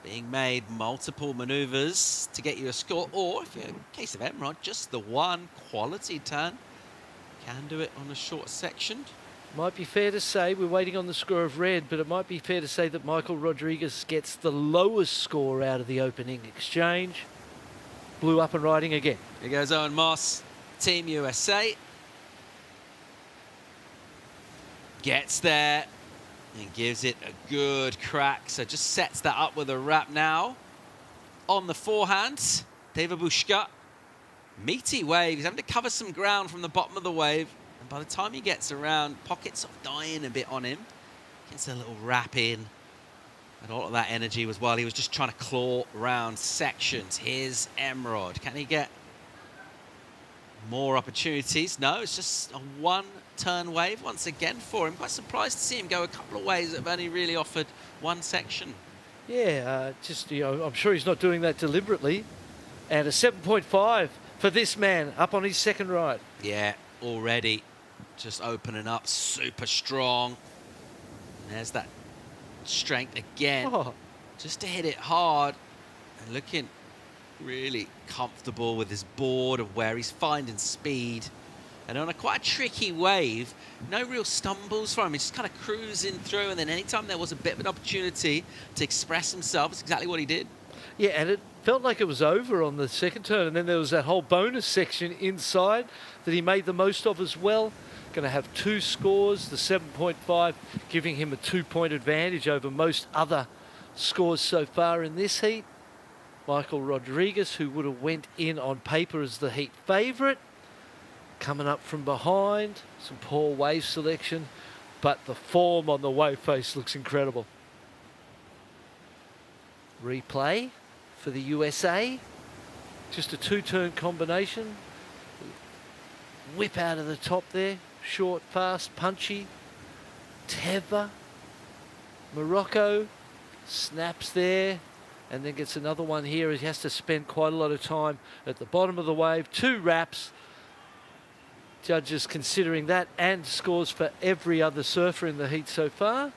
being made, multiple maneuvers to get you a score, or if you're in case of Emrod, just the one quality turn. Can do it on a short section. Might be fair to say, we're waiting on the score of red, but it might be fair to say that Michael Rodriguez gets the lowest score out of the opening exchange. Blue up and riding again. Here goes Owen Moss, Team USA. Gets there and gives it a good crack. So just sets that up with a wrap now. On the forehand, David Bushka. Meaty wave. He's having to cover some ground from the bottom of the wave. And by the time he gets around, pockets sort of dying a bit on him. Gets a little wrap in. And all of that energy was while he was just trying to claw around sections. Here's Emrod. Can he get more opportunities? No, it's just a one-turn wave once again for him. Quite surprised to see him go a couple of waves that have only really offered one section. Yeah, I'm sure he's not doing that deliberately. And a 7.5 for this man up on his second ride. Yeah, already just opening up, super strong. And there's that strength again, just to hit it hard and looking really comfortable with his board of where he's finding speed. And on a quite tricky wave, no real stumbles for him. He's just kind of cruising through, and then anytime there was a bit of an opportunity to express himself, it's exactly what he did. Yeah, and it felt like it was over on the second turn, and then there was that whole bonus section inside that he made the most of as well. Going to have two scores, the 7.5 giving him a 2-point advantage over most other scores so far in this heat. Michael Rodriguez, who would have went in on paper as the heat favourite, coming up from behind. Some poor wave selection, but the form on the wave face looks incredible. Replay for the USA. Just a two-turn combination. Whip out of the top there. Short, fast, punchy. Teva. Morocco snaps there and then gets another one here. He has to spend quite a lot of time at the bottom of the wave. Two wraps. Judges considering that, and scores for every other surfer in the heat so far.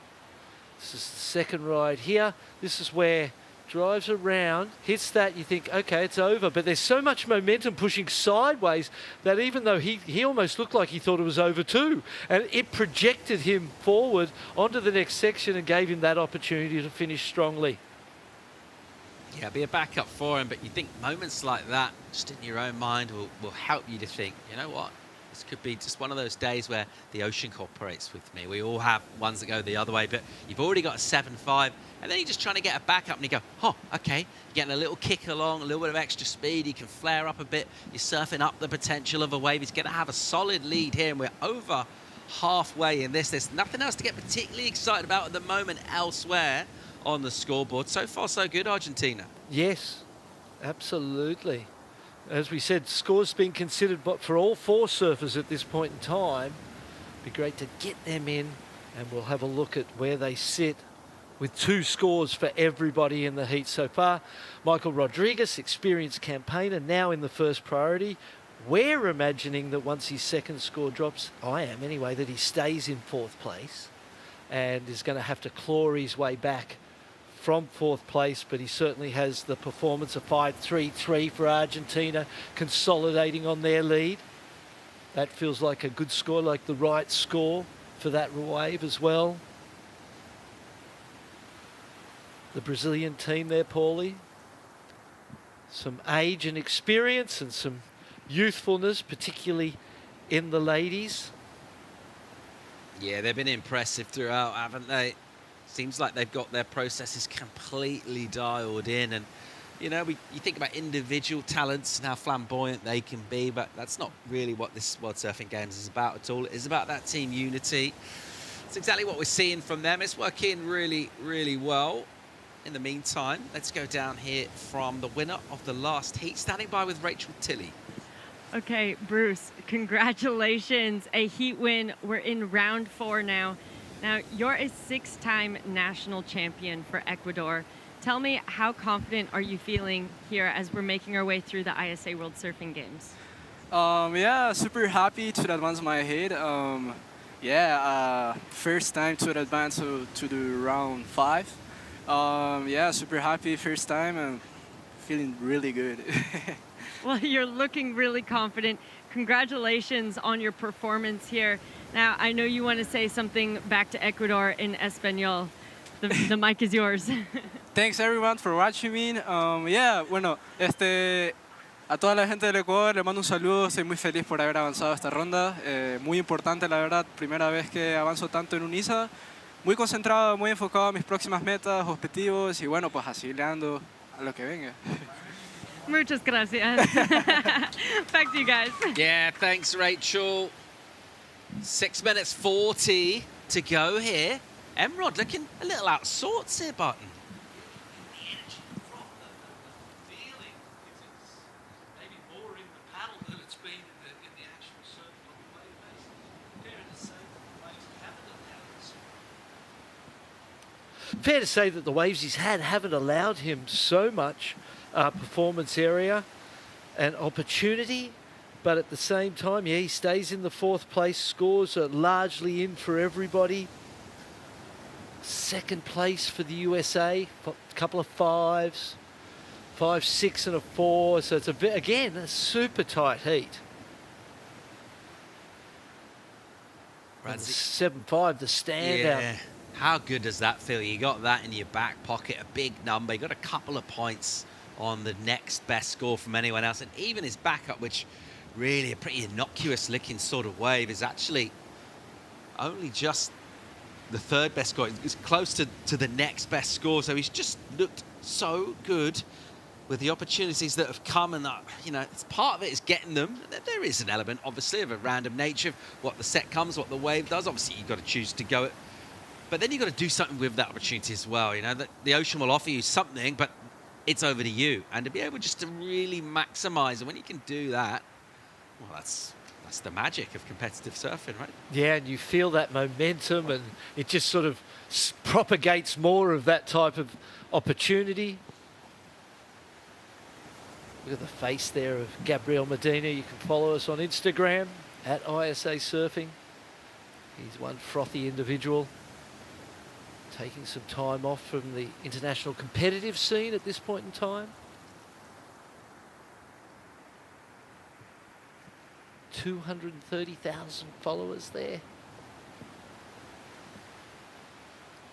This is the second ride here. This is where drives around, hits that, you think, okay, it's over. But there's so much momentum pushing sideways that even though he almost looked like he thought it was over too. And it projected him forward onto the next section and gave him that opportunity to finish strongly. Yeah, be a backup for him, but you think moments like that, just in your own mind, will help you to think, you know what? This could be just one of those days where the ocean cooperates with me. We all have ones that go the other way, but you've already got a 7.5, and then you're just trying to get a backup, and you go, oh, okay, you're getting a little kick along, a little bit of extra speed, you can flare up a bit, you're surfing up the potential of a wave. He's going to have a solid lead here, and we're over halfway in this. There's nothing else to get particularly excited about at the moment elsewhere on the scoreboard. So far, so good, Argentina. Yes, absolutely. As we said, scores being considered for all 4 surfers at this point in time. Be great to get them in, and we'll have a look at where they sit with 2 scores for everybody in the heat so far. Michael Rodriguez, experienced campaigner, now in the first priority. We're imagining that once his second score drops, I am anyway, that he stays in 4th place and is going to have to claw his way back from 4th place, but he certainly has the performance of 5.33 for Argentina, consolidating on their lead. That feels like a good score, like the right score for that wave as well. The Brazilian team there, Paulie. Some age and experience and some youthfulness, particularly in the ladies. Yeah, they've been impressive throughout, haven't they? Seems like they've got their processes completely dialed in. And, you know, you think about individual talents and how flamboyant they can be, but that's not really what this World Surfing Games is about at all. It's about that team unity. It's exactly what we're seeing from them. It's working really, really well. In the meantime, let's go down here from the winner of the last heat, standing by with Rachel Tilley. Okay, Bruce, congratulations. A heat win. We're in round 4 now. Now, you're a 6-time national champion for Ecuador. Tell me, how confident are you feeling here as we're making our way through the ISA World Surfing Games? Yeah, super happy to advance my heat. First time to advance to the round 5. Yeah, super happy first time and feeling really good. Well, you're looking really confident. Congratulations on your performance here. Now, I know you want to say something back to Ecuador in Espanol. The mic is yours. Thanks everyone for watching me. A toda la gente del Ecuador le mando un saludo. Estoy muy feliz por haber avanzado esta ronda. Muy importante, la verdad. Primera vez que avanzo tanto en un ISA. Muy concentrado, muy enfocado a mis próximas metas, objetivos y bueno, pues así le ando a lo que venga. Muchas gracias. Back to you guys. Yeah, thanks, Rachel. 6 minutes 40 to go here. Emrod looking a little out of sorts here, Barton. Fair to say that the waves he's had haven't allowed him so much performance area and opportunity, but at the same time, yeah, he stays in the 4th place. Scores are largely in for everybody. 2nd place for the USA, a couple of 5s, 5, 6 and a 4, so it's again a super tight heat. And the 7.5, the standout. Yeah. How good does that feel? You got that in your back pocket, a big number. You got a couple of points on the next best score from anyone else. And even his backup, which really a pretty innocuous looking sort of wave, is actually only just the 3rd best score. It's close to the next best score. So he's just looked so good with the opportunities that have come. And, you know, it's part of it is getting them. There is an element, obviously, of a random nature of what the set comes, what the wave does. Obviously, you've got to choose to go it. But then you've got to do something with that opportunity as well. You know, the ocean will offer you something, but it's over to you. And to be able just to really maximize, and when you can do that, well, that's the magic of competitive surfing, right? Yeah, and you feel that momentum, and it just sort of propagates more of that type of opportunity. Look at the face there of Gabriel Medina. You can follow us on Instagram at ISA Surfing. He's one frothy individual, taking some time off from the international competitive scene at this point in time. 230,000 followers there.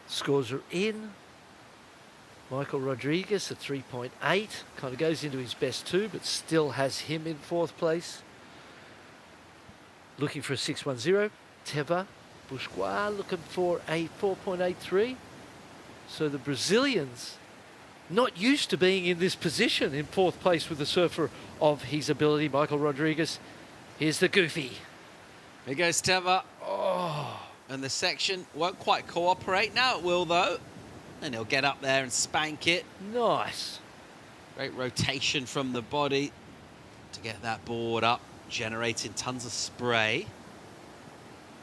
Scores are in. Michael Rodriguez at 3.8. Kind of goes into his best 2, but still has him in 4th place. Looking for a 6.10. Teva Bourgeois looking for a 4.83. So the Brazilians not used to being in this position in 4th place with a surfer of his ability, Michael Rodriguez. Here's the goofy. Here goes Teva. Oh, and the section won't quite cooperate. Now it will, though. And he'll get up there and spank it. Nice. Great rotation from the body. to get that board up, generating tons of spray.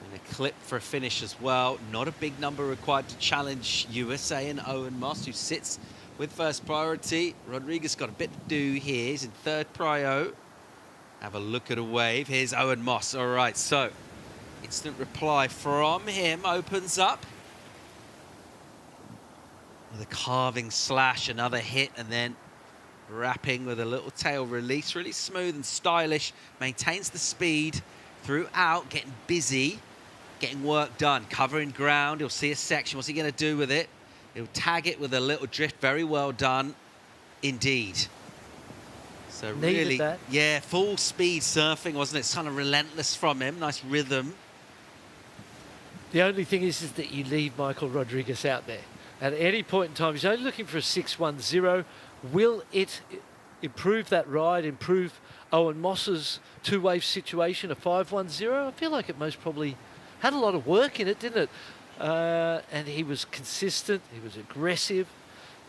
And a clip for a finish as well. Not a big number required to challenge USA and Owen Moss, who sits with first priority. Rodriguez got a bit to do here. He's in third prio. Have a look at a wave. Here's Owen Moss. All right, so instant reply from him opens up. With a carving slash, another hit, and then wrapping with a little tail release. Really smooth and stylish. Maintains the speed throughout, getting busy, getting work done, covering ground. He'll see a section. What's he going to do with it? He'll tag it with a little drift. Very well done indeed. So really, yeah, full speed surfing, wasn't it? It's kind of relentless from him. Nice rhythm. The only thing is that you leave Michael Rodriguez out there. At any point in time, he's only looking for a 6-1-0. Will it improve that ride, improve Owen Moss's two-wave situation, a 5-1-0? I feel like it most probably had a lot of work in it, didn't it? And he was consistent, he was aggressive.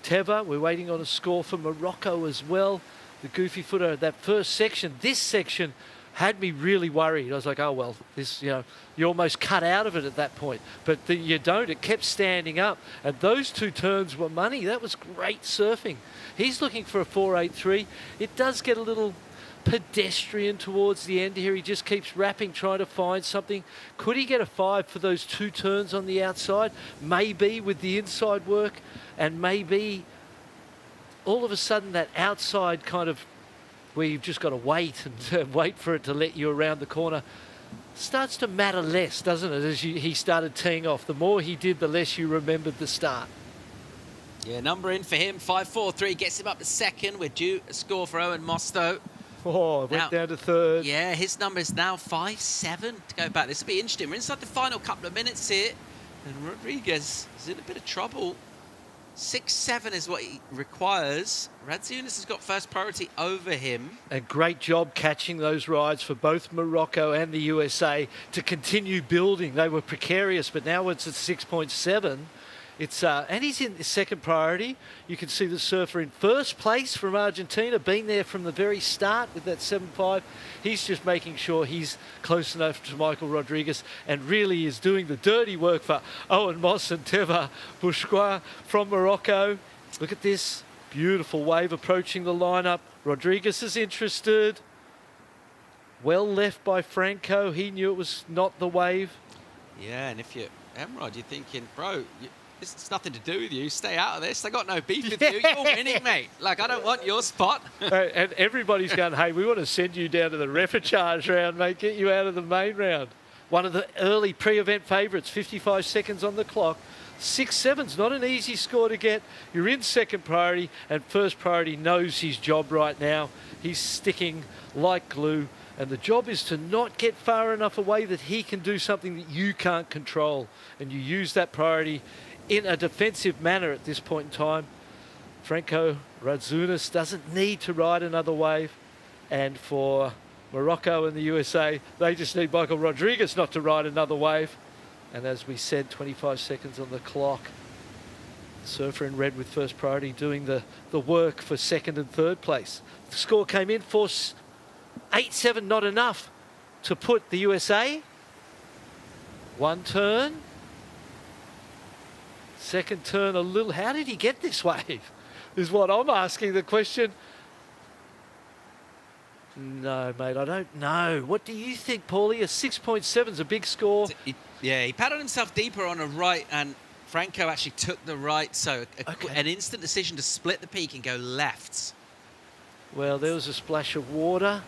Teva, we're waiting on a score for Morocco as well. The goofy footer, that first section, this section had me really worried. I was like, oh, well, this, you know, you almost cut out of it at that point. But you don't. It kept standing up. And those two turns were money. That was great surfing. He's looking for a 4.83. It does get a little pedestrian towards the end here. He just keeps wrapping, trying to find something. Could he get a 5 for those two turns on the outside? Maybe with the inside work. And maybe all of a sudden that outside kind of where you've just got to wait and wait for it to let you around the corner starts to matter less, doesn't it, as he started teeing off. The more he did, the less you remembered the start. Yeah, number in for him, 5.43, gets him up to second. We're due a score for Owen Moss, though. Oh, went down to third. Yeah, his number is now 5.7 to go back. This will be interesting. We're inside the final couple of minutes here, and Rodriguez is in a bit of trouble. 6.7 is what he requires. Radziunas has got first priority over him. A great job catching those rides for both Morocco and the USA to continue building. They were precarious, but now it's at 6.7. It's and he's in second priority. You can see the surfer in first place from Argentina, been there from the very start with that 7.5. He's just making sure he's close enough to Michael Rodriguez and really is doing the dirty work for Owen Moss and Teva Bourgeois from Morocco. Look at this beautiful wave approaching the lineup. Rodriguez is interested. Well left by Franco. He knew it was not the wave. Yeah, and if you're Emrod, you're thinking, bro, it's nothing to do with you. Stay out of this. They got no beef with you. You're winning, mate. Like, I don't want your spot. And everybody's going, hey, we want to send you down to the repechage round, mate. Get you out of the main round. One of the early pre-event favourites, 55 seconds on the clock. 6.7's not an easy score to get. You're in second priority, and first priority knows his job right now. He's sticking like glue, and the job is to not get far enough away that he can do something that you can't control. And you use that priority in a defensive manner at this point in time. Franco Radziunas doesn't need to ride another wave. And for Morocco and the USA, they just need Michael Rodriguez not to ride another wave. And as we said, 25 seconds on the clock. Surfer in red with first priority doing the work for second and third place. The score came in for 8.7, not enough to put the USA. One turn. Second turn a little. How did he get this wave? Is what I'm asking the question. No, mate, I don't know. What do you think, Paulie? A 6.7 is a big score. He paddled himself deeper on a right, and Franco actually took the right, so an instant decision to split the peak and go left. Well, there was a splash of water.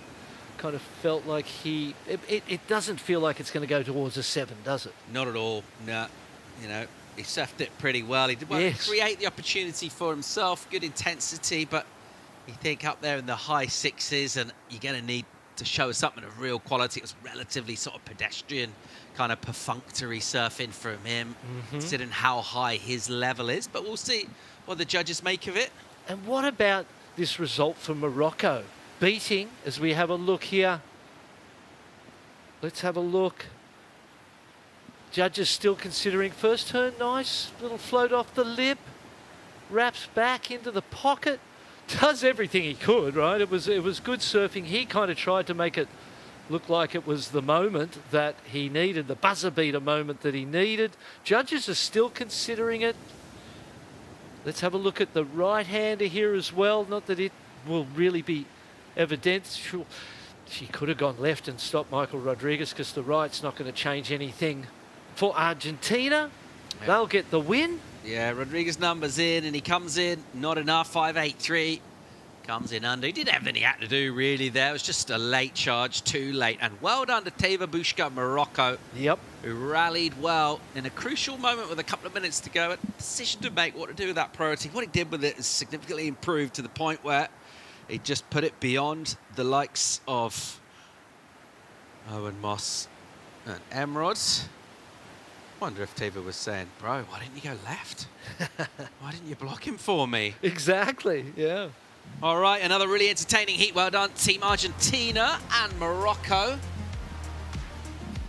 Kind of felt like it doesn't feel like it's going to go towards a 7, does it? Not at all. No, you know, he surfed it pretty well. He did want to create the opportunity for himself, good intensity, but you think up there in the high 6s, and you're going to need to show something of real quality. It was relatively sort of pedestrian, kind of perfunctory surfing from him, considering how high his level is. But we'll see what the judges make of it. And what about this result for Morocco? Beating, as we have a look here. Let's have a look. Judges still considering first turn, nice. Little float off the lip. Wraps back into the pocket. does everything he could, right? It was good surfing. He kind of tried to make it look like it was the moment that he needed, the buzzer beater moment that he needed. Judges are still considering it. Let's have a look at the right-hander here as well. Not that it will really be evident. Sure. She could have gone left and stopped Michael Rodriguez because the right's not going to change anything. For Argentina, they'll get the win. Yeah, Rodriguez numbers in, and he comes in, not enough, 5.83. Comes in under. He didn't have anything he had to do, really, there. It was just a late charge, too late. And well done to Teva Bushka, Morocco. Yep. Who rallied well in a crucial moment with a couple of minutes to go. A decision to make what to do with that priority. What he did with it is significantly improved to the point where he just put it beyond the likes of Owen Moss and Emerald. Wonder if Teva was saying, bro, why didn't you go left? Why didn't you block him for me? Exactly, yeah. All right, another really entertaining heat. Well done, Team Argentina and Morocco.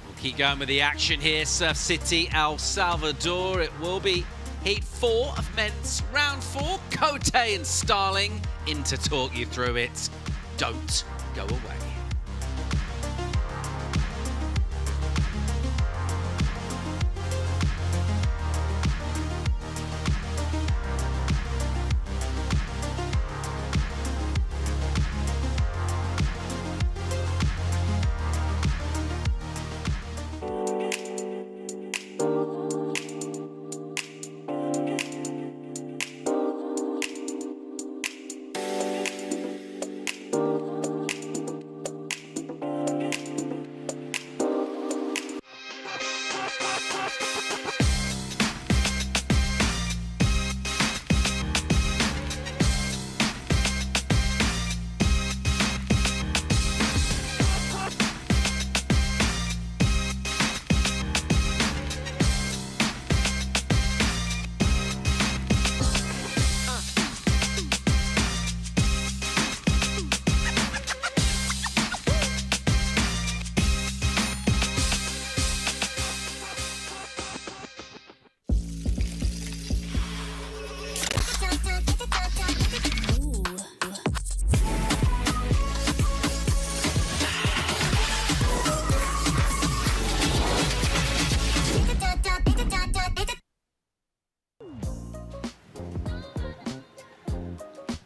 We'll keep going with the action here. Surf City, El Salvador. It will be Heat 4 of men's round 4. Cote and Starling in to talk you through it. Don't go away.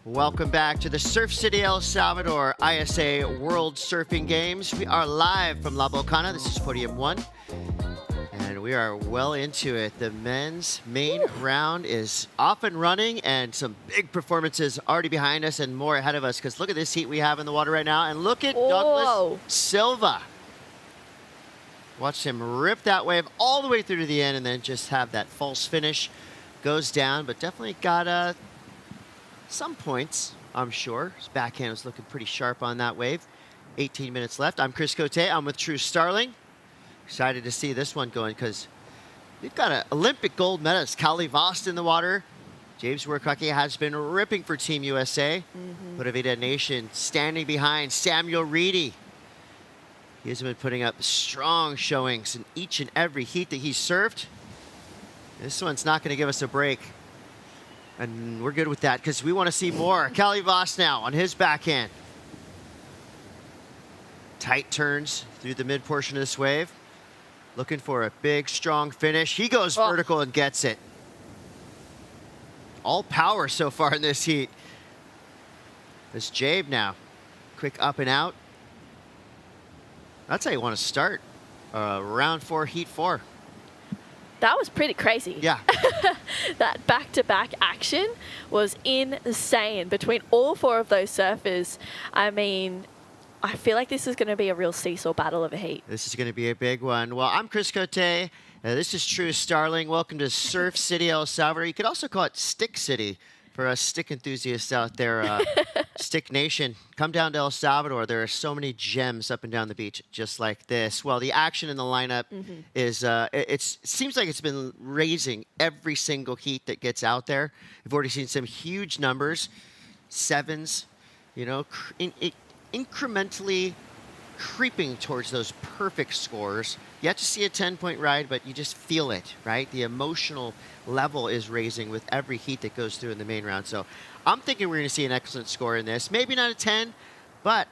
Welcome back to the Surf City El Salvador ISA World Surfing Games. We are live from La Bocana. This is Podium 1. And we are well into it. The men's main round is off and running, and some big performances already behind us and more ahead of us, because look at this heat we have in the water right now. And look at Douglas Silva. Watch him rip that wave all the way through to the end and then just have that false finish. Goes down, but definitely got some points, I'm sure. His backhand was looking pretty sharp on that wave. 18 minutes left. I'm Chris Cote. I'm with True Starling. Excited to see this one going because we've got an Olympic gold medalist, Kali Vost, in the water. James Workaki has been ripping for Team USA. Pura Nation standing behind Samuel Reedy. He has been putting up strong showings in each and every heat that he's surfed. This one's not going to give us a break. And we're good with that because we want to see more. Kali Vost now on his backhand. Tight turns through the mid portion of this wave. Looking for a big, strong finish. He goes vertical and gets it. All power so far in this heat. This Jabe now. Quick up and out. That's how you want to start round 4, heat 4. That was pretty crazy. Yeah. That back-to-back action was insane between all 4 of those surfers. I mean, I feel like this is going to be a real seesaw battle of a heat. This is going to be a big one. Well, I'm Chris Cote. This is True Starling. Welcome to Surf City El Salvador. You could also call it Stick City for us stick enthusiasts out there. Stick Nation, come down to El Salvador. There are so many gems up and down the beach just like this. Well, the action in the lineup is, it seems like it's been raising every single heat that gets out there. We've already seen some huge numbers, 7s, you know, incrementally creeping towards those perfect scores. You have to see a 10-point ride, but you just feel it, right? The emotional level is raising with every heat that goes through in the main round. So I'm thinking we're going to see an excellent score in this. Maybe not a 10, but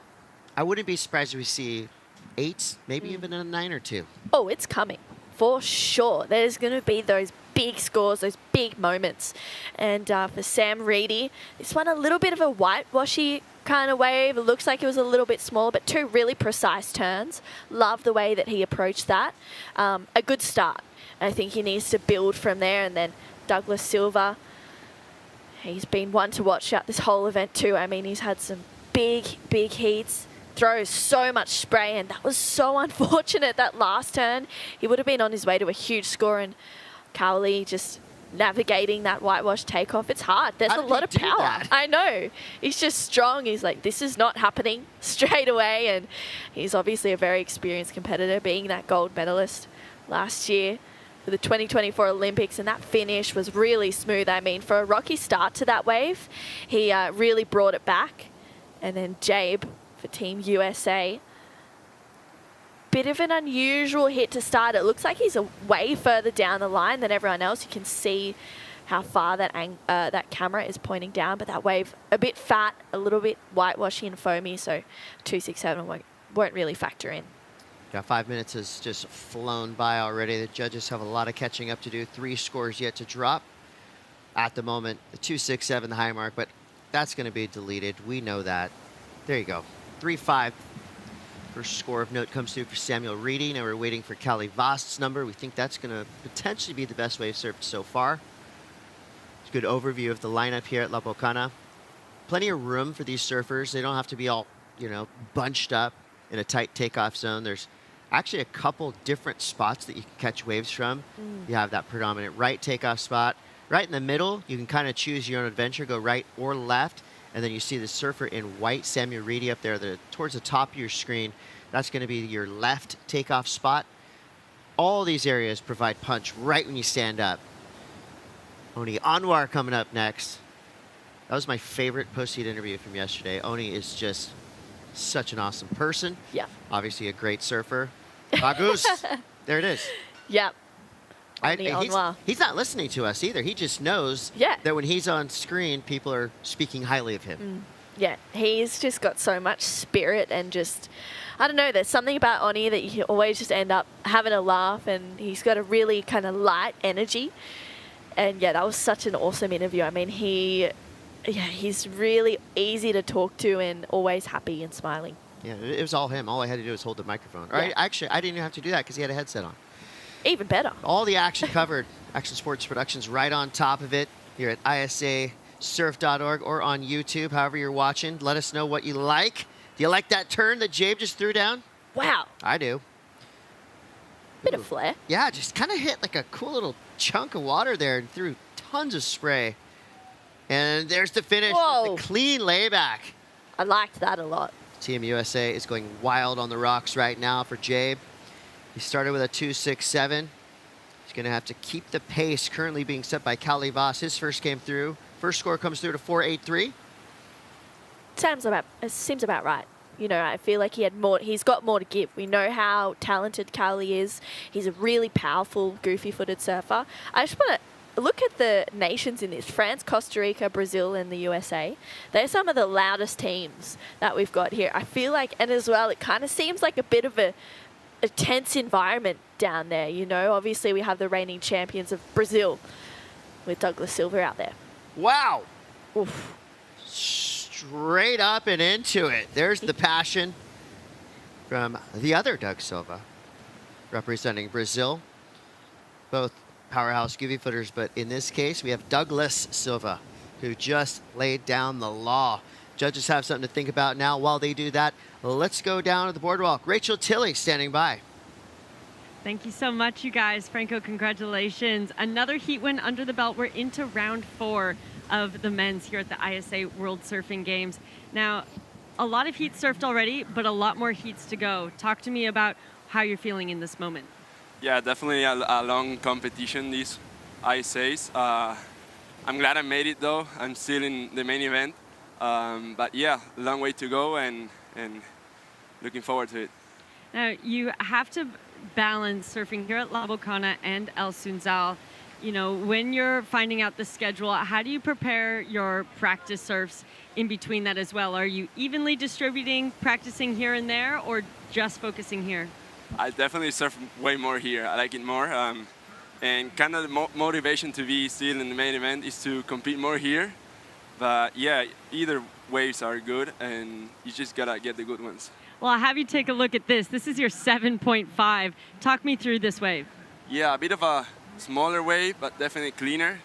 I wouldn't be surprised if we see 8s, maybe even a 9 or 2. Oh, it's coming. For sure. There's going to be those big scores, those big moments. And for Sam Reedy, this one a little bit of a whitewashy kind of wave. It looks like it was a little bit smaller, but 2 really precise turns. Love the way that he approached that. A good start. I think he needs to build from there. And then Douglas Silva, he's been one to watch out this whole event too. I mean, he's had some big heats. Throws so much spray, and that was so unfortunate, that last turn. He would have been on his way to a huge score, and Cowley just navigating that whitewash takeoff. It's hard. There's a lot of power. I know. He's just strong. He's like, this is not happening straight away, and he's obviously a very experienced competitor, being that gold medalist last year for the 2024 Olympics, and that finish was really smooth. I mean, for a rocky start to that wave, he really brought it back, and then Jabe for Team USA. Bit of an unusual hit to start. It looks like he's way further down the line than everyone else. You can see how far that camera is pointing down, but that wave a bit fat, a little bit whitewashy and foamy, so 267 won't really factor in. Yeah, 5 minutes has just flown by already. The judges have a lot of catching up to do. 3 scores yet to drop. At the moment, the 267, the high mark, but that's going to be deleted. We know that. There you go. 3-5. First score of note comes through for Samuel Reedy. Now we're waiting for Callie Vost's number. We think that's going to potentially be the best wave surf so far. It's a good overview of the lineup here at La Bocana. Plenty of room for these surfers. They don't have to be all, bunched up in a tight takeoff zone. There's actually a couple different spots that you can catch waves from. You have that predominant right takeoff spot. Right in the middle, you can kind of choose your own adventure, go right or left. And then you see the surfer in white, Samuel Reedy, up there towards the top of your screen. That's going to be your left takeoff spot. All these areas provide punch right when you stand up. Oni Anwar coming up next. That was my favorite post-heat interview from yesterday. Oni is just such an awesome person. Yeah. Obviously a great surfer. Bagus. There it is. Yep. He's not listening to us either. He just knows that when he's on screen, people are speaking highly of him. Yeah, he's just got so much spirit and just, I don't know, there's something about Oni that you always just end up having a laugh, and he's got a really kind of light energy. And yeah, that was such an awesome interview. I mean, he's really easy to talk to and always happy and smiling. Yeah, it was all him. All I had to do was hold the microphone. Yeah. Actually, I didn't even have to do that because he had a headset on. Even better. All the action covered. Action Sports Productions right on top of it here at ISAsurf.org or on YouTube, however you're watching. Let us know what you like. Do you like that turn that Jabe just threw down? Wow. I do. Bit of flair. Yeah, just kind of hit like a cool little chunk of water there and threw tons of spray. And there's the finish. Whoa. The clean layback. I liked that a lot. Team USA is going wild on the rocks right now for Jabe. He started with a 2.67. He's going to have to keep the pace currently being set by Callie Voss. His first came through. First score comes through to 4.83. It seems about right. I feel like he's got more to give. We know how talented Callie is. He's a really powerful, goofy-footed surfer. I just want to look at the nations in this. France, Costa Rica, Brazil, and the USA. They're some of the loudest teams that we've got here. I feel like, and as well, it kind of seems like a bit of a tense environment down there. Obviously we have the reigning champions of Brazil with Douglas Silva out there. Wow. Oof. Straight up and into it. There's the passion from the other Doug Silva representing Brazil. Both powerhouse goofy footers, but in this case we have Douglas Silva who just laid down the law. Judges have something to think about now. While they do that, let's go down to the boardwalk. Rachel Tilley standing by. Thank you so much, you guys. Franco, congratulations. Another heat win under the belt. We're into round 4 of the men's here at the ISA World Surfing Games. Now, a lot of heats surfed already, but a lot more heats to go. Talk to me about how you're feeling in this moment. Yeah, definitely a long competition, these ISAs. I'm glad I made it, though. I'm still in the main event. But yeah, long way to go, and looking forward to it. Now, you have to balance surfing here at La Bocana and El Sunzal. You know, when you're finding out the schedule, how do you prepare your practice surfs in between that as well? Are you evenly distributing, practicing here and there, or just focusing here? I definitely surf way more here. I like it more. And kind of the motivation to be still in the main event is to compete more here. But yeah, either waves are good, and you just gotta get the good ones. Well, I'll have you take a look at this. This is your 7.5. Talk me through this wave. Yeah, a bit of a smaller wave, but definitely cleaner.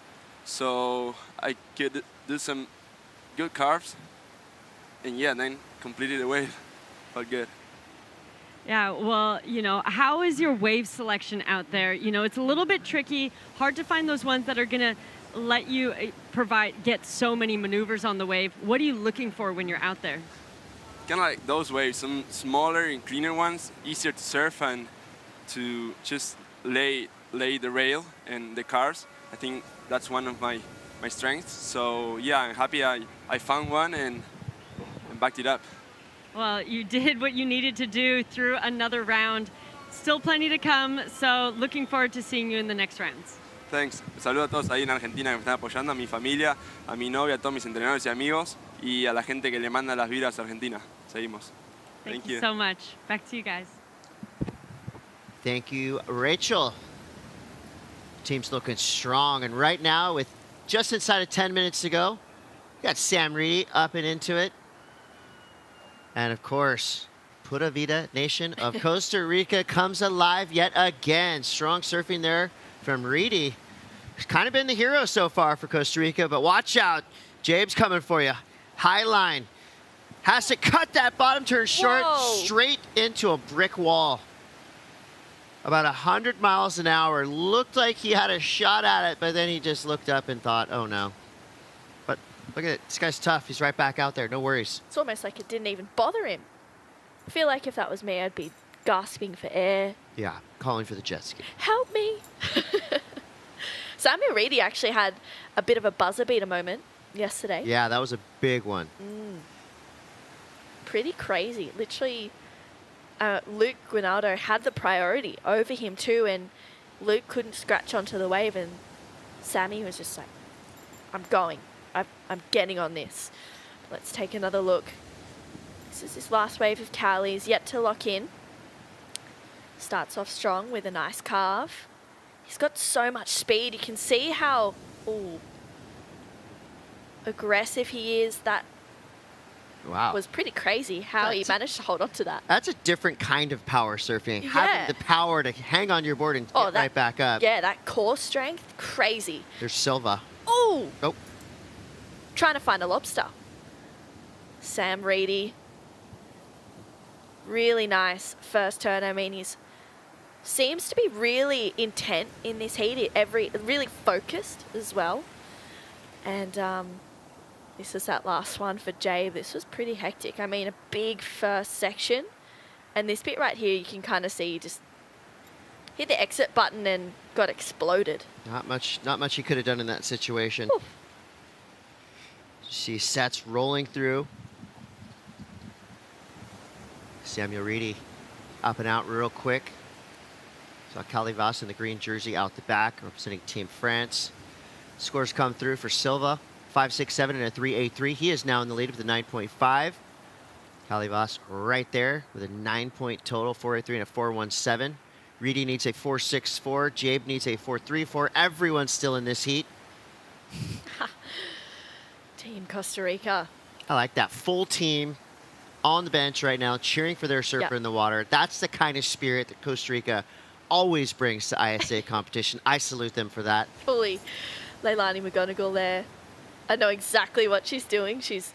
So I could do some good carves, and yeah, then completed the wave. Felt good. Yeah, well, you know, how is your wave selection out there? You know, it's a little bit tricky, hard to find those ones that are going to let you get so many maneuvers on the wave. What are you looking for when you're out there? Kind of like those waves, some smaller and cleaner ones, easier to surf and to just lay the rail and the cars. I think that's one of my strengths. So yeah, I'm happy I found one and backed it up. Well, you did what you needed to do through another round. Still plenty to come, so looking forward to seeing you in the next rounds. Thanks. Saludos a todos ahí en Argentina que me están apoyando, a mi familia, a mi novia, a todos mis entrenadores y amigos, y a la gente que le manda las vibras a Argentina. Seguimos. Thank you so much. Back to you guys. Thank you, Rachel. Team's looking strong, and right now, with just inside of 10 minutes to go, we got Sam Reedy up and into it. And of course, Pura Vida Nation of Costa Rica comes alive yet again. Strong surfing there from Reedy. He's kind of been the hero so far for Costa Rica, but watch out. Jabe's coming for you. High line. Has to cut that bottom turn short. Whoa. Straight into a brick wall. About 100 miles an hour. Looked like he had a shot at it, but then he just looked up and thought, oh no. But look at it. This guy's tough. He's right back out there. No worries. It's almost like it didn't even bother him. I feel like if that was me, I'd be gasping for air. Yeah, calling for the jet ski. Help me. Samuel Reedy actually had a bit of a buzzer beater moment yesterday. Yeah, that was a big one. Pretty crazy. Literally, Luke Guinaldo had the priority over him too, and Luke couldn't scratch onto the wave, and Sammy was just like, I'm going. I'm getting on this. Let's take another look. This is his last wave of Cali's, yet to lock in. Starts off strong with a nice carve. He's got so much speed. You can see how aggressive he is. That was pretty crazy how he managed to hold on to that. That's a different kind of power surfing. Yeah. Having the power to hang on your board and get right back up. Yeah, that core strength, crazy. There's Silva. Oh! Oh. Trying to find a lobster. Sam Reedy. Really nice first turn. I mean, he's seems to be really intent in this heat. Really focused as well. And this is that last one for Jabe. This was pretty hectic. I mean, a big first section. And this bit right here, you can kind of see just hit the exit button and got exploded. Not much he could have done in that situation. Oof. See sets rolling through. Samuel Reedy up and out real quick. Saw Calivas in the green jersey out the back, representing Team France. Scores come through for Silva, 5.67 and a 3.83. He is now in the lead with a 9.5. Calivas right there with a 9-point total, 4.83 and a 4.17. Reedy needs a 4.64. Jabe needs a 4.34. Everyone's still in this heat. Team Costa Rica. I like that. Full team on the bench right now, cheering for their surfer in the water. That's the kind of spirit that Costa Rica always brings to ISA competition. I salute them for that. Fully. Leilani McGonigal there. I know exactly what she's doing. She's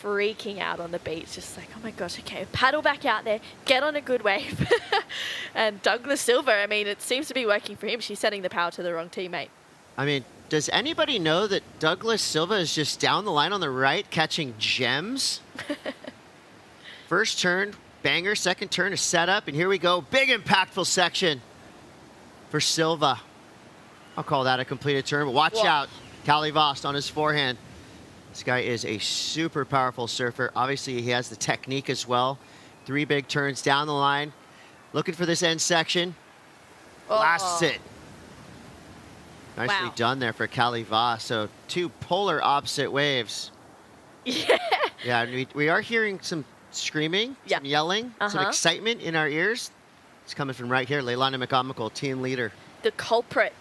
freaking out on the beach, just like, oh my gosh, okay, paddle back out there, get on a good wave. And Douglas Silva, I mean, it seems to be working for him. She's sending the power to the wrong teammate. I mean, does anybody know that Douglas Silva is just down the line on the right catching gems? First turn, banger. Second turn, a setup. And here we go. Big impactful section for Silva. I'll call that a completed turn, but watch out. Calivas on his forehand. This guy is a super powerful surfer. Obviously, he has the technique as well. 3 big turns down the line. Looking for this end section. Blasts it. Nicely done there for Callie Voss. So 2 polar opposite waves. Yeah. Yeah, and we are hearing some screaming, some yelling, some excitement in our ears. It's coming from right here. Leilani McComical, team leader. The culprit,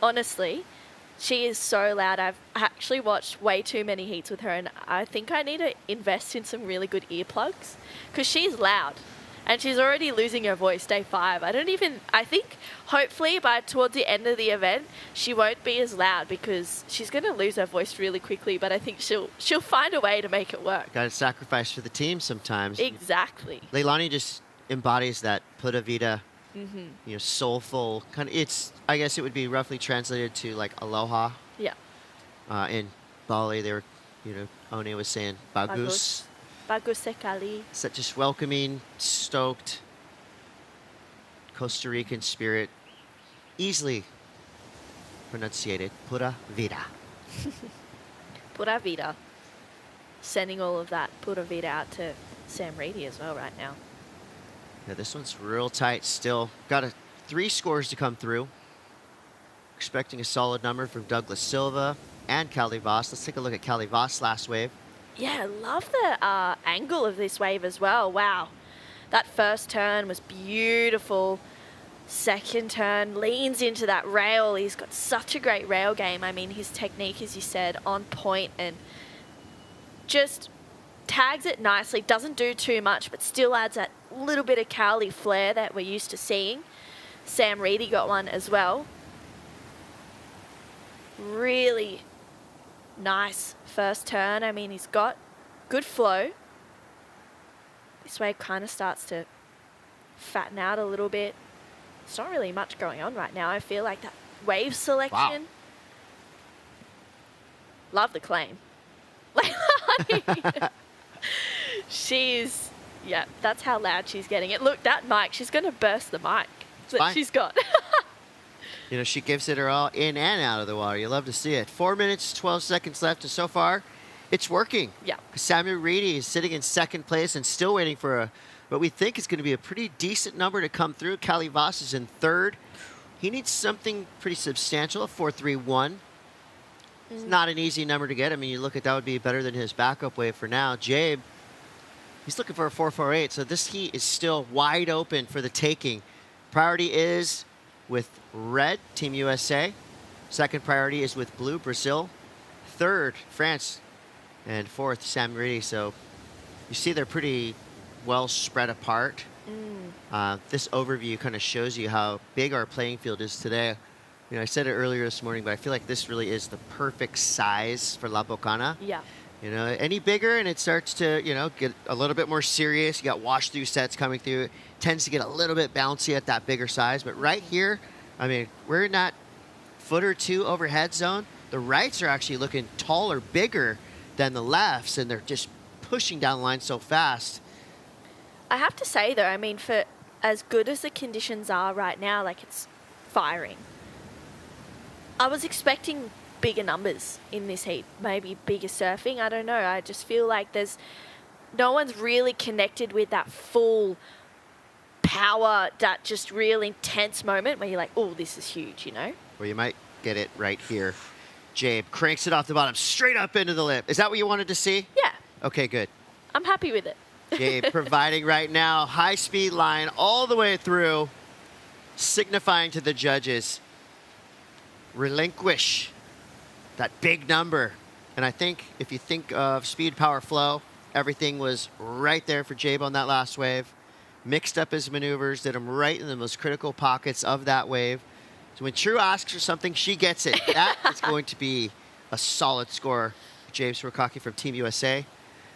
honestly. She is so loud. I've actually watched way too many heats with her, and I think I need to invest in some really good earplugs because she's loud. And she's already losing her voice day 5. I think hopefully towards the end of the event, she won't be as loud because she's going to lose her voice really quickly, but I think she'll find a way to make it work. Got to sacrifice for the team sometimes. Exactly. Leilani just embodies that Pura Vida, soulful kind of. I guess it would be roughly translated to like aloha. Yeah. In Bali, they were, One was saying bagus. Bagus sekali. Such just welcoming, stoked, Costa Rican spirit, easily pronunciated Pura Vida. Pura Vida. Sending all of that Pura Vida out to Sam Reedy as well right now. Yeah, this one's real tight still. Got 3 scores to come through. Expecting a solid number from Douglas Silva and Callie Voss. Let's take a look at Callie Voss last wave. Yeah, I love the angle of this wave as well. Wow. That first turn was beautiful. Second turn leans into that rail. He's got such a great rail game. I mean, his technique, as you said, on point and just tags it nicely. Doesn't do too much, but still adds that little bit of Cali flair that we're used to seeing. Sam Reedy got one as well. Really nice first turn. I mean, he's got good flow. This wave kind of starts to fatten out a little bit. There's not really much going on right now. I feel like that wave selection. Wow. Love the claim. That's how loud she's getting it. Look, that mic, she's going to burst the mic that she's got. She gives it her all in and out of the water. You love to see it. 4 minutes, 12 seconds left, and so far, it's working. Yeah. Samuel Reedy is sitting in second place and still waiting for what we think is going to be a pretty decent number to come through. Callie Voss is in third. He needs something pretty substantial, a 4.31. It's not an easy number to get. I mean, you look at that would be better than his backup wave for now. Jabe, he's looking for a 4.48, so this heat is still wide open for the taking. Priority is with red, Team USA. Second priority is with blue, Brazil. Third, France. And fourth, Sam Reedy. So you see they're pretty well spread apart. This overview kind of shows you how big our playing field is today. I said it earlier this morning, but I feel like this really is the perfect size for La Bocana. Yeah. Any bigger and it starts to, get a little bit more serious. You got wash through sets coming through. It tends to get a little bit bouncy at that bigger size. But right here, I mean, we're in that foot or two overhead zone. The rights are actually looking taller, bigger than the lefts, and they're just pushing down the line so fast. I have to say, though, I mean, for as good as the conditions are right now, like it's firing. I was expecting bigger numbers in this heat, maybe bigger surfing. I don't know. I just feel like no one's really connected with that full power, that just real intense moment where you're like, oh, this is huge, Well, you might get it right here. Jabe cranks it off the bottom, straight up into the lip. Is that what you wanted to see? Yeah. Okay, good. I'm happy with it. Jabe providing right now high-speed line all the way through, signifying to the judges, relinquish that big number. And I think if you think of speed, power, flow, everything was right there for Jabe on that last wave. Mixed up his maneuvers, did them right in the most critical pockets of that wave. So when True asks for something, she gets it. That is going to be a solid score. James Swirkaki from Team USA.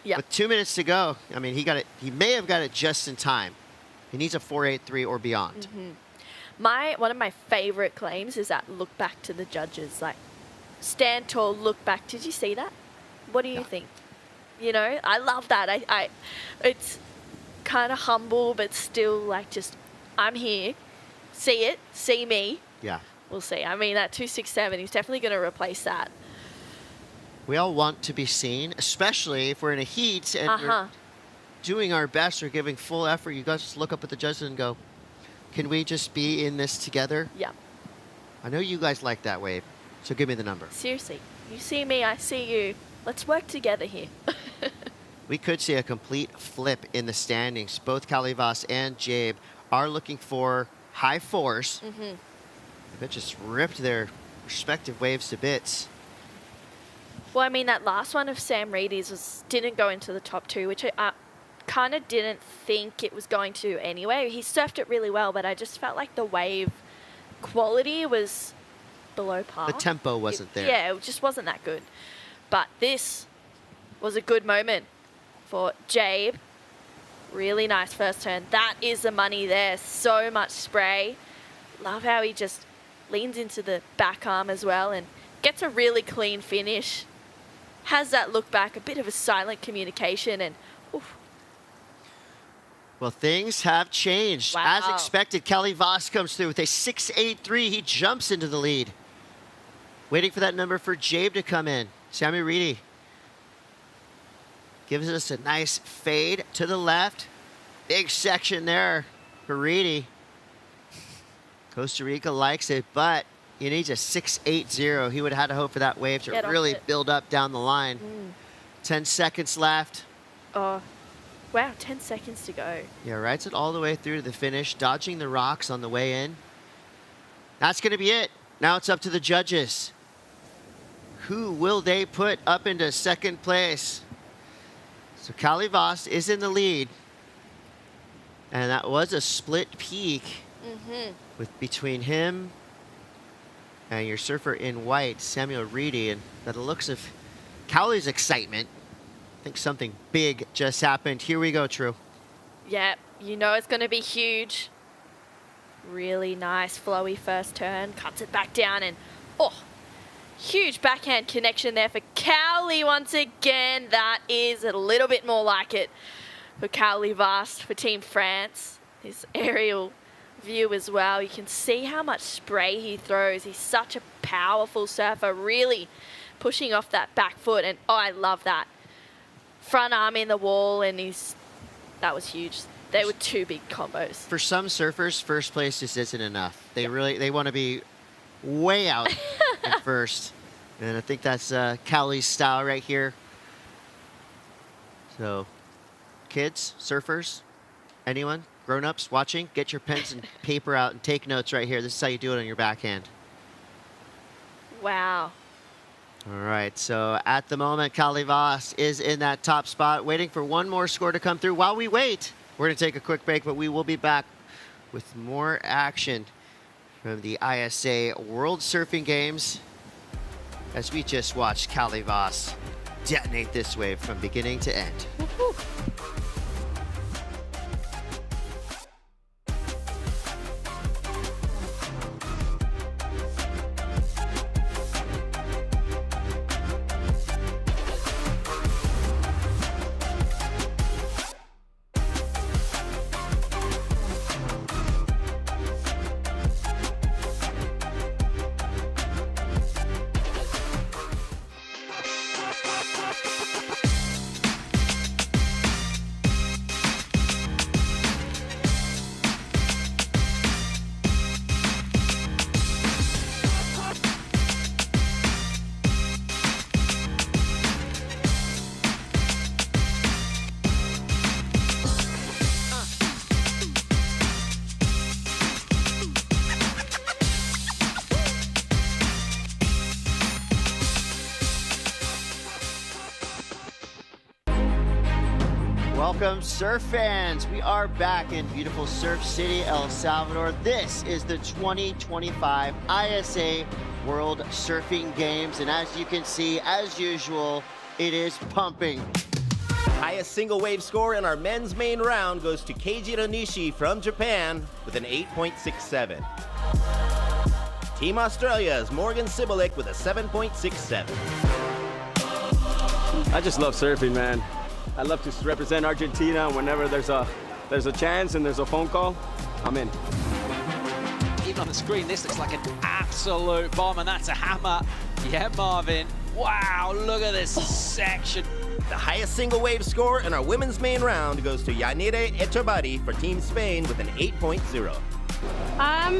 Yeah. With 2 minutes to go, I mean, he may have got it just in time. He needs a 4.83 or beyond. One of my favorite claims is that look back to the judges. Like, stand tall, look back. Did you see that? What do you think? I love that. It's kind of humble, but still like just, I'm here. See it, see me. Yeah. We'll see. I mean, that 267, he's definitely going to replace that. We all want to be seen, especially if we're in a heat and we're doing our best or giving full effort, you guys just look up at the judges and go, can we just be in this together? Yeah. I know you guys like that wave, so give me the number. Seriously, you see me, I see you. Let's work together here. We could see a complete flip in the standings. Both Calivas and Jabe are looking for high fours. They just ripped their respective waves to bits. Well, I mean, that last one of Sam Reedy's didn't go into the top 2, which I kind of didn't think it was going to anyway. He surfed it really well, but I just felt like the wave quality was below par. The tempo wasn't there. Yeah, it just wasn't that good. But this was a good moment for Jabe. Really nice first turn. That is the money there. So much spray. Love how he just leans into the back arm as well and gets a really clean finish. Has that look back, a bit of a silent communication, and oof. Well, things have changed. Wow. As expected, Calivas comes through with a 6.83. He jumps into the lead. Waiting for that number for Jabe to come in. Sammy Reedy gives us a nice fade to the left. Big section there for Reedy. Costa Rica likes it, but he needs a 6.80. He would have had to hope for that wave to really build up down the line. 10 seconds left. Oh, wow, 10 seconds to go. Yeah, rides it all the way through to the finish, dodging the rocks on the way in. That's going to be it. Now it's up to the judges. Who will they put up into second place? So Calivas is in the lead. And that was a split peak with between him and your surfer in white, Samuel Reedy. And by the looks of Cowley's excitement, I think something big just happened. Here we go, True. Yeah, you know it's going to be huge. Really nice flowy first turn. Cuts it back down and, oh, huge backhand connection there for Cowley once again. That is a little bit more like it for Calivas, for Team France. His aerial view as well. You can see how much spray he throws. He's such a powerful surfer, really pushing off that back foot. And oh, I love that. Front arm in the wall, and that was huge. They were two big combos. For some surfers, first place just isn't enough. They want to be way out at first. And I think that's Cowley's style right here. So, kids, surfers, anyone, grown-ups watching, get your pens and paper out and take notes right here. This is how you do it on your backhand. Wow. All right, so at the moment, Calivas is in that top spot, waiting for one more score to come through. While we wait, we're going to take a quick break, but we will be back with more action from the ISA World Surfing Games as we just watched Calivas detonate this wave from beginning to end. Woo-hoo. Welcome, surf fans. We are back in beautiful Surf City, El Salvador. This is the 2025 ISA World Surfing Games. And as you can see, as usual, it is pumping. Highest single wave score in our men's main round goes to Keiji Ronishi from Japan with an 8.67. Team Australia's Morgan Sibilik with a 7.67. I just love surfing, man. I love to represent Argentina. Whenever there's a chance and there's a phone call, I'm in. Even on the screen, this looks like an absolute bomb, and that's a hammer. Yeah, Marvin. Wow, look at this section. The highest single wave score in our women's main round goes to Yanire Echevarri for Team Spain with an 8.0.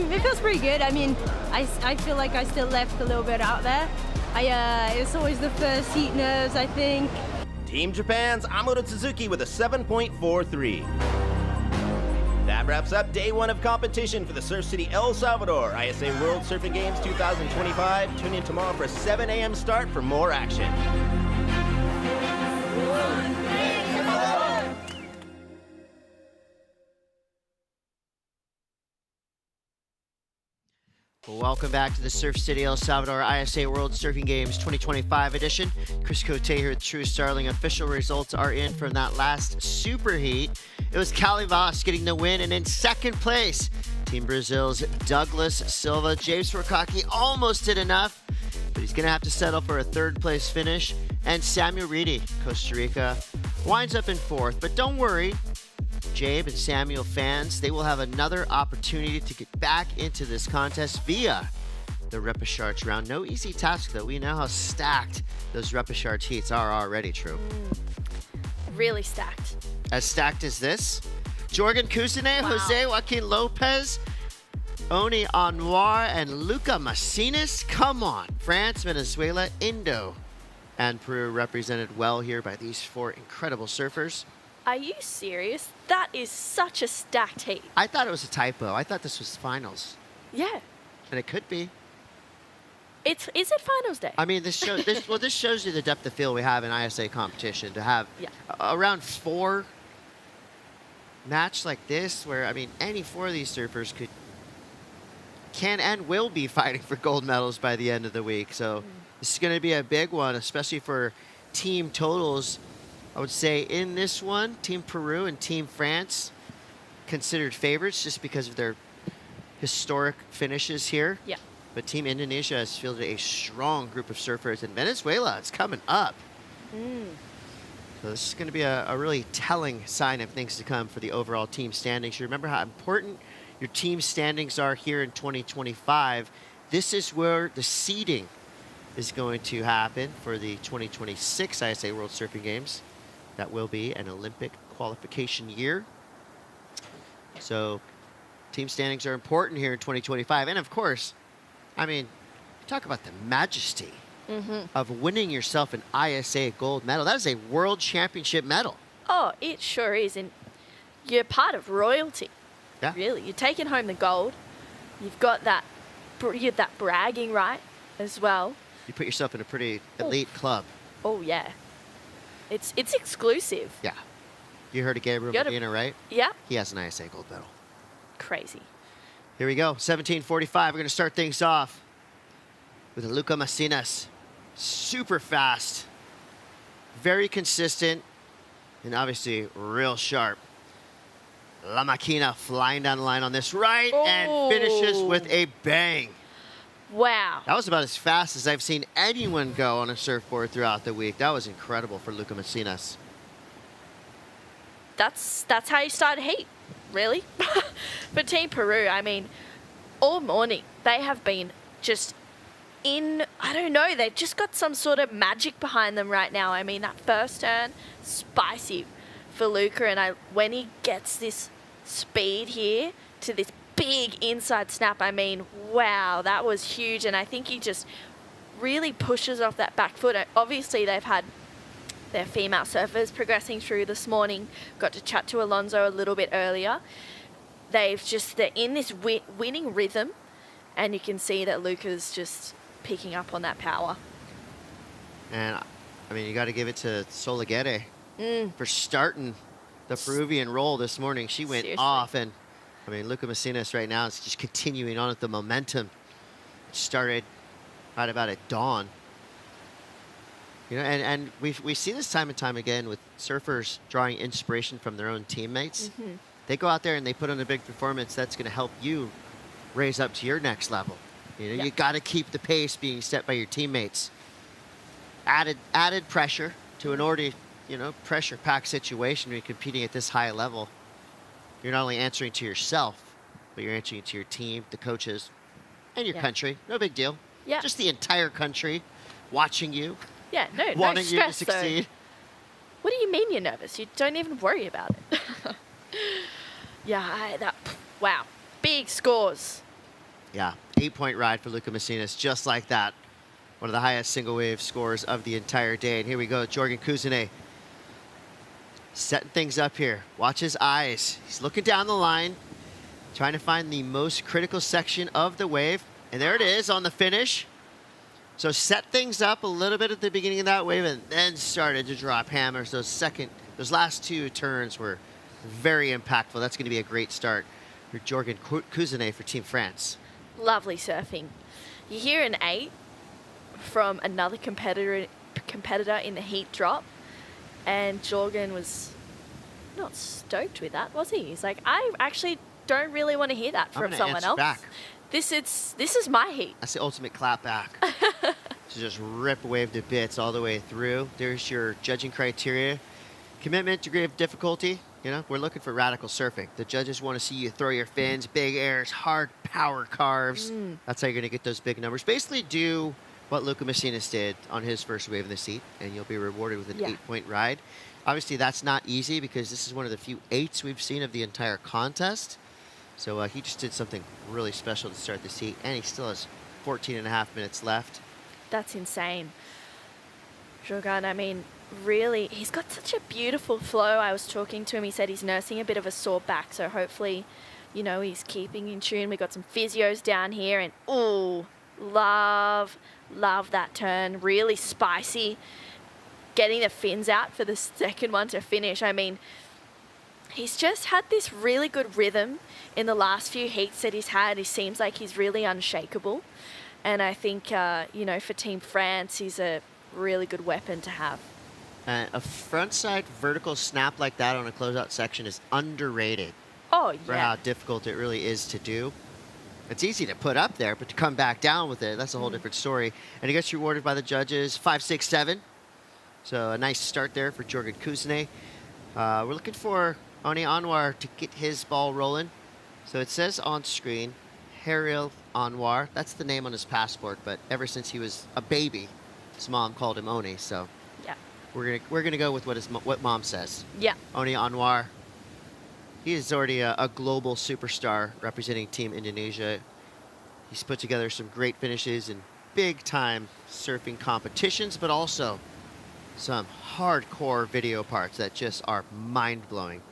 It feels pretty good. I mean, I feel like I still left a little bit out there. It's always the first heat nerves, I think. Team Japan's Amuro Suzuki with a 7.43. That wraps up day one of competition for the Surf City El Salvador ISA World Surfing Games 2025. Tune in tomorrow for a 7 a.m. start for more action. Welcome back to the Surf City El Salvador ISA World Surfing Games 2025 edition. Chris Cote here with True Starling. Official results are in from that last superheat. It was Cali Voss getting the win, and in second place, Team Brazil's Douglas Silva. James Wakaki almost did enough, but he's going to have to settle for a third place finish. And Samuel Reedy, Costa Rica, winds up in fourth. But don't worry, Jabe and Samuel fans, they will have another opportunity to get back into this contest via the Repechage round. No easy task, though. We know how stacked those Repechage heats are already, True. Really stacked. As stacked as this? Jorgen Cousinet, Wow. Jose Joaquin Lopez, Oni Anwar, and Luca Macinas. Come on. France, Venezuela, Indo, and Peru represented well here by these four incredible surfers. Are you serious? That is such a stacked heat. I thought it was a typo. I thought this was finals. Yeah. And it could be. Is it finals day? I mean, this shows you the depth of field we have in ISA competition to have around 4 match like this, where I mean, any 4 of these surfers can and will be fighting for gold medals by the end of the week. So this is going to be a big one, especially for team totals. I would say in this one, Team Peru and Team France considered favorites just because of their historic finishes here. Yeah. But Team Indonesia has fielded a strong group of surfers, and Venezuela is coming up. So this is going to be a really telling sign of things to come for the overall team standings. You remember how important your team standings are here in 2025. This is where the seeding is going to happen for the 2026 ISA World Surfing Games. That will be an Olympic qualification year. So team standings are important here in 2025. And of course, I mean, talk about the majesty of winning yourself an ISA gold medal. That is a world championship medal. Oh, it sure is. And you're part of royalty. Yeah. Really. You're taking home the gold. You've got that bragging right as well. You put yourself in a pretty elite club. Oh, yeah. It's exclusive. Yeah. You heard of Gabriel Medina, right? Yeah. He has an ISA gold medal. Crazy. Here we go, 17:45. We're going to start things off with Luca Macinas. Super fast, very consistent, and obviously real sharp. La Maquina flying down the line on this right and finishes with a bang. Wow. That was about as fast as I've seen anyone go on a surfboard throughout the week. That was incredible for Luca Macinas. That's how you start a heat, really. For Team Peru, I mean, all morning they have been just I don't know, they've just got some sort of magic behind them right now. I mean, that first turn, spicy for Luca, and when he gets this speed here to this big inside snap, I mean, wow, that was huge. And I think he just really pushes off that back foot. Obviously, they've had their female surfers progressing through this morning. Got to chat to Alonso a little bit earlier. They're in this winning rhythm, and you can see that Luca's just picking up on that power. And, I mean, you got to give it to Solaguerre for starting the Peruvian roll this morning. She went off, and I mean, Luca Macinas right now is just continuing on with the momentum. It started right about at dawn. You know, and we see this time and time again with surfers drawing inspiration from their own teammates. They go out there and they put on a big performance that's going to help you raise up to your next level. You know, you got to keep the pace being set by your teammates. Added pressure to an already, pressure-packed situation when you're competing at this high level. You're not only answering to yourself, but you're answering to your team, the coaches, and your country. No big deal. Yeah. Just the entire country watching you. Yeah, wanting no you to stress, succeed. What do you mean you're nervous? You don't even worry about it. Yeah, wow. Big scores. Yeah, 8-point ride for Luca Messinas, just like that. One of the highest single wave scores of the entire day. And here we go, Jorgen Kuzene setting things up here. Watch his eyes. He's looking down the line, trying to find the most critical section of the wave. And there it is on the finish. So set things up a little bit at the beginning of that wave and then started to drop hammers. Those last two turns were very impactful. That's going to be a great start for Jorgen Kuzene for Team France. Lovely surfing. You hear an 8 from another competitor in the heat drop, and Jorgen was not stoked with that, was he? He's like, I actually don't really want to hear that from someone else. Back. This is my heat. That's the ultimate clap back. To just rip a wave to bits all the way through. There's your judging criteria. Commitment, degree of difficulty. You know, we're looking for radical surfing. The judges want to see you throw your fins, big airs, hard power carves. That's how you're going to get those big numbers. Basically do what Luca Messinas did on his first wave in the seat, and you'll be rewarded with an 8-point ride. Obviously, that's not easy because this is one of the few 8s we've seen of the entire contest. So he just did something really special to start the seat, and he still has 14 and a half minutes left. That's insane. Jorgen, I mean, really, he's got such a beautiful flow. I was talking to him. He said he's nursing a bit of a sore back, so hopefully, you know, he's keeping in tune. We got some physios down here, and ooh, love that turn. Really spicy. Getting the fins out for the second one to finish. I mean, he's just had this really good rhythm in the last few heats that he's had. He seems like he's really unshakable, and I think, you know, for Team France, he's a really good weapon to have. A frontside vertical snap like that on a closeout section is underrated. Oh, for how difficult it really is to do. It's easy to put up there, but to come back down with it, that's a whole different story. And he gets rewarded by the judges, 5, 6, 7. So a nice start there for Jorgen Kuzene. We're looking for Oni Anwar to get his ball rolling. So it says on screen, Haril Anwar. That's the name on his passport, but ever since he was a baby, his mom called him Oni, so yeah, we're gonna go with what mom says. Yeah. Oni Anwar. He is already a global superstar representing Team Indonesia. He's put together some great finishes in big-time surfing competitions, but also some hardcore video parts that just are mind-blowing.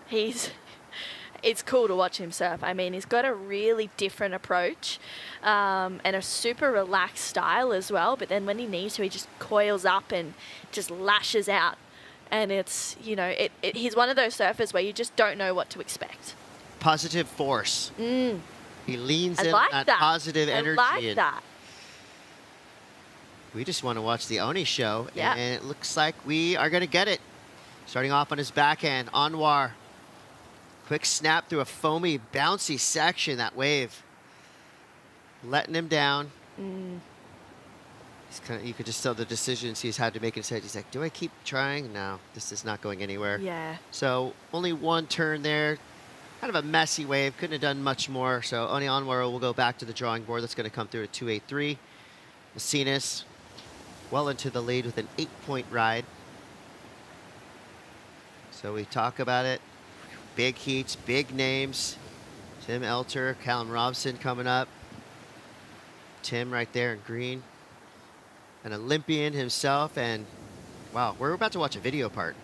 It's cool to watch him surf. I mean, he's got a really different approach and a super relaxed style as well. But then when he needs to, he just coils up and just lashes out. And it's, you know, he's one of those surfers where you just don't know what to expect. Positive force. He leans in like that that positive energy. I like that. We just want to watch the Oni show. Yeah. And it looks like we are going to get it. Starting off on his backhand, Anwar. Quick snap through a foamy, bouncy section, that wave. Letting him down. You could just tell the decisions he's had to make in his head. He's like, do I keep trying? No, this is not going anywhere. Yeah. So only one turn there. Kind of a messy wave. Couldn't have done much more. So Oni Anwar will go back to the drawing board. That's going to come through at 2.83. Messinas well into the lead with an 8-point ride. So we talk about it. Big heats, big names. Tim Elter, Callum Robson coming up. Tim right there in green. An Olympian himself, and wow, we're about to watch a video part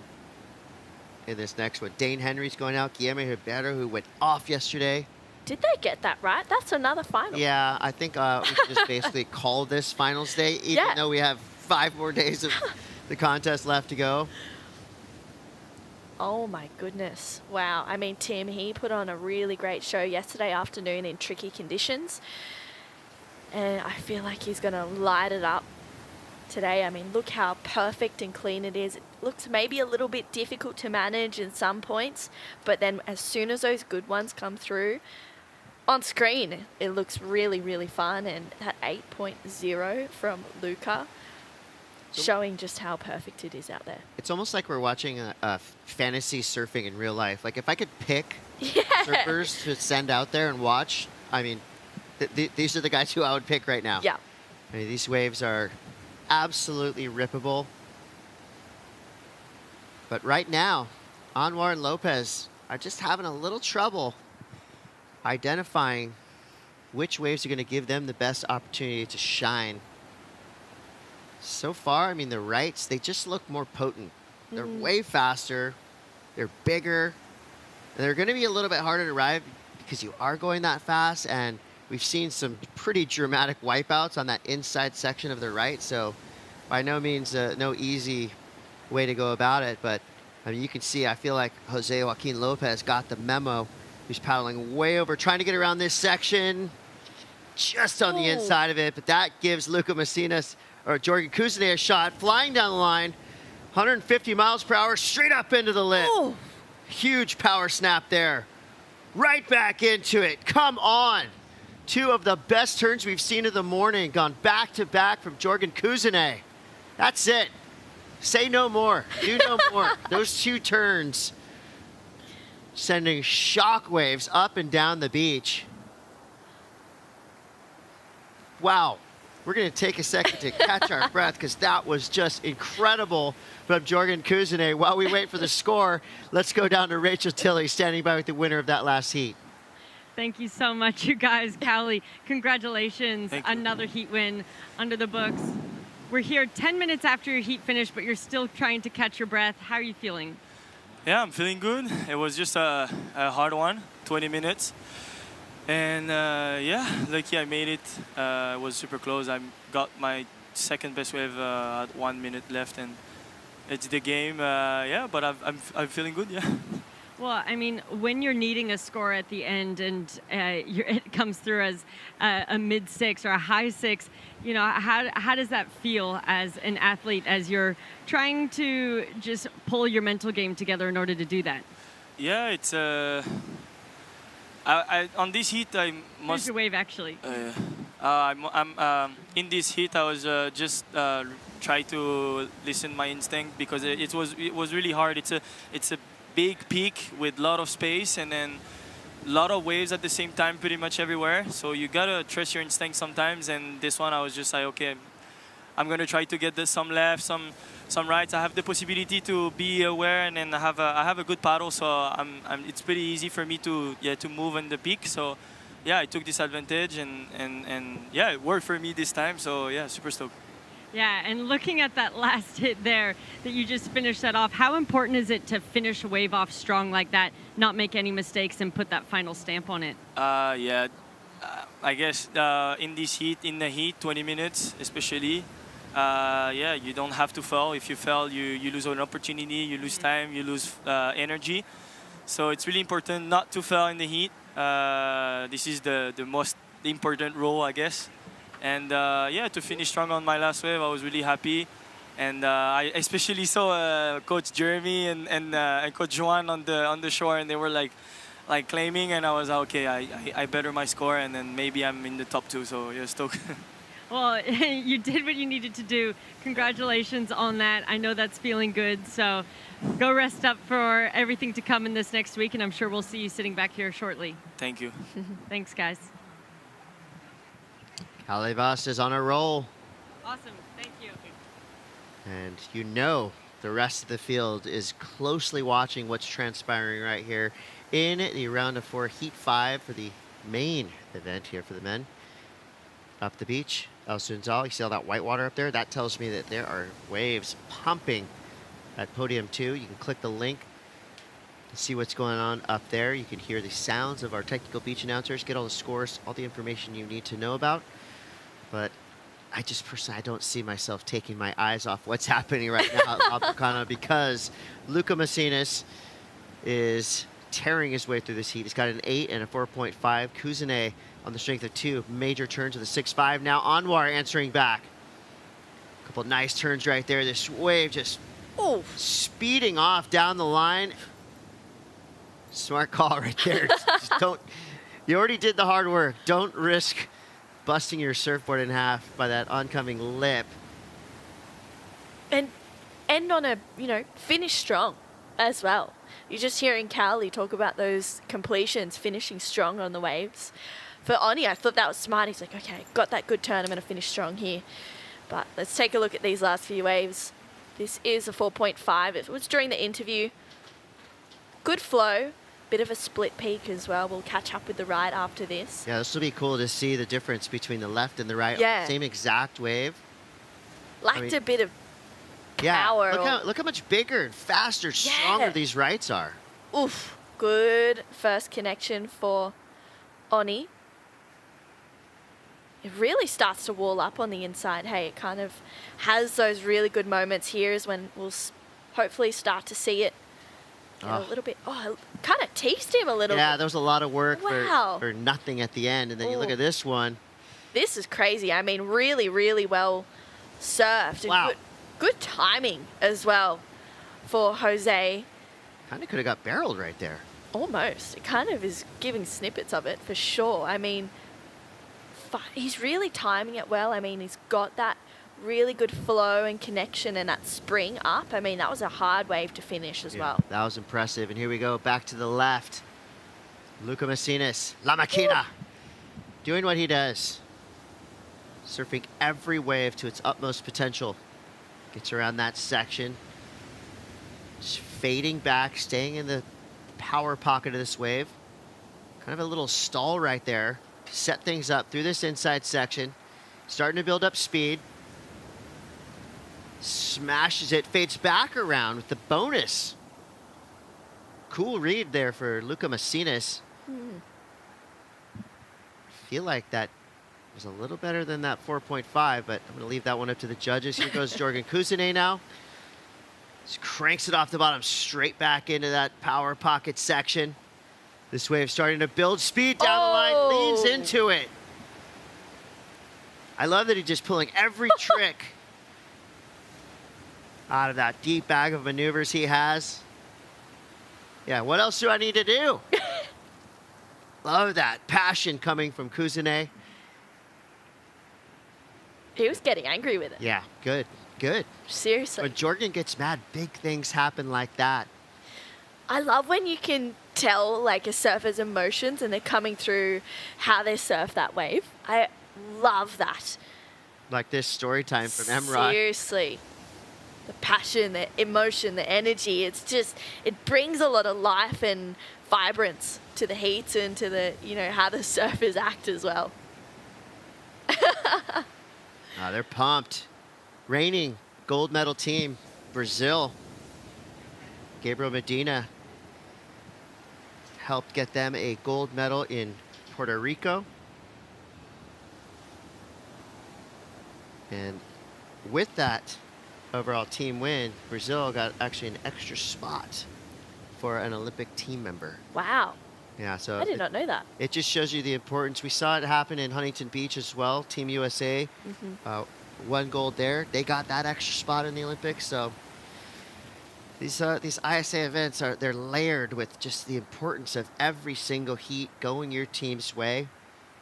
in this next one. Dane Henry's going out. Guillermo Ribeiro, who went off yesterday. Did they get that right? That's another final. Yeah, I think we can just basically call this finals day, even though we have 5 more days of the contest left to go. Oh my goodness. Wow. I mean, Tim, he put on a really great show yesterday afternoon in tricky conditions. And I feel like he's going to light it up today. I mean, look how perfect and clean it is. It looks maybe a little bit difficult to manage in some points, but then as soon as those good ones come through on screen, it looks really, really fun. And that 8.0 from Luca, showing just how perfect it is out there. It's almost like we're watching a fantasy surfing in real life. Like if I could pick surfers to send out there and watch, I mean, these are the guys who I would pick right now. Yeah. I mean, these waves are absolutely rippable. But right now, Anwar and Lopez are just having a little trouble identifying which waves are going to give them the best opportunity to shine. So far, I mean, the rights, they just look more potent. They're way faster, they're bigger, and they're going to be a little bit harder to ride because you are going that fast, and we've seen some pretty dramatic wipeouts on that inside section of the right, so by no means no easy way to go about it, but I mean, you can see, I feel like Jose Joaquin Lopez got the memo. He's paddling way over, trying to get around this section, just on the inside of it, but that gives Luca Macinas, or Jorgen Kuzene, a shot, flying down the line, 150 miles per hour, straight up into the lip. Huge power snap there. Right back into it, come on. Two of the best turns we've seen of the morning, gone back to back from Jorgen Kuzene. That's it. Say no more, do no more. Those two turns sending shockwaves up and down the beach. Wow, we're gonna take a second to catch our breath because that was just incredible from Jorgen Kuzene. While we wait for the score, let's go down to Rachel Tilley standing by with the winner of that last heat. Thank you so much, you guys. Callie, congratulations. Another heat win under the books. We're here 10 minutes after your heat finish, but you're still trying to catch your breath. How are you feeling? Yeah, I'm feeling good. It was just a hard one, 20 minutes. And yeah, lucky I made it. It was super close. I got my second best wave at 1 minute left, and it's the game. Yeah, but I'm feeling good, yeah. Well, I mean, when you're needing a score at the end and it comes through as a mid-6 or a high-6, you know, how does that feel as an athlete as you're trying to just pull your mental game together in order to do that? Yeah, it's on this heat I must. Here's your wave, actually. I'm in this heat. I was just try to listen my instinct because it was really hard. It's a big peak with a lot of space and then a lot of waves at the same time pretty much everywhere. So you gotta trust your instinct sometimes, and this one I was just like, okay, I'm gonna try to get some left, some rights. I have the possibility to be aware, and then I have a good paddle, so it's pretty easy for me to move in the peak. So yeah, I took this advantage and yeah, it worked for me this time. So yeah, super stoked. Yeah, and looking at that last hit there that you just finished that off, how important is it to finish a wave off strong like that, not make any mistakes, and put that final stamp on it? Yeah, I guess in the heat, 20 minutes especially, yeah, you don't have to fail. If you fail, you lose an opportunity, you lose time, you lose energy. So it's really important not to fail in the heat. This is the most important rule, I guess. And yeah, to finish strong on my last wave, I was really happy. And I especially saw Coach Jeremy and Coach Juan on the shore, and they were like claiming, and I was like, okay, I better my score, and then maybe I'm in the top 2. So yeah, stoked. Well, you did what you needed to do. Congratulations on that. I know that's feeling good. So go rest up for everything to come in this next week, and I'm sure we'll see you sitting back here shortly. Thank you. Thanks, guys. Callie Voss is on a roll. Awesome. Thank you. And you know the rest of the field is closely watching what's transpiring right here in the round of 4, Heat 5 for the main event here for the men. Up the beach, El Sunzal, you see all that white water up there? That tells me that there are waves pumping at Podium 2. You can click the link to see what's going on up there. You can hear the sounds of our technical beach announcers, get all the scores, all the information you need to know about. But I just personally, I don't see myself taking my eyes off what's happening right now at La Picana because Luca Macinas is tearing his way through this heat. He's got an 8 and a 4.5. Kuzene on the strength of 2 major turns with a 6.5. Now Anwar answering back. A couple nice turns right there. This wave just speeding off down the line. Smart call right there. Just don't. You already did the hard work. Don't risk busting your surfboard in half by that oncoming lip. And end on a, finish strong as well. You're just hearing Callie talk about those completions, finishing strong on the waves. For Oni, I thought that was smart. He's like, okay, got that good turn. I'm going to finish strong here. But let's take a look at these last few waves. This is a 4.5. It was during the interview. Good flow. Bit of a split peak as well. We'll catch up with the right after this. Yeah, this will be cool to see the difference between the left and the right. Yeah. Same exact wave. Liked a bit of yeah, power. Look how much bigger and faster, stronger these rights are. Oof. Good first connection for Oni. It really starts to wall up on the inside. Hey, it kind of has those really good moments. Here is when we'll hopefully start to see it get a little bit. Oh, it kind of teased him a little bit. Yeah, there was a lot of work Wow. for nothing at the end. And then you look at this one. This is crazy. I mean, really, really well served. And Wow. Good timing as well for Jose. Kind of could have got barreled right there. Almost. It kind of is giving snippets of it for sure. I mean, he's really timing it well. I mean, he's got that really good flow and connection and that spring up. I mean, that was a hard wave to finish as well. That was impressive. And here we go, back to the left. Luca Macinas, La Maquina, doing what he does. Surfing every wave to its utmost potential. Gets around that section. Just fading back, staying in the power pocket of this wave. Kind of a little stall right there. Set things up through this inside section. Starting to build up speed. Smashes it, fades back around with the bonus. Cool read there for Luca Macinas. Feel like that was a little better than that 4.5, but I'm going to leave that one up to the judges. Here goes Jorgen Kuzine now. Just cranks it off the bottom, straight back into that power pocket section. This wave starting to build speed down the line, leans into it. I love that he's just pulling every trick out of that deep bag of maneuvers he has. Yeah, what else do I need to do? Love that passion coming from Kuzine. He was getting angry with it. Yeah, good, good. Seriously. When Jorgen gets mad, big things happen like that. I love when you can tell like a surfer's emotions and they're coming through how they surf that wave. I love that. Like this story time from Emrod. Seriously. The passion, the emotion, the energy, it's just, it brings a lot of life and vibrance to the heats and to the, you know, how the surfers act as well. They're pumped. Reigning gold medal team, Brazil. Gabriel Medina helped get them a gold medal in Puerto Rico. And with that overall team win, Brazil got actually an extra spot for an Olympic team member. Wow. Yeah, so I did not know that. It just shows you the importance. We saw it happen in Huntington Beach as well. Team USA won gold there. They got that extra spot in the Olympics. So these ISA events they're layered with just the importance of every single heat going your team's way.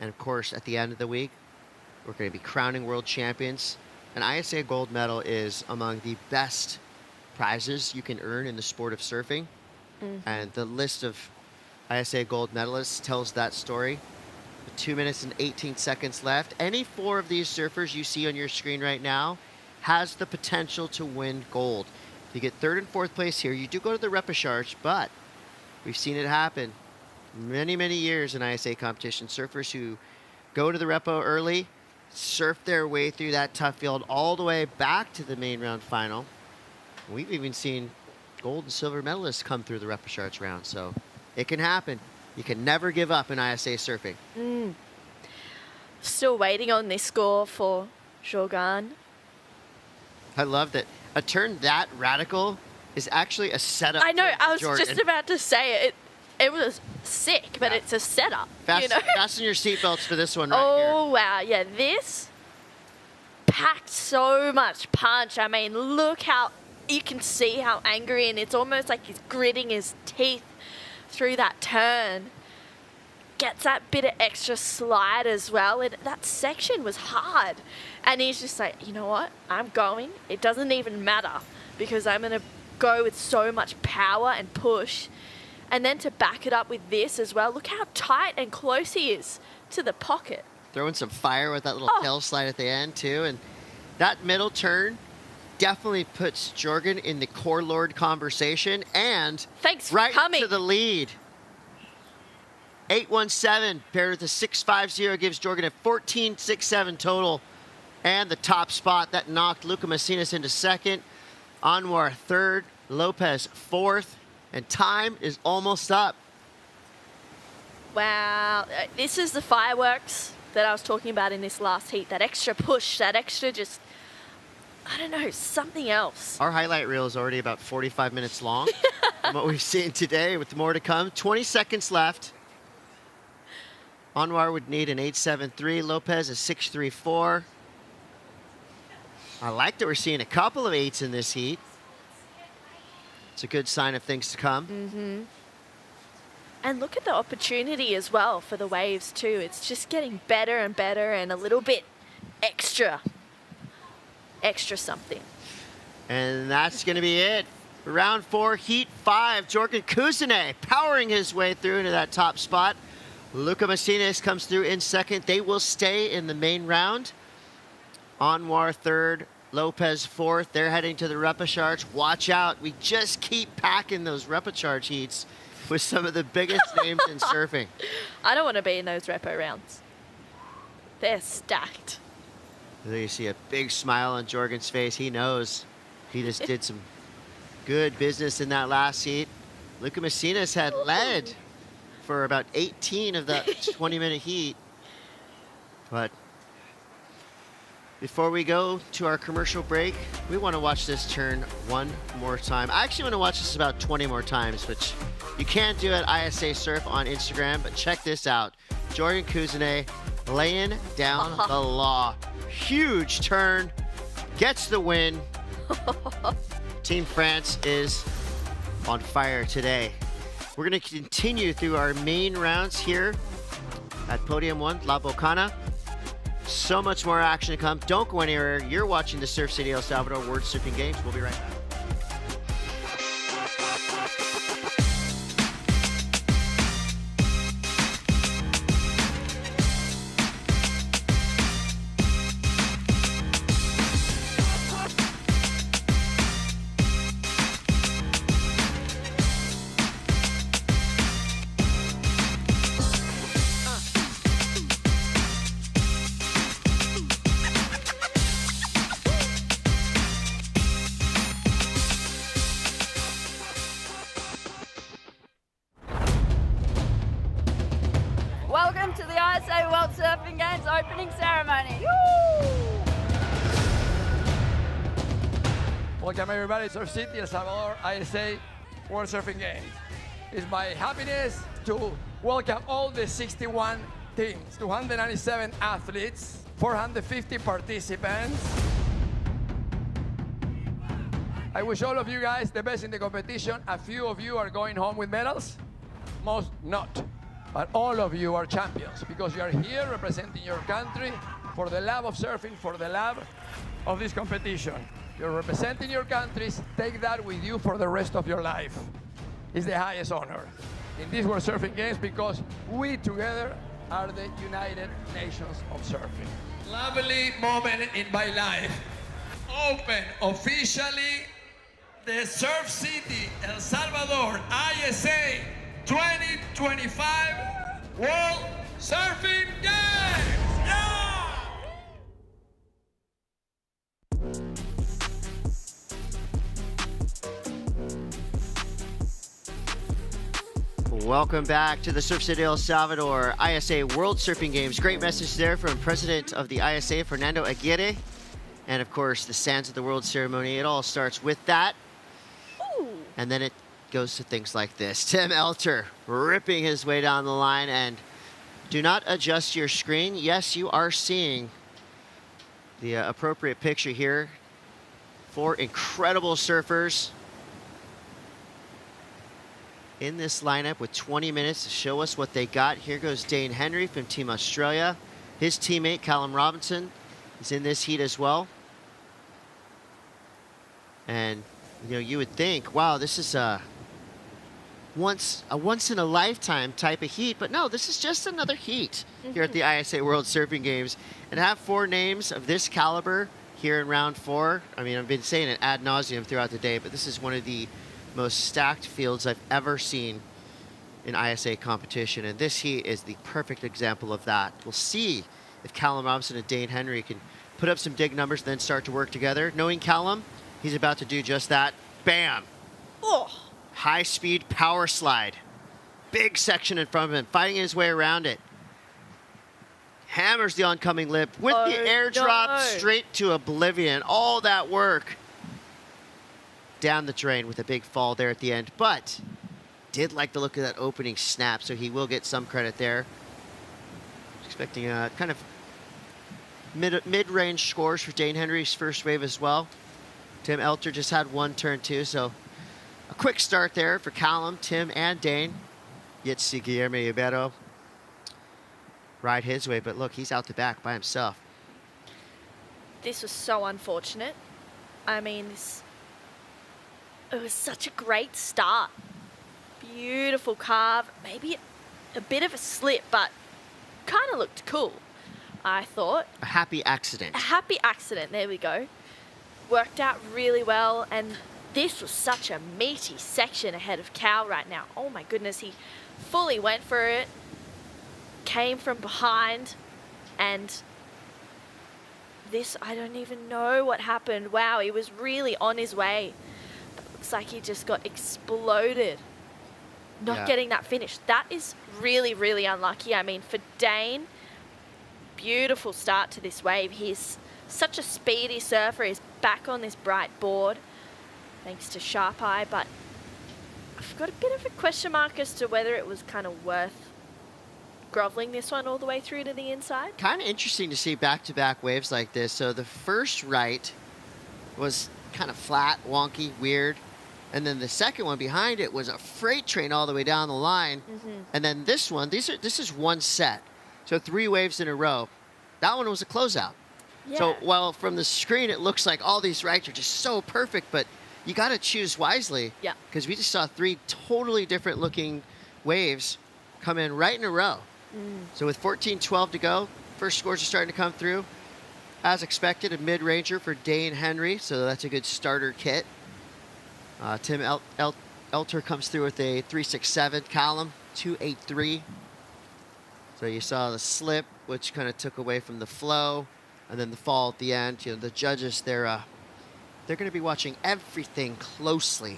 And of course, at the end of the week, we're going to be crowning world champions. An ISA gold medal is among the best prizes you can earn in the sport of surfing. And the list of ISA gold medalists tells that story. With 2 minutes and 18 seconds left. Any four of these surfers you see on your screen right now has the potential to win gold. If you get third and fourth place here, you do go to the repechage, but we've seen it happen many, many years in ISA competition. Surfers who go to the repo early, surf their way through that tough field all the way back to the main round final. We've even seen gold and silver medalists come through the repechage round, so it can happen. You can never give up in ISA surfing. Still waiting on this score for Jorgen. I love that. A turn that radical is actually a setup. I know, I was Jorgen. just about to say it. It was sick, but it's a setup. You know? Fasten your seatbelts for this one right here. Oh, wow. Yeah, this packed so much punch. I mean, look how you can see how angry, and it's almost like he's gritting his teeth through that turn. Gets that bit of extra slide as well. That section was hard. And he's just like, you know what? I'm going. It doesn't even matter because I'm going to go with so much power and push. And then to back it up with this as well, look how tight and close he is to the pocket. Throwing some fire with that little tail slide at the end too. And that middle turn, definitely puts Jorgen in the Core Lord conversation and Thanks for right coming. to the lead. 8.17 paired with a 6.50 gives Jorgen a 14.67 total and the top spot. That knocked Luca Macinas into second, Anwar third, Lopez fourth, and time is almost up. Wow, this is the fireworks that I was talking about in this last heat. That extra push, that extra just, I don't know, something else. Our highlight reel is already about 45 minutes long from what we've seen today with more to come. 20 seconds left. Anwar would need an 8.73, Lopez a 6.34. I like that we're seeing a couple of 8s in this heat. It's a good sign of things to come. Mm-hmm. And look at the opportunity as well for the waves too. It's just getting better and better and a little bit extra something. And that's going to be it. Round 4, heat 5. Jorgen Kuzene powering his way through into that top spot. Luca Macinas comes through in second. They will stay in the main round. Anwar third, Lopez fourth. They're heading to the repechage. Watch out. We just keep packing those repechage heats with some of the biggest names in surfing. I don't want to be in those repo rounds. They're stacked. There you see a big smile on Jorgen's face. He knows he just did some good business in that last heat. Luca Macinas had led for about 18 of that 20-minute heat. But before we go to our commercial break, we want to watch this turn one more time. I actually want to watch this about 20 more times, which you can't do at ISA Surf on Instagram, but check this out. Jorgen Kuzene laying down the law. Huge turn, gets the win. Team France is on fire today. We're going to continue through our main rounds here at Podium 1, La Bocana. So much more action to come. Don't go anywhere. You're watching the Surf City El Salvador World Surfing Games. We'll be right back. Welcome to the ISA World Surfing Games opening ceremony. Welcome everybody to Surf City, El Salvador, ISA World Surfing Games. It's my happiness to welcome all the 61 teams, 297 athletes, 450 participants. I wish all of you guys the best in the competition. A few of you are going home with medals, most not. But all of you are champions because you are here representing your country for the love of surfing, for the love of this competition. You're representing your countries, take that with you for the rest of your life. It's the highest honor in these World Surfing Games because we together are the United Nations of Surfing. Lovely moment in my life. Open officially the Surf City El Salvador ISA 2025 World Surfing Games! Yeah! Welcome back to the Surf City El Salvador ISA World Surfing Games. Great message there from President of the ISA, Fernando Aguirre. And of course, the Sands of the World ceremony. It all starts with that. Ooh. And then it goes to things like this. Tim Elter ripping his way down the line. And do not adjust your screen. Yes, you are seeing the appropriate picture here. 4 incredible surfers in this lineup with 20 minutes to show us what they got. Here goes Dane Henry from Team Australia. His teammate, Callum Robinson, is in this heat as well. And, you know, you would think, wow, this is a once-in-a-lifetime type of heat. But no, this is just another heat here at the ISA World Surfing Games. And to have 4 names of this caliber here in round 4. I mean, I've been saying it ad nauseum throughout the day, but this is one of the most stacked fields I've ever seen in ISA competition, and this heat is the perfect example of that. We'll see if Callum Robinson and Dane Henry can put up some dig numbers and then start to work together. Knowing Callum, he's about to do just that. Bam! Oh. High-speed power slide. Big section in front of him, fighting his way around it. Hammers the oncoming lip with the airdrop straight to oblivion. All that work down the drain with a big fall there at the end, but did like the look of that opening snap, so he will get some credit there. Expecting a kind of mid-range scores for Dane Henry's first wave as well. Tim Elter just had one turn too, so a quick start there for Callum, Tim, and Dane. Yet see Guillermo Ibero ride his way, but look, he's out the back by himself. This was so unfortunate. I mean, it was such a great start. Beautiful carve, maybe a bit of a slip, but kind of looked cool, I thought. A happy accident. A happy accident, there we go. Worked out really well, and this was such a meaty section ahead of Cal right now. Oh my goodness, he fully went for it, came from behind, and this, I don't even know what happened. Wow, he was really on his way. But looks like he just got exploded. Not getting that finish. That is really, really unlucky. I mean, for Dane, beautiful start to this wave. He's such a speedy surfer. He's back on this bright board, thanks to Sharp Eye, but I've got a bit of a question mark as to whether it was kind of worth groveling this one all the way through to the inside. Kind of interesting to see back-to-back waves like this. So the first right was kind of flat, wonky, weird. And then the second one behind it was a freight train all the way down the line. And then this one, this is one set. So 3 waves in a row. That one was a closeout. Yeah. So while from the screen it looks like all these rights are just so perfect, but you got to choose wisely. Yeah. Because we just saw 3 totally different looking waves come in right in a row. So with 14:12 to go, first scores are starting to come through. As expected, a mid-ranger for Dane Henry, so that's a good starter kit. Tim Elter comes through with a 3.67. Callum, 2.83. So you saw the slip, which kind of took away from the flow, and then the fall at the end. You know, the judges, they're going to be watching everything closely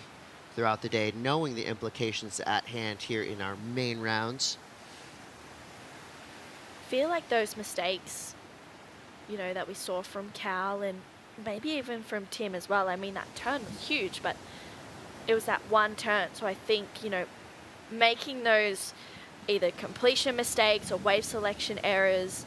throughout the day, knowing the implications at hand here in our main rounds. I feel like those mistakes, you know, that we saw from Cal and maybe even from Tim as well. I mean, that turn was huge, but it was that one turn. So I think, you know, making those either completion mistakes or wave selection errors,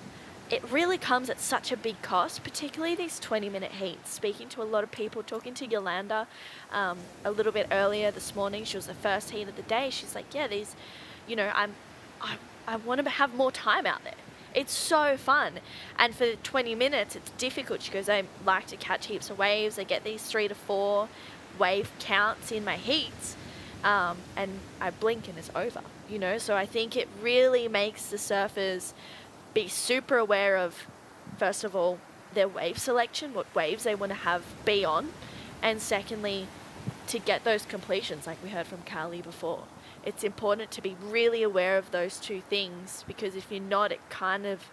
it really comes at such a big cost, particularly these 20-minute heats. Speaking to a lot of people, talking to Yolanda a little bit earlier this morning, she was the first heat of the day. She's like, yeah, these, you know, I want to have more time out there. It's so fun. And for 20 minutes, it's difficult. She goes, I like to catch heaps of waves. I get these 3 to 4 wave counts in my heats. And I blink and it's over, you know? So I think it really makes the surfers be super aware of, first of all, their wave selection, what waves they want to have be on. And secondly, to get those completions, like we heard from Carly before. It's important to be really aware of those 2 things, because if you're not, it kind of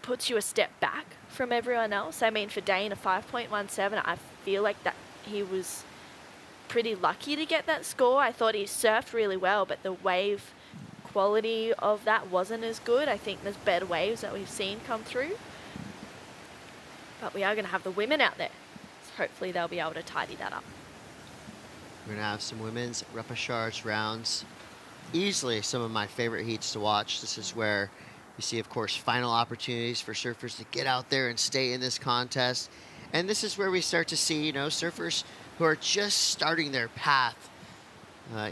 puts you a step back from everyone else. I mean, for Dane, a 5.17, I feel like that he was pretty lucky to get that score. I thought he surfed really well, but the wave quality of that wasn't as good. I think there's better waves that we've seen come through. But we are going to have the women out there, so hopefully they'll be able to tidy that up. We're going to have some women's repechage rounds. Easily some of my favorite heats to watch. This is where you see, of course, final opportunities for surfers to get out there and stay in this contest. And this is where we start to see, you know, surfers who are just starting their path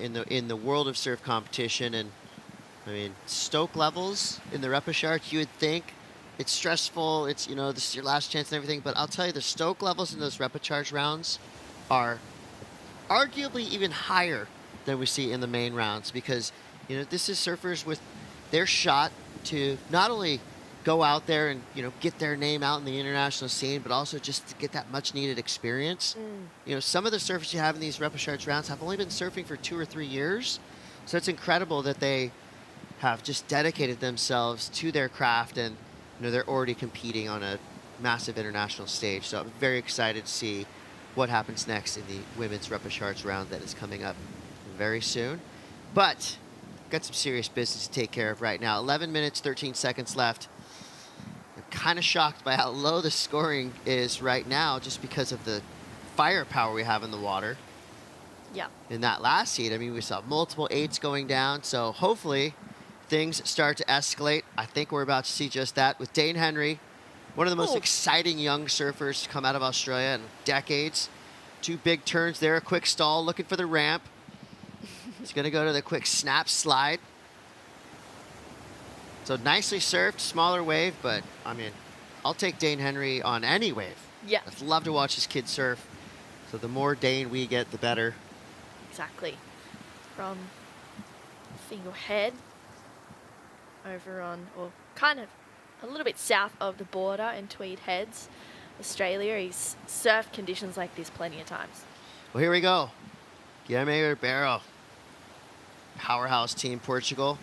in the world of surf competition. And, I mean, stoke levels in the repechage, you would think it's stressful, it's, you know, this is your last chance and everything. But I'll tell you, the stoke levels in those repechage rounds are arguably even higher than we see in the main rounds, because, you know, this is surfers with their shot to not only go out there and, get their name out in the international scene, but also just to get that much needed experience. Some of the surfers you have in these repechage rounds have only been surfing for 2 or 3 years. So it's incredible that they have just dedicated themselves to their craft, and they're already competing on a massive international stage. So I'm very excited to see what happens next in the women's repechage round that is coming up very soon. But got some serious business to take care of right now. 11 minutes, 13 seconds left. I'm kind of shocked by how low the scoring is right now just because of the firepower we have in the water. Yeah. In that last heat, I mean, we saw multiple 8s going down, so hopefully things start to escalate. I think we're about to see just that with Dane Henry, one of the most exciting young surfers to come out of Australia in decades. 2 big turns there, a quick stall, looking for the ramp. He's going to go to the quick snap slide. So nicely surfed, smaller wave, but I mean, I'll take Dane Henry on any wave. Yeah. I'd love to watch this kid surf. So the more Dane we get, the better. Exactly. From Fingal Head over on, or kind of a little bit south of the border in Tweed Heads, Australia. He's surfed conditions like this plenty of times. Well, here we go. Guilherme Ribeiro. Powerhouse team, Portugal.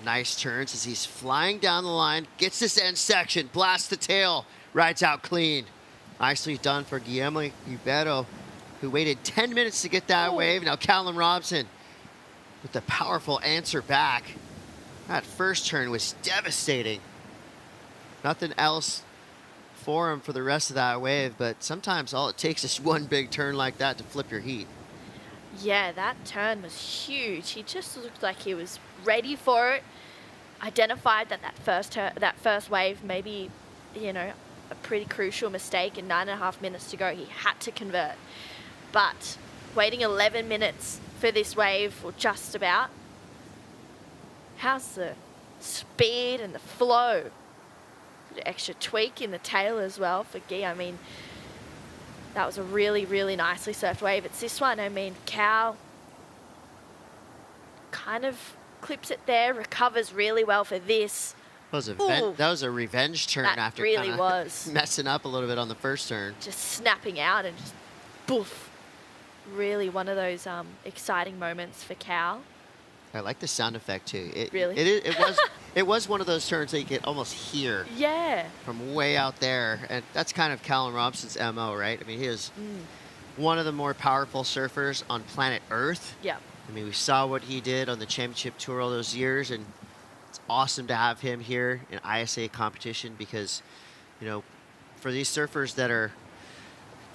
Nice turns as he's flying down the line, gets this end section, blasts the tail, rides out clean. Nicely done for Guilherme Ribeiro, who waited 10 minutes to get that wave. Now Callum Robson with the powerful answer back. That first turn was devastating. Nothing else for him for the rest of that wave, but sometimes all it takes is one big turn like that to flip your heat. Yeah, that turn was huge. He just looked like he was ready for it. Identified that first wave, maybe, a pretty crucial mistake, and 9.5 minutes to go. He had to convert. But waiting 11 minutes for this wave, or just about, how's the speed and the flow? The extra tweak in the tail as well for Guy. I mean, that was a really, really nicely surfed wave. It's this one, I mean, Cal kind of clips it there, recovers really well for this. That was a revenge turn after really was messing up a little bit on the first turn. Just snapping out and just boof. Really one of those exciting moments for Cal. I like the sound effect too. It was one of those turns that you could almost hear. Yeah. From way out there, and that's kind of Callum Robson's MO, right? I mean, he is one of the more powerful surfers on planet Earth. Yeah. I mean, we saw what he did on the championship tour all those years, and it's awesome to have him here in ISA competition because, for these surfers that are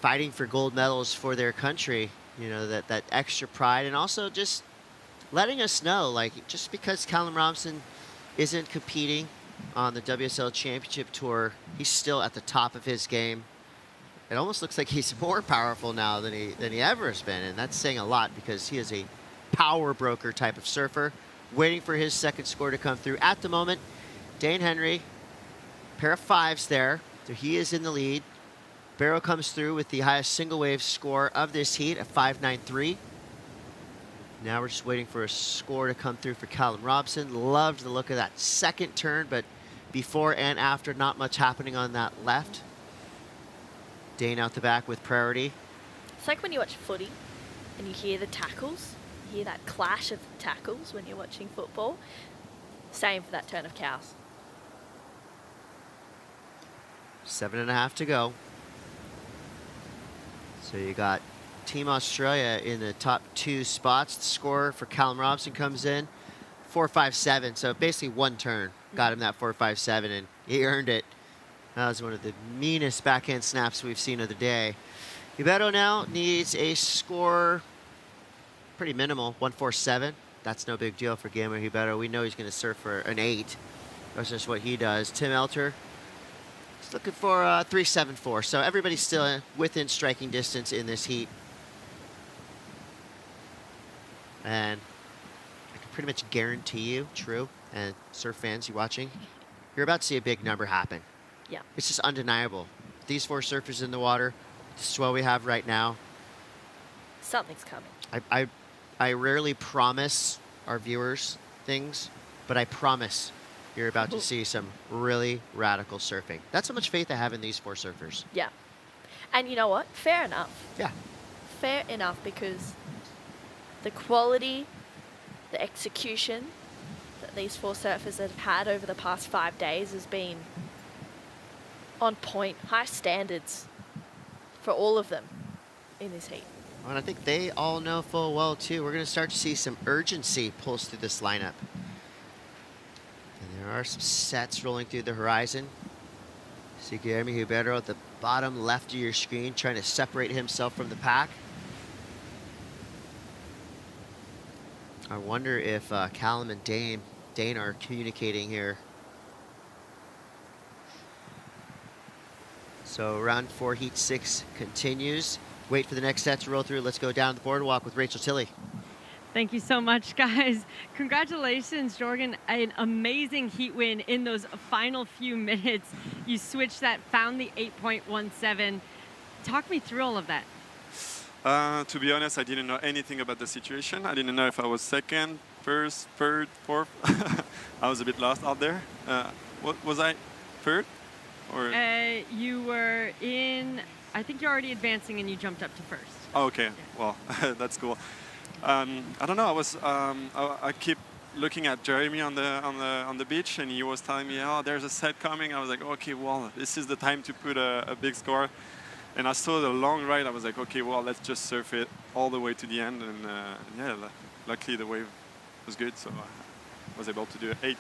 fighting for gold medals for their country, that extra pride, and also just letting us know, like, just because Callum Robson isn't competing on the WSL Championship Tour, he's still at the top of his game. It almost looks like he's more powerful now than he ever has been, and that's saying a lot because he is a power broker type of surfer, waiting for his second score to come through. At the moment, Dane Henry, pair of 5s there, so he is in the lead. Barrow comes through with the highest single wave score of this heat at 5.93. Now we're just waiting for a score to come through for Callum Robson. Loved the look of that second turn, but before and after, not much happening on that left. Dane out the back with priority. It's like when you watch footy and you hear the tackles. You hear that clash of the tackles when you're watching football. Same for that turn of Cal's. 7.5 to go. So you got Team Australia in the top 2 spots. The score for Callum Robson comes in 4.57. So basically one turn got him that 4.57, and he earned it. That was one of the meanest backhand snaps we've seen of the day. Ribeiro now needs a score pretty minimal, 1.47. That's no big deal for Guilherme Ribeiro. We know he's going to surf for an 8. That's just what he does. Tim Elter is looking for 3.74. So everybody's still within striking distance in this heat. And I can pretty much guarantee you, True, and surf fans you watching, you're about to see a big number happen. Yeah. It's just undeniable. These 4 surfers in the water, this is what we have right now. Something's coming. I rarely promise our viewers things, but I promise you're about to see some really radical surfing. That's how much faith I have in these 4 surfers. Yeah. And you know what? Fair enough. Yeah. Fair enough, because the quality, the execution that these 4 surfers have had over the past 5 days has been on point, high standards for all of them in this heat. And I think they all know full well, too. We're going to start to see some urgency pulse through this lineup. And there are some sets rolling through the horizon. See Guillermo Ribeiro at the bottom left of your screen, trying to separate himself from the pack. I wonder if Callum and Dane are communicating here. So round 4, heat 6 continues. Wait for the next set to roll through. Let's go down the boardwalk with Rachel Tilley. Thank you so much, guys. Congratulations, Jorgen. An amazing heat win in those final few minutes. You switched that, found the 8.17. Talk me through all of that. To be honest, I didn't know anything about the situation. I didn't know if I was second, first, third, fourth. I was a bit lost out there. What was I? Third? Or? You were in, I think you're already advancing and you jumped up to first. Oh, okay, well, that's cool. I don't know. I keep looking at Jeremy on the beach, and he was telling me, "Oh, there's a set coming." I was like, "Okay, well, this is the time to put a big score." And I saw the long ride. I was like, "Okay, well, let's just surf it all the way to the end." And yeah, luckily the wave was good, so I was able to do 8.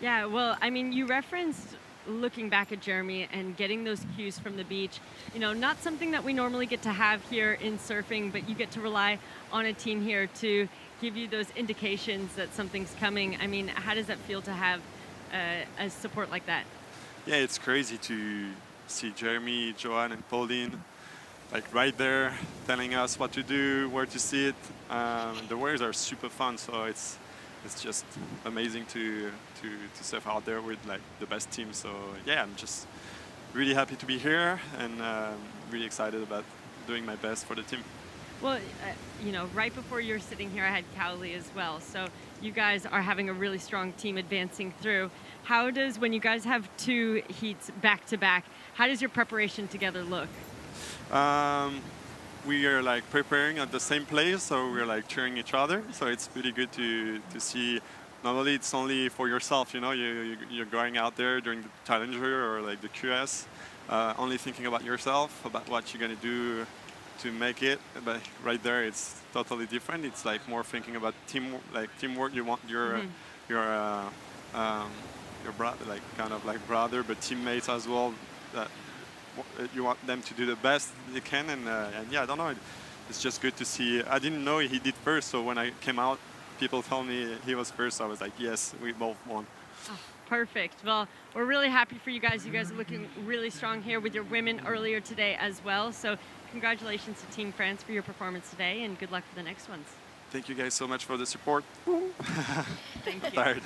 Yeah, well, I mean, you referenced looking back at Jeremy and getting those cues from the beach. You know, not something that we normally get to have here in surfing, but you get to rely on a team here to give you those indications that something's coming. I mean, how does that feel to have a support like that? Yeah, it's crazy to see Jeremy, Joanne, and Pauline like right there telling us what to do, where to sit. The waves are super fun, so it's just amazing to surf out there with like the best team. So yeah, I'm just really happy to be here and really excited about doing my best for the team. Well, you know, right before you were sitting here, I had Cowley as well. So you guys are having a really strong team advancing through. How does, when you guys have 2 heats back to back, how does your preparation together look? We are like preparing at the same place, so we're like cheering each other. So it's pretty good to see. Normally it's only for yourself, you know, you're going out there during the Challenger or like the QS, only thinking about yourself, about what you're gonna do to make it. But right there, it's totally different. It's like more thinking about teamwork. You want your brother, like kind of like brother, but teammates as well. That you want them to do the best they can, and yeah, I don't know. It's just good to see. I didn't know he did first, so when I came out, people told me he was first. So I was like, yes, we both won. Oh, perfect. Well, we're really happy for you guys. You guys are looking really strong here with your women earlier today as well. So congratulations to Team France for your performance today, and good luck for the next ones. Thank you guys so much for the support. Thank you. Tired.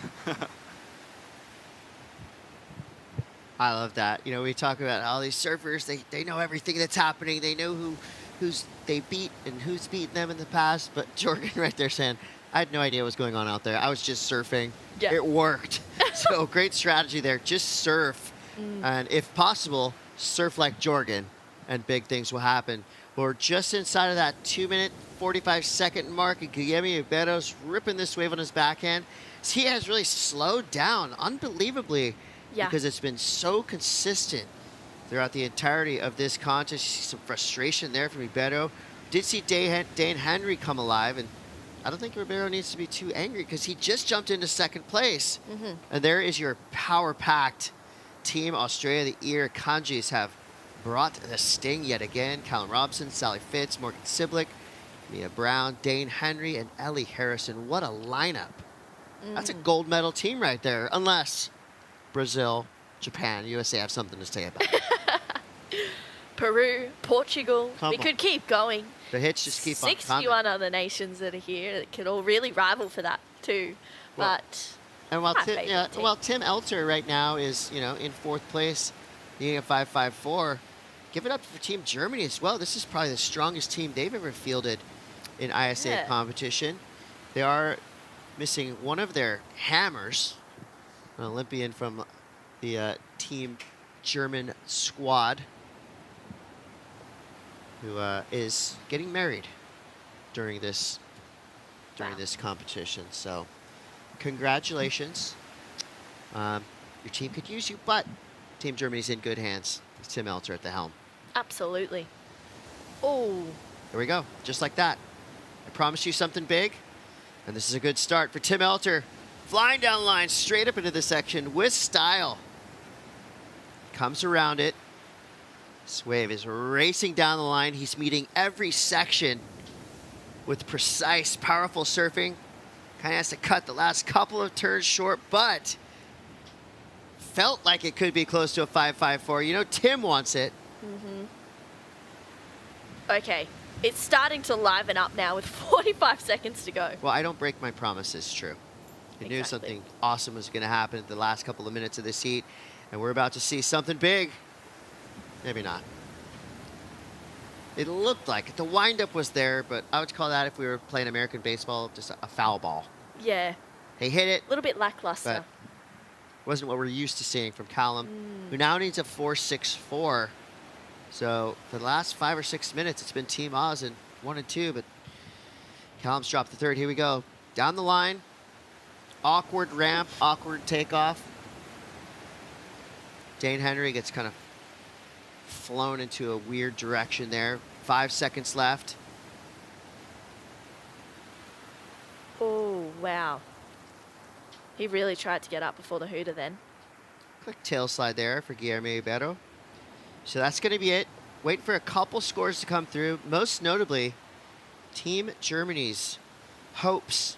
I love that. You know, we talk about all these surfers, they know everything that's happening. They know who's they beat and who's beaten them in the past. But Jorgen right there saying, I had no idea what was going on out there. I was just surfing. Yeah. It worked. So great strategy there. Just surf. And if possible, surf like Jorgen and big things will happen. We're just inside of that 2-minute, 45-second mark, and Guillermo Ribeiro's ripping this wave on his backhand. So he has really slowed down unbelievably. Yeah. Because it's been so consistent throughout the entirety of this contest. You see some frustration there from Ribeiro. Did see Dane Henry come alive, and I don't think Ribeiro needs to be too angry because he just jumped into second place. And there is your power-packed team. Australia, the Ear Kanjis have brought the sting yet again. Callum Robson, Sally Fitz, Morgan Siblick, Mia Brown, Dane Henry, and Ellie Harrison. What a lineup. That's a gold medal team right there, unless Brazil, Japan, USA have something to say about it. Peru, Portugal. We could keep going. The hits just keep on coming. 61 other nations that are here that could all really rival for that too. Well, but while Tim Elter right now is, you know, in 4th place, leading a 5.54. Give it up for Team Germany as well. This is probably the strongest team they've ever fielded in ISA competition. They are missing one of their hammers. an Olympian from the Team German squad, who is getting married during this competition. So, congratulations. Your team could use you, but Team Germany's in good hands. It's Tim Elter at the helm. Absolutely. Oh. Here we go, just like that. I promised you something big, and this is a good start for Tim Elter. Flying down the line, straight up into the section with style. Comes around it. This wave is racing down the line. He's meeting every section with precise, powerful surfing. Kind of has to cut the last couple of turns short, but felt like it could be close to a 5.54. You know, Tim wants it. Okay, it's starting to liven up now with 45 seconds to go. Well, I don't break my promises, true. I knew something awesome was going to happen at the last couple of minutes of this heat, and we're about to see something big. Maybe not. It looked like it. The windup was there, but I would call that, if we were playing American baseball, just a foul ball. Yeah. They hit it. A little bit lackluster. But wasn't what we're used to seeing from Callum, who now needs a 4.64. So for the last 5 or 6 minutes, it's been Team Oz in 1 and 2, but Callum's dropped the third. Here we go. Down the line. Awkward ramp, awkward takeoff. Dane Henry gets kind of flown into a weird direction there. 5 seconds left. Oh, wow. He really tried to get up before the hooter then. Quick tail slide there for Guillermo Ribeiro. So that's going to be it. Wait for a couple scores to come through. Most notably, Team Germany's hopes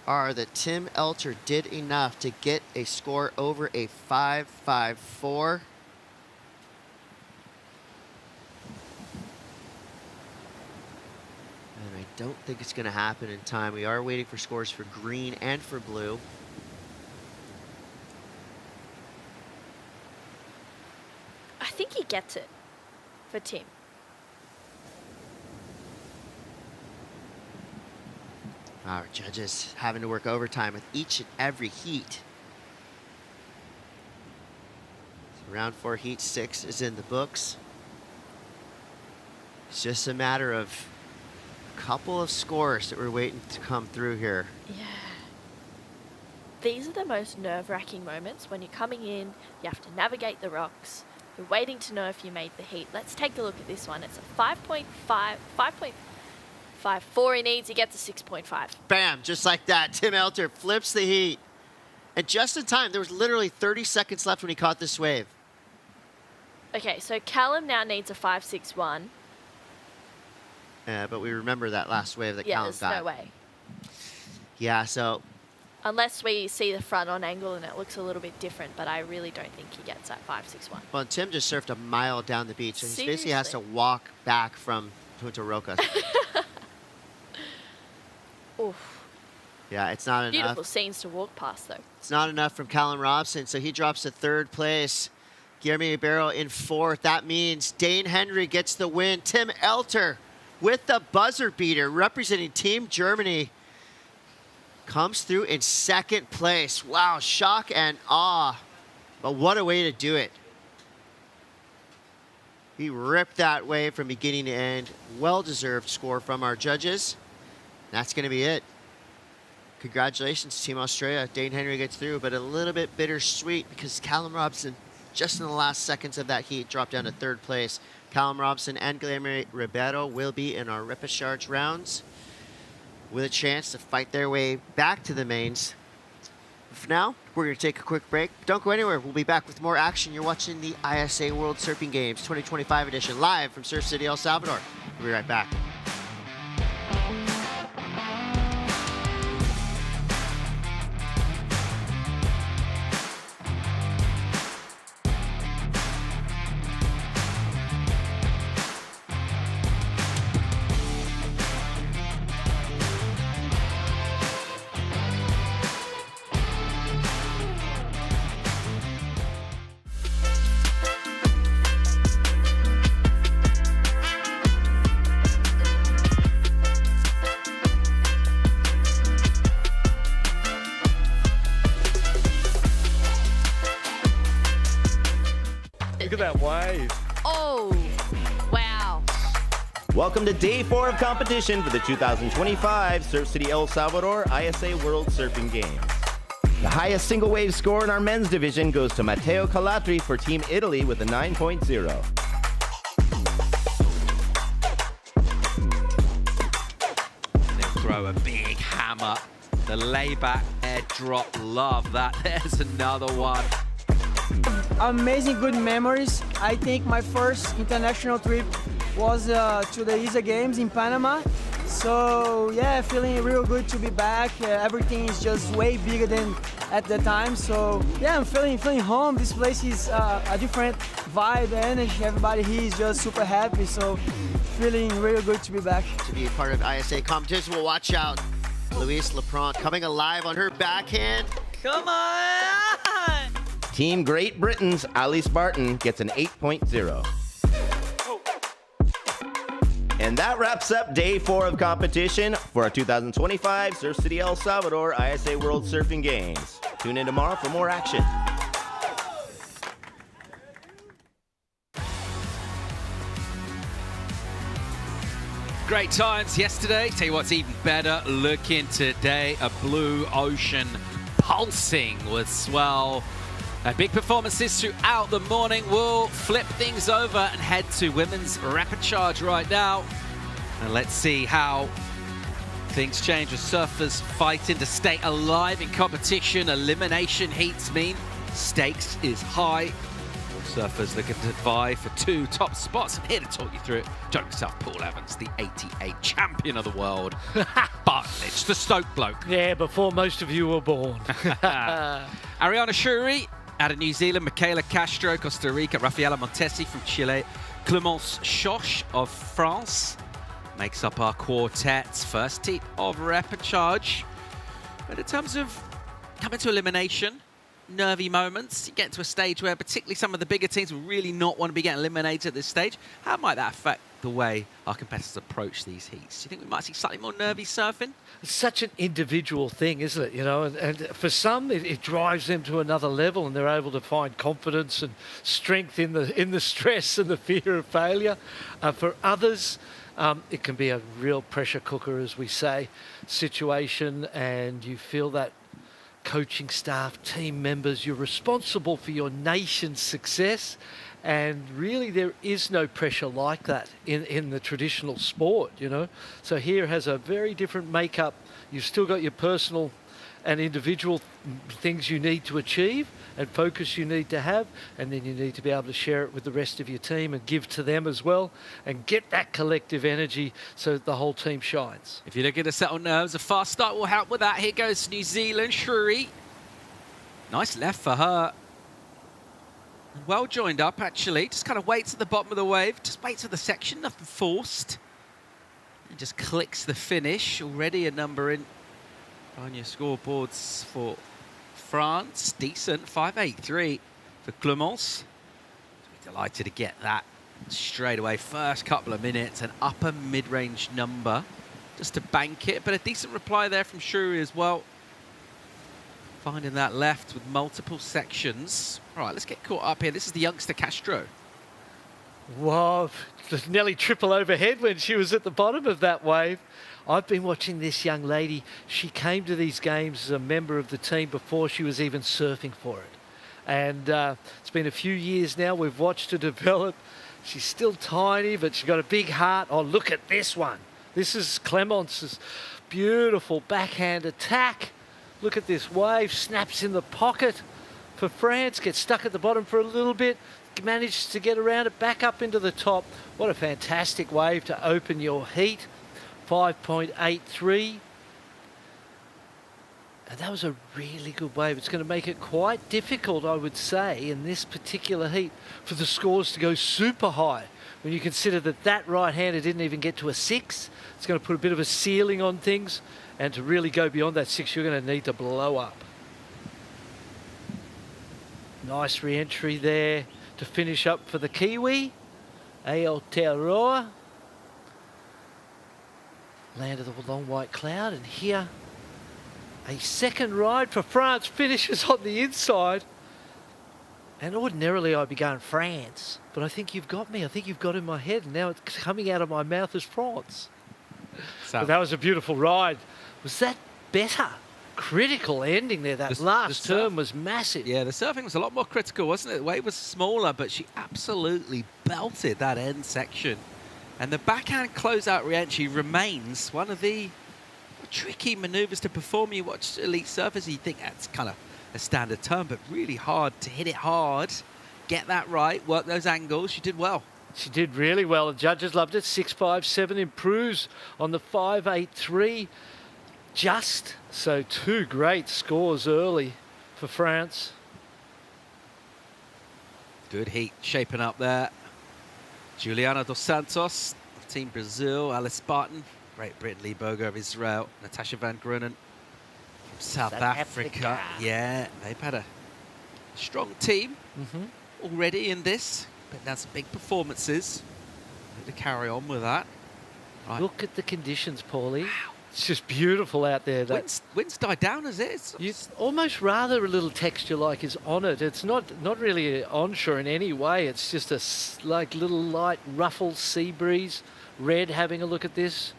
are that Tim Elter did enough to get a score over a 5.54. And I don't think it's going to happen in time. We are waiting for scores for green and for blue. I think he gets it for Tim. Our judges having to work overtime with each and every heat. So round 4, heat 6 is in the books. It's just a matter of a couple of scores that we're waiting to come through here. Yeah. These are the most nerve-wracking moments when you're coming in, you have to navigate the rocks, you're waiting to know if you made the heat. Let's take a look at this one. It's a 5.54 he needs, he gets a 6.5. Bam, just like that. Tim Elter flips the heat. And just in time, there was literally 30 seconds left when he caught this wave. Okay, so Callum now needs a 5.61. But we remember that last wave that Callum got. Yeah, there's no way. Yeah, so Unless we see the front on angle and it looks a little bit different, but I really don't think he gets that 5.61. Well, Tim just surfed a mile down the beach, so he Seriously? basically has to walk back from Punta Rocas. Oof. Yeah, it's not enough. Beautiful scenes to walk past, though. It's not enough from Callum Robson, so he drops to third place. Guillermo Ribeiro in fourth. That means Dane Henry gets the win. Tim Elter with the buzzer beater representing Team Germany comes through in second place. Wow, shock and awe. But what a way to do it. He ripped that wave from beginning to end. Well-deserved score from our judges. That's going to be it. Congratulations, Team Australia. Dane Henry gets through, but a little bit bittersweet because Callum Robson, just in the last seconds of that heat, dropped down to third place. Callum Robson and Guillermo Ribeiro will be in our repechage rounds with a chance to fight their way back to the mains. For now, we're going to take a quick break. Don't go anywhere. We'll be back with more action. You're watching the ISA World Surfing Games 2025 edition live from Surf City, El Salvador. We'll be right back. Look at that wave. Oh, wow. Welcome to day 4 of competition for the 2025 Surf City El Salvador ISA World Surfing Games. The highest single wave score in our men's division goes to Matteo Calatri for Team Italy with a 9.0. They'll throw a big hammer. The layback air drop, love that. There's another one. Amazing good memories. I think my first international trip was to the ISA Games in Panama. So yeah, feeling real good to be back. Everything is just way bigger than at the time. So yeah, I'm feeling home. This place is a different vibe, energy. Everybody here is just super happy. So feeling real good to be back. To be a part of ISA competition, we'll watch out. Louise Laprant coming alive on her backhand. Come on! Team Great Britain's Ali Spartan gets an 8.0. And that wraps up day 4 of competition for our 2025 Surf City El Salvador ISA World Surfing Games. Tune in tomorrow for more action. Great times yesterday. Tell you what's even better looking today. A blue ocean pulsing with swell. Big performances throughout the morning. We'll flip things over and head to women's rapid charge right now. And let's see how things change with surfers fighting to stay alive in competition. Elimination heats mean stakes is high. Surfers looking to vie for 2 top spots. I'm here to talk you through it. Join myself, Paul Evans, the 88 champion of the world. Bartlett, the Stoke bloke. Yeah, before most of you were born. Ariana Shuri out of New Zealand, Michaela Castro, Costa Rica, Rafaela Montesi from Chile, Clémence Schoch of France makes up our quartet's first team of rapid charge. But in terms of coming to elimination, nervy moments, you get to a stage where particularly some of the bigger teams will really not want to be getting eliminated at this stage. How might that affect the way our competitors approach these heats? Do you think we might see slightly more nervy surfing? It's such an individual thing, isn't it? You know, and for some, it drives them to another level, and they're able to find confidence and strength in the stress and the fear of failure. For others, it can be a real pressure cooker, as we say, situation, and you feel that coaching staff, team members, you're responsible for your nation's success, and really there is no pressure like that in the traditional sport, you know. So here has a very different makeup. You've still got your personal and individual things you need to achieve and focus you need to have, and then you need to be able to share it with the rest of your team and give to them as well and get that collective energy so that the whole team shines. If you're looking to settle nerves, a fast start will help with that. Here goes New Zealand, Shuri. Nice left for her. Well joined up, actually. Just kind of waits at the bottom of the wave. Just waits for the section, nothing forced. And just clicks the finish. Already a number in on your scoreboards for France. Decent, 5.83 for Clémence. We're delighted to get that straight away. First couple of minutes, an upper mid-range number just to bank it. But a decent reply there from Shuri as well. Finding that left with multiple sections. All right, let's get caught up here. This is the youngster Castro. Wow, nearly triple overhead when she was at the bottom of that wave. I've been watching this young lady. She came to these games as a member of the team before she was even surfing for it. And it's been a few years now. We've watched her develop. She's still tiny, but she's got a big heart. Oh, look at this one. This is Clémence's beautiful backhand attack. Look at this wave, snaps in the pocket for France, gets stuck at the bottom for a little bit, managed to get around it back up into the top. What a fantastic wave to open your heat. 5.83. And that was a really good wave. It's going to make it quite difficult, I would say, in this particular heat for the scores to go super high. When you consider that that right-hander didn't even get to a 6, it's going to put a bit of a ceiling on things. And to really go beyond that 6, you're going to need to blow up. Nice re-entry there to finish up for the Kiwi. Aotearoa. Landed the long white cloud, and here a second ride for France finishes on the inside. And ordinarily I'd be going France, but I think you've got me. I think you've got in my head, and now it's coming out of my mouth as France. So But that was a beautiful ride. Was that better? Critical ending there. That last turn was massive. Yeah, the surfing was a lot more critical, wasn't it? The wave was smaller, but she absolutely belted that end section. And the backhand closeout re-entry remains one of the tricky maneuvers to perform. You watch elite surfers, you think that's kind of a standard turn, but really hard to hit it hard, get that right, work those angles. She did well. She did really well. The judges loved it. 6.57 improves on the 5.83. Just so 2 great scores early for France. Good heat shaping up there. Juliana dos Santos of Team Brazil, Alice Barton, Great Britain, Lee Boger of Israel, Natasha Van Grunen from South Africa. Yeah, they've had a strong team already in this. But now some big performances. To carry on with that. Right. Look at the conditions, Paulie. Wow. It's just beautiful out there. Wind's died down, is it? It's almost rather a little texture like is on it. It's not really onshore in any way. It's just a like little light ruffled sea breeze. Red having a look at this.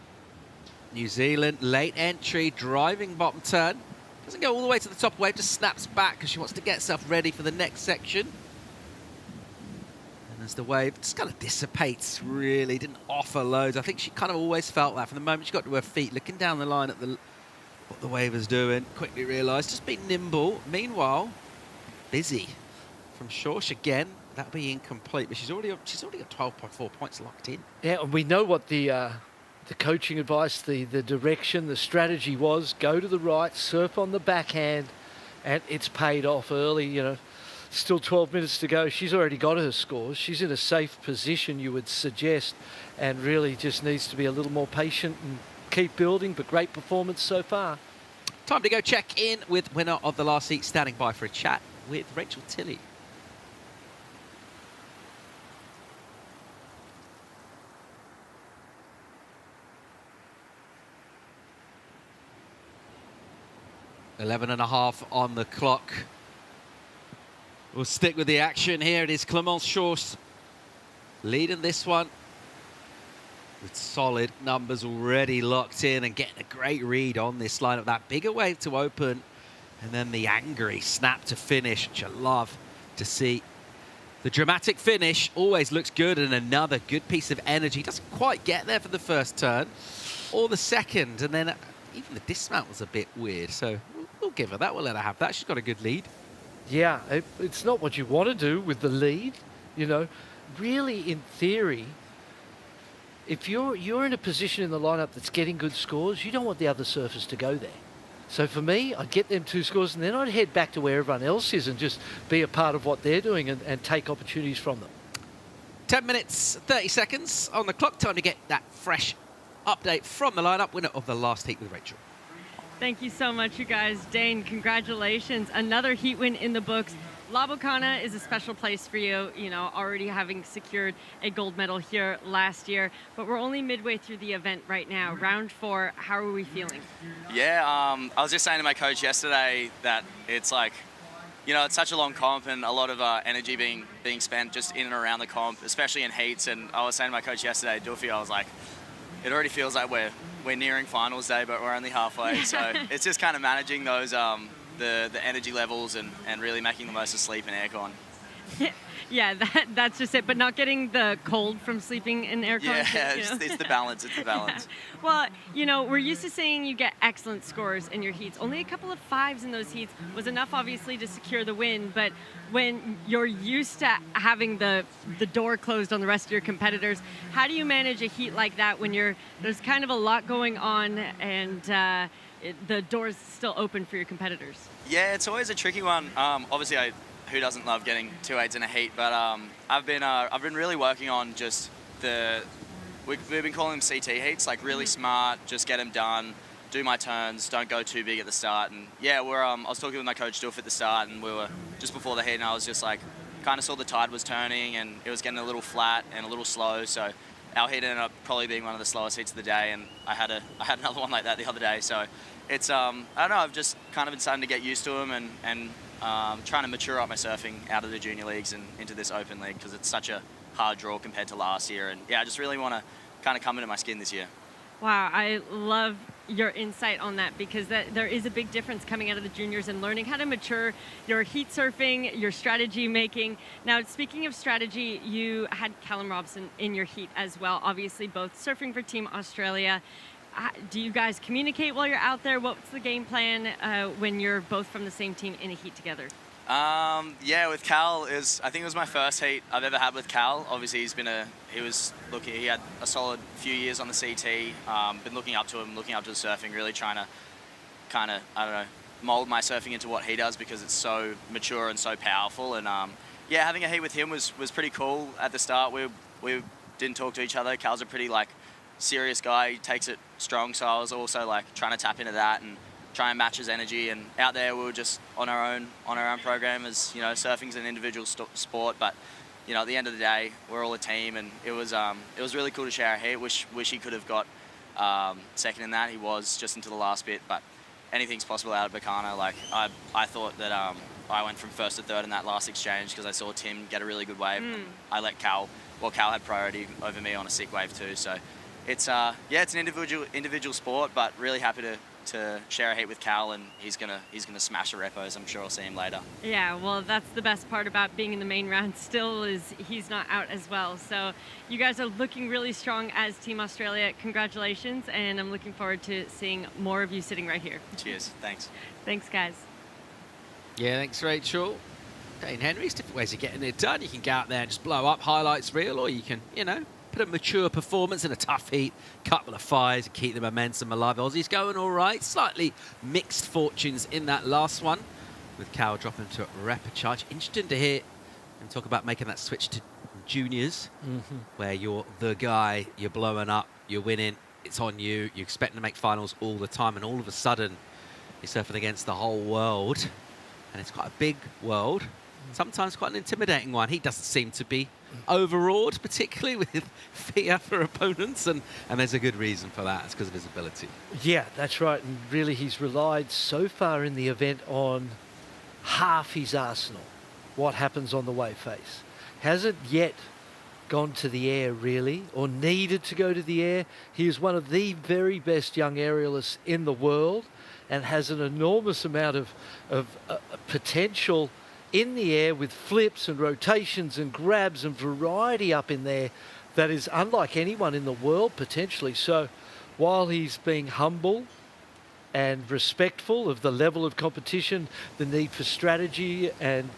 New Zealand, late entry, driving bottom turn. Doesn't go all the way to the top wave, just snaps back because she wants to get herself ready for the next section. And as the wave just kind of dissipates, really, didn't offer loads. I think she kind of always felt that from the moment she got to her feet, looking down the line at what the wave was doing, quickly realised, just be nimble. Meanwhile, busy from Schorsch again. That'll be incomplete, but she's already got 12.4 points locked in. Yeah, and we know what the coaching advice, the direction, the strategy was. Go to the right, surf on the backhand, and it's paid off early, you know. Still 12 minutes to go. She's already got her scores. She's in a safe position, you would suggest, and really just needs to be a little more patient and keep building, but great performance so far. Time to go check in with winner of the last heat, standing by for a chat with Rachel Tilley. .11.5 on the clock. We'll stick with the action here. It is Clémence Schorsch leading this one with solid numbers already locked in and getting a great read on this lineup. That bigger wave to open and then the angry snap to finish, which I love to see. The dramatic finish always looks good, and another good piece of energy. Doesn't quite get there for the first turn or the second, and then even the dismount was a bit weird. So we'll give her that. We'll let her have that. She's got a good lead. Yeah, it's not what you want to do with the lead, you know. Really, in theory, if you're in a position in the lineup that's getting good scores, you don't want the other surfers to go there. So for me, I'd get them 2 scores and then I'd head back to where everyone else is and just be a part of what they're doing and take opportunities from them. 10 minutes, 30 seconds on the clock. Time to get that fresh update from the lineup. Winner of the last heat with Rachel. Thank you so much, you guys. Dane, congratulations. Another heat win in the books. La Bocana is a special place for you, you know, already having secured a gold medal here last year. But we're only midway through the event right now. Round 4, how are we feeling? Yeah, I was just saying to my coach yesterday that it's like, you know, it's such a long comp and a lot of energy being spent just in and around the comp, especially in heats. And I was saying to my coach yesterday, Duffy, I was like, it already feels like we're nearing finals day, but we're only halfway. So it's just kind of managing those the energy levels and really making the most of sleep and aircon. Yeah, that's just it. But not getting the cold from sleeping in aircon. Yeah, you know? it's the balance. It's the balance. Well, you know, we're used to seeing you get excellent scores in your heats. Only a couple of 5s in those heats was enough, obviously, to secure the win. But when you're used to having the door closed on the rest of your competitors, how do you manage a heat like that when there's kind of a lot going on and the door's still open for your competitors? Yeah, it's always a tricky one. Obviously, who doesn't love getting 2 8s in a heat? But I've been really working on just we've been calling them CT heats, like really smart, just get them done, do my turns, don't go too big at the start. And yeah, I was talking with my coach Duff at the start, and we were just before the heat, and I was just like, kind of saw the tide was turning, and it was getting a little flat and a little slow. So our heat ended up probably being one of the slowest heats of the day, and I had another one like that the other day. So it's I don't know, I've just kind of been starting to get used to them and trying to mature up my surfing out of the junior leagues and into this open league because it's such a hard draw compared to last year. And yeah, I just really want to kind of come into my skin this year. Wow, I love your insight on that because there is a big difference coming out of the juniors and learning how to mature your heat surfing, your strategy making. Now, speaking of strategy, you had Callum Robson in your heat as well, obviously both surfing for Team Australia. Do you guys communicate while you're out there? What's the game plan when you're both from the same team in a heat together? Yeah, with Cal, I think it was my first heat I've ever had with Cal. Obviously, he had a solid few years on the CT. Been looking up to him, looking up to the surfing, really trying to kind of, I don't know, mold my surfing into what he does because it's so mature and so powerful. And yeah, having a heat with him was pretty cool at the start. We didn't talk to each other. Cal's a pretty serious guy. He takes it strong, so I was also trying to tap into that and try and match his energy. And out there we were just on our own program, as you know, surfing's an individual sport, but you know, at the end of the day we're all a team, and it was really cool to share a heat. Wish he could have got second in that. He was just into the last bit, but anything's possible out of Bacana. I thought that I went from first to third in that last exchange because I saw Tim get a really good wave. I let Cal had priority over me on a sick wave too, so it's it's an individual sport, but really happy to share a heat with Cal, and he's gonna smash the repos. I'm sure I'll see him later. Yeah, well, that's the best part about being in the main round still, is he's not out as well. So you guys are looking really strong as Team Australia. Congratulations, and I'm looking forward to seeing more of you sitting right here. Cheers. Thanks. Thanks, guys. Yeah, thanks, Rachel. Dane Henry's different ways of getting it done. You can go out there and just blow up, highlights reel, or you can, put a mature performance in a tough heat, couple of fires, and keep the momentum alive. Aussie's going all right. Slightly mixed fortunes in that last one, with Cal dropping to repechage. Interesting to hear him talk about making that switch to juniors, where you're the guy, you're blowing up, you're winning, it's on you, you're expecting to make finals all the time, and all of a sudden you're surfing against the whole world, and it's quite a big world, sometimes quite an intimidating one. He doesn't seem to be overawed, particularly with fear for opponents, and there's a good reason for that. It's because of his ability. Yeah, that's right. And really, he's relied so far in the event on half his arsenal. What happens on the wave face? Hasn't yet gone to the air, really, or needed to go to the air. He is one of the very best young aerialists in the world and has an enormous amount of potential in the air, with flips and rotations and grabs and variety up in there that is unlike anyone in the world potentially. So while he's being humble and respectful of the level of competition, the need for strategy and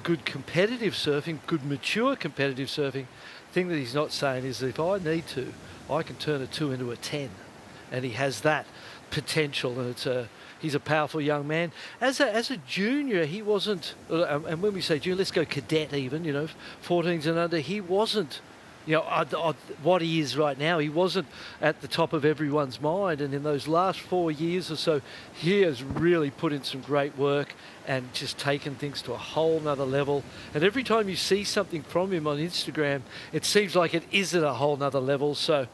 good competitive surfing, good mature competitive surfing, the thing that he's not saying is that if I need to, I can turn a 2 into a 10. And he has that potential, and he's a powerful young man. As a junior, he wasn't, and when we say junior, let's go cadet even, 14s and under, he wasn't, what he is right now. He wasn't at the top of everyone's mind, and in those last 4 years or so, he has really put in some great work and just taken things to a whole nother level. And every time you see something from him on Instagram, it seems like it is at a whole nother level. So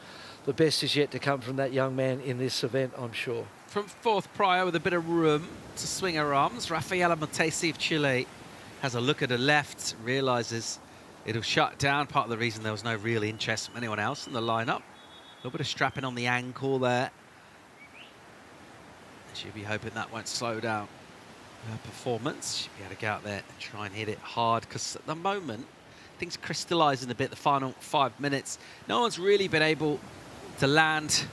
the best is yet to come from that young man in this event, I'm sure. From fourth prior with a bit of room to swing her arms, Rafaela Montesi of Chile has a look at her left, realises it'll shut down. Part of the reason there was no real interest from anyone else in the lineup. A little bit of strapping on the ankle there. She'll be hoping that won't slow down her performance. She'll be able to go out there and try and hit it hard, because at the moment things crystallising a bit. The final 5 minutes, no one's really been able to land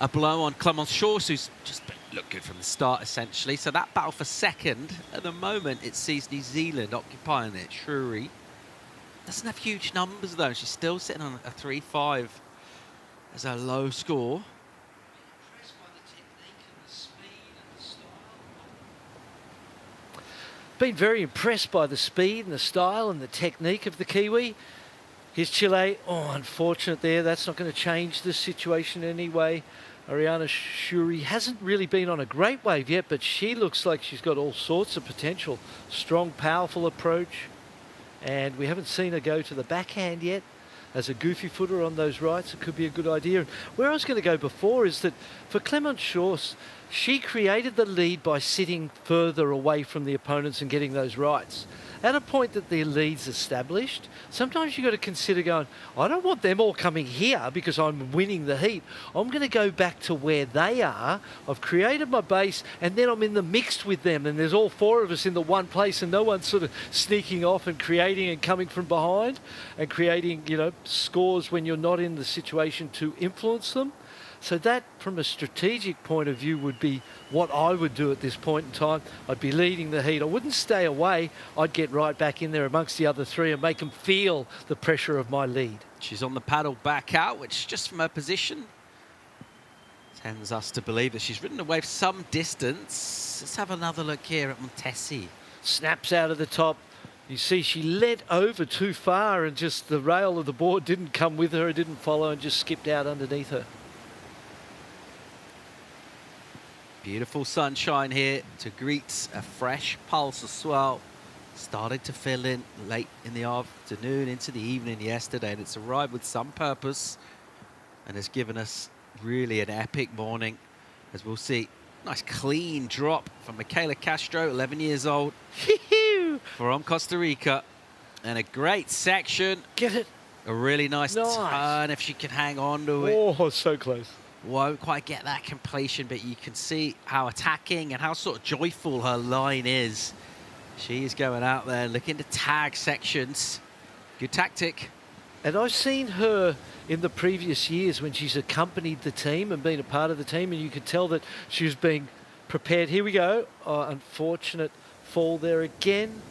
a blow on Clemence Chausse, who's just looked good from the start, essentially. So that battle for second, at the moment, it sees New Zealand occupying it. Shuri doesn't have huge numbers, though. She's still sitting on a 3-5 as a low score. Been very impressed by the speed and the style and the technique of the Kiwi. Here's Chile. Oh, unfortunate there. That's not going to change the situation anyway. Ariana Shuri hasn't really been on a great wave yet, but she looks like she's got all sorts of potential. Strong, powerful approach. And we haven't seen her go to the backhand yet. as a goofy footer on those rights, it could be a good idea. Where I was going to go before is that for Clément Chausse, she created the lead by sitting further away from the opponents and getting those rights. At a point that the lead's established, sometimes you've got to consider going, I don't want them all coming here because I'm winning the heat. I'm going to go back to where they are. I've created my base and then I'm in the mixed with them and there's all 4 of us in the one place and no one's sort of sneaking off and creating and coming from behind and creating, you know, scores when you're not in the situation to influence them. So that, from a strategic point of view, would be what I would do at this point in time. I'd be leading the heat. I wouldn't stay away. I'd get right back in there amongst the other 3 and make them feel the pressure of my lead. She's on the paddle back out, which just from her position tends us to believe that she's ridden away for some distance. Let's have another look here at Montesi. Snaps out of the top. You see she led over too far and just the rail of the board didn't come with her. It didn't follow and just skipped out underneath her. Beautiful sunshine here to greet a fresh pulse as well. Started to fill in late in the afternoon into the evening yesterday, and it's arrived with some purpose and has given us really an epic morning, as we'll see. Nice clean drop from Michaela Castro, 11 years old, from Costa Rica, and a great section. Get it. A really nice turn if she can hang on to it. Oh, so close. Won't quite get that completion, but you can see how attacking and how sort of joyful her line is. She is going out there looking to tag sections. Good tactic. And I've seen her in the previous years when she's accompanied the team and been a part of the team, and you could tell that she was being prepared. Here we go. Unfortunate fall there again.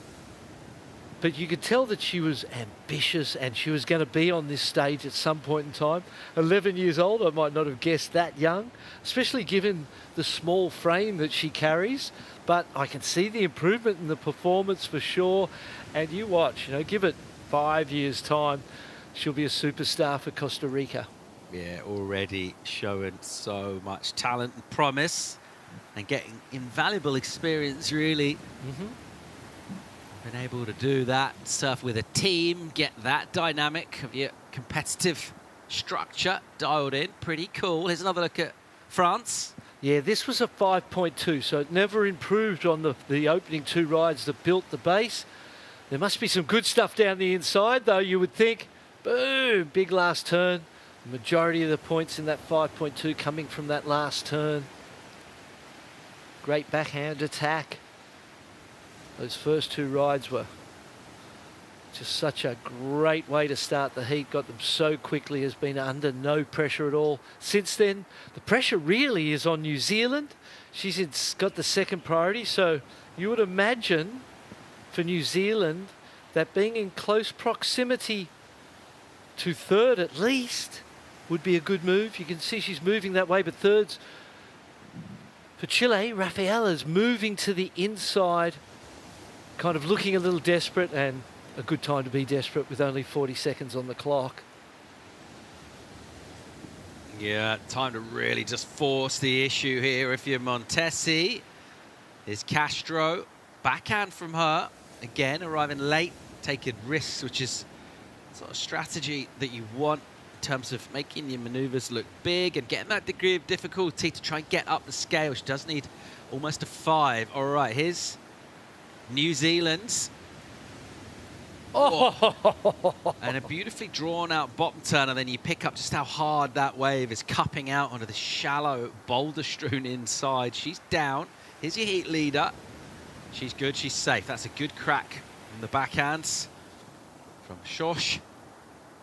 But you could tell that she was ambitious and she was going to be on this stage at some point in time. 11 years old, I might not have guessed that young, especially given the small frame that she carries. But I can see the improvement in the performance for sure. And you watch, you know, give it 5 years' time, she'll be a superstar for Costa Rica. Yeah, already showing so much talent and promise and getting invaluable experience, really. Been able to do that, surf with a team, get that dynamic of your competitive structure dialed in. Pretty cool. Here's another look at France. Yeah, this was a 5.2, so it never improved on the opening 2 rides that built the base. There must be some good stuff down the inside, though, you would think. Boom, big last turn. The majority of the points in that 5.2 coming from that last turn. Great backhand attack. Those first 2 rides were just such a great way to start the heat. Got them so quickly, has been under no pressure at all. Since then, the pressure really is on New Zealand. She's got the second priority, so you would imagine for New Zealand that being in close proximity to third at least would be a good move. You can see she's moving that way, but thirds for Chile, Rafaela's moving to the inside, kind of looking a little desperate, and a good time to be desperate with only 40 seconds on the clock. Yeah, time to really just force the issue here if you're Montesi. Is Castro. Backhand from her. Again, arriving late, taking risks, which is sort of strategy that you want in terms of making your maneuvers look big and getting that degree of difficulty to try and get up the scale. She does need almost a 5. All right, here's New Zealand's. And a beautifully drawn out bottom turn, and then you pick up just how hard that wave is cupping out onto the shallow boulder strewn inside. She's down. Here's your heat leader. She's good, she's safe. That's a good crack from the backhands from Chausse.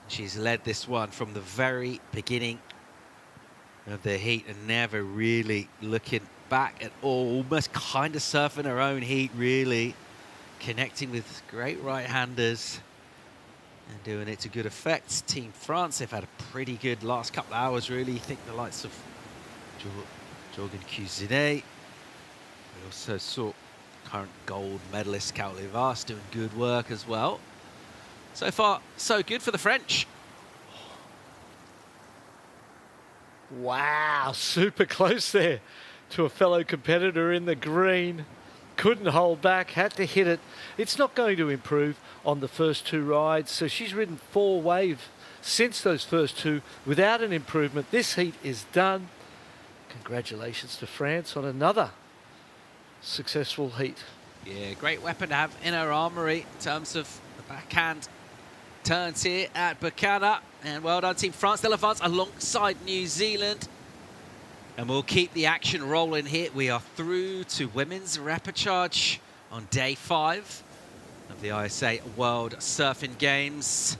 She's led this one from the very beginning of the heat and never really looking back at all. Almost kind of surfing her own heat, really. Connecting with great right-handers and doing it to good effect. Team France, they've had a pretty good last couple of hours, really. You think the likes of Jorgen Cuisinet. We also saw current gold medalist Cal Levas doing good work as well. So far, so good for the French. Wow, super close there to a fellow competitor in the green. couldn't hold back, had to hit it. It's not going to improve on the first 2 rides, so she's ridden 4 waves since those first 2 without an improvement. This heat is done. Congratulations to France on another successful heat. Yeah, great weapon to have in her armoury in terms of the backhand turns here at Buchanan. And well done, Team France. They'll advance alongside New Zealand. And we'll keep the action rolling here. We are through to women's repechage on day 5 of the ISA World Surfing Games.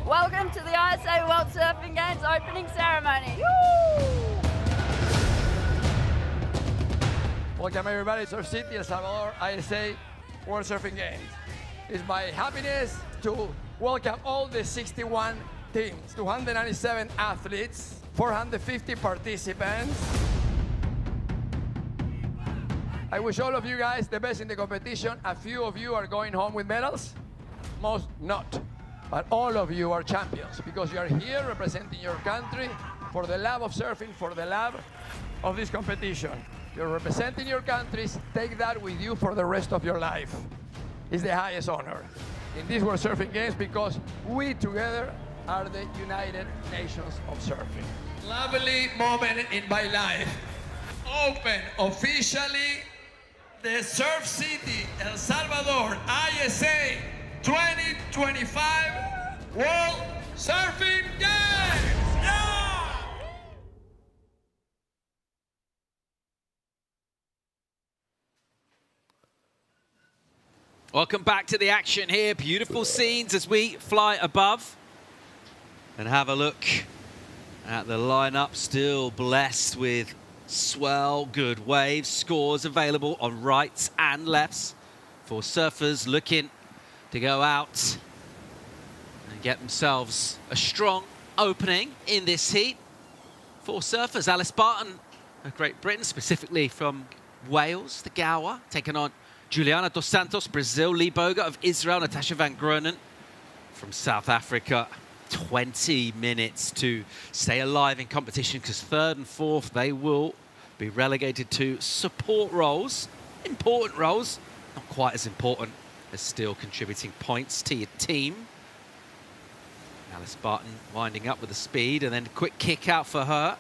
Welcome to the ISA World Surfing Games opening ceremony. Welcome everybody to Surf City, El Salvador, ISA World Surfing Games. It's my happiness to welcome all the 61 teams, 297 athletes, 450 participants. I wish all of you guys the best in the competition. A few of you are going home with medals, most not. But all of you are champions because you are here representing your country for the love of surfing, for the love of this competition. You're representing your countries, take that with you for the rest of your life. It's the highest honor in these World Surfing Games because we together are the United Nations of Surfing. Lovely moment in my life. Open officially the Surf City El Salvador ISA 2025 World Surfing Games! Yeah! Welcome back to the action here. Beautiful scenes as we fly above. And have a look at the lineup. Still blessed with swell, good waves. Scores available on rights and lefts for surfers looking to go out and get themselves a strong opening in this heat. 4 surfers, Alice Barton of Great Britain, specifically from Wales, the Gower, taking on Juliana Dos Santos, Brazil, Lee Boga of Israel, Natasha van Groenen from South Africa. 20 minutes to stay alive in competition because 3rd and 4th, they will be relegated to support roles. Important roles, not quite as important as still contributing points to your team. Alice Barton winding up with the speed and then a quick kick out for her.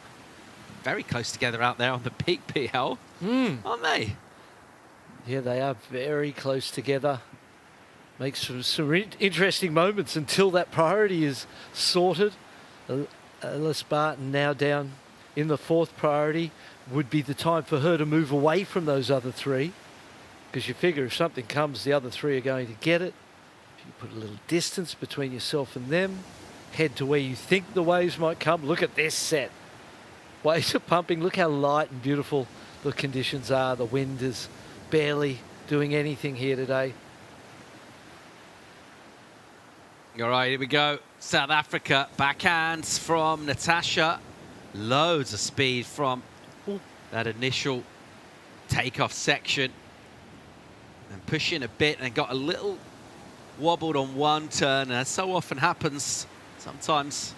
Very close together out there on the peak PL, aren't they? Yeah, they are very close together. Makes some interesting moments until that priority is sorted. Alice Barton now down in the 4th priority. Would be the time for her to move away from those other 3. Because you figure if something comes, the other 3 are going to get it. If you put a little distance between yourself and them, head to where you think the waves might come. Look at this set. Waves are pumping. Look how light and beautiful the conditions are. The wind is barely doing anything here today. All right, here we go. South Africa, backhands from Natasha. Loads of speed from that initial takeoff section. And pushing a bit and got a little wobbled on one turn. And as so often happens, sometimes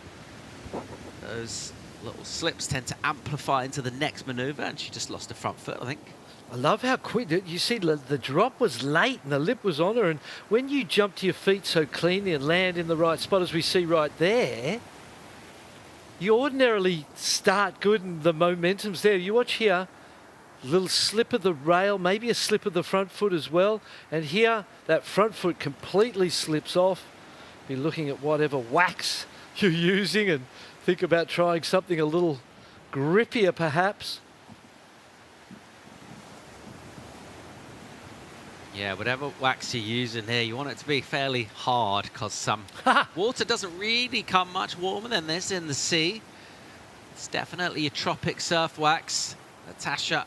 those little slips tend to amplify into the next maneuver. And she just lost her front foot, I think. I love how quick, you see the drop was late and the lip was on her, and when you jump to your feet so cleanly and land in the right spot as we see right there, you ordinarily start good and the momentum's there. You watch here, little slip of the rail, maybe a slip of the front foot as well, and here that front foot completely slips off. Be looking at whatever wax you're using and think about trying something a little grippier perhaps. Yeah, whatever wax you're using here, you want it to be fairly hard because some water doesn't really come much warmer than this in the sea. It's definitely a tropic surf wax. Natasha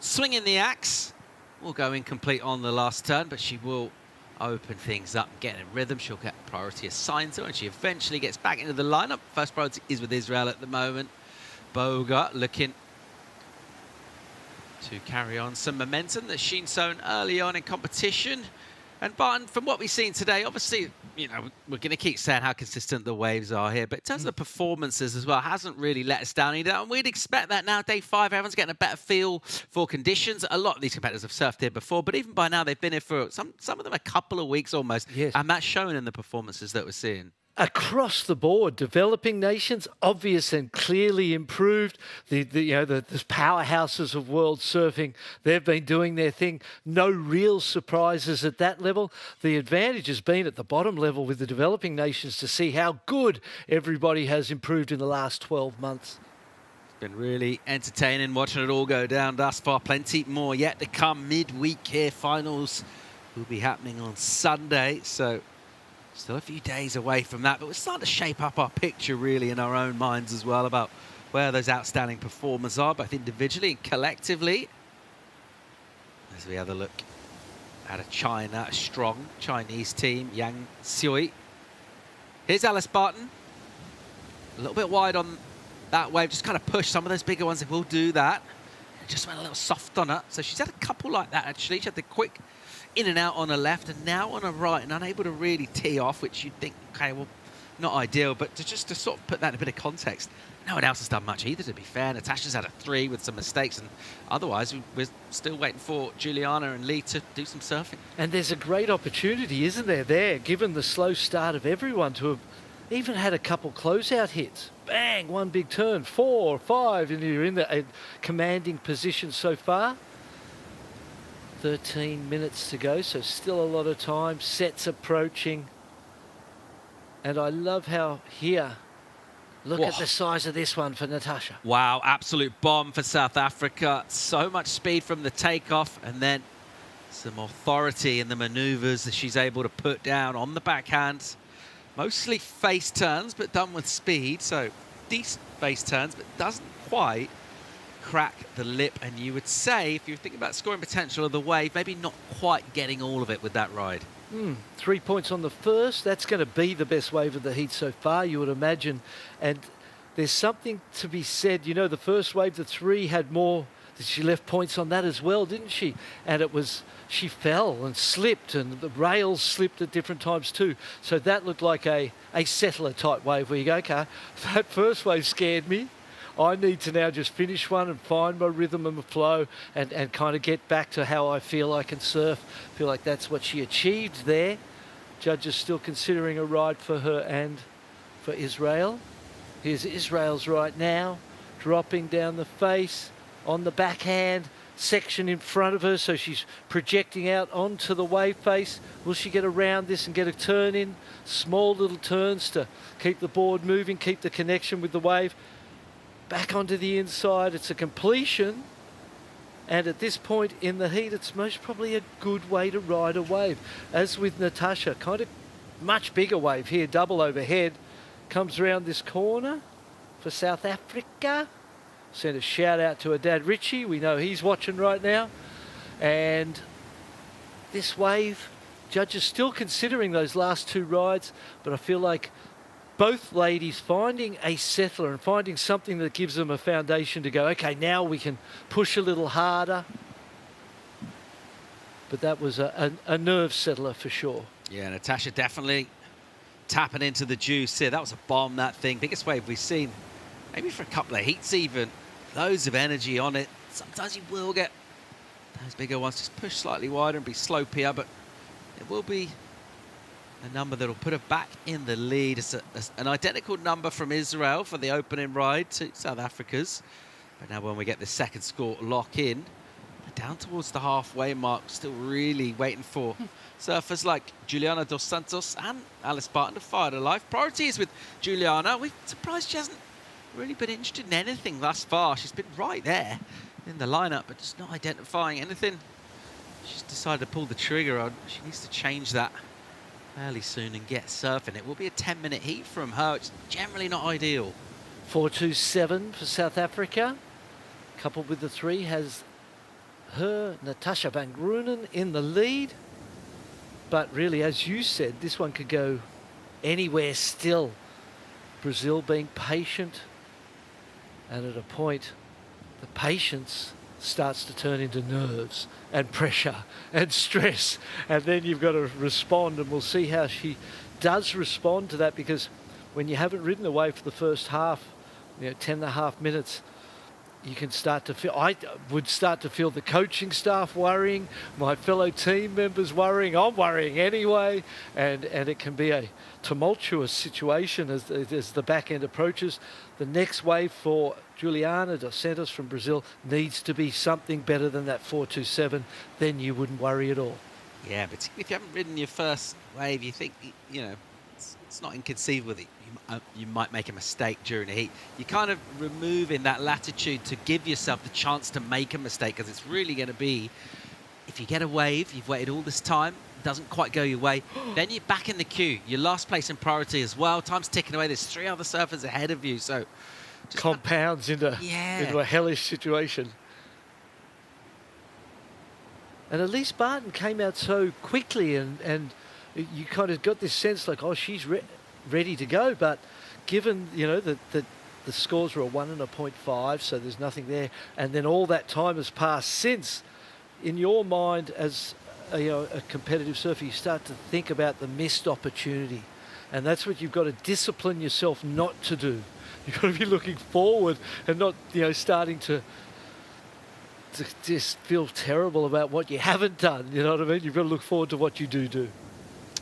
swinging the axe. Will go incomplete on the last turn, but she will open things up and get in rhythm. She'll get priority assigned to her, and she eventually gets back into the lineup. First priority is with Israel at the moment. Boga looking to carry on some momentum that she's shown early on in competition. And Barton, from what we've seen today, obviously, you know, we're going to keep saying how consistent the waves are here, but in terms of the performances as well, hasn't really let us down either. And we'd expect that now, day 5, everyone's getting a better feel for conditions. A lot of these competitors have surfed here before, but even by now, they've been here for some of them a couple of weeks almost. Yes. And that's shown in the performances that we're seeing. Across the board, developing nations, obvious and clearly improved. The powerhouses of world surfing, they've been doing their thing. No real surprises at that level. The advantage has been at the bottom level with the developing nations to see how good everybody has improved in the last 12 months. It's been really entertaining watching it all go down thus far. Plenty more yet to come midweek here. Finals will be happening on Sunday, so still a few days away from that, but we're starting to shape up our picture really in our own minds as well about where those outstanding performers are, both individually and collectively. As we have a look at a strong Chinese team, Yang Xiui. Here's Alice Barton. A little bit wide on that wave, just kind of push some of those bigger ones. They will do that. Just went a little soft on her. So she's had a couple like that actually. She had the quick in and out on her left and now on her right, and unable to really tee off, which you'd think, okay, well, not ideal, but to sort of put that in a bit of context, no one else has done much either, to be fair. Natasha's had a 3 with some mistakes, and otherwise we're still waiting for Juliana and Lee to do some surfing. And there's a great opportunity, isn't there, given the slow start of everyone, to have even had a couple closeout hits. Bang, one big turn, 4, 5, and you're in a commanding position so far. 13 minutes to go, so still a lot of time. Sets approaching. And I love how here, look at the size of this one for Natasha. Wow, absolute bomb for South Africa. So much speed from the takeoff, and then some authority in the maneuvers that she's able to put down on the backhand. Mostly face turns, but done with speed, so decent face turns, but doesn't quite crack the lip. And you would say, if you're thinking about scoring potential of the wave, maybe not quite getting all of it with that ride. 3 points on the first. That's going to be the best wave of the heat so far, you would imagine. And there's something to be said. You know, the first wave, the 3 had more. She left points on that as well, didn't she? And it was, she fell and slipped, and the rails slipped at different times too. So that looked like a settler type wave where you go, okay, that first wave scared me. I need to now just finish one and find my rhythm and my flow and kind of get back to how I feel I can surf. I feel like that's what she achieved there. Judges still considering a ride for her and for Israel. Here's Israel's right now, dropping down the face on the backhand section in front of her, so she's projecting out onto the wave face. Will she get around this and get a turn in? Small little turns to keep the board moving, keep the connection with the wave. Back onto the inside, it's a completion, and at this point in the heat, it's most probably a good way to ride a wave. As with Natasha, kind of much bigger wave here, double overhead, comes around this corner for South Africa. Send a shout out to her dad, Richie. We know he's watching right now. And this wave, judges still considering those last 2 rides, but I feel like both ladies finding a settler and finding something that gives them a foundation to go, okay, now we can push a little harder. But that was a nerve settler for sure. Yeah, Natasha definitely tapping into the juice here. That was a bomb, that thing. Biggest wave we've seen, maybe for a couple of heats even. Loads of energy on it. Sometimes you will get those bigger ones just push slightly wider and be slopier, but it will be a number that will put her back in the lead. It's an identical number from Israel for the opening ride to South Africa's. But now when we get the second score lock in, down towards the halfway mark, still really waiting for surfers like Juliana Dos Santos and Alice Barton to fire to life. Priority is with Juliana. We're surprised she hasn't really been interested in anything thus far. She's been right there in the lineup, but just not identifying anything she's decided to pull the trigger on. She needs to change that fairly soon and get surfing. It will be a 10-minute heat from her. It's generally not ideal. 4.27 for South Africa. Coupled with the 3 has her, Natasha van Groenen, in the lead. But really, as you said, this one could go anywhere still. Brazil being patient, and at a point, the patience starts to turn into nerves and pressure and stress, and then you've got to respond, and we'll see how she does respond to that, because when you haven't ridden away for the first half, 10.5 minutes, you can start to feel, I would start to feel the coaching staff worrying, my fellow team members worrying, I'm worrying anyway, and it can be a tumultuous situation as the back end approaches. The next wave for Juliana dos Santos from Brazil needs to be something better than that 4.27, then you wouldn't worry at all. Yeah, but if you haven't ridden your first wave, you think, it's not inconceivable that you might make a mistake during the heat. You're kind of removing that latitude to give yourself the chance to make a mistake, because it's really going to be, if you get a wave, you've waited all this time, doesn't quite go your way, then you're back in the queue. You're last place in priority as well. Time's ticking away. There's 3 other surfers ahead of you, so compounds into a hellish situation. And Elise Barton came out so quickly, and you kind of got this sense like, oh, she's ready to go. But given, that the scores were a 1 and a 0.5, so there's nothing there. And then all that time has passed since, in your mind as a competitive surfer, you start to think about the missed opportunity. And that's what you've got to discipline yourself not to do. You've got to be looking forward and not, starting to just feel terrible about what you haven't done. You know what I mean? You've got to look forward to what you do,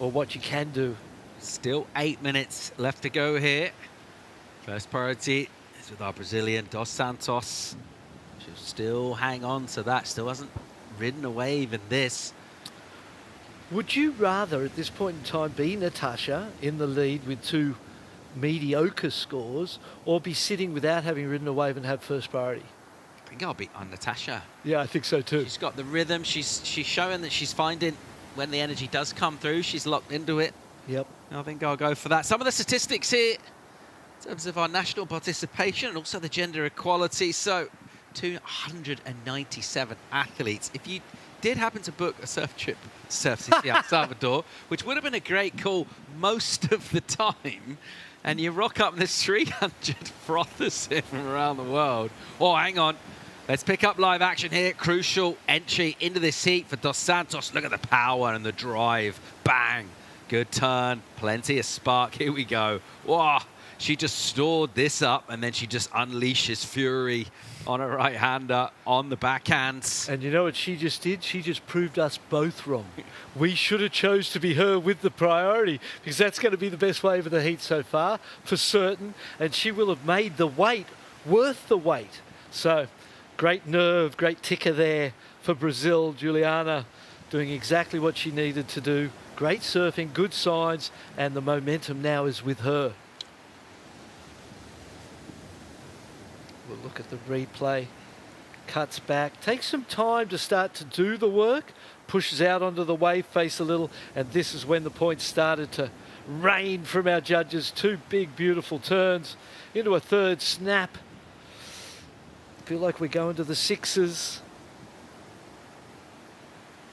or what you can do. Still 8 minutes left to go here. First priority is with our Brazilian, Dos Santos. She'll still hang on to that. Still hasn't ridden a wave in this. Would you rather, at this point in time, be Natasha in the lead with 2 mediocre scores, or be sitting without having ridden a wave and have first priority? I think I'll be on Natasha. Yeah, I think so too. She's got the rhythm. She's showing that she's finding when the energy does come through, she's locked into it. Yep. I think I'll go for that. Some of the statistics here in terms of our national participation and also the gender equality. So 297 athletes. If you did happen to book a surf trip to Surf City, El Salvador, which would have been a great call most of the time, and you rock up and there's 300 frothers here from around the world. Oh, hang on. Let's pick up live action here. Crucial entry into this heat for Dos Santos. Look at the power and the drive. Bang. Good turn. Plenty of spark. Here we go. Wow. She just stored this up, and then she just unleashes fury on her right-hander on the backhands. And you know what she just did? She just proved us both wrong. We should have chose to be her with the priority, because that's going to be the best wave of the heat so far, for certain. And she will have made the wait worth the wait. So great nerve, great ticker there for Brazil. Juliana doing exactly what she needed to do. Great surfing, good signs, and the momentum now is with her. We'll look at the replay. Cuts back, takes some time to start to do the work, pushes out onto the wave face a little, and this is when the points started to rain from our judges. 2 big, beautiful turns into a third snap. Feel like we're going to the 6s.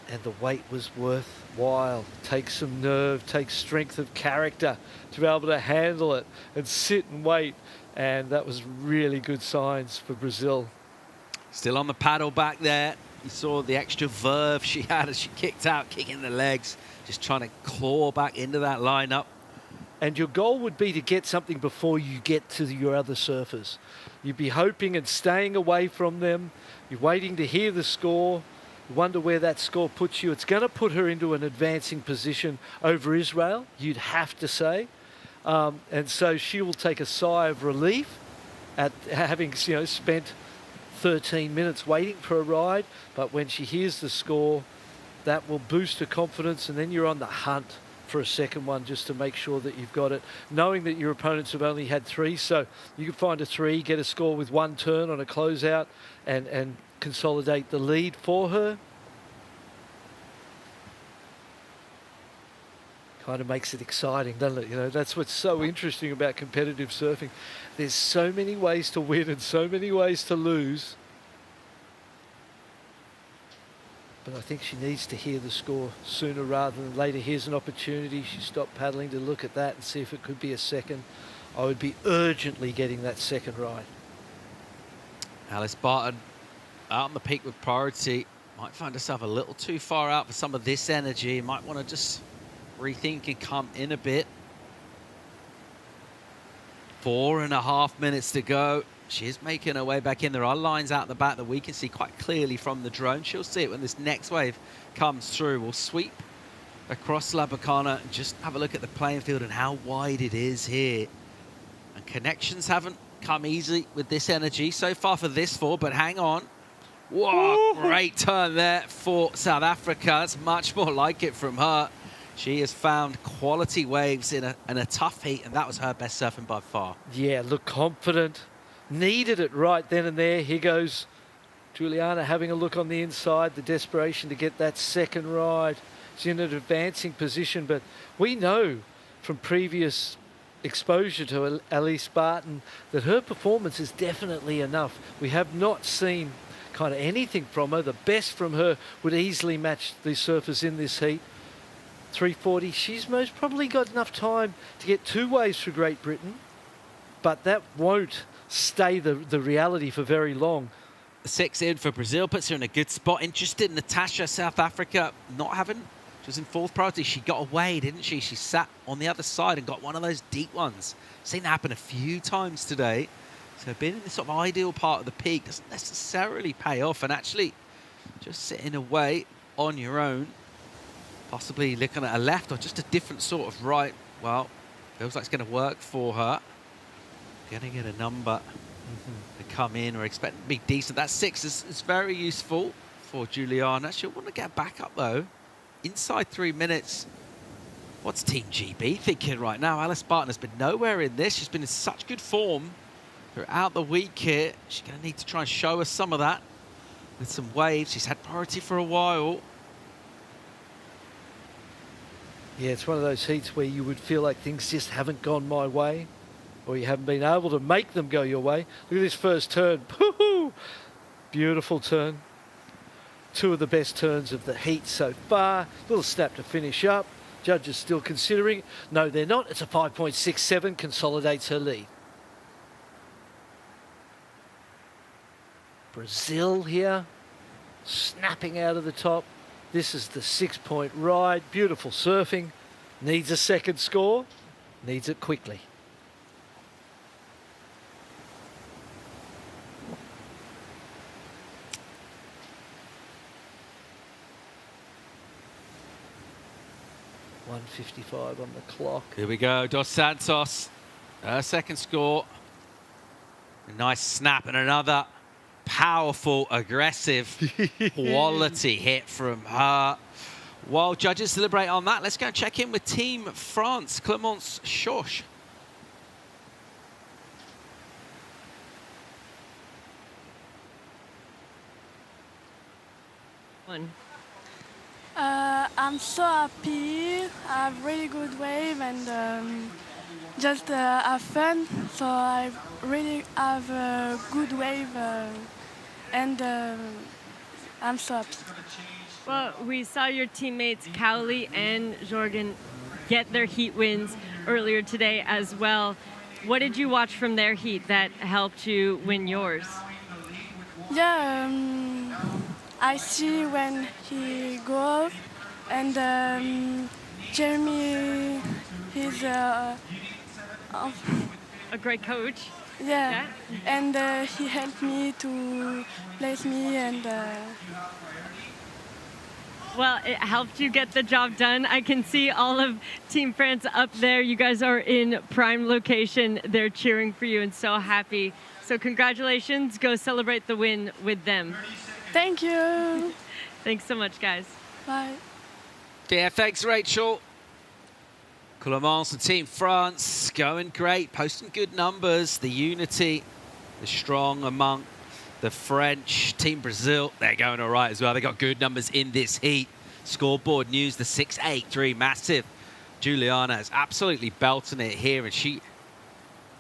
And the wait was worthwhile. Takes some nerve, takes strength of character to be able to handle it and sit and wait. And that was really good signs for Brazil. Still on the paddle back there. You saw the extra verve she had as she kicked out, kicking the legs, just trying to claw back into that lineup. And your goal would be to get something before you get to your other surfers. You'd be hoping and staying away from them. You're waiting to hear the score. You wonder where that score puts you. It's going to put her into an advancing position over Israel, you'd have to say. And so she will take a sigh of relief at having spent 13 minutes waiting for a ride. But when she hears the score, that will boost her confidence, and then you're on the hunt for a second one just to make sure that you've got it, knowing that your opponents have only had 3, so you can find a 3, get a score with 1 turn on a closeout, and consolidate the lead for her. kind of makes it exciting, doesn't it? You know, that's what's so interesting about competitive surfing. There's so many ways to win and so many ways to lose. But I think she needs to hear the score sooner rather than later. Here's an opportunity. She stopped paddling to look at that and see if it could be a second. I would be urgently getting that second ride. Alice Barton out on the peak with priority. Might find herself a little too far out for some of this energy. Might want to just rethink and come in a bit. 4.5 minutes to go. She is making her way back in. There are lines out the back that we can see quite clearly from the drone. She'll see it when this next wave comes through. We'll sweep across La Bacana and just have a look at the playing field and how wide it is here. And connections haven't come easy with this energy so far for this four, but hang on. Whoa, great turn there for South Africa. That's much more like it from her. She has found quality waves in a tough heat, and that was her best surfing by far. Yeah, look confident. Needed it right then and there. Here goes Juliana having a look on the inside, the desperation to get that second ride. She's in an advancing position, but we know from previous exposure to Alice Barton that her performance is definitely enough. We have not seen kind of anything from her. The best from her would easily match the surfers in this heat. 340, she's most probably got enough time to get 2 waves for Great Britain, but that won't stay the reality for very long. 6 in for Brazil, puts her in a good spot. Interested, Natasha, South Africa, not having, she was in 4th priority. She got away, didn't she? She sat on the other side and got one of those deep ones. Seen that happen a few times today. So being in this sort of ideal part of the peak doesn't necessarily pay off, and actually just sitting away on your own, possibly looking at a left or just a different sort of right, well, feels like it's going to work for her. Going to get a number to come in or expect to be decent. That 6 is very useful for Juliana. She'll want to get back up though. Inside 3 minutes. What's Team GB thinking right now? Alice Barton has been nowhere in this. She's been in such good form throughout the week here. She's going to need to try and show us some of that with some waves. She's had priority for a while. Yeah, it's one of those heats where you would feel like things just haven't gone my way, or you haven't been able to make them go your way. Look at this first turn. Woo-hoo! Beautiful turn. 2 of the best turns of the heat so far. Little snap to finish up. Judges still considering. No, they're not. It's a 5.67. Consolidates her lead. Brazil here, snapping out of the top. This is the 6-point ride. Beautiful surfing. Needs a second score. Needs it quickly. .155 on the clock. Here we go, Dos Santos. Her second score. A nice snap and another powerful, aggressive, quality hit from her. While judges deliberate on that, let's go and check in with Team France, Clémence Schorsch. I'm so happy. I have really good wave and just have fun. So I really have a good wave and I'm so happy. Well, we saw your teammates Cowley and Jorgen get their heat wins earlier today as well. What did you watch from their heat that helped you win yours? Yeah, I see when he go up, and Jeremy, he's a great coach. Yeah, and he helped me to place me and. Well, it helped you get the job done. I can see all of Team France up there. You guys are in prime location. They're cheering for you and so happy. So congratulations. Go celebrate the win with them. Thank you. Thanks so much, guys. Bye. Yeah, thanks, Rachel. Clémence and Team France going great, posting good numbers. The unity is strong among the French. Team Brazil, they're going all right as well. They got good numbers in this heat. Scoreboard news, the 6.83, massive Juliana is absolutely belting it here, and she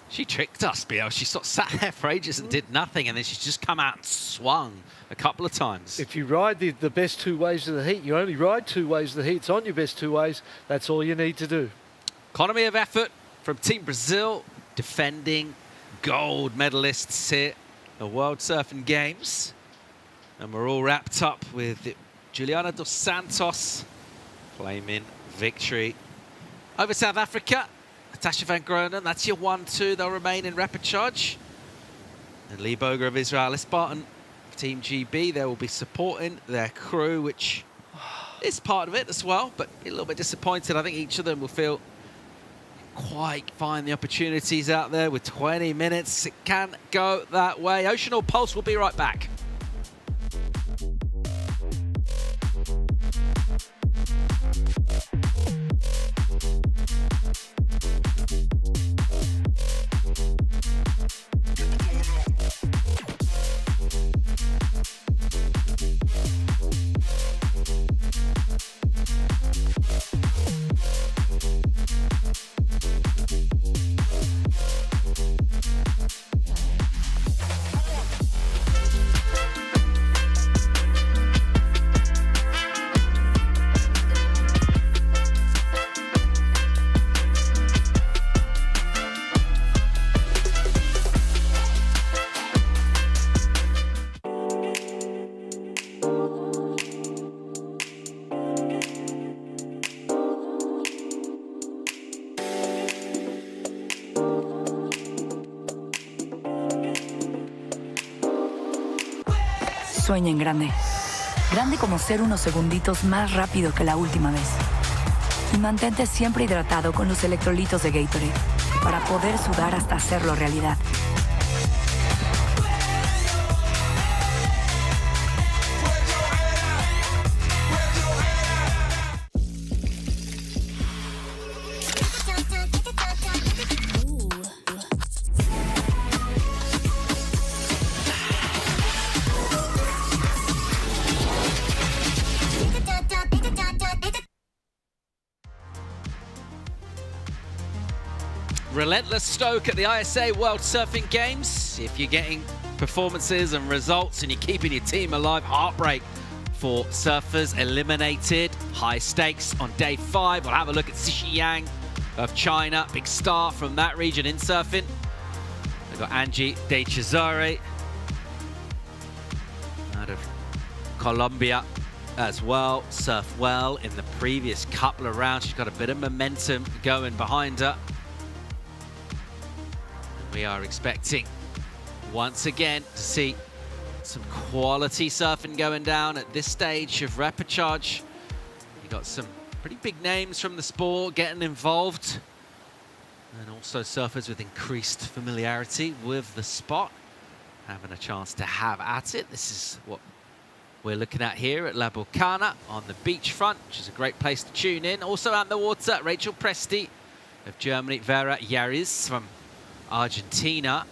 tricked us, Bill. She sort of sat there for ages and did nothing, and then she's just come out and swung a couple of times. If you ride the best 2 waves of the heat, you only ride 2 waves of the heat. It's on your best 2 waves. That's all you need to do. Economy of effort from Team Brazil, defending gold medalists here at the World Surfing Games. And we're all wrapped up with Juliana dos Santos claiming victory over South Africa. Natasha van Groningen, that's your 1-2. They'll remain in rapid charge. And Lee Boger of Israel Ispartan, Team GB, they will be supporting their crew, which is part of it as well, but a little bit disappointed. I think each of them will feel quite find the opportunities out there with 20 minutes. It can go that way. Oceanal Pulse will be right back. Sueña en grande. Grande como ser unos segunditos más rápido que la última vez. Y mantente siempre hidratado con los electrolitos de Gatorade para poder sudar hasta hacerlo realidad. Relentless stoke at the ISA World Surfing Games. If you're getting performances and results and you're keeping your team alive, heartbreak for surfers eliminated. High stakes on day 5. We'll have a look at Sishi Yang of China, big star from that region in surfing. We've got Angie De Cesare out of Colombia as well. Surfed well in the previous couple of rounds. She's got a bit of momentum going behind her. We are expecting, once again, to see some quality surfing going down at this stage of rapid charge. You got some pretty big names from the sport getting involved, and also surfers with increased familiarity with the spot having a chance to have at it. This is what we're looking at here at La Bucana on the beachfront, which is a great place to tune in. Also out in the water, Rachel Presti of Germany, Vera Yaris from Argentina.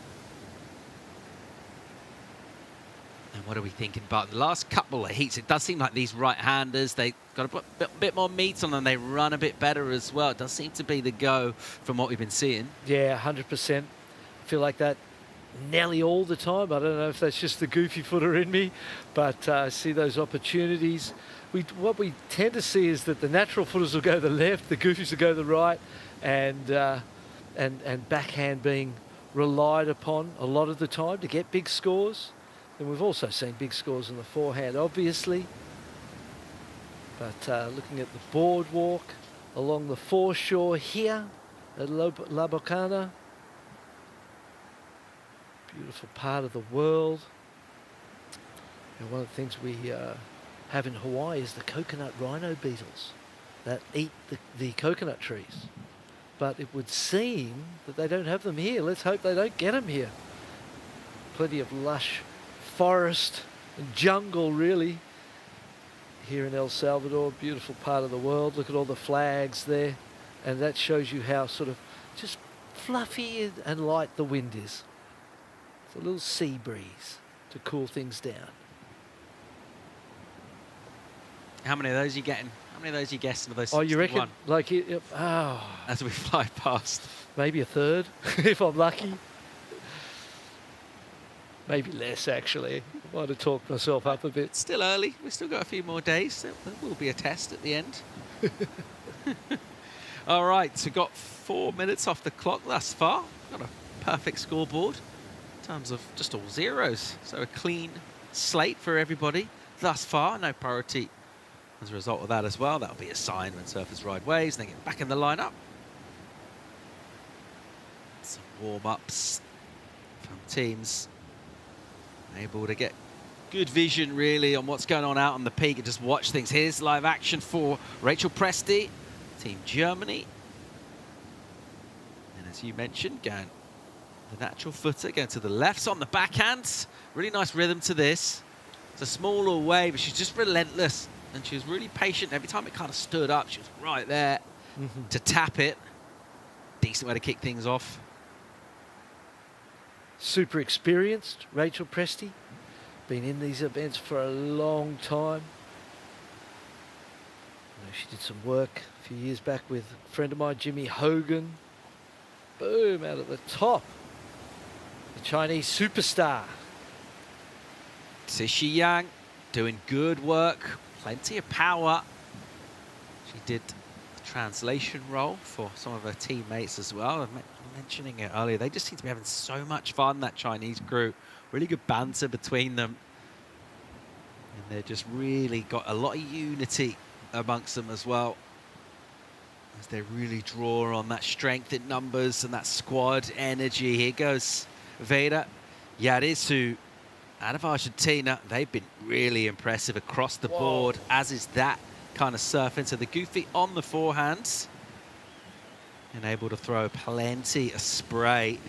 And what are we thinking about the last couple of heats? It does seem like these right-handers, they got a bit more meat on them. They run a bit better as well. It does seem to be the go from what we've been seeing. Yeah, 100%. I feel like that nearly all the time. I don't know if that's just the goofy footer in me, but I see those opportunities. What we tend to see is that the natural footers will go to the left, the goofies will go to the right, and backhand being relied upon a lot of the time to get big scores. And we've also seen big scores in the forehand, obviously. But looking at the boardwalk along the foreshore here at La Bucana. Beautiful part of the world. And one of the things we have in Hawaii is the coconut rhino beetles that eat the coconut trees. But it would seem that they don't have them here. Let's hope they don't get them here. Plenty of lush forest and jungle, really, here in El Salvador. Beautiful part of the world. Look at all the flags there. And that shows you how sort of just fluffy and light the wind is. It's a little sea breeze to cool things down. How many of those are you getting? How many of those are you guessing of those? Oh, you reckon? 61? Like, As we fly past. maybe a third, if I'm lucky. Maybe less, actually. Might have talked myself up a bit. It's still early. We've still got a few more days. There will be a test at the end. All right, so got 4 minutes off the clock thus far. Got a perfect scoreboard in terms of just all zeros. So a clean slate for everybody thus far. No priority as a result of that as well. That'll be a sign when surfers ride waves and they get back in the lineup. Some warm-ups from teams able to get good vision really on what's going on out on the peak and just watch things. Here's live action for Rachel Presti, Team Germany. And as you mentioned, going the natural footer, going to the left. So on the backhand, really nice rhythm to this. It's a smaller wave, but she's just relentless. And she was really patient. Every time it kind of stood up, she was right there to tap it. Decent way to kick things off. Super experienced, Rachel Presti. Been in these events for a long time. You know, she did some work a few years back with a friend of mine, Jimmy Hogan. Boom, out at the top. The Chinese superstar. Sishi Yang doing good work, plenty of power. She did a translation role for some of her teammates as well. I'm mentioning it earlier, they just seem to be having so much fun, that Chinese crew. Really good banter between them. And they've just really got a lot of unity amongst them as well, as they really draw on that strength in numbers and that squad energy. Here goes Vera Yarisu out of Argentina. They've been really impressive across the board, as is that kind of surfing. So the goofy on the forehands and able to throw plenty of spray.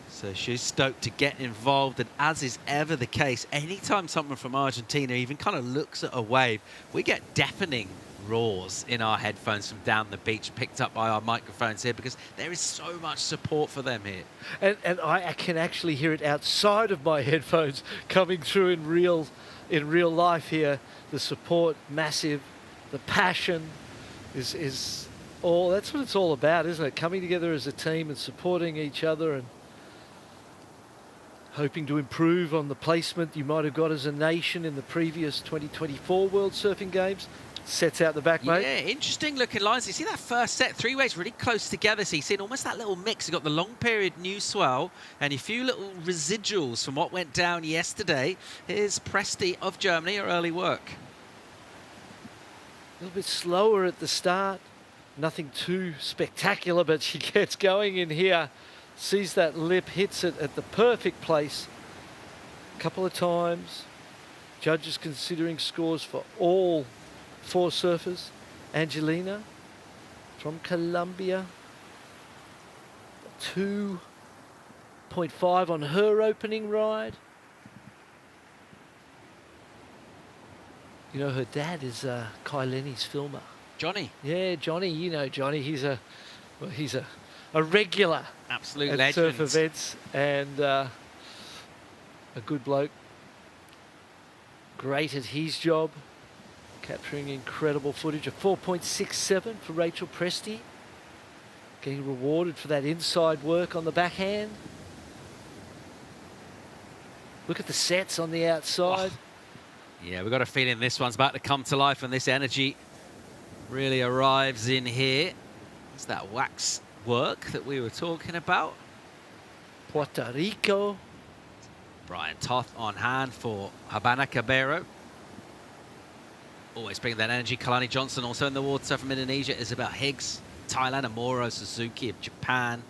So she's stoked to get involved, and as is ever the case, anytime someone from Argentina even kind of looks at a wave, we get deafening roars in our headphones from down the beach, picked up by our microphones here, because there is so much support for them here. And I can actually hear it outside of my headphones coming through in real life here. The support, massive. The passion is all, that's what it's all about, isn't it? Coming together as a team and supporting each other and hoping to improve on the placement you might have got as a nation in the previous 2024 World Surfing Games. Sets out the back, mate. Yeah, interesting looking lines. You see that first set, three waves really close together. So you've seen almost that little mix. You've got the long period new swell and a few little residuals from what went down yesterday. Here's Presti of Germany, her early work. A little bit slower at the start. Nothing too spectacular, but she gets going in here. Sees that lip, hits it at the perfect place. A couple of times. Judges considering scores for all 4 surfers. Angelina from Colombia. 2.5 on her opening ride. You know, her dad is Kai Lenny's filmer. Johnny. Yeah, Johnny. You know Johnny. He's a regular. Absolute at legend. surf events, and a good bloke. Great at his job. Capturing incredible footage. A 4.67 for Rachel Presti. Getting rewarded for that inside work on the backhand. Look at the sets on the outside. Oh. Yeah, we've got a feeling this one's about to come to life and this energy really arrives in here. It's that wax work that we were talking about. Puerto Rico. Brian Toth on hand for Habana Cabero. Always bringing that energy. Kalani Johnson also in the water from Indonesia. Isabel Higgs, Thailand. Amuro Suzuki of Japan.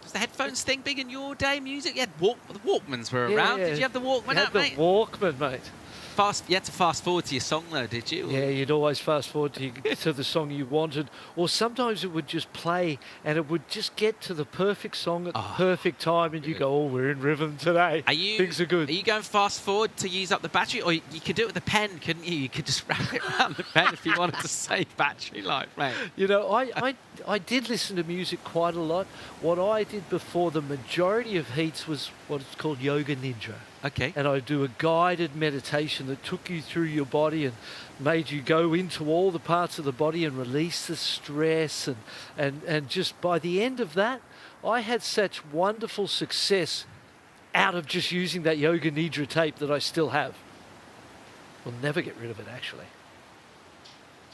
Was the headphones thing big in your day? Music? Yeah, the Walkmans were around. Yeah. Did you have the Walkman out, mate? The Walkman, mate. You had to fast forward to your song though, did you? Yeah, you'd always fast forward to the song you wanted, or sometimes it would just play and it would just get to the perfect song at the perfect time, and you go, "Oh, we're in rhythm today. Things are good." Are you going fast forward to use up the battery, or you could do it with a pen, couldn't you? You could just wrap it around the pen if you wanted to save battery life, mate. You know, I did listen to music quite a lot. What I did before the majority of heats was what it's called Yoga Nidra. Okay. And I do a guided meditation that took you through your body and made you go into all the parts of the body and release the stress. And just by the end of that, I had such wonderful success out of just using that yoga nidra tape that I still have. We'll never get rid of it, actually.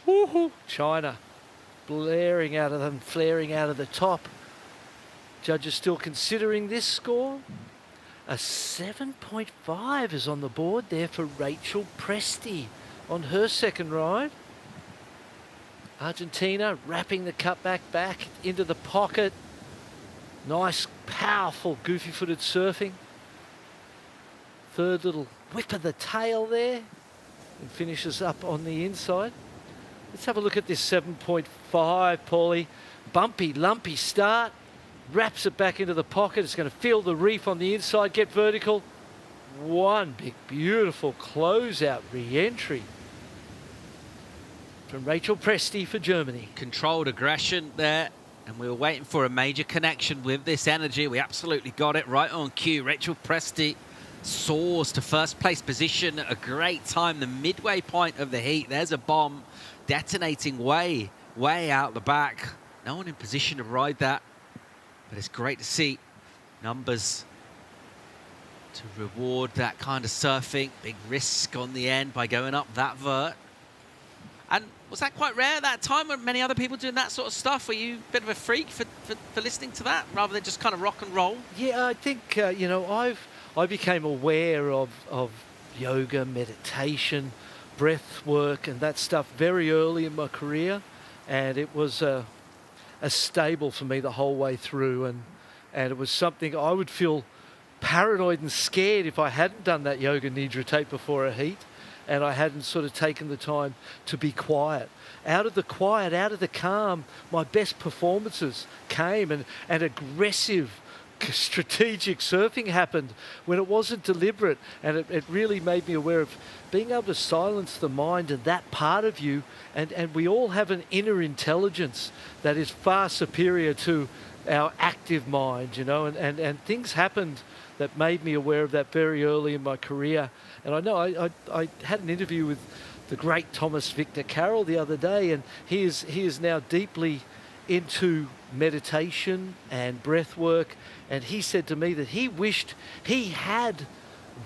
Woohoo! China blaring out of them, flaring out of the top. Judges still considering this score. A 7.5 is on the board there for Rachel Presti on her second ride. Argentina wrapping the cutback back into the pocket. Nice, powerful, goofy-footed surfing. Third little whip of the tail there. And finishes up on the inside. Let's have a look at this 7.5, Paulie. Bumpy, lumpy start. Wraps it back into the pocket. It's going to feel the reef on the inside, get vertical. One big, beautiful closeout re-entry from Rachel Presti for Germany. Controlled aggression there. And we were waiting for a major connection with this energy. We absolutely got it right on cue. Rachel Presti soars to first place position at a great time. The midway point of the heat. There's a bomb detonating way out the back. No one in position to ride that. But it's great to see numbers to reward that kind of surfing. Big risk on the end by going up that vert. And was that quite rare at that time? Were many other people doing that sort of stuff? Were you a bit of a freak for listening to that rather than just kind of rock and roll? Yeah, I think, you know, I became aware of yoga, meditation, breath work and that stuff very early in my career. And it was a stable for me the whole way through. And it was something I would feel paranoid and scared if I hadn't done that yoga nidra tape before a heat. And I hadn't sort of taken the time to be quiet. Out of the quiet, out of the calm, my best performances came and aggressive, strategic surfing happened when it wasn't deliberate. And it really made me aware of being able to silence the mind and that part of you. And we all have an inner intelligence that is far superior to our active mind, you know. And things happened that made me aware of that very early in my career. And I know I had an interview with the great Thomas Victor Carroll the other day, and he is now deeply into meditation and breath work. And he said to me that he wished he had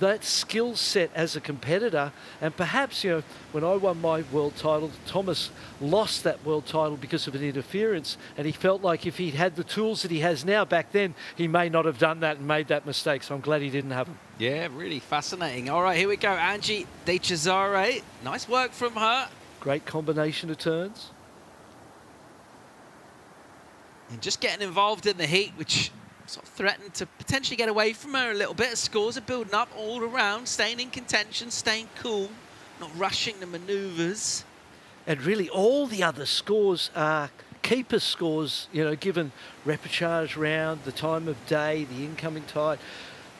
that skill set as a competitor. And perhaps, you know, when I won my world title, Thomas lost that world title because of an interference. And he felt like if he'd had the tools that he has now back then, he may not have done that and made that mistake. So I'm glad he didn't have them. Yeah, really fascinating. All right, here we go. Angie De Cesare. Nice work from her. Great combination of turns. And just getting involved in the heat, which sort of threatened to potentially get away from her a little bit. Scores are building up all around, staying in contention, staying cool, not rushing the manoeuvres. And really all the other scores are keeper scores, you know, given repechage round, the time of day, the incoming tide,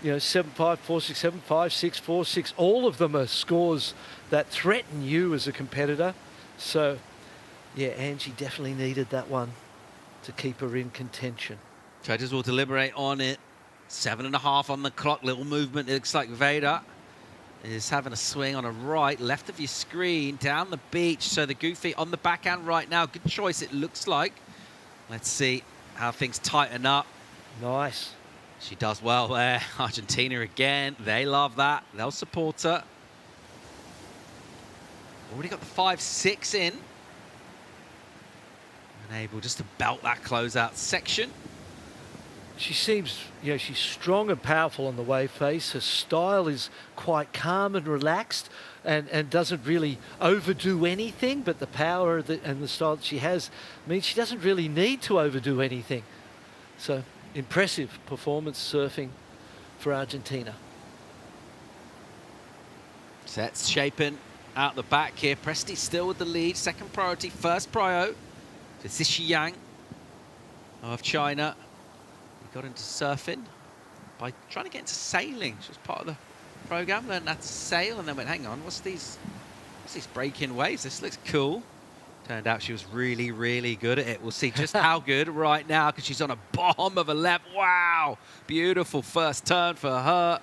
you know, 7.5, 4.6, 7.5, 6, 4.6, all of them are scores that threaten you as a competitor. So, yeah, Angie definitely needed that one to keep her in contention. Judges will deliberate on it. 7.5 on the clock. Little movement. It looks like Vader is having a swing on a right, left of your screen, down the beach. So the goofy on the backhand right now. Good choice, it looks like. Let's see how things tighten up. Nice. She does well there. Argentina again. They love that. They'll support her. Already got the 5.6 in. And able just to belt that closeout section. She seems, you know, she's strong and powerful on the wave face. Her style is quite calm and relaxed and doesn't really overdo anything, but the power and the style that she has means she doesn't really need to overdo anything. So, impressive performance surfing for Argentina. Sets shaping out the back here. Presti still with the lead. Second priority, first prio to Zishi Yang of China. Got into surfing by trying to get into sailing. She was part of the program, learned how to sail, and then went, hang on, what's these breaking waves? This looks cool. Turned out she was really, really good at it. We'll see just how good right now because she's on a bomb of a left. Wow, beautiful first turn for her.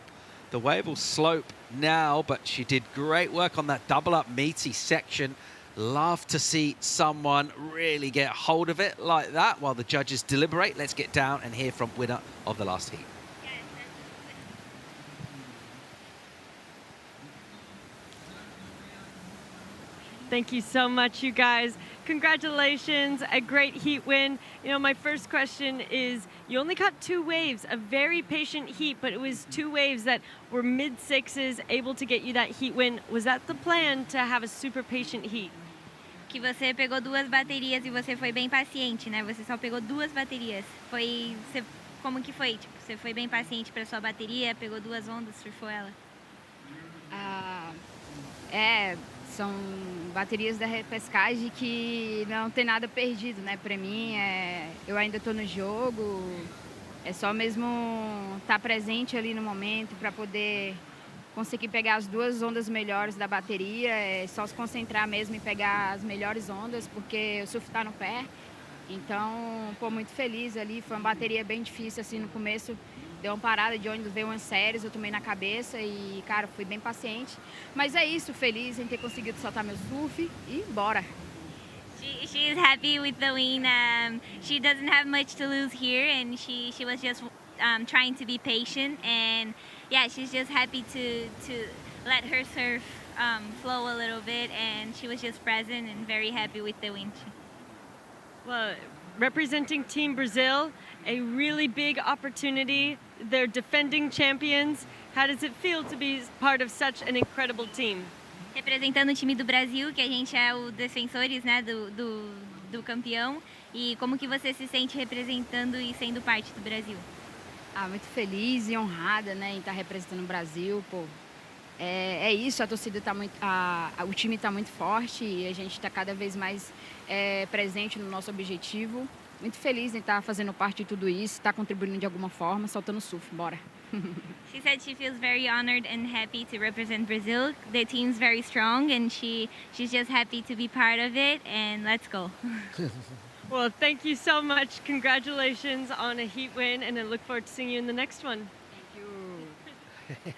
The wave will slope now, but she did great work on that double up meaty section. Love to see someone really get hold of it like that while the judges deliberate. Let's get down and hear from winner of the last heat. Thank you so much, you guys. Congratulations, a great heat win. You know, my first question is, you only caught 2 waves, a very patient heat, but it was 2 waves that were mid-sixes, able to get you that heat win. Was that the plan, to have a super patient heat? Que você pegou 2 baterias e você foi bem paciente, né? Você só pegou 2 baterias. Como que foi? Tipo, você foi bem paciente para sua bateria, pegou 2 ondas, surfou ela? São baterias da repescagem que não tem nada perdido, né? Para mim, eu ainda estou no jogo, é só mesmo estar presente ali no momento para poder conseguir pegar as 2 ondas melhores da bateria, é só se concentrar mesmo em pegar as melhores ondas, porque o surf está no pé. Então, muito feliz ali, foi uma bateria bem difícil assim no começo. Deu uma parada de onde veio umas séries, eu tomei na cabeça e, cara, fui bem paciente. Mas é isso, feliz em ter conseguido soltar meu surf e bora. She is happy with the win. She doesn't have much to lose here, and she was just trying to be patient. And yeah, she's just happy to let her surf flow a little bit, and she was just present and very happy with the win. Well, representing Team Brazil, a really big opportunity. They're defending champions. How does it feel to be part of such an incredible team? Representando o time do Brasil, que a gente é os defensores, né, do campeão. E como que você se sente representando e sendo parte do Brasil? Muito feliz e honrada, né, em estar representando o Brasil, pô. É isso, a torcida tá muito, o time está muito forte e a gente está cada vez mais presente no nosso objetivo. Muito feliz em estar fazendo parte de tudo isso, estar contribuindo de alguma forma, soltando surf, bora. She said she feels very honored and happy to represent Brazil. The team's very strong, and she's just happy to be part of it. And let's go. Well, thank you so much. Congratulations on a heat win, and I look forward to seeing you in the next one. Thank you.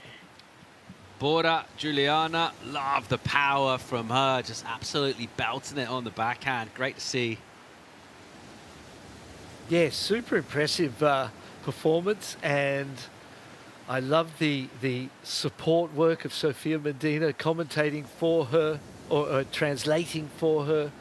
Bora Juliana, love the power from her, just absolutely belting it on the backhand. Great to see. Yeah, super impressive performance, and I love the support work of Sofia Medina commentating for her or translating for her,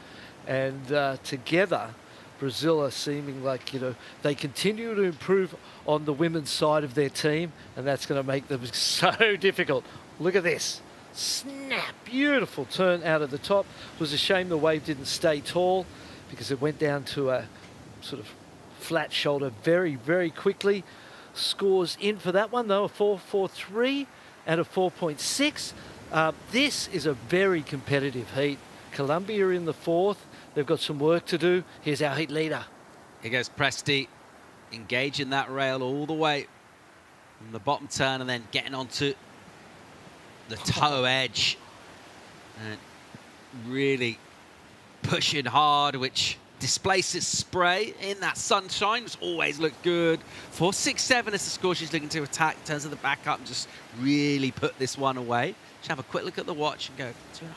and together Brazil are seeming like, you know, they continue to improve on the women's side of their team, and that's going to make them so difficult. Look at this. Snap, beautiful turn out of the top. It was a shame the wave didn't stay tall because it went down to a sort of flat shoulder very, very quickly. Scores in for that one though, a 4.43 and a 4.6. This is a very competitive heat. Colombia in the 4th. They've got some work to do. Here's our heat leader. Here goes Presti, engaging that rail all the way from the bottom turn and then getting onto the toe edge and really pushing hard, which displaces spray in that sunshine, which always looked good. 4.67 is the score she's looking to attack. Turns to the back up and just really put this one away. Just have a quick look at the watch and go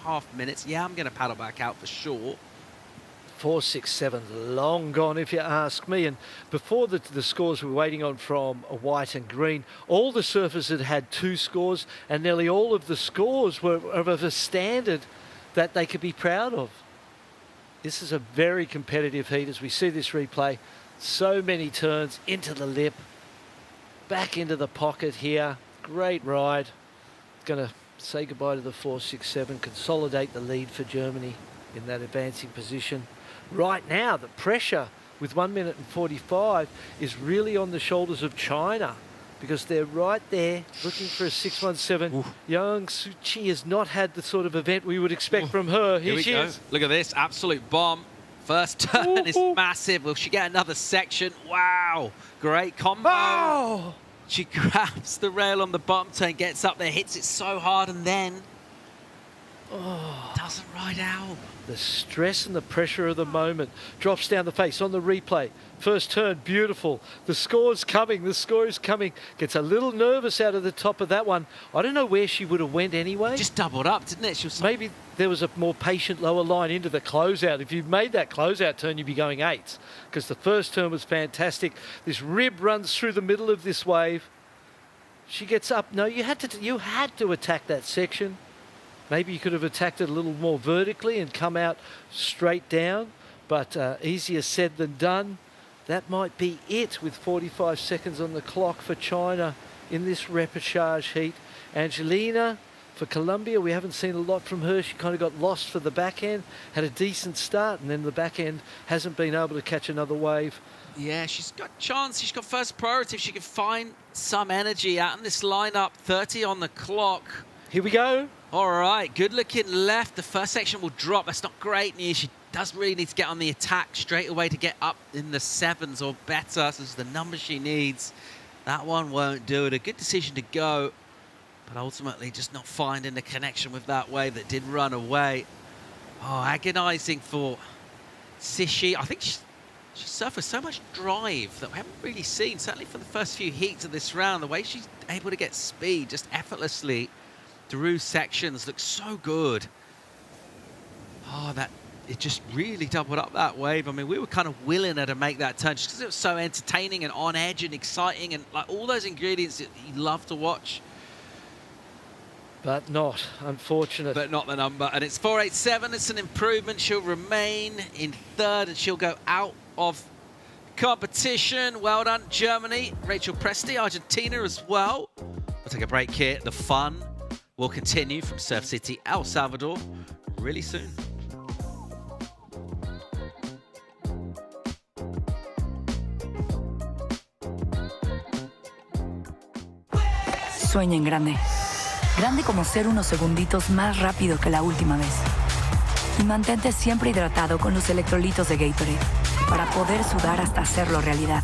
2.5 minutes. Yeah, I'm going to paddle back out for sure. 4.67 long gone, if you ask me. And before the scores we were waiting on from white and green, all the surfers had had 2 scores, and nearly all of the scores were of a standard that they could be proud of. This is a very competitive heat as we see this replay. So many turns into the lip, back into the pocket here. Great ride. Going to say goodbye to the 4.67, consolidate the lead for Germany in that advancing position. Right now, the pressure with 1 minute and 45 is really on the shoulders of China because they're right there looking for a 6.17. Yang Suchi has not had the sort of event we would expect from her. Here she is. Look at this, absolute bomb. First turn is massive. Will she get another section? Wow, great combo. Oh. She grabs the rail on the bottom turn, gets up there, hits it so hard, and then Oh. Doesn't ride out. The stress and the pressure of the moment. Drops down the face on the replay. First turn, beautiful. The score's coming. The score is coming. Gets a little nervous out of the top of that one. I don't know where she would have went anyway. Just doubled up, didn't it? She was Maybe there was a more patient lower line into the closeout. If you made that closeout turn, you'd be going 8s, because the first turn was fantastic. This rib runs through the middle of this wave. She gets up. No, you had to attack that section. Maybe you could have attacked it a little more vertically and come out straight down, but easier said than done. That might be it with 45 seconds on the clock for China in this repechage heat. Angelina for Colombia, we haven't seen a lot from her. She kind of got lost for the back end, had a decent start, and then the back end hasn't been able to catch another wave. Yeah, she's got chance. She's got first priority if she can find some energy out in this lineup. 30 on the clock. Here we go. All right, good looking left. The first section will drop. That's not great news. She does really need to get on the attack straight away to get up in the 7s or better. So this is the number she needs. That one won't do it. A good decision to go, but ultimately just not finding the connection with that wave that did run away. Oh, agonizing for Sishi. I think she surfed with so much drive that we haven't really seen, certainly for the first few heats of this round. The way she's able to get speed just effortlessly through sections looks so good. Oh, it just really doubled up that wave. I mean, we were kind of willing her to make that turn just because it was so entertaining and on edge and exciting and like all those ingredients that you love to watch. But not, unfortunate. But not the number. And it's 4.87. It's an improvement. She'll remain in 3rd and she'll go out of competition. Well done, Germany. Rachel Presti, Argentina as well. We'll take a break here. The fun will continue from Surf City, El Salvador, really soon. Sueña en grande. Grande como ser unos segunditos más rápido que la última vez. Y mantente siempre hidratado con los electrolitos de Gatorade para poder sudar hasta hacerlo realidad.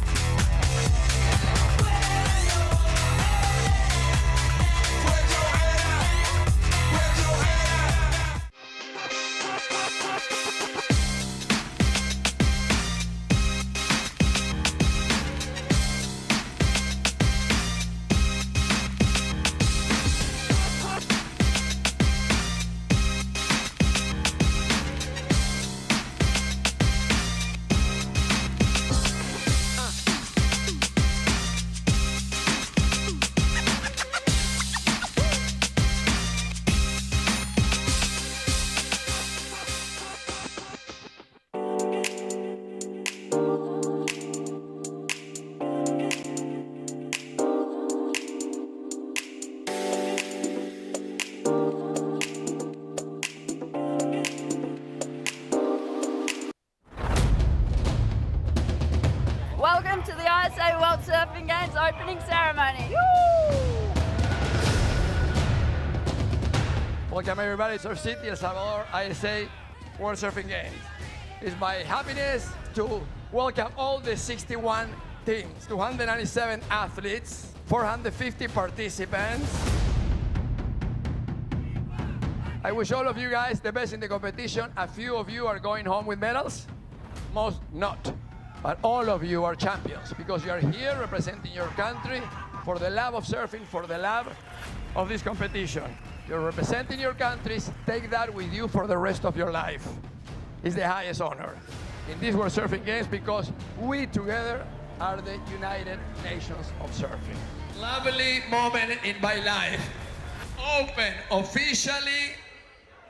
Welcome to the ISA World Surfing Games opening ceremony. Welcome everybody to Surf City, El Salvador, ISA World Surfing Games. It's my happiness to welcome all the 61 teams, 297 athletes, 450 participants. I wish all of you guys the best in the competition. A few of you are going home with medals, most not. But all of you are champions because you are here representing your country for the love of surfing, for the love of this competition. You're representing your countries, take that with you for the rest of your life. It's the highest honor in these World Surfing Games because we together are the United Nations of Surfing. Lovely moment in my life. Open officially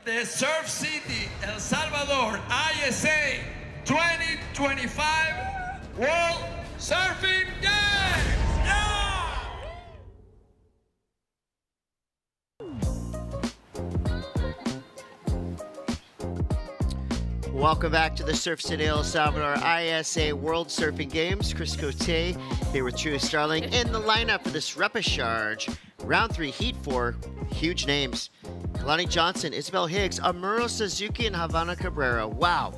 the Surf City El Salvador ISA 2025 World Surfing Games! Yeah! Welcome back to the Surf City El Salvador ISA World Surfing Games. Chris Cote here with True Starling in the lineup for this repechage. Round 3, Heat 4, huge names. Kalani Johnson, Isabel Higgs, Amuro Suzuki, and Havana Cabrera. Wow.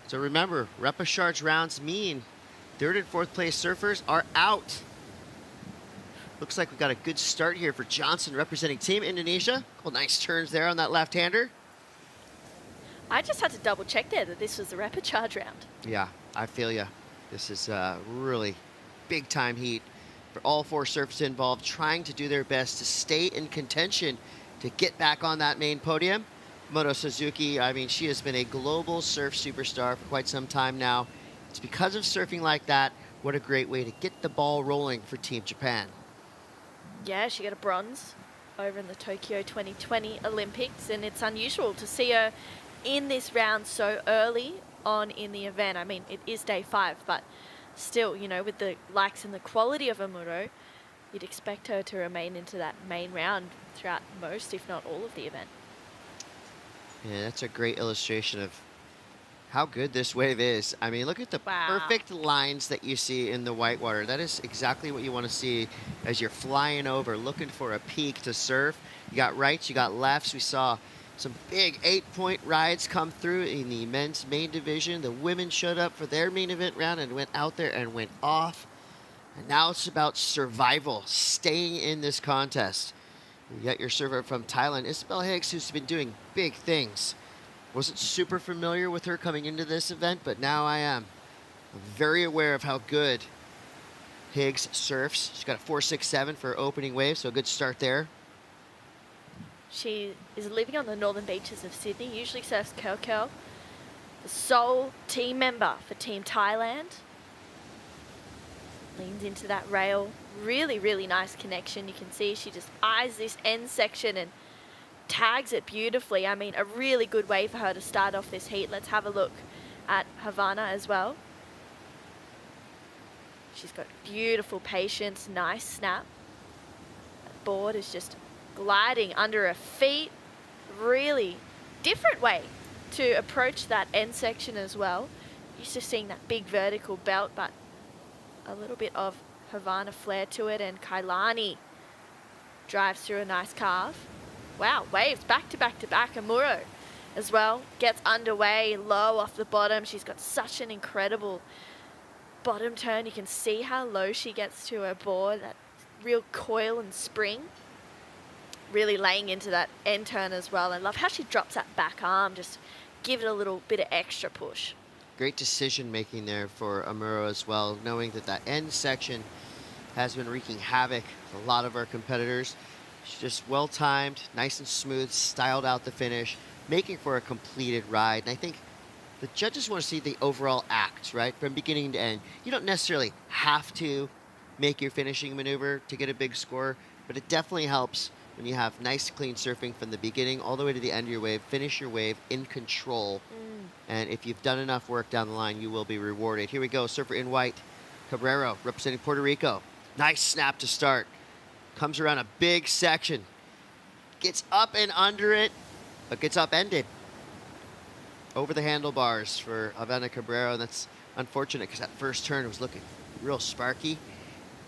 So remember, repechage rounds mean 3rd and 4th place surfers are out. Looks like we've got a good start here for Johnson representing Team Indonesia. Couple nice turns there on that left-hander. I just had to double check there that this was the rapid charge round. Yeah, I feel ya. This is a really big time heat for all 4 surfers involved, trying to do their best to stay in contention to get back on that main podium. Moto Suzuki, I mean, she has been a global surf superstar for quite some time now. It's because of surfing like that. What a great way to get the ball rolling for Team Japan. Yeah, she got a bronze over in the Tokyo 2020 Olympics, and it's unusual to see her in this round so early on in the event. I mean, it is day 5, but still, you know, with the likes and the quality of Amuro, you'd expect her to remain into that main round throughout most, if not all, of the event. Yeah, that's a great illustration of how good this wave is. I mean, look at the perfect lines that you see in the whitewater. That is exactly what you want to see as you're flying over, looking for a peak to surf. You got rights, you got lefts. We saw some big 8-point rides come through in the men's main division. The women showed up for their main event round and went out there and went off. And now it's about survival, staying in this contest. You got your surfer from Thailand, Isabel Higgs, who's been doing big things. Wasn't super familiar with her coming into this event, but now I am. I'm very aware of how good Higgs surfs. She's got a 4.67 for her opening wave, so a good start there. She is living on the northern beaches of Sydney, usually surfs curl. The sole team member for Team Thailand. Leans into that rail. Really, really nice connection. You can see she just eyes this end section and tags it beautifully. I mean, a really good way for her to start off this heat. Let's have a look at Havana as well. She's got beautiful patience, nice snap. That board is just gliding under her feet. Really different way to approach that end section as well. Used to seeing that big vertical belt, but a little bit of Havana flair to it, and Kailani drives through a nice carve. Wow, waves back to back to back. Amuro as well gets underway low off the bottom. She's got such an incredible bottom turn. You can see how low she gets to her board, that real coil and spring. Really laying into that end turn as well. I love how she drops that back arm, just give it a little bit of extra push. Great decision making there for Amuro as well, knowing that that end section has been wreaking havoc with a lot of our competitors. She's just well timed, nice and smooth, styled out the finish, making for a completed ride. And I think the judges want to see the overall act, right, from beginning to end. You don't necessarily have to make your finishing maneuver to get a big score, but it definitely helps when you have nice, clean surfing from the beginning all the way to the end of your wave. Finish your wave in control. And if you've done enough work down the line, you will be rewarded. Here we go, surfer in white, Cabrero, representing Puerto Rico. Nice snap to start. Comes around a big section. Gets up and under it, but gets upended. Over the handlebars for Havana Cabrero. That's unfortunate because that first turn was looking real sparky.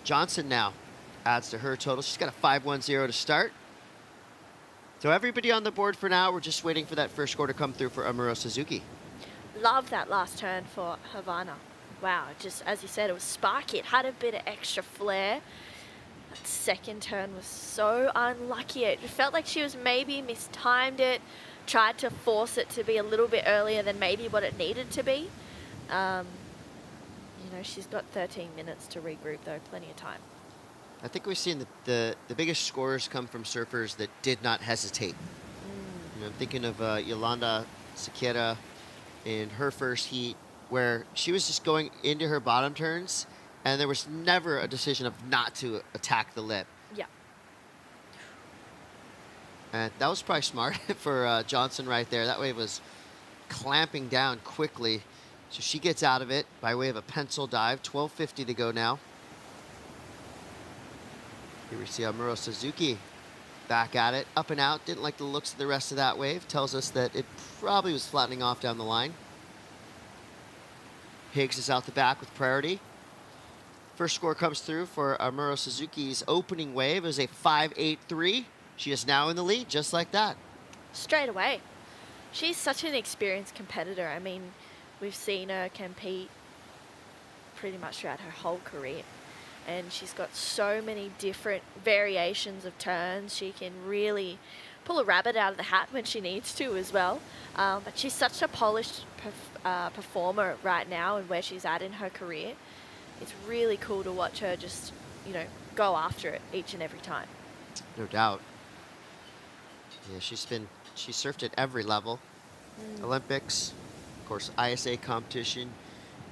Johnson now adds to her total. She's got a 5.10 to start. So everybody on the board for now. We're just waiting for that first score to come through for Amuro Suzuki. Love that last turn for Havana. Wow, just as you said, it was sparky. It had a bit of extra flair. That second turn was so unlucky. It felt like she was maybe mistimed it, tried to force it to be a little bit earlier than maybe what it needed to be. You know, she's got 13 minutes to regroup though, plenty of time. I think we've seen the biggest scores come from surfers that did not hesitate. You know, I'm thinking of Yolanda Sequeira in her first heat, where she was just going into her bottom turns, and there was never a decision of not to attack the lip. Yeah. And that was probably smart for Johnson right there. That wave was clamping down quickly. So she gets out of it by way of a pencil dive. 12:50 to go now. Here we see Amuro Suzuki back at it. Up and out. Didn't like the looks of the rest of that wave. Tells us that it probably was flattening off down the line. Higgs is out the back with priority. First score comes through for Amuro Suzuki's opening wave. It was a 5.83. She is now in the lead, just like that. Straight away. She's such an experienced competitor. I mean, we've seen her compete pretty much throughout her whole career. and she's got so many different variations of turns. She can really pull a rabbit out of the hat when she needs to as well. But she's such a polished performer right now and where she's at in her career. It's really cool to watch her just, go after it each and every time. No doubt. Yeah, she surfed at every level. Olympics, of course, ISA competition,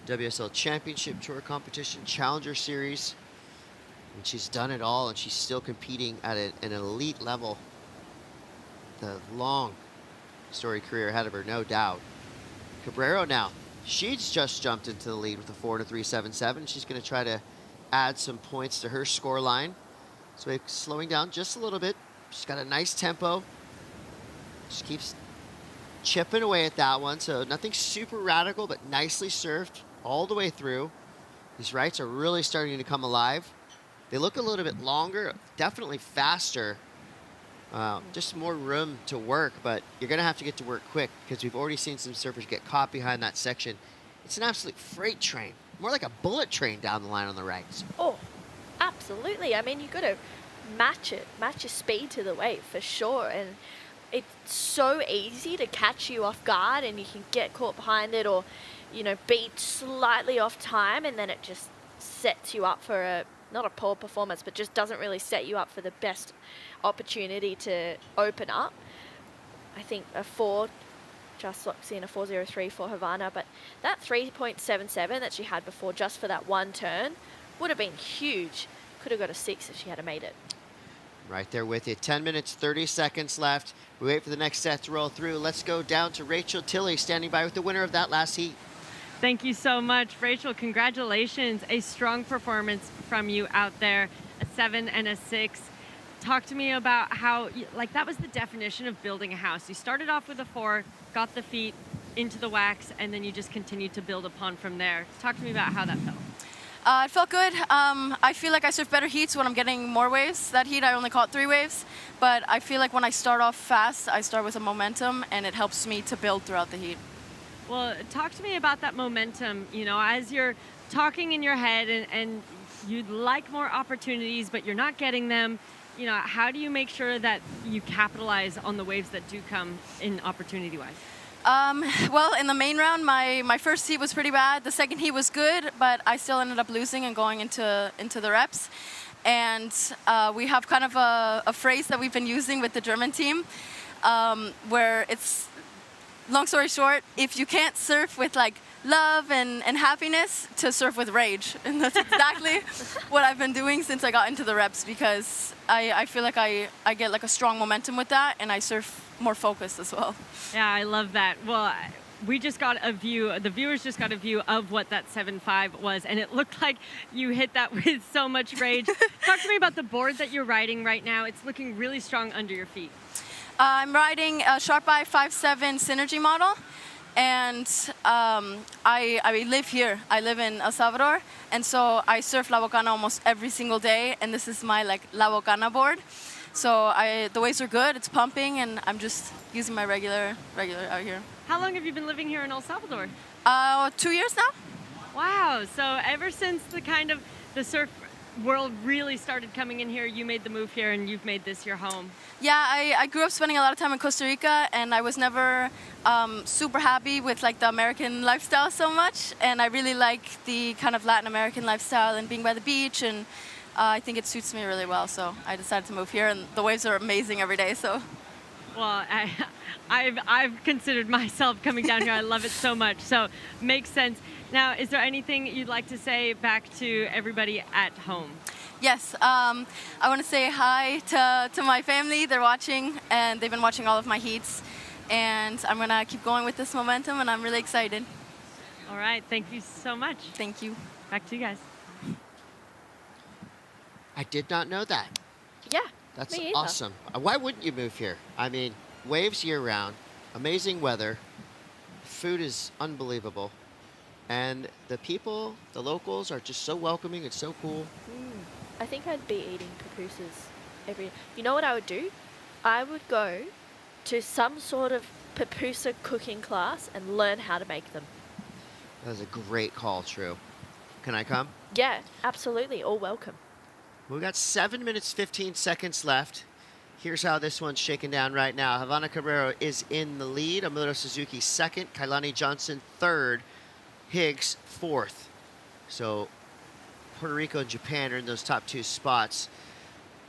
WSL Championship Tour competition, Challenger Series. And she's done it all, and she's still competing at an elite level. The long story career ahead of her, no doubt. Cabrero now, she's just jumped into the lead with a 4 to 3.77. She's going to try to add some points to her score line. So slowing down just a little bit. She's got a nice tempo. She keeps chipping away at that one, so nothing super radical, but nicely surfed all the way through. These rights are really starting to come alive. They look a little bit longer, definitely faster. Just more room to work, but you're going to have to get to work quick because we've already seen some surfers get caught behind that section. It's an absolute freight train, more like a bullet train down the line on the rights. Oh, absolutely. I mean, you've got to match your speed to the wave for sure. And it's so easy to catch you off guard and you can get caught behind it or, beat slightly off time, and then it just sets you up for not a poor performance, but just doesn't really set you up for the best opportunity to open up. I think a 4 just locks in a 4.03 for Havana, but that 3.77 that she had before just for that one turn would have been huge. Could have got a 6 if she had made it. Right there with you. 10 minutes, 30 seconds left. We wait for the next set to roll through. Let's go down to Rachel Tilley standing by with the winner of that last heat. Thank you so much, Rachel. Congratulations. A strong performance from you out there. A 7 and a 6. Talk to me about how, that was the definition of building a house. You started off with a 4, got the feet into the wax, and then you just continued to build upon from there. Talk to me about how that felt. It felt good. I feel like I surf better heats when I'm getting more waves. That heat, I only caught 3 waves. But I feel like when I start off fast, I start with a momentum, and it helps me to build throughout the heat. Well, talk to me about that momentum, as you're talking in your head and you'd like more opportunities, but you're not getting them. How do you make sure that you capitalize on the waves that do come in opportunity-wise? Well, in the main round, my first heat was pretty bad. The second heat was good, but I still ended up losing and going into the reps. And we have kind of a phrase that we've been using with the German team, where it's, long story short, if you can't surf with love and happiness, to surf with rage. And that's exactly what I've been doing since I got into the reps, because I feel like I get a strong momentum with that, and I surf more focused as well. Yeah, I love that. Well, we just got a view, the viewers just got a view of what that 7.5 was, and it looked like you hit that with so much rage. Talk to me about the board that you're riding right now. It's looking really strong under your feet. I'm riding a Sharp Eye 5.7 Synergy model, and I live here. I live in El Salvador, and so I surf La Bocana almost every single day, and this is my La Bocana board. So the waves are good, it's pumping, and I'm just using my regular out here. How long have you been living here in El Salvador? 2 years now. Wow, so ever since the surf world really started coming in here, you made the move here and you've made this your home. Yeah, I grew up spending a lot of time in Costa Rica, and I was never super happy with the American lifestyle so much, and I really like the kind of Latin American lifestyle and being by the beach, and I think it suits me really well, so I decided to move here, and the waves are amazing every day, so. Well, I've considered myself coming down here. I love it so much, so makes sense. Now, is there anything you'd like to say back to everybody at home? Yes, I want to say hi to my family. They're watching, and they've been watching all of my heats, and I'm going to keep going with this momentum, and I'm really excited. All right, thank you so much. Thank you. Back to you guys. I did not know that. Yeah, That's me either. awesome. Why wouldn't you move here? I mean, waves year-round, amazing weather, food is unbelievable, and the people, the locals, are just so welcoming and so cool. I think I'd be eating pupusas every... You know what I would do? I would go to some sort of pupusa cooking class and learn how to make them. That was a great call, True. Can I come? Yeah, absolutely. All welcome. We got 7 minutes, 15 seconds left. Here's how this one's shaken down right now. Havana Cabrera is in the lead. Amuro Suzuki second. Kailani Johnson third. Higgs fourth. So Puerto Rico and Japan are in those top 2 spots.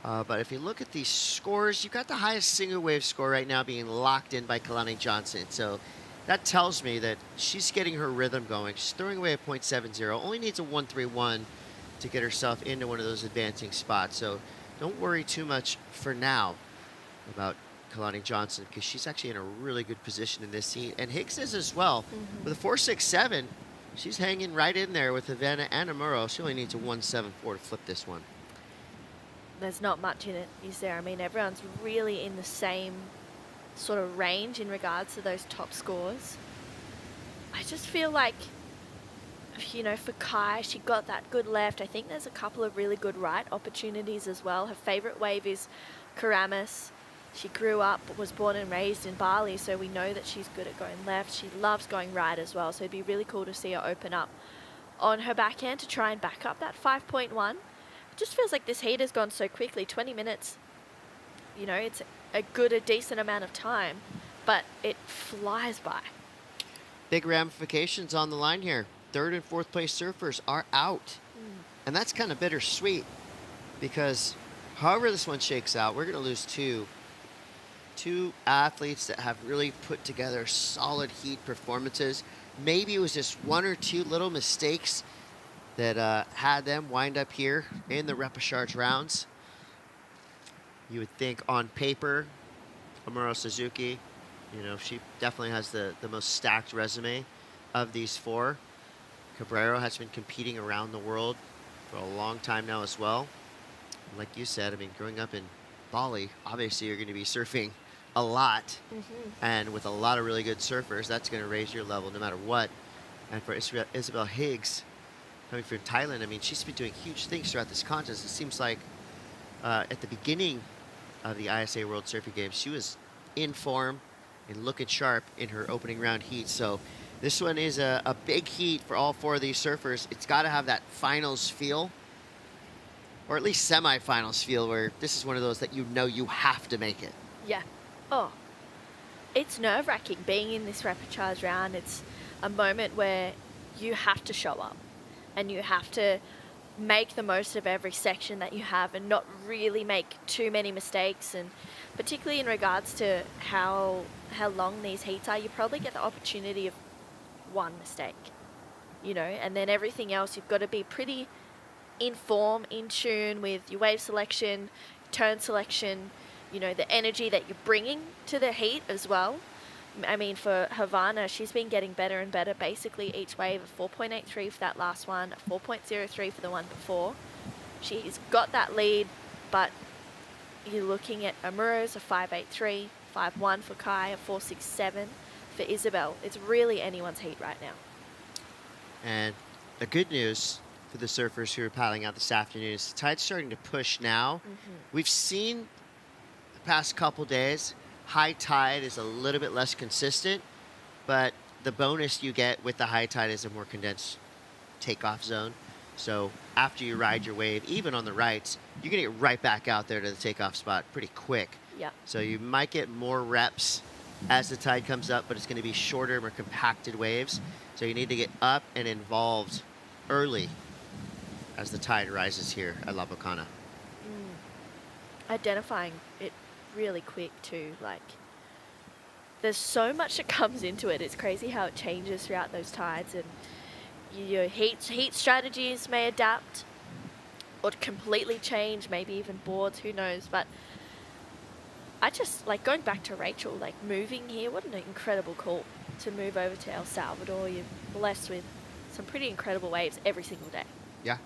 But if you look at these scores, you've got the highest single wave score right now being locked in by Kailani Johnson. So that tells me that she's getting her rhythm going. She's throwing away a .70. Only needs a 131 to get herself into one of those advancing spots. So don't worry too much for now about Kailani Johnson, because she's actually in a really good position in this heat. And Higgs is as well. With a 4.67, she's hanging right in there with Havana and Amuro. She only needs a 1.74 to flip this one. There's not much in it, is there? I mean, everyone's really in the same sort of range in regards to those top scores. I just feel like, you know, for Kai, she got that good left. I think there's a couple of really good right opportunities as well. Her favorite wave is Karamis. She grew up, was born and raised in Bali, so we know that she's good at going left. She loves going right as well, so it'd be really cool to see her open up on her backhand to try and back up that 5.1. It just feels like this heat has gone so quickly. 20 minutes, you know, it's a decent amount of time, but it flies by. Big ramifications on the line here. Third and fourth place surfers are out. And that's kind of bittersweet, because however this one shakes out, we're going to lose two athletes that have really put together solid heat performances. Maybe it was just one or two little mistakes that had them wind up here in the repechage rounds. You would think on paper, Amuro Suzuki, you know, she definitely has the most stacked resume of these 4. Cabrera has been competing around the world for a long time now as well. Like you said, I mean, growing up in Bali, obviously you're going to be surfing a lot. And with a lot of really good surfers, that's going to raise your level no matter what. And for Isabel Higgs, coming from Thailand, I mean, she's been doing huge things throughout this contest. It seems like at the beginning of the ISA World Surfing Games, she was in form and looking sharp in her opening round heat. So this one is a big heat for all 4 of these surfers. It's got to have that finals feel, or at least semifinals feel, where this is one of those that you know you have to make it. Yeah. Oh, it's nerve-wracking being in this repechage round. It's a moment where you have to show up and you have to make the most of every section that you have and not really make too many mistakes. And particularly in regards to how long these heats are, you probably get the opportunity of one mistake, you know, and then everything else you've got to be pretty in form, in tune with your wave selection, turn selection, you know, the energy that you're bringing to the heat as well. I mean, for Havana, she's been getting better and better. Basically, each wave a 4.83 for that last one, a 4.03 for the one before. She's got that lead, but you're looking at Amuro's a 5.83, 5.1 for Kai, a 4.67 for Isabel. It's really anyone's heat right now. And the good news for the surfers who are paddling out this afternoon is the tide's starting to push now. We've seen the past couple days, high tide is a little bit less consistent, but the bonus you get with the high tide is a more condensed takeoff zone. So after you ride your wave, even on the rights, you're going to get right back out there to the takeoff spot pretty quick. Yeah. So you might get more reps as the tide comes up, but it's going to be shorter, more compacted waves. So you need to get up and involved early as the tide rises here at La Bocana. Identifying it really quick too. Like, there's so much that comes into it. It's crazy how it changes throughout those tides, and your heat strategies may adapt or completely change, maybe even boards, who knows. But I just, like, going back to Rachel, like, moving here, what an incredible call to move over to El Salvador. You're blessed with some pretty incredible waves every single day. Yeah.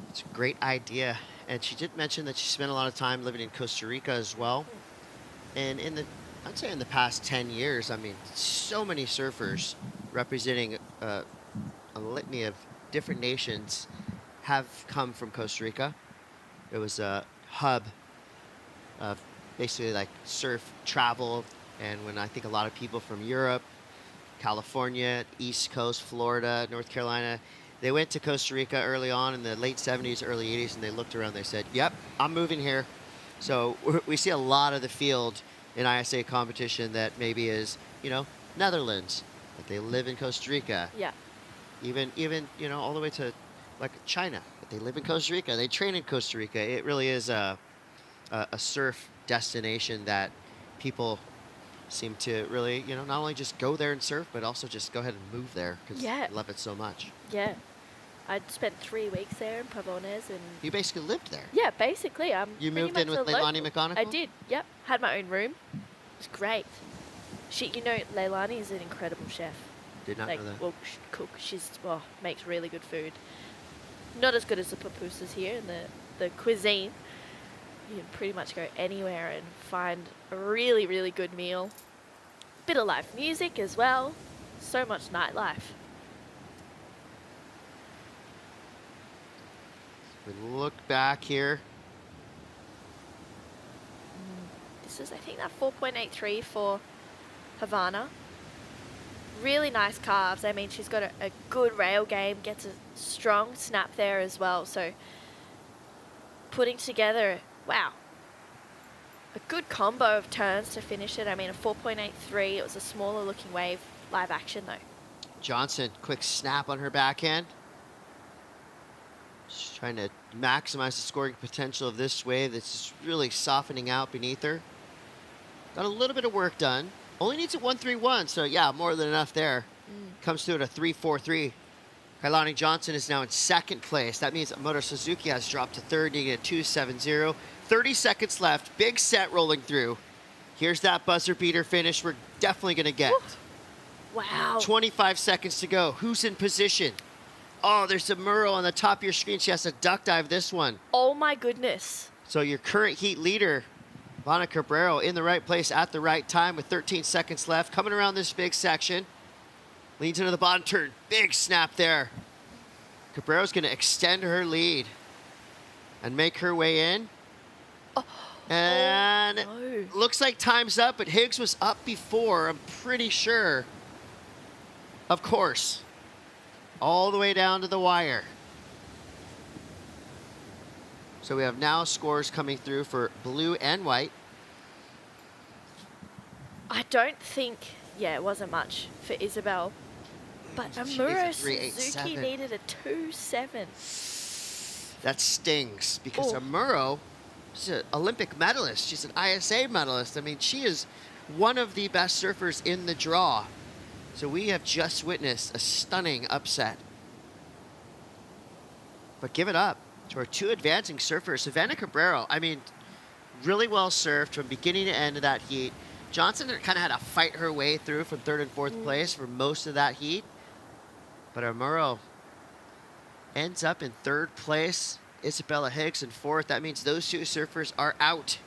It's a great idea. And she did mention that she spent a lot of time living in Costa Rica as well. And I'd say in the past 10 years, I mean, so many surfers representing a litany of different nations have come from Costa Rica. It was a hub of basically like surf travel. And when I think a lot of people from Europe, California, East Coast, Florida, North Carolina, They went to Costa Rica early on in the late 70s, early 80s, and they looked around. They said, yep, I'm moving here. So we see a lot of the field in ISA competition that maybe is, Netherlands, but they live in Costa Rica. Yeah. Even all the way to like China, but they live in Costa Rica. They train in Costa Rica. It really is a surf destination that people seem to really, not only just go there and surf, but also just go ahead and move there because they love it so much. Yeah. I spent 3 weeks there in Pavones, and you basically lived there. Yeah, basically. You moved in with Leilani McGonigal? I did. Yep. Had my own room. It was great. Leilani is an incredible chef. Did not know that. Well, cook. She's makes really good food. Not as good as the pupusas here in the cuisine. You can pretty much go anywhere and find a really, really good meal. Bit of live music as well. So much nightlife. We look back here. This is, I think, that 4.83 for Havana. Really nice calves. I mean, she's got a good rail game, gets a strong snap there as well. So putting together, wow, a good combo of turns to finish it. I mean, a 4.83. It was a smaller looking wave, live action though. Johnson, quick snap on her backhand. She's trying to maximize the scoring potential of this wave that's just really softening out beneath her. Got a little bit of work done. Only needs a 1.31, so yeah, more than enough there. Comes through at a 3.43. Kailani Johnson is now in second place. That means Moto Suzuki has dropped to third, needing a 2.70. 30 seconds left. Big set rolling through. Here's that buzzer beater finish we're definitely going to get. Wow. 25 seconds to go. Who's in position? Oh, there's a Murrow on the top of your screen. She has to duck dive this one. Oh my goodness. So your current heat leader, Vana Cabrero, in the right place at the right time with 13 seconds left. Coming around this big section. Leans into the bottom turn. Big snap there. Cabrero's going to extend her lead and make her way in. And it looks like time's up, but Higgs was up before, I'm pretty sure. Of course. All the way down to the wire. So we have now scores coming through for blue and white. I don't think, it wasn't much for Isabel. But Amuro Suzuki needed a 2.7. That stings because Amuro is an Olympic medalist. She's an ISA medalist. I mean, she is one of the best surfers in the draw. So we have just witnessed a stunning upset. But give it up to our two advancing surfers. Savannah Cabrero, I mean, really well surfed from beginning to end of that heat. Johnson kind of had to fight her way through from third and fourth place for most of that heat. But Amuro ends up in third place. Isabella Higgs in fourth. That means those two surfers are out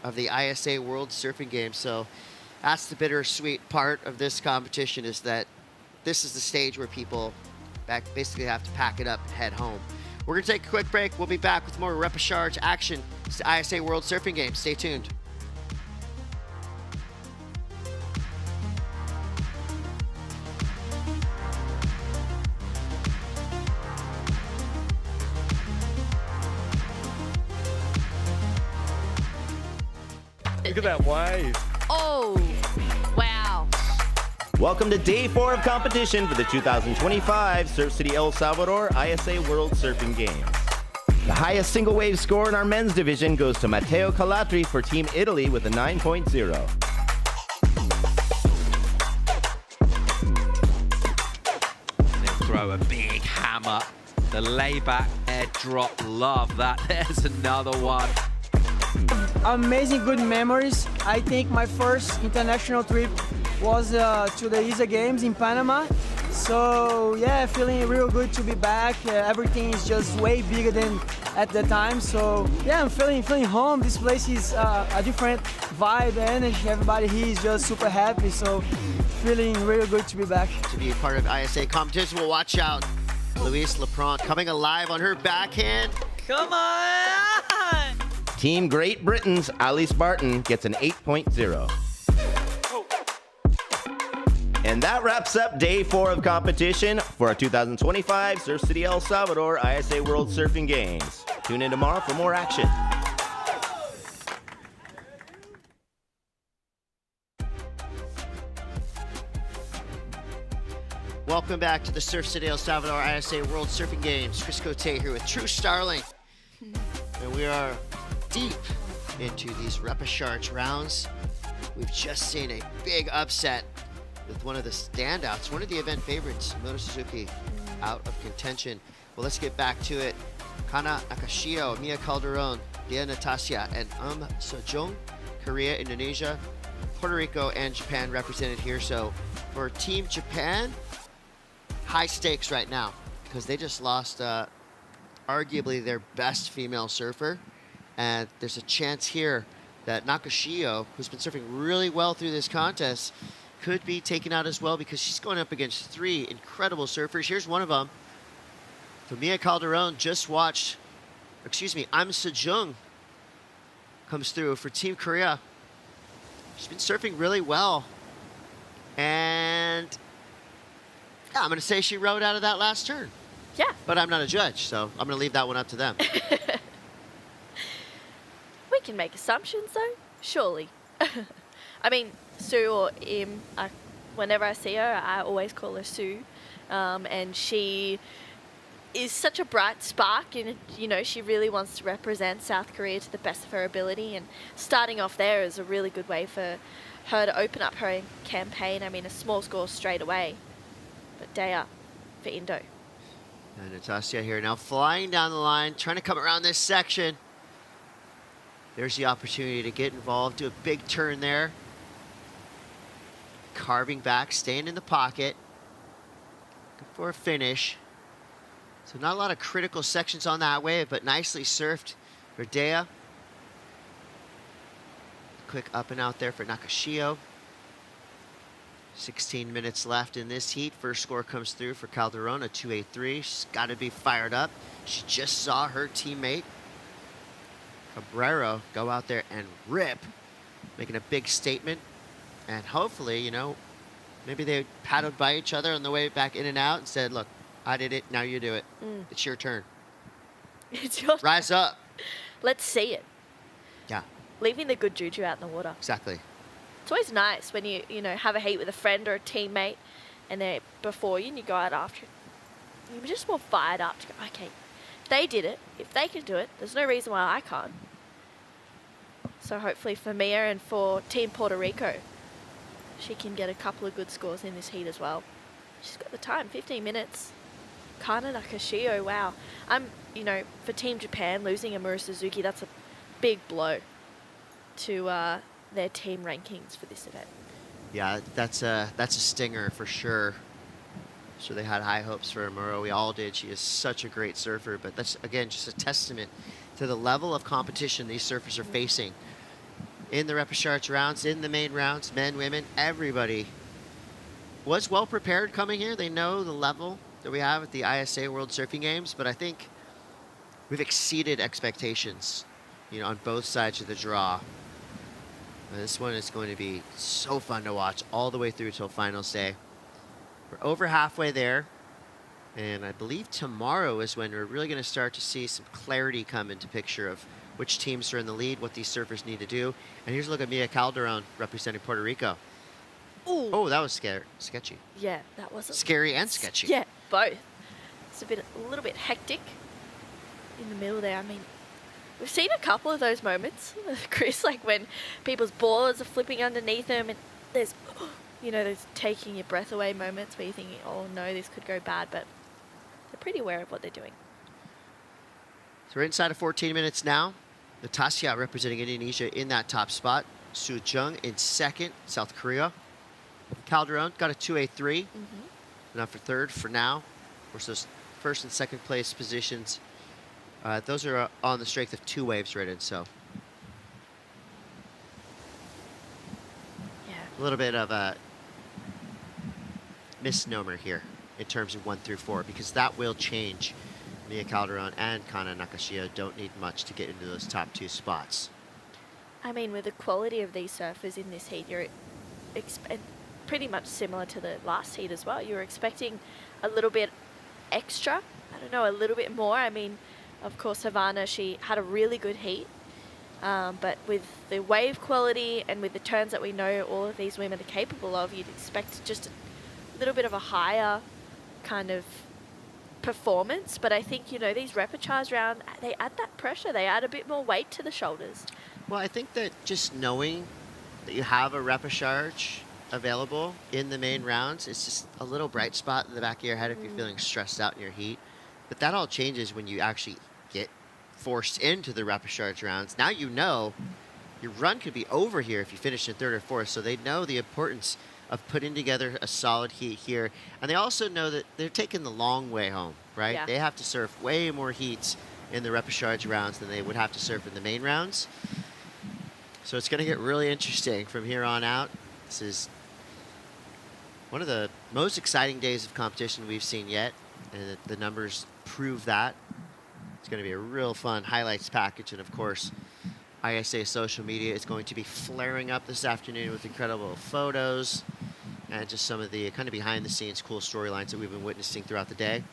of the ISA World Surfing Games. So that's the bittersweet part of this competition, is that this is the stage where people basically have to pack it up and head home. We're going to take a quick break. We'll be back with more repechage action. It's the ISA World Surfing Games. Stay tuned. Look at that wave. Oh, wow. Welcome to day 4 of competition for the 2025 Surf City El Salvador ISA World Surfing Games. The highest single wave score in our men's division goes to Matteo Calatri for Team Italy with a 9.0. Throw a big hammer. The layback air drop. Love that. There's another one. Amazing good memories. I think my first international trip was to the ISA Games in Panama. So yeah, feeling real good to be back. Everything is just way bigger than at the time. So yeah, I'm feeling home. This place is a different vibe, energy. Everybody here is just super happy. So feeling real good to be back. To be a part of ISA competition, we'll watch out. Louise Leprant coming alive on her backhand. Come on! Team Great Britain's Ali Spartan gets an 8.0. And that wraps up day 4 of competition for our 2025 Surf City El Salvador ISA World Surfing Games. Tune in tomorrow for more action. Welcome back to the Surf City El Salvador ISA World Surfing Games. Chris Cote here with True Starling. And we are deep into these repechage rounds. We've just seen a big upset with one of the standouts, one of the event favorites, Moro Suzuki, out of contention. Well, let's get back to it. Kana Nakashio, Mia Calderon, Dia Natasha, and Sojong, Korea, Indonesia, Puerto Rico, and Japan represented here. So for Team Japan, high stakes right now because they just lost arguably their best female surfer. And there's a chance here that Nakashio, who's been surfing really well through this contest, could be taken out as well because she's going up against 3 incredible surfers. Here's one of them. So Mia Calderon just watched, Im Sejong comes through for Team Korea. She's been surfing really well. And yeah, I'm going to say she rode out of that last turn. Yeah. But I'm not a judge, so I'm going to leave that one up to them. We can make assumptions, though, surely. I mean, Sue or Im, whenever I see her, I always call her Sue. And she is such a bright spark, and you know, she really wants to represent South Korea to the best of her ability. And starting off there is a really good way for her to open up her campaign. I mean, a small score straight away. But day up for Indo. And Natasha here now flying down the line, trying to come around this section. There's the opportunity to get involved, do a big turn there. Carving back, staying in the pocket. Good for a finish. So not a lot of critical sections on that wave, but nicely surfed for Dea. Quick up and out there for Nakashio. 16 minutes left in this heat. First score comes through for Calderon, a 2.83. She's got to be fired up. She just saw her teammate Cabrero go out there and rip, making a big statement. And hopefully, you know, maybe they paddled by each other on the way back in and out and said, look, I did it, now you do it. It's your turn. It's your Rise up. Let's see it. Yeah. Leaving the good juju out in the water. Exactly. It's always nice when you know, have a heat with a friend or a teammate and they're before you and you go out after. You're just more fired up to go, okay, they did it. If they can do it, there's no reason why I can't. So hopefully for Mia and for Team Puerto Rico, she can get a couple of good scores in this heat as well. She's got the time, 15 minutes. Kana Nakashio, wow. You know, for Team Japan, losing Amuro Suzuki, that's a big blow to their team rankings for this event. Yeah, that's a stinger for sure. So they had high hopes for Amuro. We all did. She is such a great surfer, but that's, again, just a testament to the level of competition these surfers are facing. In the repechage rounds, in the main rounds, men, women, everybody was well prepared coming here. They know the level that we have at the ISA World Surfing Games, but I think we've exceeded expectations, you know, on both sides of the draw. And this one is going to be so fun to watch all the way through till finals day. We're over halfway there, and I believe tomorrow is when we're really going to start to see some clarity come into picture of which teams are in the lead, what these surfers need to do. And here's a look at Mia Calderon representing Puerto Rico. Ooh. Oh, that was sketchy. Yeah, that was scary and sketchy. Yeah, both. It's a little bit hectic in the middle there. I mean, we've seen a couple of those moments, Chris, like when people's boards are flipping underneath them, and there's, you know, those taking your breath away moments where you're thinking, oh no, this could go bad, but they're pretty aware of what they're doing. So we're inside of 14 minutes now. Natasha representing Indonesia in that top spot. Soo Jung in second, South Korea. Calderon got a 2.83. Enough for third for now. Of course, those first and second place positions, those are on the strength of 2 waves ridden, so. Yeah. A little bit of a misnomer here in terms of 1 through 4, because that will change. Mia Calderon and Kana Nakashio don't need much to get into those top 2 spots. I mean, with the quality of these surfers in this heat, pretty much similar to the last heat as well. You were expecting a little bit extra, I don't know, a little bit more. I mean, of course, Savannah, she had a really good heat. But with the wave quality and with the turns that we know all of these women are capable of, you'd expect just a little bit of a higher kind of performance. But I think, you know, these repechage round, they add that pressure. They add a bit more weight to the shoulders. Well, I think that just knowing that you have a repechage available in the main rounds, it's just a little bright spot in the back of your head if you're feeling stressed out in your heat. But that all changes when you actually get forced into the repechage rounds. Now you know your run could be over here if you finish in third or fourth, so they know the importance of putting together a solid heat here. And they also know that they're taking the long way home, right? Yeah. They have to surf way more heats in the repechage rounds than they would have to surf in the main rounds. So it's going to get really interesting from here on out. This is one of the most exciting days of competition we've seen yet, and the numbers prove that. It's going to be a real fun highlights package, and of course, ISA social media is going to be flaring up this afternoon with incredible photos and just some of the kind of behind-the-scenes cool storylines that we've been witnessing throughout the day.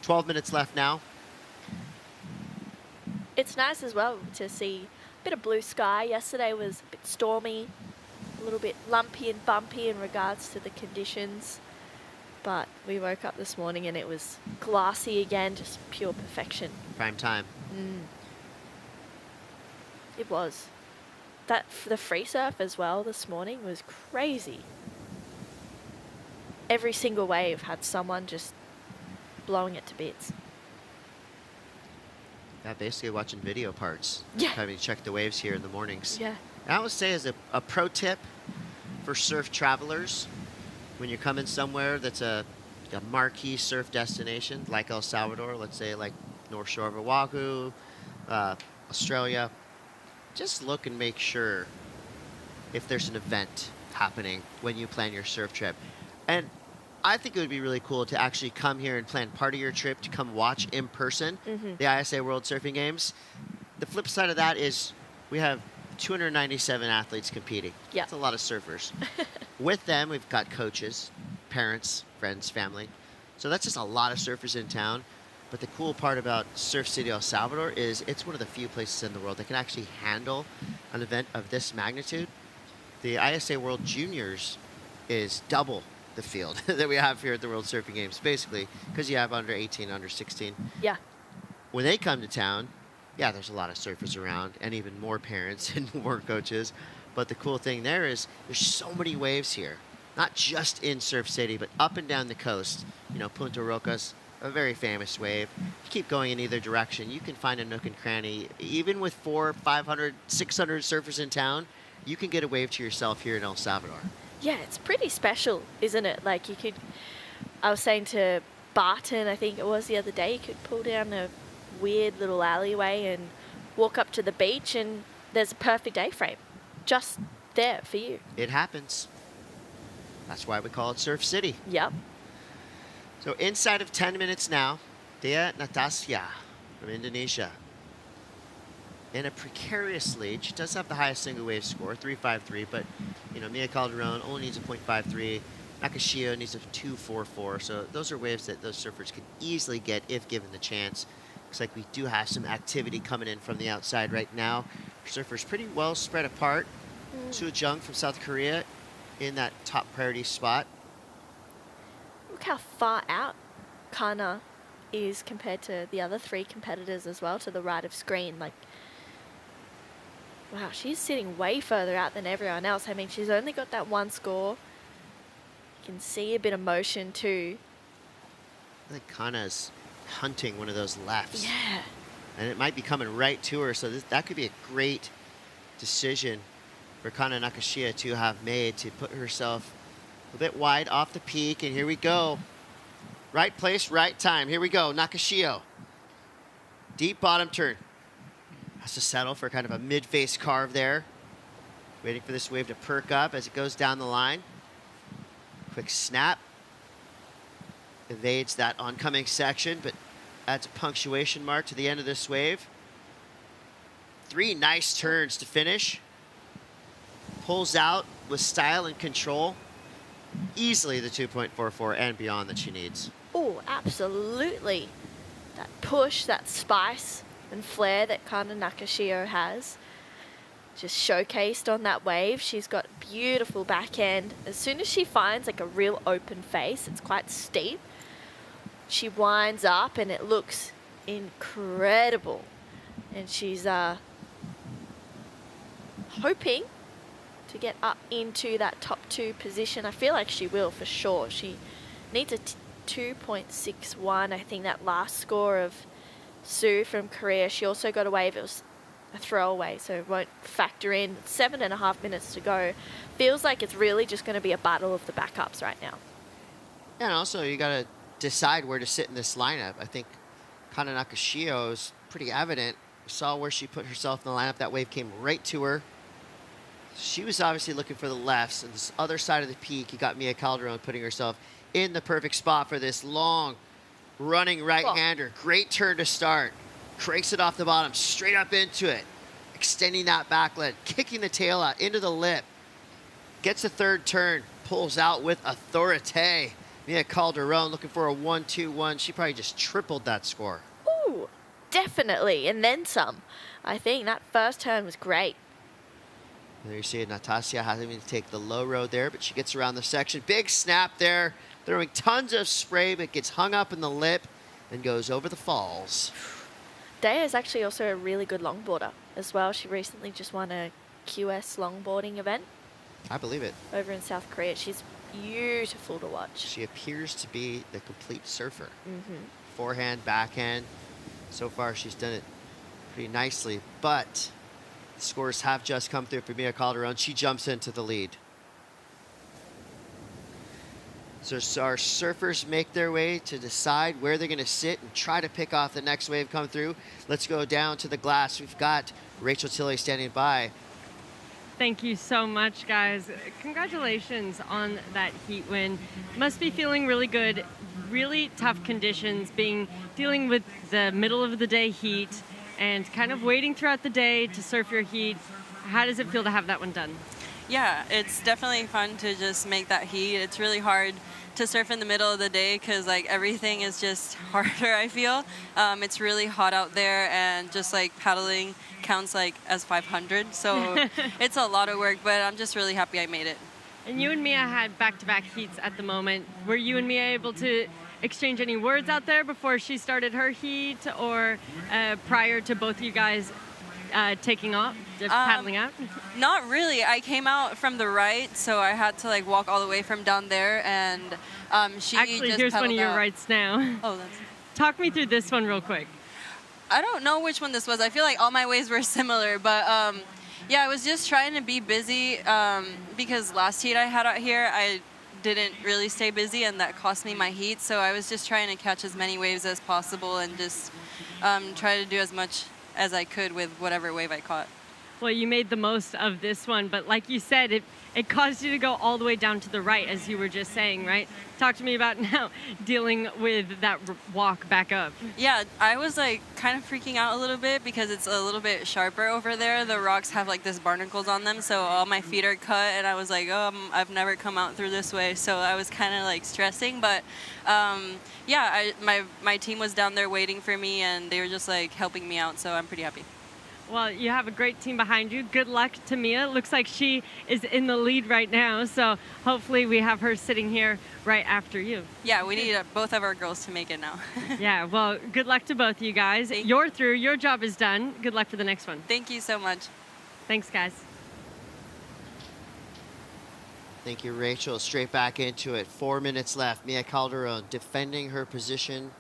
12 minutes left now. It's nice as well to see a bit of blue sky. Yesterday was a bit stormy, a little bit lumpy and bumpy in regards to the conditions. But we woke up this morning and it was glassy again, just pure perfection. Prime time. It was. The free surf as well this morning was crazy. Every single wave had someone just blowing it to bits. Yeah, basically watching video parts. Yeah. Having to check the waves here in the mornings. Yeah. And I would say as a pro tip for surf travelers, when you're coming somewhere that's a marquee surf destination like El Salvador, let's say like North Shore of Oahu, Australia, just look and make sure if there's an event happening when you plan your surf trip. And I think it would be really cool to actually come here and plan part of your trip to come watch in person the ISA World Surfing Games. The flip side of that is we have 297 athletes competing. Yeah. That's a lot of surfers. With them, we've got coaches, parents, friends, family. So that's just a lot of surfers in town. But the cool part about Surf City El Salvador is it's one of the few places in the world that can actually handle an event of this magnitude. The ISA World Juniors is double the field that we have here at the World Surfing Games, basically, because you have under 18, under 16. Yeah. When they come to town, yeah, there's a lot of surfers around and even more parents and more coaches. But the cool thing there is there's so many waves here, not just in Surf City, but up and down the coast. You know, Punta Rocas, a very famous wave. You keep going in either direction, you can find a nook and cranny. Even with 400, 500, 600 surfers in town, you can get a wave to yourself here in El Salvador. Yeah, it's pretty special, isn't it? Like I was saying to Barton, I think it was the other day, you could pull down a weird little alleyway and walk up to the beach and there's a perfect A-frame just there for you. It happens. That's why we call it Surf City. Yep. So inside of 10 minutes now, Dea Natasya from Indonesia. In a precarious lead. She does have the highest single wave score, 3.53, but you know, Mia Calderon only needs a 0.53. Nakashio needs a 2.44. So those are waves that those surfers could easily get if given the chance. Looks like we do have some activity coming in from the outside right now. Surfers pretty well spread apart. Soo Jung from South Korea in that top priority spot. Look how far out Kana is compared to the other three competitors as well, to the right of screen. Like, wow, she's sitting way further out than everyone else. I mean, she's only got that one score. You can see a bit of motion too. I think Kana's hunting one of those lefts. Yeah. And it might be coming right to her, so that could be a great decision for Kana Nakashia to have made to put herself a bit wide off the peak. And here we go. Right place, right time. Here we go, Nakashio. Deep bottom turn. Has to settle for kind of a mid-face carve there. Waiting for this wave to perk up as it goes down the line. Quick snap. Evades that oncoming section, but adds a punctuation mark to the end of this wave. 3 nice turns to finish. Pulls out with style and control. easily the 2.44 and beyond that she needs. Oh, absolutely. That push, that spice and flair that Kana Nakashio has, just showcased on that wave. She's got beautiful backhand. As soon as she finds like a real open face, it's quite steep, she winds up and it looks incredible. And she's hoping to get up into that top 2 position. I feel like she will for sure. She needs a 2.61. I think that last score of Sue from Korea, she also got a wave. It was a throwaway, so it won't factor in. 7.5 minutes to go. Feels like it's really just going to be a battle of the backups right now. Yeah, and also you got to decide where to sit in this lineup. I think Kana Nakashio is pretty evident. We saw where she put herself in the lineup. That wave came right to her. She was obviously looking for the lefts. And this other side of the peak, you got Mia Calderon putting herself in the perfect spot for this long running right-hander. Great turn to start. Cranks it off the bottom, straight up into it. Extending that back leg, kicking the tail out into the lip. Gets a third turn, pulls out with authority. Mia Calderon looking for a 1-2-1. She probably just tripled that score. Ooh, definitely, and then some. I think that first turn was great. There you see it, Natasha having to take the low road there, but she gets around the section. Big snap there, throwing tons of spray, but gets hung up in the lip and goes over the falls. Daya is actually also a really good longboarder as well. She recently just won a QS longboarding event. I believe it. Over in South Korea. She's beautiful to watch. She appears to be the complete surfer. Mm-hmm. Forehand, backhand. So far, she's done it pretty nicely, but the scores have just come through for Mia Calderon. She jumps into the lead. So our surfers make their way to decide where they're going to sit and try to pick off the next wave come through. Let's go down to the glass. We've got Rachel Tilley standing by. Thank you so much, guys. Congratulations on that heat win. Must be feeling really good. Really tough conditions, dealing with the middle of the day heat and kind of waiting throughout the day to surf your heat. How does it feel to have that one done? Yeah, it's definitely fun to just make that heat. It's really hard to surf in the middle of the day because like everything is just harder, I feel. It's really hot out there and just like paddling counts like as 500. So it's a lot of work, but I'm just really happy I made it. And you and Mia had back-to-back heats at the moment. Were you and Mia able to exchange any words out there before she started her heat or prior to both you guys taking off, paddling out? Not really. I came out from the right, so I had to like walk all the way from down there, and she actually just here's one of your out. rights now. Oh, that's. Talk me through this one real quick. I don't know which one this was. I feel like all my waves were similar, but yeah, I was just trying to be busy because last heat I had out here, I didn't really stay busy, and that cost me my heat. So I was just trying to catch as many waves as possible and just try to do as much as I could with whatever wave I caught. Well, you made the most of this one, but like you said, it caused you to go all the way down to the right, as you were just saying, right? Talk to me about now dealing with that walk back up. Yeah, I was like kind of freaking out a little bit because it's a little bit sharper over there. The rocks have like this barnacles on them, so all my feet are cut, and I was like, I've never come out through this way, so I was kind of like stressing, but yeah, my team was down there waiting for me, and they were just like helping me out, so I'm pretty happy. Well, you have a great team behind you. Good luck to Mia. Looks like she is in the lead right now, so hopefully we have her sitting here right after you. Yeah, we need both of our girls to make it now. Yeah, well, good luck to both of you guys. You're through. Your job is done. Good luck for the next one. Thank you so much. Thanks, guys. Thank you, Rachel. Straight back into it. 4 minutes left. Mia Calderon defending her position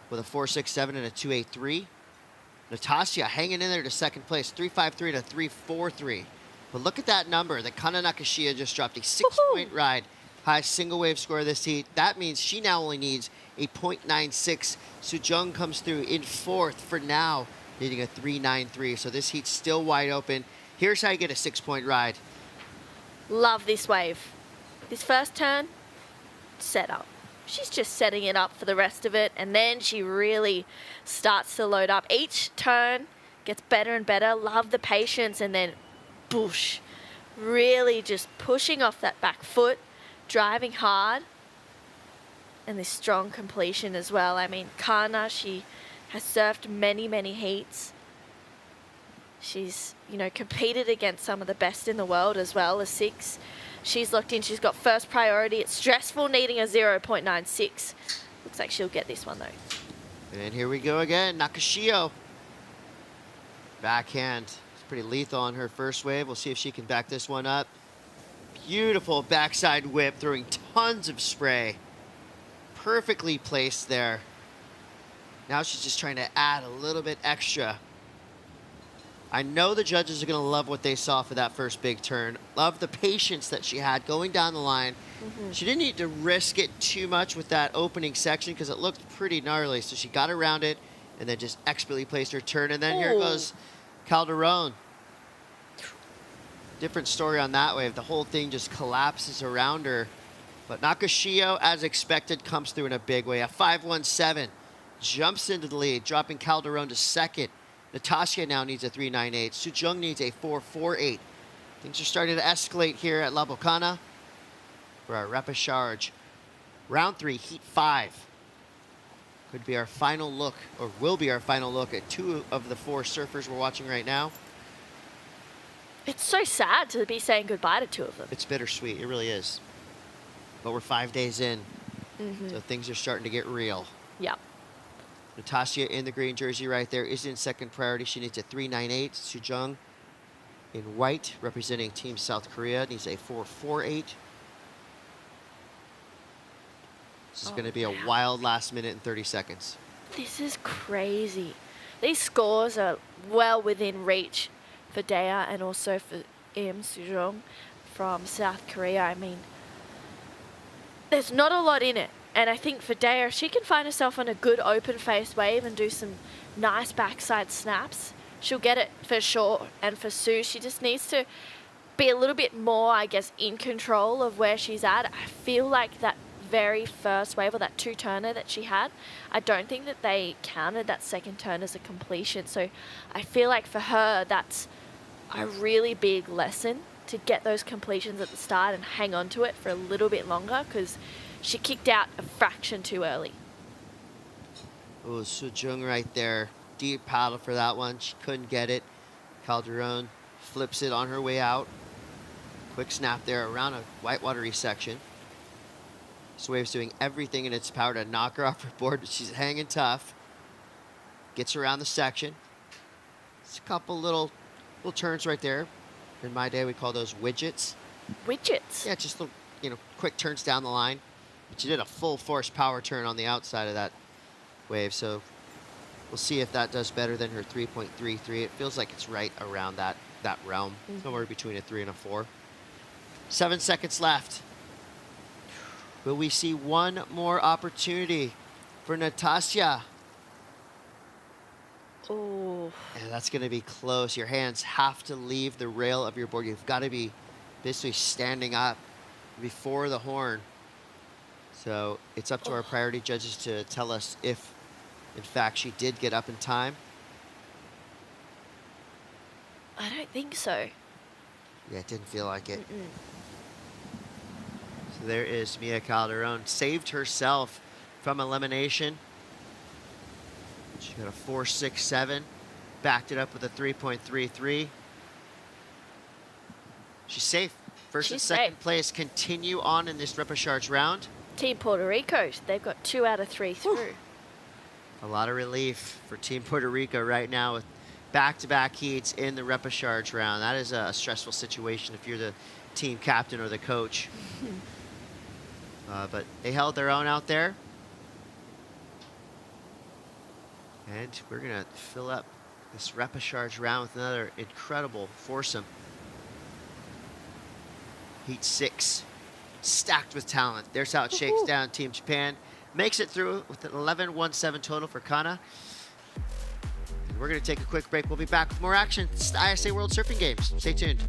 with a 4.67 and a 2.83. Natasha hanging in there to second place, 3.53 to 3.43. But look at that number that Kana Nakashia just dropped, a 6-point ride, highest single wave score of this heat. That means she now only needs a 0.96. Sujung comes through in fourth for now, needing a 3.93. So this heat's still wide open. Here's how you get a 6-point ride. Love this wave. This first turn, set up. She's just setting it up for the rest of it, and then she really starts to load up. Each turn gets better and better. Love the patience, and then boosh. Really just pushing off that back foot, driving hard and this strong completion as well. I mean, Kana, she has surfed many, many heats. She's, you know, competed against some of the best in the world as well as 6. She's locked in. She's got first priority. It's stressful needing a 0.96. Looks like she'll get this one though. And here we go again. Nakashio. Backhand. It's pretty lethal on her first wave. We'll see if she can back this one up. Beautiful backside whip, throwing tons of spray. Perfectly placed there. Now she's just trying to add a little bit extra. I know the judges are going to love what they saw for that first big turn. Love the patience that she had going down the line. She didn't need to risk it too much with that opening section because it looked pretty gnarly. So she got around it and then just expertly placed her turn. And then here goes Calderon. Different story on that wave. The whole thing just collapses around her. But Nakashio, as expected, comes through in a big way. A 5.17 jumps into the lead, dropping Calderon to second. Natasha now needs a 3.98. Sujung needs a 4.48. Things are starting to escalate here at La Bocana for our repechage. Round 3, heat 5. Could be our final look, or will be our final look at 2 of the 4 surfers we're watching right now. It's so sad to be saying goodbye to 2 of them. It's bittersweet, it really is. But we're 5 days in, so things are starting to get real. Yep. Natasha in the green jersey right there is in second priority. She needs a 3.98. Sujung in white, representing Team South Korea, needs a 4.48. This is going to be a wild last minute and 30 seconds. This is crazy. These scores are well within reach for Dea and also for Im Sujung from South Korea. I mean, there's not a lot in it. And I think for Dea, she can find herself on a good open face wave and do some nice backside snaps. She'll get it for sure. And for Sue, she just needs to be a little bit more, I guess, in control of where she's at. I feel like that very first wave, or that 2-turner that she had, I don't think that they counted that second turn as a completion. So I feel like for her, that's a really big lesson to get those completions at the start and hang on to it for a little bit longer, because she kicked out a fraction too early. Oh, Sujung right there. Deep paddle for that one. She couldn't get it. Calderon flips it on her way out. Quick snap there around a whitewatery section. This wave's doing everything in its power to knock her off her board, but she's hanging tough. Gets around the section. It's a couple little turns right there. In my day, we call those widgets. Widgets? Yeah, just little, quick turns down the line. But she did a full force power turn on the outside of that wave, so we'll see if that does better than her 3.33. It feels like it's right around that realm, somewhere between a 3 and a 4. 7 seconds left. Will we see one more opportunity for Natasha? Oh. And that's going to be close. Your hands have to leave the rail of your board. You've got to be basically standing up before the horn. So it's up to our priority judges to tell us if, in fact, she did get up in time. I don't think so. Yeah, it didn't feel like it. So there is Mia Calderon. Saved herself from elimination. She got a 4.67. Backed it up with a 3.33. She's safe. First and second place continue on in this repechage round. Team Puerto Rico, they've got 2 out of 3 through. A lot of relief for Team Puerto Rico right now with back-to-back heats in the repechage round. That is a stressful situation if you're the team captain or the coach. But they held their own out there. And we're going to fill up this repechage round with another incredible foursome. Heat 6, stacked with talent. There's how it shakes down. Team Japan makes it through with an 11.17 total for Kana. And we're going to take a quick break. We'll be back with more action. It's the ISA World Surfing Games. Stay tuned.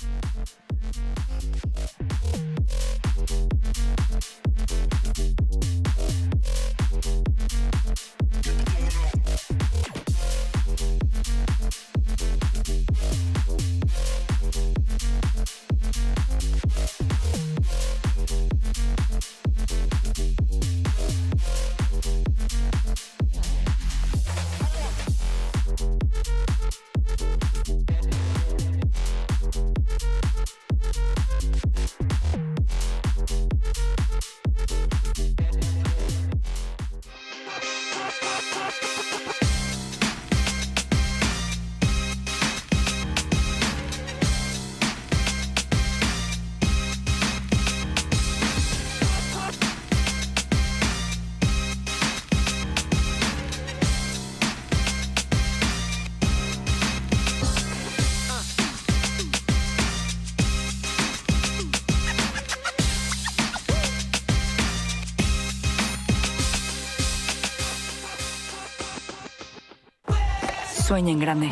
Sueña en grande.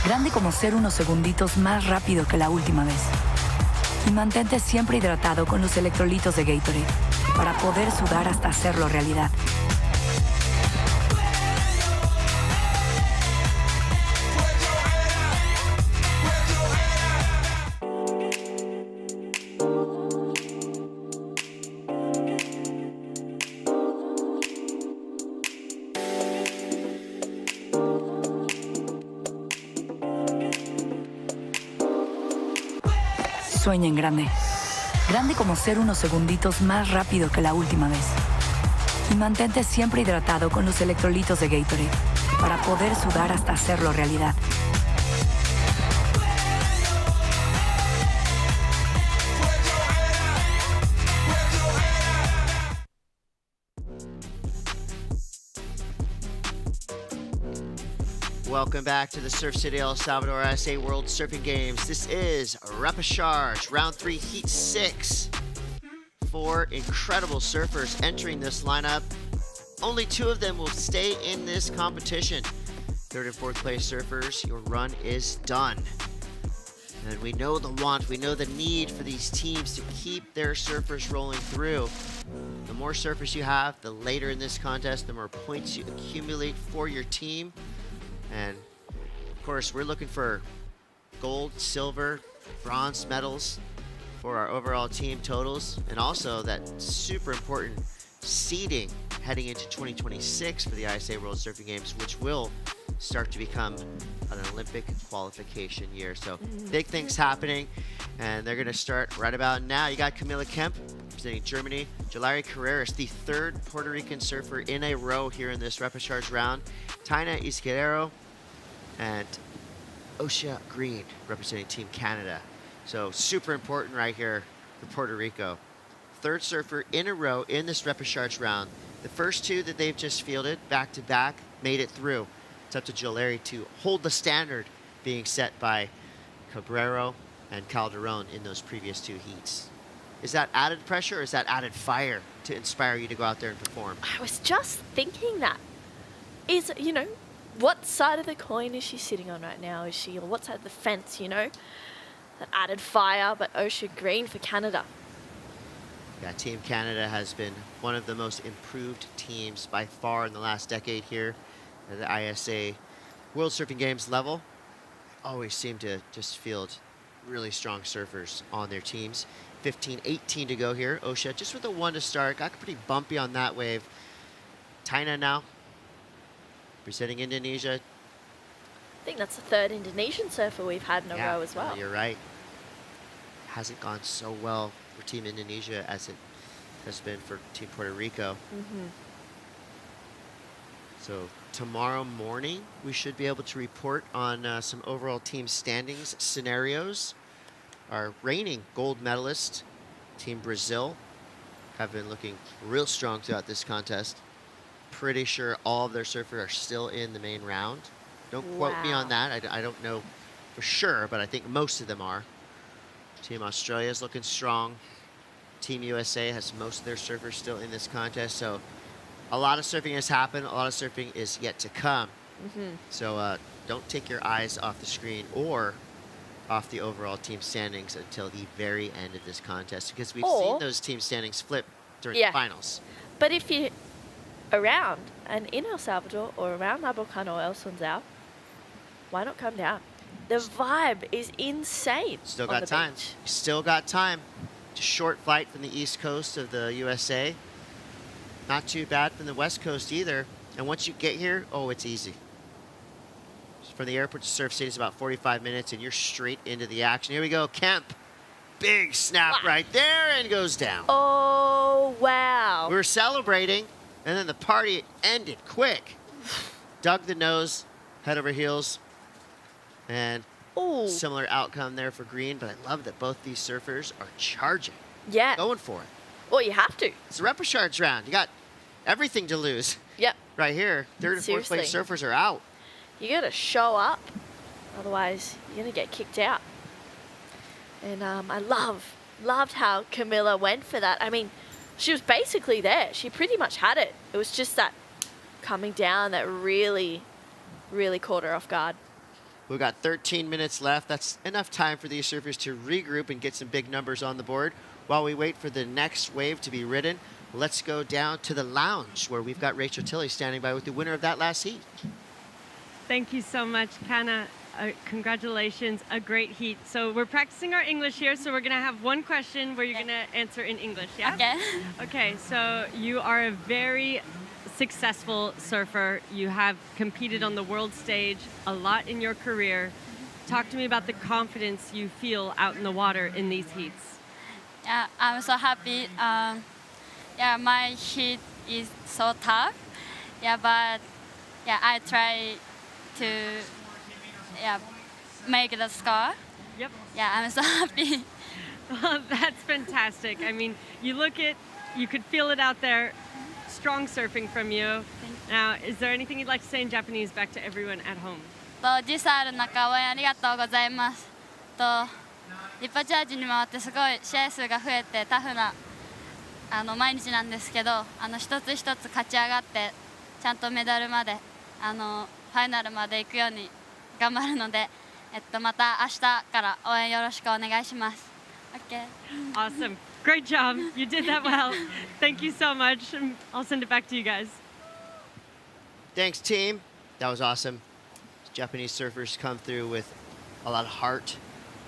Grande como ser unos segunditos más rápido que la última vez. Y mantente siempre hidratado con los electrolitos de Gatorade para poder sudar hasta hacerlo realidad. Sueña en grande. Grande como ser unos segunditos más rápido que la última vez. Y mantente siempre hidratado con los electrolitos de Gatorade para poder sudar hasta hacerlo realidad. Welcome back to the Surf City El Salvador ISA World Surfing Games. This is Repechage, round 3, heat 6. 4 incredible surfers entering this lineup. Only 2 of them will stay in this competition. 3rd and 4th place surfers, your run is done. And we know the want, we know the need for these teams to keep their surfers rolling through. The more surfers you have, the later in this contest, the more points you accumulate for your team. And of course, we're looking for gold, silver, bronze medals for our overall team totals, and also that super important seeding heading into 2026 for the ISA World Surfing Games, which will start to become an Olympic qualification year. So big things happening, and they're going to start right about now. You got Camila Kemp representing Germany. Jolari Carreras, the 3rd Puerto Rican surfer in a row here in this repechage round. Taina Izquierdo and Osha Green representing Team Canada. So super important right here for Puerto Rico. 3rd surfer in a row in this repechage round. The first 2 that they've just fielded back-to-back made it through. It's up to Jolari to hold the standard being set by Cabrero and Calderon in those previous 2 heats. Is that added pressure or is that added fire to inspire you to go out there and perform? I was just thinking that. Is, you know, what side of the coin is she sitting on right now? Is she, or what side of the fence, you know? That added fire, but Osha Green for Canada. Yeah, Team Canada has been one of the most improved teams by far in the last decade here at the ISA World Surfing Games level. Always seem to just field really strong surfers on their teams. 15-18 to go here. Osha just with a 1 to start. Got pretty bumpy on that wave. Taina now representing Indonesia. I think that's the 3rd Indonesian surfer we've had in a row as well. You're right. Hasn't gone so well for Team Indonesia as it has been for Team Puerto Rico. So tomorrow morning, we should be able to report on some overall team standings scenarios. Our reigning gold medalist, Team Brazil, have been looking real strong throughout this contest. Pretty sure all of their surfers are still in the main round. Don't quote me on that. I don't know for sure, but I think most of them are. Team Australia is looking strong. Team USA has most of their surfers still in this contest. So a lot of surfing has happened. A lot of surfing is yet to come. So don't take your eyes off the screen or off the overall team standings until the very end of this contest, because we've seen those team standings flip during the finals. But if you're around and in El Salvador or around Abocan or El Sunzao, why not come down? The vibe is insane. Still got time. Still got time. It's a short flight from the east coast of the USA. Not too bad from the west coast either. And once you get here, oh, it's easy. From the airport to Surf City is about 45 minutes, and you're straight into the action. Here we go, Kemp. Big snap right there, and goes down. Oh, wow. We were celebrating, and then the party ended quick. Dug the nose, head over heels, and similar outcome there for Green, but I love that both these surfers are charging. Yeah. Going for it. Well, you have to. It's a repechage round. You got everything to lose. Yep. Right here. 3rd and 4th place surfers are out. You got to show up, otherwise you're going to get kicked out. And I loved how Camila went for that. I mean, she was basically there. She pretty much had it. It was just that coming down that really really caught her off guard. We've got 13 minutes left. That's enough time for these surfers to regroup and get some big numbers on the board. While we wait for the next wave to be ridden, let's go down to the lounge where we've got Rachel Tilley standing by with the winner of that last heat. Thank you so much, Kana. Congratulations, a great heat. So we're practicing our English here, so we're gonna have one question where you're gonna answer in English, yeah? Okay. Okay, so you are a very successful surfer. You have competed on the world stage a lot in your career. Talk to me about the confidence you feel out in the water in these heats. Yeah, I'm so happy. Yeah, my heat is so tough. Yeah, but yeah, I try to make the score. Yep. Yeah, I'm so happy. Well, that's fantastic. I mean, you could feel it out there. Strong surfing from you. Now, is there anything you'd like to say in Japanese back to everyone at home? 時差ある中応援ありがとうございます。リッパチャージに回ってすごい試合数が増えてタフな毎日なんですけど、一つ一つ勝ち上がってちゃんとメダルまでファイナルまで行くように頑張るので、また明日から応援よろしくお願いします。Okay. Awesome. Great job. You did that well. Thank you so much. I'll send it back to you guys. Thanks, team. That was awesome. Japanese surfers come through with a lot of heart.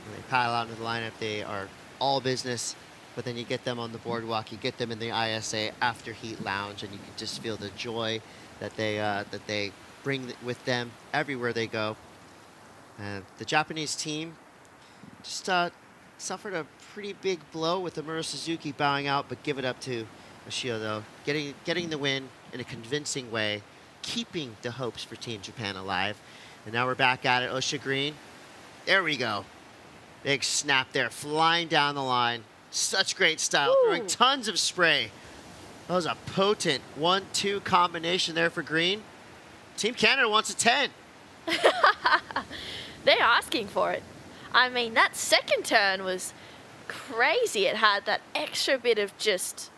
When they paddle out into the lineup, they are all business. But then you get them on the boardwalk, you get them in the ISA after heat lounge, and you can just feel the joy that they bring with them everywhere they go. The Japanese team just suffered a pretty big blow with Amuro Suzuki bowing out, but give it up to Yoshio, though. Getting the win in a convincing way, keeping the hopes for Team Japan alive. And now we're back at it. Osha Green. There we go. Big snap there, flying down the line. Such great style, throwing tons of spray. That was a potent 1-2 combination there for Green. Team Canada wants a 10. They're asking for it. I mean, that second turn was crazy. It had that extra bit of just,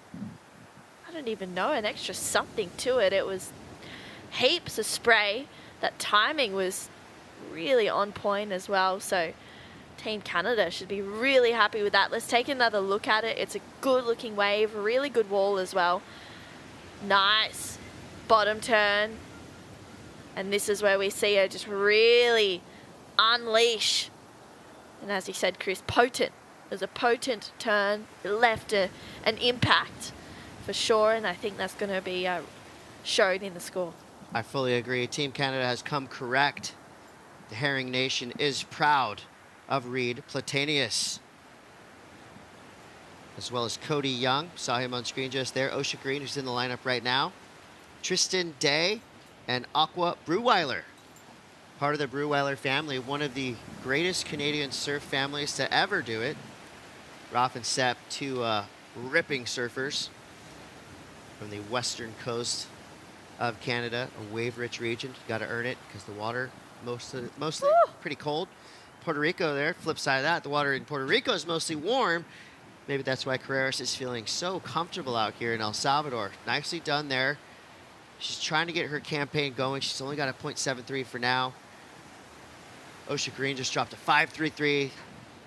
I don't even know, an extra something to it. It was heaps of spray. That timing was really on point as well. So Team Canada should be really happy with that. Let's take another look at it. It's a good looking wave, really good wall as well. Nice bottom turn. And this is where we see her just really unleash. And as he said, Chris, potent. It was a potent turn. It left an impact for sure. And I think that's going to be shown in the score. I fully agree. Team Canada has come correct. The Herring Nation is proud of Reed Platanius, as well as Cody Young. Saw him on screen just there. Osha Green, who's in the lineup right now. Tristan Day and Aqua Breweiler. Part of the Breweiler family, one of the greatest Canadian surf families to ever do it. Ralph and Sepp, two ripping surfers from the western coast of Canada, a wave-rich region. You got to earn it because the water mostly pretty cold. Puerto Rico there, flip side of that, the water in Puerto Rico is mostly warm. Maybe that's why Carreras is feeling so comfortable out here in El Salvador. Nicely done there. She's trying to get her campaign going. She's only got a .73 for now. Osha Green just dropped a 5.33.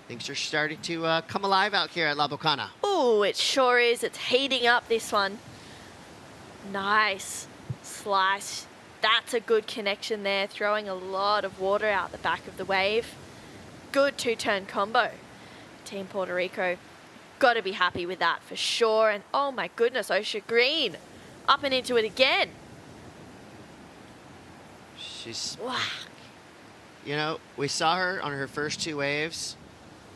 Things are starting to come alive out here at La Bocana. Oh, it sure is. It's heating up, this one. Nice slice. That's a good connection there, throwing a lot of water out the back of the wave. Good two-turn combo. Team Puerto Rico, got to be happy with that for sure. And oh my goodness, Osha Green up and into it again. She's, you know, we saw her on her first two waves,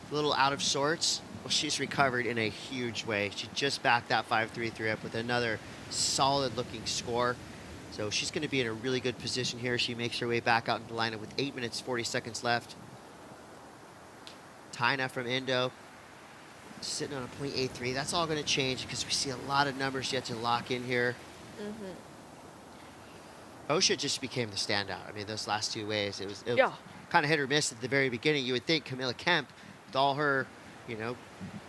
a little out of sorts. Well, she's recovered in a huge way. She just backed that 5.33 up with another solid-looking score. So she's going to be in a really good position here. She makes her way back out into the lineup with 8 minutes, 40 seconds left. Taina from Indo, sitting on a .83. That's all going to change because we see a lot of numbers yet to lock in here. Osha just became the standout. I mean, those last two waves, it was kind of hit or miss at the very beginning. You would think Camilla Kemp, with all her, you know,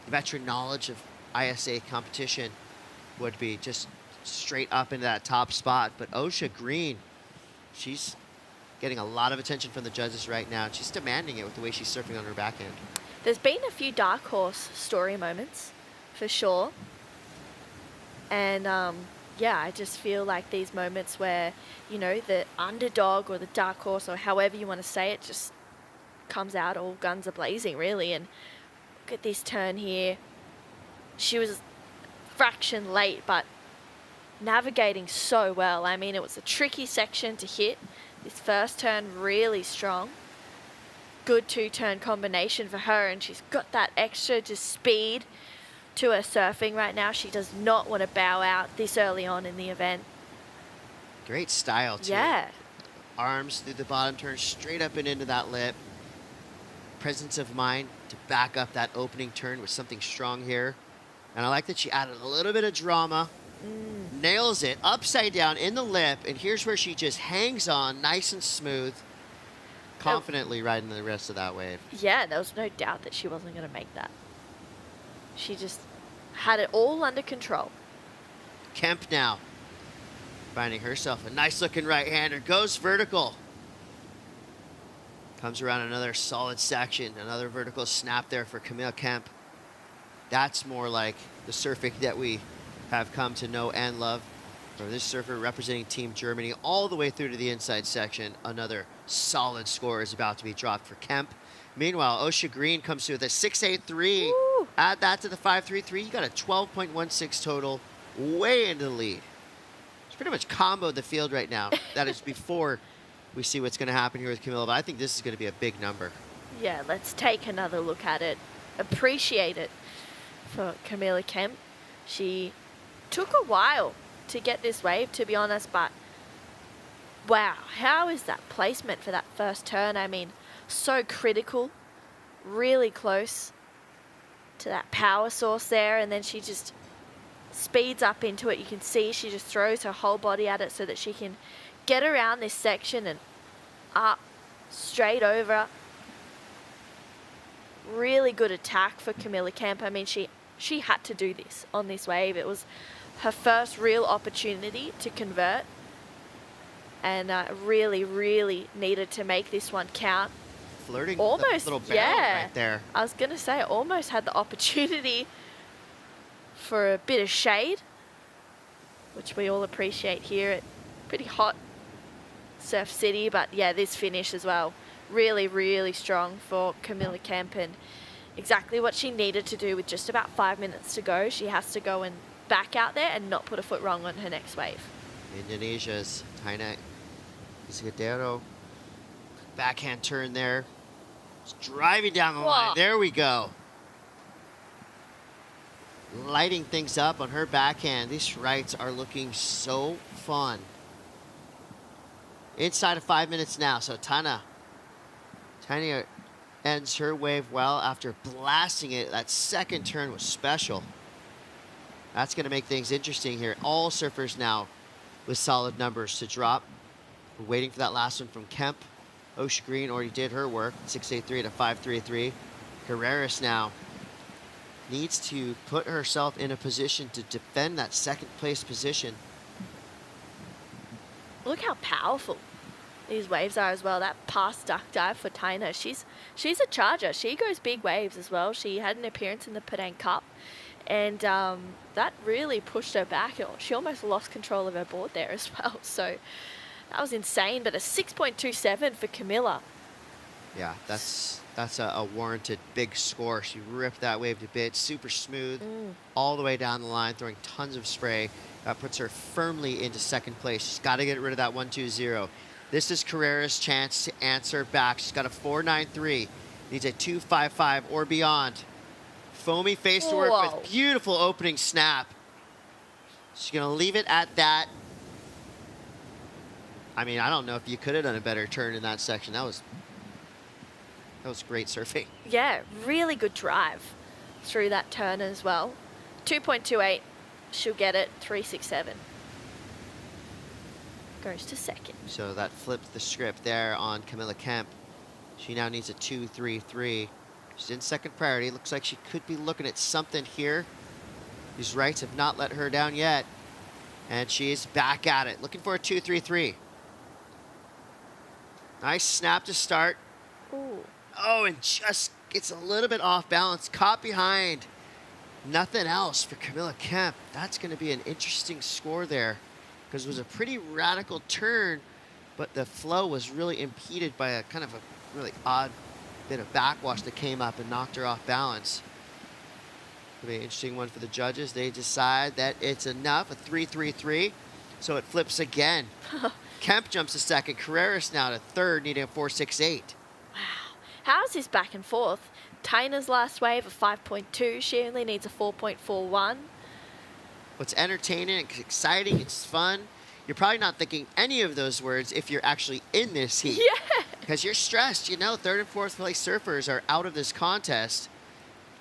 veteran knowledge of ISA competition, would be just straight up into that top spot. But Osha Green, she's getting a lot of attention from the judges right now. She's demanding it with the way she's surfing on her backhand. There's been a few dark horse story moments, for sure. And yeah, I just feel like these moments where, you know, the underdog or the dark horse or however you want to say it just comes out all guns are blazing, really. And look at this turn here. She was fraction late, but navigating so well. I mean, it was a tricky section to hit. This first turn really strong. Good two-turn combination for her, and she's got that extra just speed to her surfing right now. She does not want to bow out this early on in the event. Great style, too. Yeah. Arms through the bottom turn, straight up and into that lip. Presence of mind to back up that opening turn with something strong here. And I like that she added a little bit of drama. Nails it upside down in the lip, and here's where she just hangs on nice and smooth, confidently riding the rest of that wave. Yeah, there was no doubt that she wasn't going to make that. She just had it all under control. Kemp now finding herself a nice looking right-hander, goes vertical. Comes around another solid section, another vertical snap there for Camille Kemp. That's more like the surfing that we have come to know and love. For this surfer representing Team Germany all the way through to the inside section. Another solid score is about to be dropped for Kemp. Meanwhile, Osha Green comes through with a 6.83. Add that to the 5.33. You got a 12.16 total, way into the lead. It's pretty much comboed the field right now. That is before we see what's going to happen here with Camilla, but I think this is going to be a big number. Yeah, let's take another look at it. Appreciate it for Camilla Kemp. She took a while to get this wave, to be honest, but wow, how is that placement for that first turn? I mean, so critical, really close to that power source there, and then she just speeds up into it. You can see she just throws her whole body at it so that she can get around this section and up, straight over. Really good attack for Camilla Kemp. I mean, she had to do this on this wave. It was her first real opportunity to convert, and really, really needed to make this one count. Flirting almost, with the little barrel right there. I was going to say, almost had the opportunity for a bit of shade, which we all appreciate here at pretty hot Surf City. But yeah, this finish as well, really, really strong for Camilla Kemp, and exactly what she needed to do with just about 5 minutes to go. She has to go and back out there and not put a foot wrong on her next wave. Indonesia's Taina Isagedero. Backhand turn there. Just driving down the line. There we go. Lighting things up on her backhand. These rights are looking so fun. Inside of 5 minutes now, so Taina ends her wave well after blasting it. That second turn was special. That's going to make things interesting here. All surfers now with solid numbers to drop. We're waiting for that last one from Kemp. Osha Green already did her work. 6.83 to 5.33. Carreras now needs to put herself in a position to defend that second place position. Look how powerful these waves are as well. That past duck dive for Taina. She's a charger. She goes big waves as well. She had an appearance in the Padang Cup, and that really pushed her back. She almost lost control of her board there as well. So that was insane. But a 6.27 for Camilla. Yeah, that's a warranted big score. She ripped that wave to bits, super smooth, all the way down the line, throwing tons of spray. That puts her firmly into second place. She's got to get rid of that 1-2-0. This is Carrera's chance to answer back. She's got a 4.93. Needs a 2.55 or beyond. Foamy face to work with beautiful opening snap. She's going to leave it at that. I mean, I don't know if you could have done a better turn in that section. That was great surfing. Yeah, really good drive through that turn as well. 2.28, she'll get it. 3.67. Goes to second. So that flipped the script there on Camilla Kemp. She now needs a 2.33. She's in second priority. Looks like she could be looking at something here. These rights have not let her down yet. And she is back at it, looking for a 2.33. Nice snap to start. Ooh. Oh, and just gets a little bit off balance. Caught behind. Nothing else for Camilla Kemp. That's going to be an interesting score there because it was a pretty radical turn, but the flow was really impeded by a kind of a really odd bit of backwash that came up and knocked her off balance. It'll be an interesting one for the judges. They decide that it's enough, a 3-3-3, so it flips again. Kemp jumps to second. Carreras now to third, needing a 4.68. How's this back and forth? Taina's last wave of 5.2. She only needs a 4.41. What's entertaining, it's exciting, it's fun. You're probably not thinking any of those words if you're actually in this heat. Yeah. Because you're stressed. You know, third and fourth place surfers are out of this contest.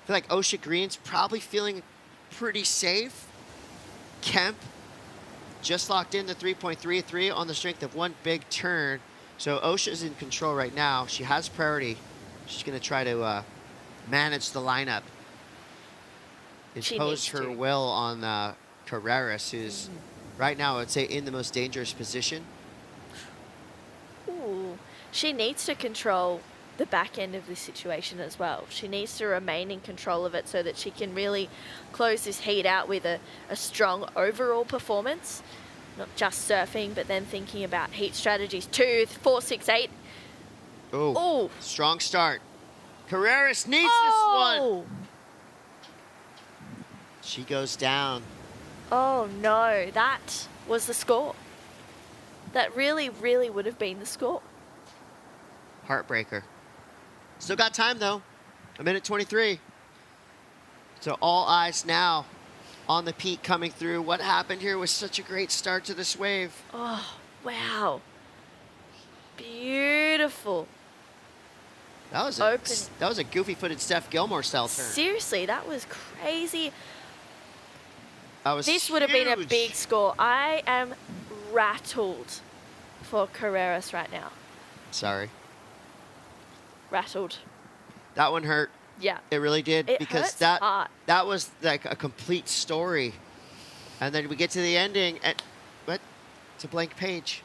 I feel like Osha Green's probably feeling pretty safe. Kemp just locked in the 3.33 on the strength of one big turn. So Osha's in control right now. She has priority. She's going to try to manage the lineup. Impose her will on Carreras, who's right now, I'd say, in the most dangerous position. Ooh. She needs to control the back end of this situation as well. She needs to remain in control of it so that she can really close this heat out with a strong overall performance. Not just surfing, but then thinking about heat strategies. 2, 4, 6, 8. Oh, strong start. Carreras needs this one. She goes down. Oh no, that was the score. That really, really would have been the score. Heartbreaker. Still got time though. 1:23. So all eyes now on the peak coming through. What happened here was such a great start to this wave. Oh, wow. Beautiful. That was a goofy-footed Steph Gilmore style turn. Seriously, that was crazy. This would have been a big score. I am rattled for Carreras right now. Sorry. Rattled. That one hurt. Yeah. It really did. It because hurts that hard. that was like a complete story. And then we get to the ending and what? It's a blank page.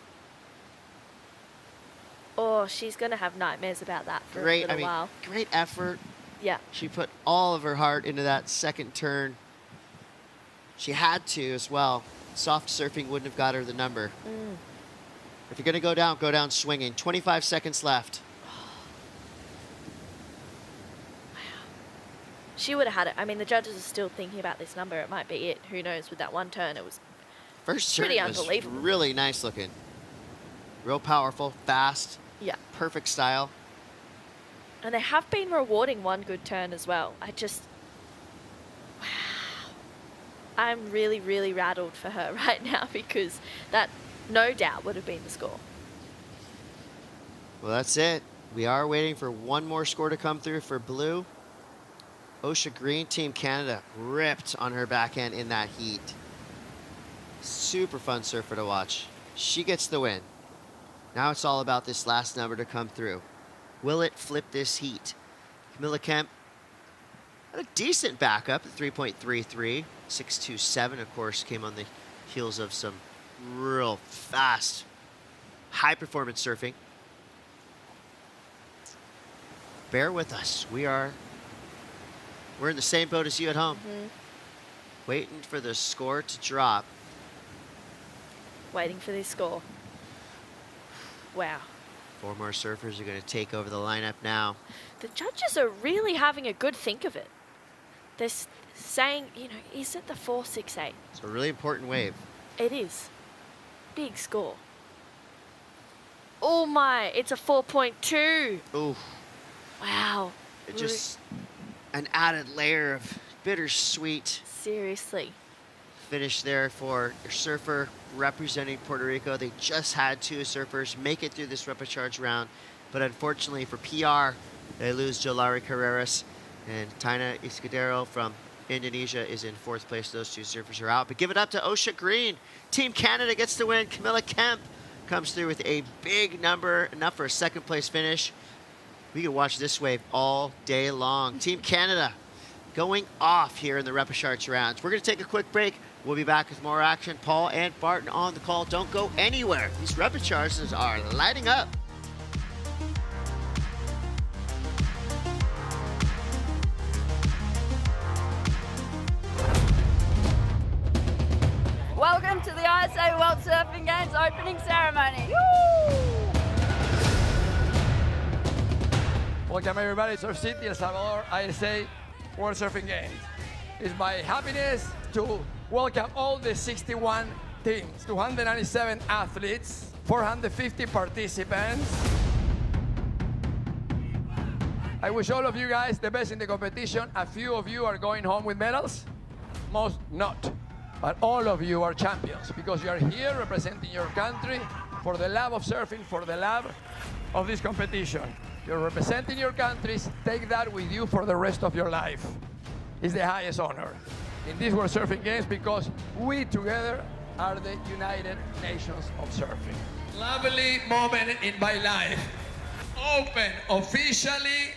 Oh, she's going to have nightmares about that for a Great, little while. great effort. Yeah. She put all of her heart into that second turn. She had to as well. Soft surfing wouldn't have got her the number. If you're going to go down swinging. 25 seconds left. She would have had it. I mean, the judges are still thinking about this number. It might be it. Who knows? With that one turn, it was First pretty turn was unbelievable. really nice looking. Real powerful, fast. Yeah. Perfect style. And they have been rewarding one good turn as well. Wow. I'm really, really rattled for her right now because that no doubt would have been the score. Well, that's it. We are waiting for one more score to come through for blue. Osha Green, Team Canada, ripped on her backhand in that heat. Super fun surfer to watch. She gets the win. Now it's all about this last number to come through. Will it flip this heat? Camilla Kemp had a decent backup at 3.33. 6.27, of course, came on the heels of some real fast, high-performance surfing. Bear with us. We're in the same boat as you at home. Waiting for the score to drop. Waiting for this score. Wow. 4 more surfers are going to take over the lineup now. The judges are really having a good think of it. They're saying, you know, is it the 4.68? It's a really important wave. It is. Big score. Oh my, it's a 4.2. Ooh. Wow. It just an added layer of bittersweet. Seriously. Finish there for your surfer representing Puerto Rico. They just had 2 surfers make it through this repechage round, but unfortunately for PR, they lose Jolari Carreras, and Taina Escudero from Indonesia is in 4th place. Those 2 surfers are out, but give it up to Osha Green. Team Canada gets the win. Camilla Kemp comes through with a big number, enough for a 2nd place finish. We can watch this wave all day long. Team Canada going off here in the repechage rounds. We're going to take a quick break. We'll be back with more action. Paul and Barton on the call. Don't go anywhere. These repechages are lighting up. Surfing Games opening ceremony. Welcome everybody to Surf City, El Salvador, ISA World Surfing Games. It's my happiness to welcome all the 61 teams, 297 athletes, 450 participants. I wish all of you guys the best in the competition. A few of you are going home with medals, most not. But all of you are champions because you are here representing your country for the love of surfing, for the love of this competition. You're representing your countries, take that with you for the rest of your life. It's the highest honor in these World Surfing Games because we together are the United Nations of Surfing. Lovely moment in my life. Open officially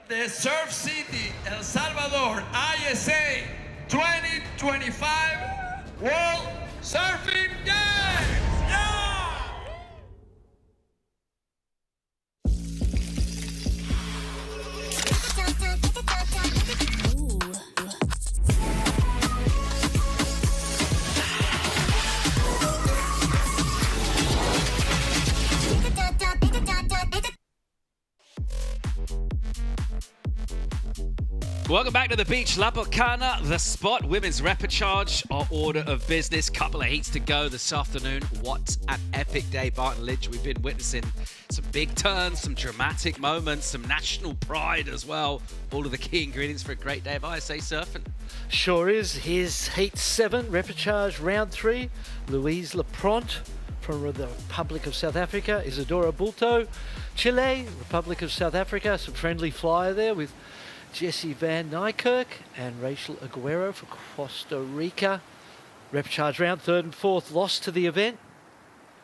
the Surf City El Salvador ISA 2025 World Surfing Games! Yeah! Welcome back to the beach, La Bocana, the spot, women's repechage, our order of business. Couple of heats to go this afternoon. What an epic day, Barton Lynch. We've been witnessing some big turns, some dramatic moments, some national pride as well. All of the key ingredients for a great day of ISA surfing. Sure is. Here's Heat 7, repechage round 3. Louise Lapront from the Republic of South Africa. Isadora Bulto, Chile, Republic of South Africa. Some friendly flyer there with Jessie Van Nykirk and Rachel Aguero for Costa Rica. Repechage round 3rd and 4th lost to the event.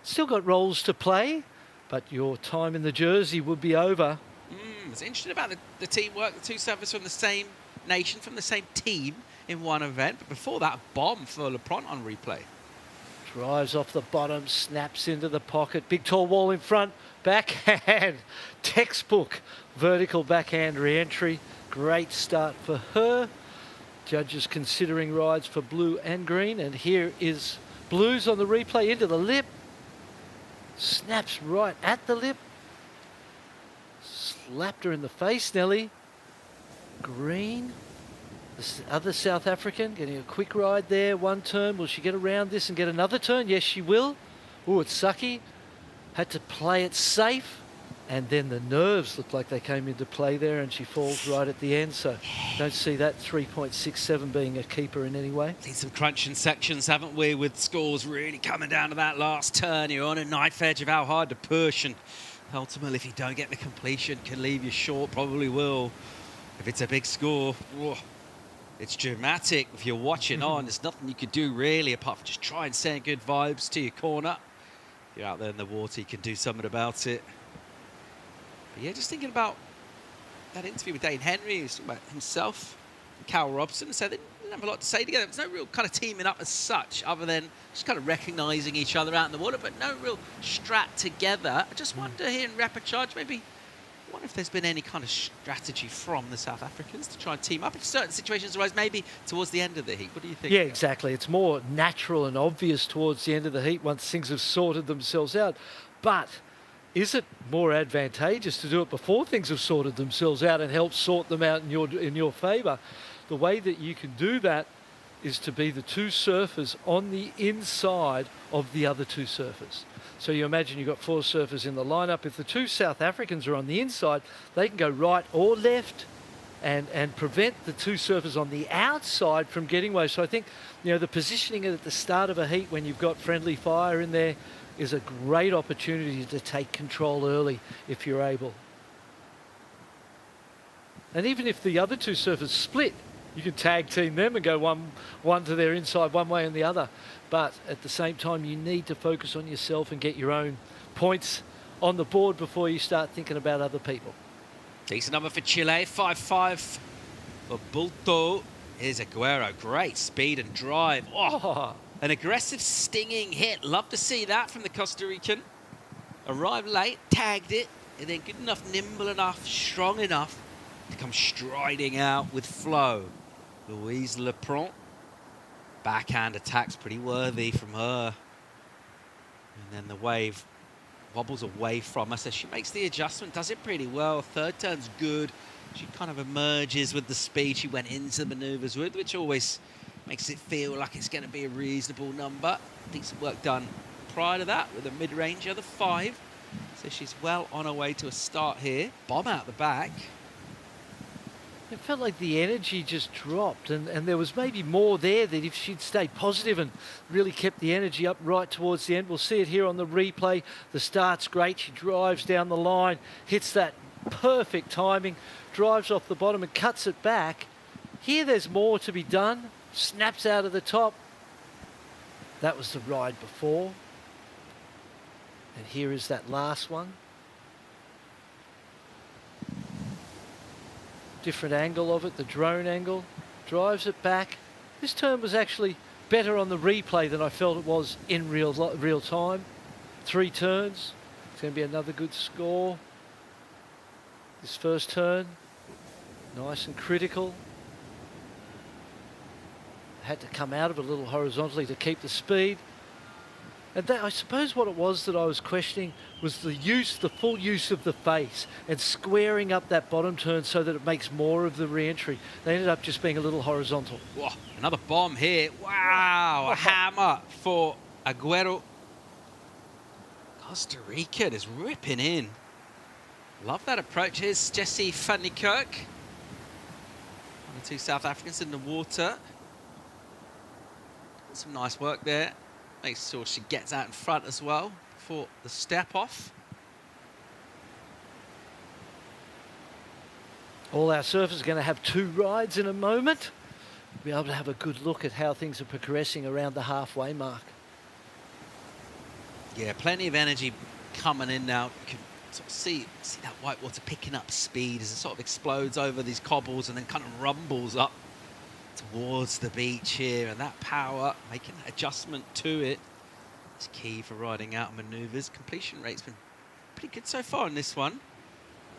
Still got roles to play, but your time in the jersey would be over. It's interesting about the teamwork. The two surfers from the same nation, from the same team in one event. But before that, bomb for Lapront on replay. Drives off the bottom, snaps into the pocket. Big tall wall in front. Backhand. Textbook vertical backhand re-entry. Great start for her. Judges considering rides for blue and green. And here is blues on the replay into the lip. Snaps right at the lip. Slapped her in the face, Nelly. Green. This other South African getting a quick ride there. One turn. Will she get around this and get another turn? Yes, she will. Oh, it's sucky. Had to play it safe. And then the nerves look like they came into play there, and she falls right at the end. So don't see that 3.67 being a keeper in any way. Seen some crunching sections, haven't we, with scores really coming down to that last turn. You're on a knife edge of how hard to push, and ultimately, if you don't get the completion, can leave you short, probably will. If it's a big score, whoa, it's dramatic. If you're watching on, there's nothing you can do really apart from just try and send good vibes to your corner. You're out there in the water, you can do something about it. But yeah, just thinking about that interview with Dane Henry, he was talking about himself and Cal Robson, and said they didn't have a lot to say together. There's no real kind of teaming up as such, other than just kind of recognising each other out in the water, but no real strat together. I just wonder here in repechage, maybe, I wonder if there's been any kind of strategy from the South Africans to try and team up if certain situations arise, maybe towards the end of the heat. What do you think? Yeah, exactly. It's more natural and obvious towards the end of the heat once things have sorted themselves out. But is it more advantageous to do it before things have sorted themselves out and help sort them out in your favour? The way that you can do that is to be the two surfers on the inside of the other two surfers. So you imagine you've got 4 surfers in the lineup. If the 2 South Africans are on the inside, they can go right or left and prevent the 2 surfers on the outside from getting away. So I think, the positioning at the start of a heat when you've got friendly fire in there is a great opportunity to take control early if you're able. And even if the other 2 surfers split, you can tag team them and go one to their inside one way and the other. But at the same time, you need to focus on yourself and get your own points on the board before you start thinking about other people. Decent number for Chile, 5-5 for Bulto. Here's Aguero, great speed and drive. Oh. An aggressive, stinging hit. Love to see that from the Costa Rican. Arrived late, tagged it, and then good enough, nimble enough, strong enough to come striding out with flow. Louise Lapront. Backhand attacks pretty worthy from her. then the wave wobbles away from her, so she makes the adjustment, does it pretty well. Third turn's good. She kind of emerges with the speed she went into the manoeuvres with, which always makes it feel like it's going to be a reasonable number. Decent work done prior to that with a mid-range other 5. So she's well on her way to a start here. Bomb out the back. It felt like the energy just dropped, and there was maybe more there that if she'd stayed positive and really kept the energy up right towards the end. We'll see it here on the replay. The start's great. She drives down the line, hits that perfect timing, drives off the bottom and cuts it back. Here there's more to be done. Snaps out of the top. That was the ride before. And here is that last one. Different angle of it, the drone angle. Drives it back. This turn was actually better on the replay than I felt it was in real time. 3 turns. It's going to be another good score. This first turn, nice and critical. Had to come out of it a little horizontally to keep the speed. And that, I suppose what it was that I was questioning was the full use of the face and squaring up that bottom turn so that it makes more of the re-entry. They ended up just being a little horizontal. Whoa, another bomb here. Wow, a hammer for Aguero. Costa Rica is ripping in. Love that approach. Here's Jessie van der Kerk. One or two South Africans in the water. Some nice work there. Makes sure she gets out in front as well for the step off. All our surfers are going to have 2 rides in a moment. We'll be able to have a good look at how things are progressing around the halfway mark. Yeah, plenty of energy coming in now. You can sort of see that whitewater picking up speed as it sort of explodes over these cobbles and then kind of rumbles up towards the beach here, and that power, making that adjustment to it, is key for riding out manoeuvres. Completion rate's been pretty good so far in this one.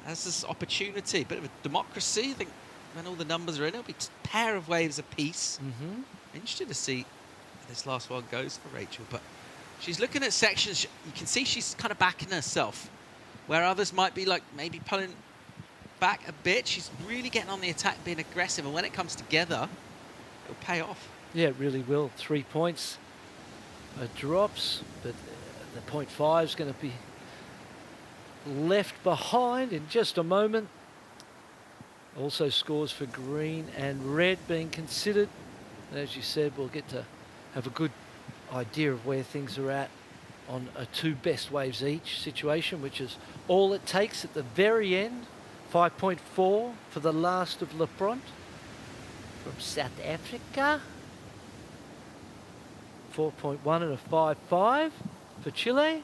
Has this opportunity, bit of a democracy. I think when all the numbers are in, it'll be a pair of waves apiece. Interested to see how this last one goes for Rachel, but she's looking at sections. You can see she's kind of backing herself, where others might be like maybe pulling back a bit. She's really getting on the attack, being aggressive, and when it comes together, it'll pay off. Yeah, it really will. 3 points. It drops, but the 0.5 is going to be left behind in just a moment. Also scores for green and red being considered. And as you said, we'll get to have a good idea of where things are at on a 2 best waves each situation, which is all it takes at the very end. 5.4 for the last of Lepront from South Africa. 4.1 and a 5.5 for Chile.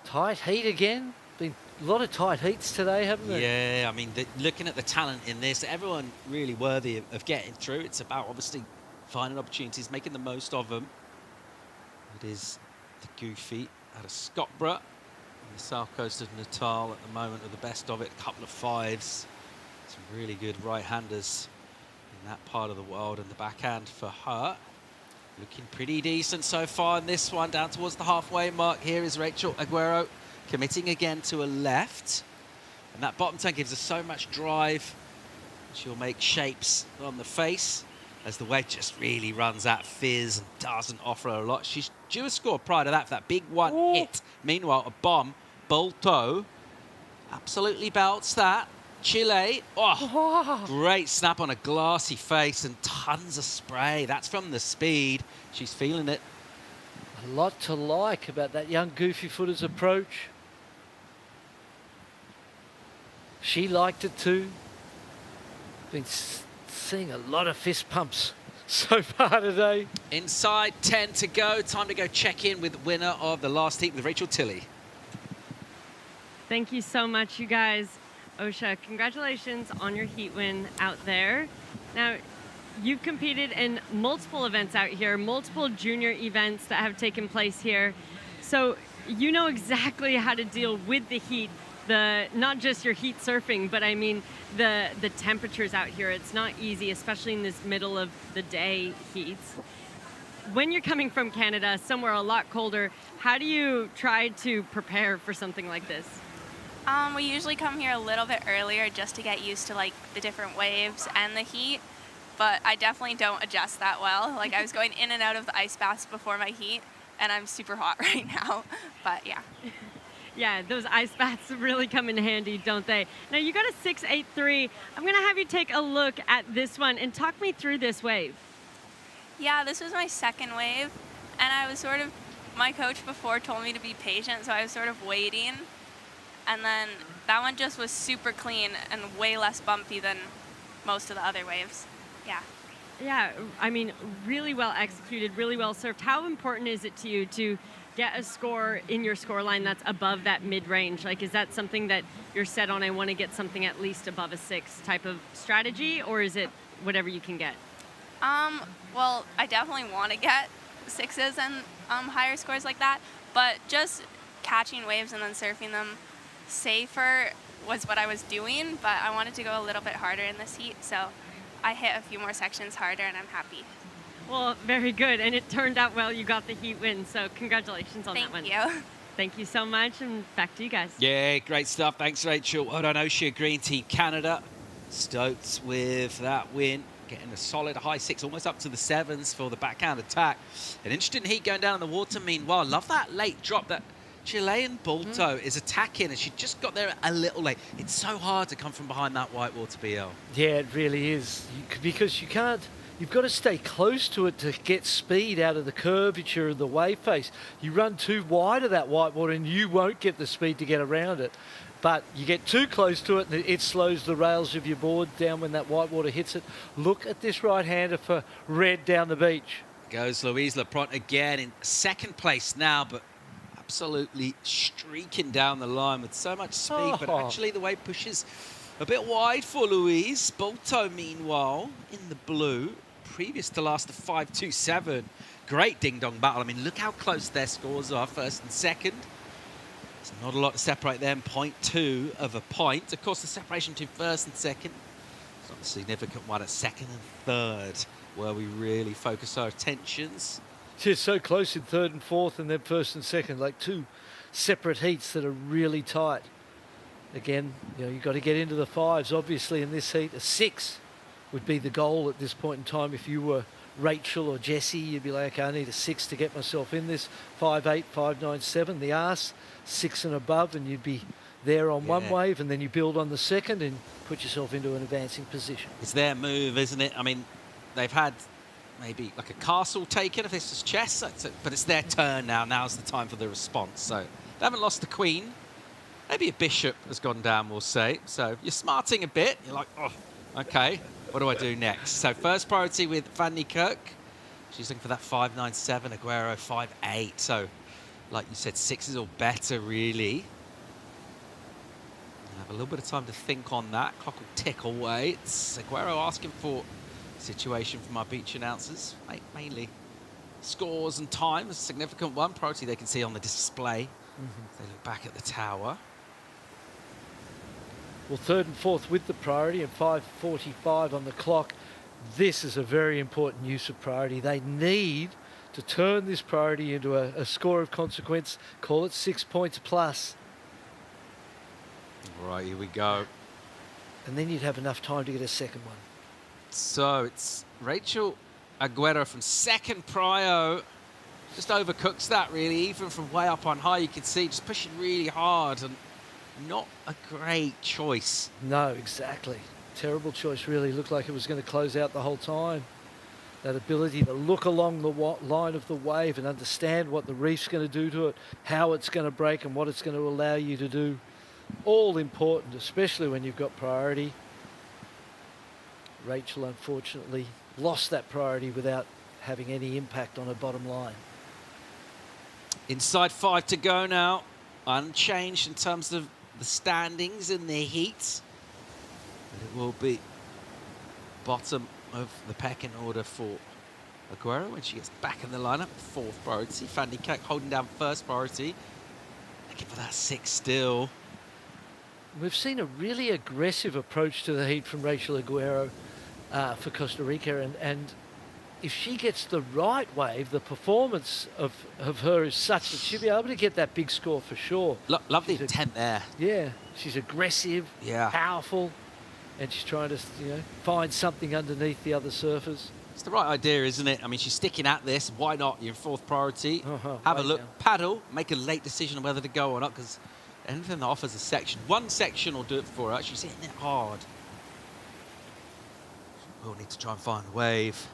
Tight heat again. Been a lot of tight heats today, haven't there? Yeah, I mean, looking at the talent in this, everyone really worthy of getting through. It's about obviously finding opportunities, making the most of them. It is the Goofy out of Scotborough on the south coast of Natal at the moment with the best of it. A couple of 5s. Some really good right-handers in that part of the world, and the backhand for her. Looking pretty decent so far in this one, down towards the halfway mark. Here is Rachel Aguero committing again to a left. And that bottom turn gives her so much drive. She'll make shapes on the face as the wave just really runs out fizz and doesn't offer her a lot. She's due a score prior to that for that big one hit. Meanwhile, a bomb, Bolto, absolutely belts that. Chile, great snap on a glassy face and tons of spray. That's from the speed. She's feeling it. A lot to like about that young Goofy footer's approach. She liked it too. Been seeing a lot of fist pumps so far today. Inside 10 to go. Time to go check in with the winner of the last heat with Rachel Tilley. Thank you so much, you guys. Osha, congratulations on your heat win out there. Now, you've competed in multiple events out here, multiple junior events that have taken place here. So you know exactly how to deal with the heat, not just your heat surfing, but I mean the temperatures out here. It's not easy, especially in this middle of the day heats. when you're coming from Canada, somewhere a lot colder, how do you try to prepare for something like this? We usually come here a little bit earlier just to get used to like the different waves and the heat, but I definitely don't adjust that well. Like I was going in and out of the ice baths before my heat, and I'm super hot right now, but yeah. Yeah, those ice baths really come in handy, don't they? Now you got a 6.83. I'm gonna have you take a look at this one and talk me through this wave. Yeah, this was my second wave, and I was sort of, my coach before told me to be patient, so I was sort of waiting, and then that one just was super clean and way less bumpy than most of the other waves. Yeah. Yeah, I mean, really well executed, really well surfed. How important is it to you to get a score in your score line that's above that mid-range? Like, is that something that you're set on, I want to get something at least above a 6 type of strategy, or is it whatever you can get? Well, I definitely want to get 6s and higher scores like that, but just catching waves and then surfing them safer was what I was doing, but I wanted to go a little bit harder in this heat, so I hit a few more sections harder, and I'm happy. Well, very good, and it turned out well. You got the heat win, so congratulations on that one. Thank you. Thank you so much, and back to you guys. Yeah, great stuff. Thanks, Rachel. Well done, Oshia Green Team Canada. Stoked with that win. Getting a solid high 6, almost up to the 7s for the backhand attack. An interesting heat going down in the water meanwhile. Love that late drop. That Chilean Balto is attacking, and she just got there a little late. It's so hard to come from behind that whitewater BL. Yeah, it really is. Because you can't, you've got to stay close to it to get speed out of the curvature of the wave face. You run too wide of that whitewater and you won't get the speed to get around it. But you get too close to it and it slows the rails of your board down when that whitewater hits it. Look at this right-hander for red down the beach. Goes Louise Lapront again in second place now, but absolutely streaking down the line with so much speed. But actually the wave pushes a bit wide for Louise. Balto, meanwhile, in the blue, previous to last of 5.27. Great ding-dong battle. I mean, look how close their scores are, first and second. There's not a lot to separate them, 0.2 of a point. Of course, the separation to first and second is not a significant one at second and third, where we really focus our attentions. It's so close in third and fourth, and then first and second, like two separate heats that are really tight. Again, you know, you've got to get into the 5s, obviously, in this heat. A 6 would be the goal at this point in time. If you were Rachel or Jessie, you'd be like, okay, I need a 6 to get myself in this. 5.8, 5.97, the arse, 6 and above, and you'd be there on one wave, and then you build on the second and put yourself into an advancing position. It's their move, isn't it? I mean, they've had maybe like a castle taken if this is chess, but it's their turn now. Now's the time for the response. So they haven't lost the queen. Maybe a bishop has gone down, we'll say. So you're smarting a bit. You're like, oh, okay, what do I do next? So first priority with Fanny Kirk. She's looking for that 5.97, Aguero 5.8. So like you said, 6s or better, really. Have a little bit of time to think on that. Clock will tick away. It's Aguero asking for a situation from our beach announcers. Mainly scores and time, a significant one. Priority they can see on the display. They look back at the tower. Well, third and fourth with the priority and 5.45 on the clock. This is a very important use of priority. They need to turn this priority into a score of consequence. Call it 6 points plus. All right, here we go. And then you'd have enough time to get a second one. So it's Rachel Aguero from second prio. Just overcooks that, really. Even from way up on high, you can see just pushing really hard and not a great choice. No, exactly. Terrible choice, really. Looked like it was going to close out the whole time. That ability to look along the line of the wave and understand what the reef's going to do to it, how it's going to break and what it's going to allow you to do. All important, especially when you've got priority. Rachel, unfortunately, lost that priority without having any impact on her bottom line. Inside 5 to go now. Unchanged in terms of the standings in the heat. But it will be bottom of the pecking order for Aguero when she gets back in the lineup. Fourth priority. Fanny Kirk holding down first priority. Looking for that 6 still. We've seen a really aggressive approach to the heat from Rachel Aguero for Costa Rica, and if she gets the right wave, the performance of her is such that she'll be able to get that big score for sure. Love the intent there. Yeah, she's aggressive, powerful, and she's trying to find something underneath the other surfers. It's the right idea, isn't it? I mean, she's sticking at this. Why not? You're in fourth priority. Have a look, paddle, make a late decision on whether to go or not, because anything that offers a section, one section will do it for her. She's hitting it hard. We'll need to try and find a wave.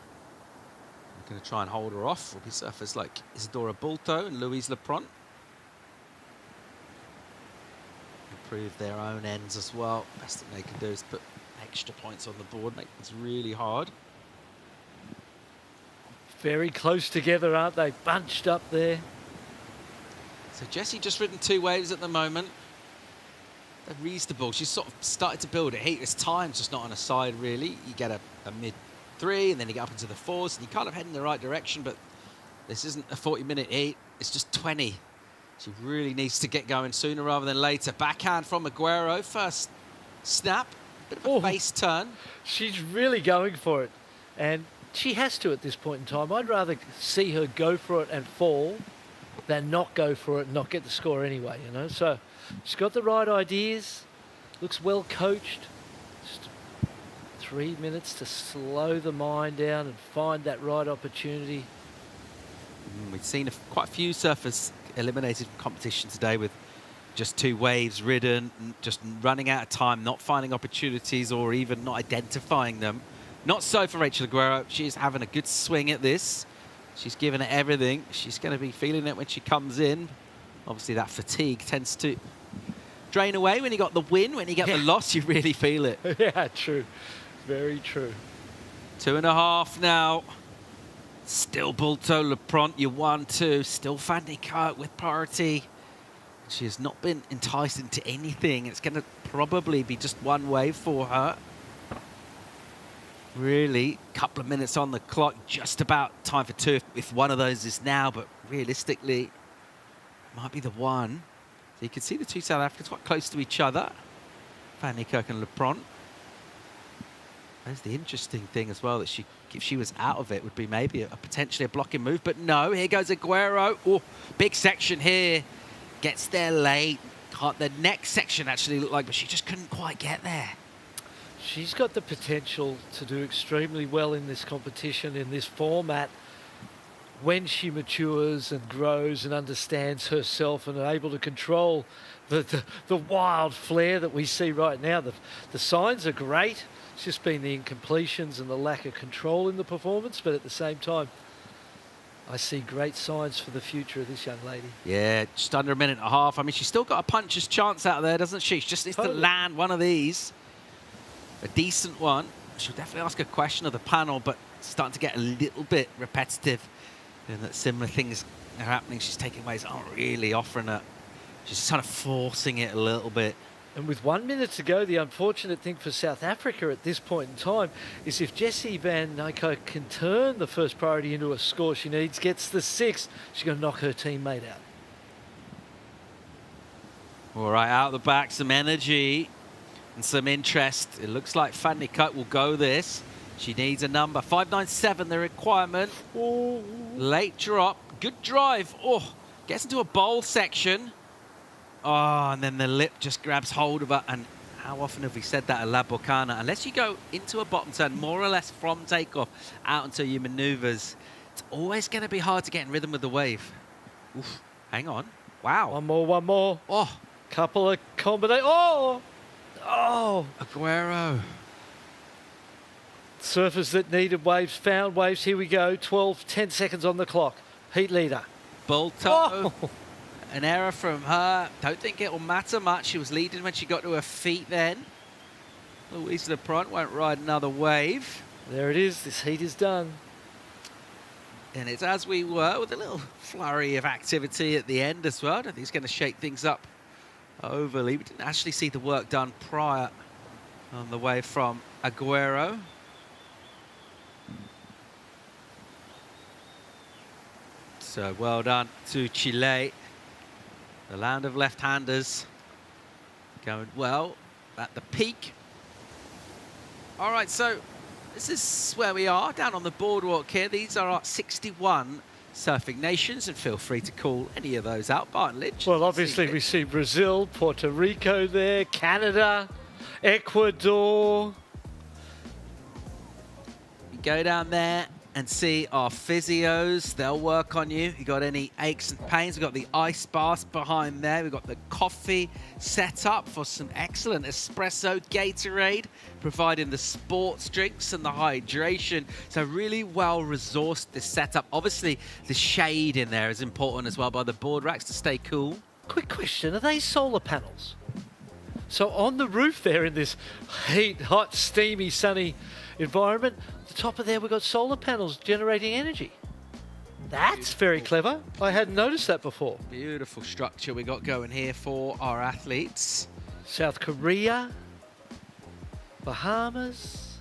We're going to try and hold her off. Will be surfers like Isadora Bulto and Louise Lepront. Improve their own ends as well. Best thing they can do is put extra points on the board, make things really hard. Very close together, aren't they? Bunched up there. So Jessie just ridden 2 waves at the moment. They're reasonable. She's sort of started to build it. It's time's just not on her side, really. You get a mid-3, and then you get up into the 4s, and you kind of head in the right direction, but this isn't a 40-minute heat. It's just 20. She really needs to get going sooner rather than later. Backhand from Aguero. First snap. Bit of a face turn. She's really going for it, and she has to at this point in time. I'd rather see her go for it and fall than not go for it and not get the score anyway, So she's got the right ideas, looks well coached. Just 3 minutes to slow the mind down and find that right opportunity. We've seen quite a few surfers eliminated from competition today with just 2 waves ridden, just running out of time, not finding opportunities or even not identifying them. Not so for Rachel Aguero. She's having a good swing at this. She's giving it everything. She's going to be feeling it when she comes in. Obviously, that fatigue tends to drain away when you got the win. When you get the loss, you really feel it. Yeah, true. Very true. 2.5 now. Still Bulto, Lepront, you 1-2. Still Fanny Kirk with priority. She has not been enticed into anything. It's going to probably be just 1 wave for her. Really, a couple of minutes on the clock, just about time for 2 if one of those is now, but realistically, might be the one. So you can see the 2 South Africans quite close to each other. Fanny Kirk and Lepront. There's the interesting thing as well, that if she was out of it, would be maybe potentially a blocking move, but no, here goes Aguero. Oh, big section here. Gets there late. The next section actually looked like, but she just couldn't quite get there. She's got the potential to do extremely well in this competition, in this format, when she matures and grows and understands herself and are able to control the wild flair that we see right now. The signs are great. It's just been the incompletions and the lack of control in the performance, but at the same time, I see great signs for the future of this young lady. Yeah, just under 1.5 minutes. I mean, she's still got a puncher's chance out there, doesn't she? She just needs to land one of these. A decent one. She'll definitely ask a question of the panel, but it's starting to get a little bit repetitive. And that similar things are happening. She's taking waves, aren't really offering it. She's kind of forcing it a little bit. And with 1 minute to go, the unfortunate thing for South Africa at this point in time is if Jessie Van Nyko can turn the first priority into a score she needs, gets the 6, she's going to knock her teammate out. All right, out the back, some energy and some interest. It looks like Fanny Kirk will go this. She needs a number. 597, the requirement. Ooh. Late drop. Good drive. Oh, gets into a bowl section. Oh, and then the lip just grabs hold of her. And how often have we said that at La Bocana? Unless you go into a bottom turn, more or less from takeoff, out until your maneuvers, it's always going to be hard to get in rhythm with the wave. Oof, hang on. Wow. One more. Oh. Couple of combinations. Oh! Oh! Aguero. Surfers that needed waves found waves. Here we go. 10 seconds on the clock. Heat leader. Bulto. Oh. An error from her. Don't think it will matter much. She was leading when she got to her feet then. Louise Lepront won't ride another wave. There it is. This heat is done. And it's as we were, with a little flurry of activity at the end as well. I don't think it's going to shake things up overly. We didn't actually see the work done prior on the way from Aguero. So well done to Chile. The land of left-handers going well at the peak. All right, so this is where we are, down on the boardwalk here. These are our 61 surfing nations, and feel free to call any of those out. Barton Lynch. Well, obviously we see Brazil, Puerto Rico there, Canada, Ecuador. You go down there and see our physios. They'll work on you. You got any aches and pains? We've got the ice bath behind there. We've got the coffee set up for some excellent espresso, Gatorade, providing the sports drinks and the hydration. So really well-resourced, this setup. Obviously, the shade in there is important as well by the board racks to stay cool. Quick question, are they solar panels? So on the roof there in this heat, hot, steamy, sunny environment, the top of there we've got solar panels generating energy. That's very clever. I hadn't noticed that before. Beautiful structure we got going here for our athletes. South Korea, Bahamas.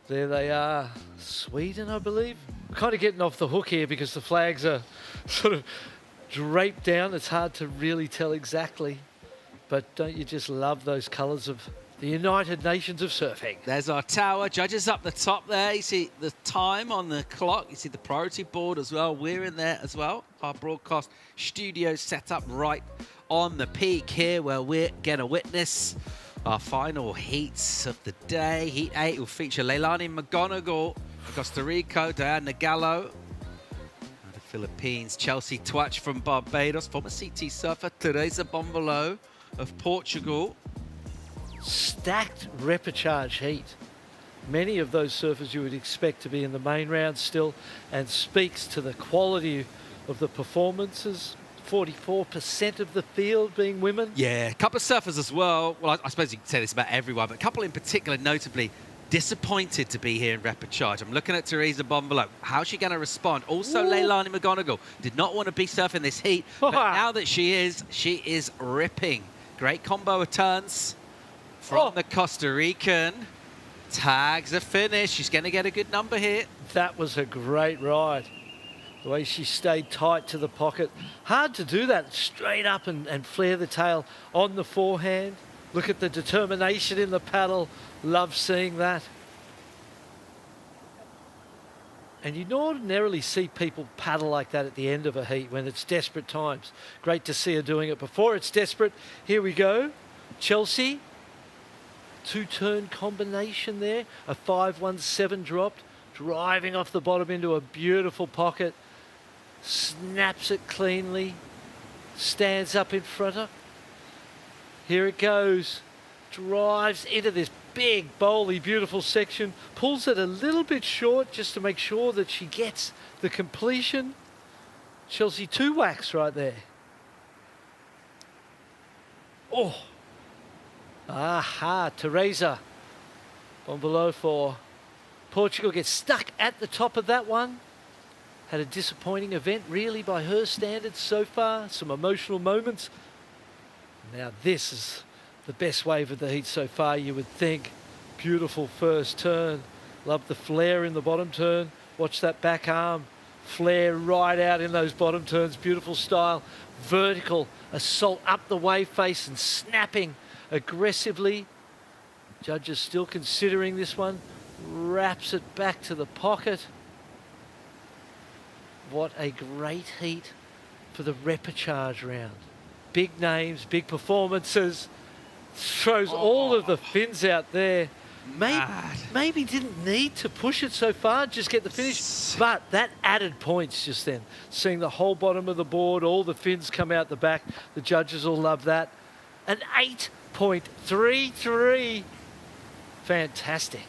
There they are. Sweden, I believe. We're kind of getting off the hook here because the flags are sort of draped down. It's hard to really tell exactly. But don't you just love those colours of the United Nations of Surfing? There's our tower. Judges up the top there. You see the time on the clock. You see the priority board as well. We're in there as well. Our broadcast studio set up right on the peak here where we're going to witness our final heats of the day. Heat 8 will feature Leilani McGonigal, Costa Rica, Diana Gallo, the Philippines, Chelsea Twatch from Barbados, former CT surfer Teresa Bombolo of Portugal. Stacked repechage heat. Many of those surfers you would expect to be in the main round still, and speaks to the quality of the performances. 44% of the field being women. Yeah, a couple of surfers as well. Well, I suppose you can say this about everyone, but a couple in particular notably disappointed to be here in repechage. I'm looking at Teresa Bombolo. How's she going to respond? Also, Leilani McGonigal did not want to be surfing this heat, but now that she is ripping. Great combo of turns from the Costa Rican. Tags a finish. She's going to get a good number here. That was a great ride. The way she stayed tight to the pocket. Hard to do that straight up and flare the tail on the forehand. Look at the determination in the paddle. Love seeing that. And you ordinarily see people paddle like that at the end of a heat when it's desperate times. Great to see her doing it before it's desperate. Here we go. Chelsea. Two-turn combination there. A 5-1-7 dropped. Driving off the bottom into a beautiful pocket. Snaps it cleanly. Stands up in front of. Here it goes. Drives into this big, bowly, beautiful section. Pulls it a little bit short just to make sure that she gets the completion. Chelsea 2 whacks right there. Oh. Aha, Teresa Bombolo for Portugal gets stuck at the top of that one. Had a disappointing event, really, by her standards so far. Some emotional moments. Now this is the best wave of the heat so far, you would think. Beautiful first turn. Love the flare in the bottom turn. Watch that back arm flare right out in those bottom turns. Beautiful style. Vertical assault up the wave face and snapping aggressively. Judges still considering this one. Wraps it back to the pocket. What a great heat for the repechage round. Big names, big performances. Throws all of the fins out there. Maybe didn't need to push it so far, just get the finish. But that added points just then. Seeing the whole bottom of the board, all the fins come out the back. The judges will love that. An 8.33. Fantastic.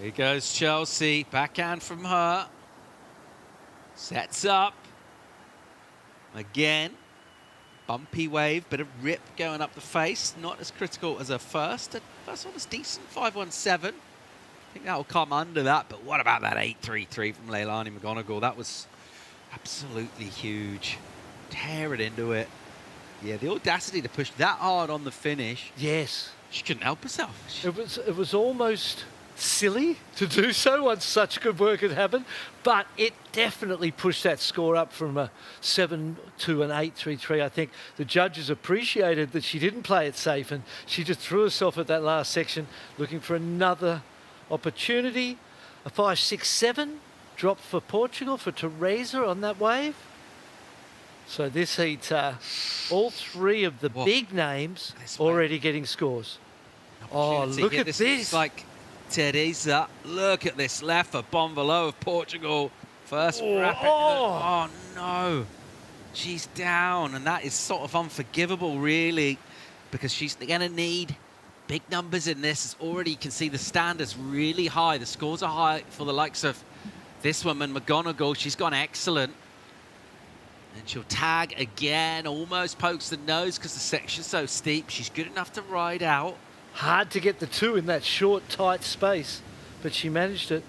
Here goes Chelsea. Backhand from her. Sets up. Again. Bumpy wave, bit of rip going up the face. Not as critical as her first. The first one was decent, 517. I think that will come under that, but what about that 833 from Leilani McGonigal? That was absolutely huge. Tear it into it. Yeah, the audacity to push that hard on the finish. Yes. She couldn't help herself. It was almost silly to do so once such good work had happened, but it definitely pushed that score up from a 7 to an 8.33. I think the judges appreciated that she didn't play it safe and she just threw herself at that last section looking for another opportunity. A 5-6-7 drop for Portugal, for Teresa on that wave. So this heat, all three of the big names already getting scores. Oh, look at this. It's like Teresa. Look at this left for Bonvalo of Portugal. First rapid. Oh, no. She's down, and that is sort of unforgivable, really, because she's going to need big numbers in this. It's already, you can see the standards really high. The scores are high for the likes of this woman, McGonigal. She's gone excellent. And she'll tag again, almost pokes the nose because the section's so steep. She's good enough to ride out. Hard to get the two in that short, tight space, but she managed it.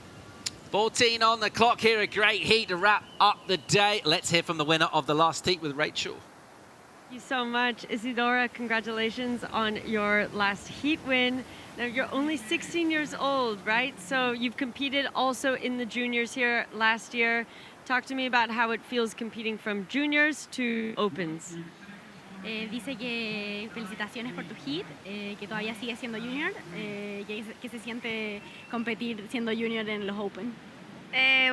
14 on the clock here, a great heat to wrap up the day. Let's hear from the winner of the last heat with Rachel. Thank you so much, Isadora. Congratulations on your last heat win. Now, you're only 16 years old, right? So you've competed also in the juniors here last year. Talk to me about how it feels competing from juniors to opens. Dice que felicitaciones por tu hit, que todavía sigue siendo junior, que se siente competir siendo junior en los Open.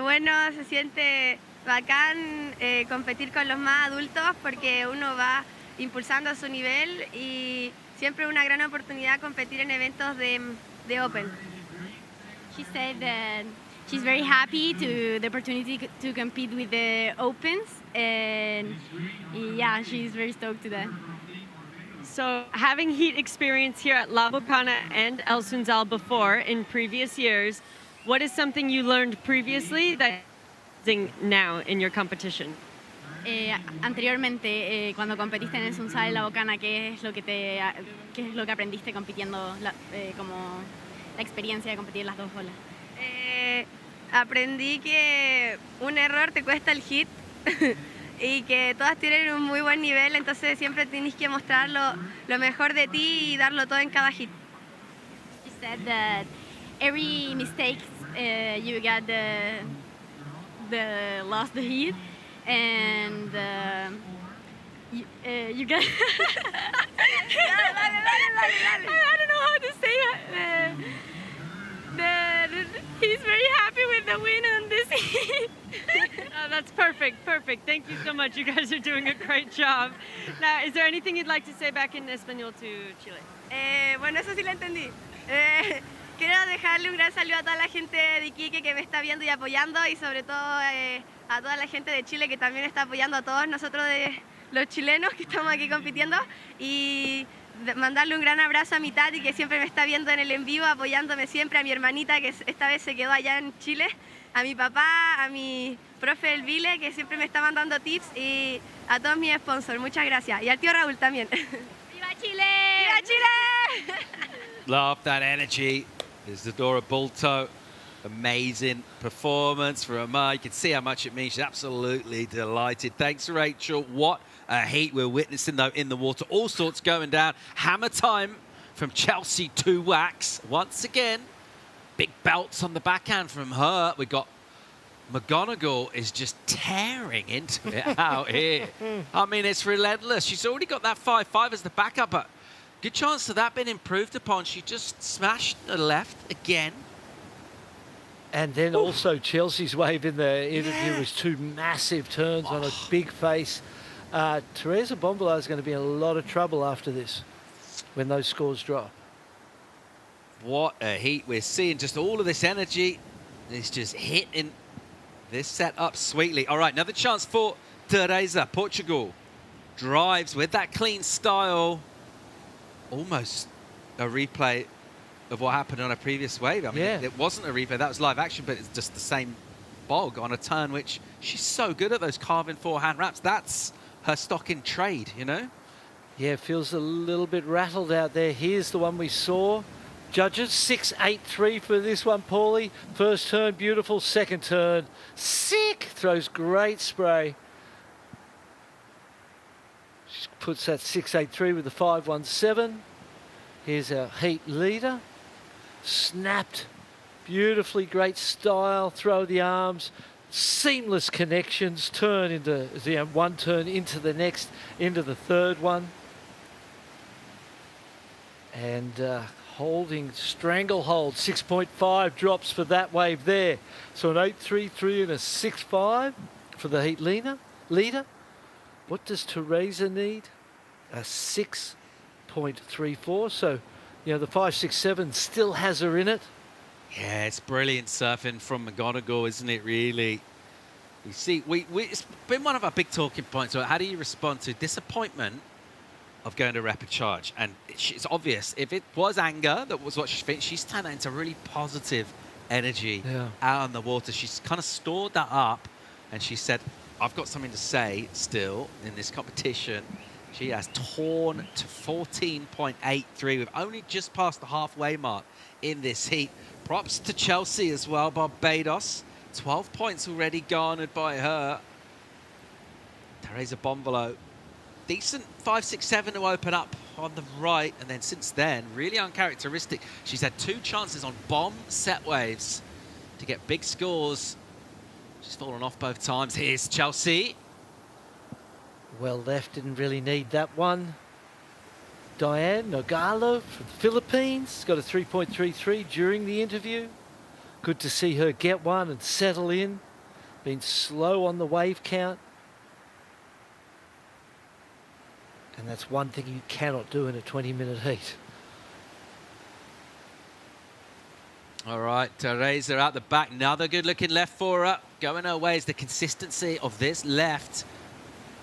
Bueno, se siente bacán competir con los más adultos porque uno va impulsando su nivel y siempre una gran oportunidad competir en eventos de Open. She said that she's very happy to the opportunity to compete with the Opens, and yeah, she's very stoked to that. So having heat experience here at La Bocana and El Sunzal before in previous years, what is something you learned previously that you're using now in your competition? Anteriormente, cuando competiste en el Sunzal y La Bocana, ¿qué es lo que aprendiste compitiendo, como la experiencia de competir las dos olas? Aprendí que un error te cuesta el hit y que todas tienen un muy buen nivel, entonces siempre tienes que mostrar lo mejor de ti y darlo todo en cada hit. She said that every mistake you got the lost the hit, and you got I don't know how to say it. That he's very happy with the win on this heat. Oh, that's perfect. Thank you so much. You guys are doing a great job. Now, is there anything you'd like to say back in español to Chile? Bueno, eso sí lo entendí. Quiero dejarle un gran saludo a toda la gente de Iquique que me está viendo y apoyando, y sobre todo a toda la gente de Chile que también está apoyando a todos nosotros de los chilenos que estamos aquí compitiendo, y mandarle un gran abrazo a mi tati que siempre me está viendo en el en vivo, apoyándome siempre, a mi hermanita que esta vez se quedó allá en Chile, a mi papá, a mi profe El Vile que siempre me está mandando tips, y a todos mis sponsors. Muchas gracias. Y al tío Raúl también. ¡Viva Chile! ¡Viva Chile! Love that energy. Isadora Bulto. Amazing performance from Amar. You can see how much it means. She's absolutely delighted. Thanks, Rachel. What a heat we're witnessing, though, in the water. All sorts going down. Hammer time from Chelsea to Wax. Once again, big belts on the backhand from her. We got McGonigal is just tearing into it out here. I mean, it's relentless. She's already got that 5-5 as the backup, but good chance of that being improved upon. She just smashed the left again. And then also Chelsea's wave in the interview was two massive turns on a big face. Teresa Bonvalo is going to be in a lot of trouble after this when those scores drop. What a heat we're seeing. Just all of this energy is just hitting this set up sweetly. All right, another chance for Teresa. Portugal drives with that clean style. Almost a replay of what happened on a previous wave. I mean, it wasn't a replay, that was live action, but it's just the same bog on a turn, which she's so good at those carving forehand wraps. That's her stock in trade, you know? Yeah, feels a little bit rattled out there. Here's the one we saw. Judges, 6-8-3 for this one, Paulie. First turn, beautiful. Second turn, sick. Throws great spray. She puts that 6-8-3 with the 5-1-7. Here's our heat leader. Snapped beautifully, great style, throw the arms, seamless connections, turn into one turn into the next, into the third one. And holding stranglehold. 6.5 drops for that wave there. So an 8.33 and a 6.5 for the heat leader. What does Teresa need? A 6.34. So, you know, the 5.67 still has her in it. Yeah, it's brilliant surfing from McGonigal, isn't it, really? You see, it's been one of our big talking points. How do you respond to disappointment of going to rapid charge? And it's obvious. If it was anger that was what she's turned that into really positive energy out on the water. She's kind of stored that up, and she said, I've got something to say still in this competition. She has torn to 14.83. We've only just passed the halfway mark in this heat. Props to Chelsea as well, Barbados. 12 points already garnered by her. Teresa Bonvalo. Decent 5.67 to open up on the right, and then since then, really uncharacteristic. She's had 2 chances on bomb set waves to get big scores. She's fallen off both times. Here's Chelsea. Well left, didn't really need that one. Diane Nogalo from the Philippines got a 3.33 during the interview. Good to see her get one and settle in. Been slow on the wave count. And that's one thing you cannot do in a 20-minute heat. All right, Teresa out the back. Another good-looking left for her. Going her way is the consistency of this left.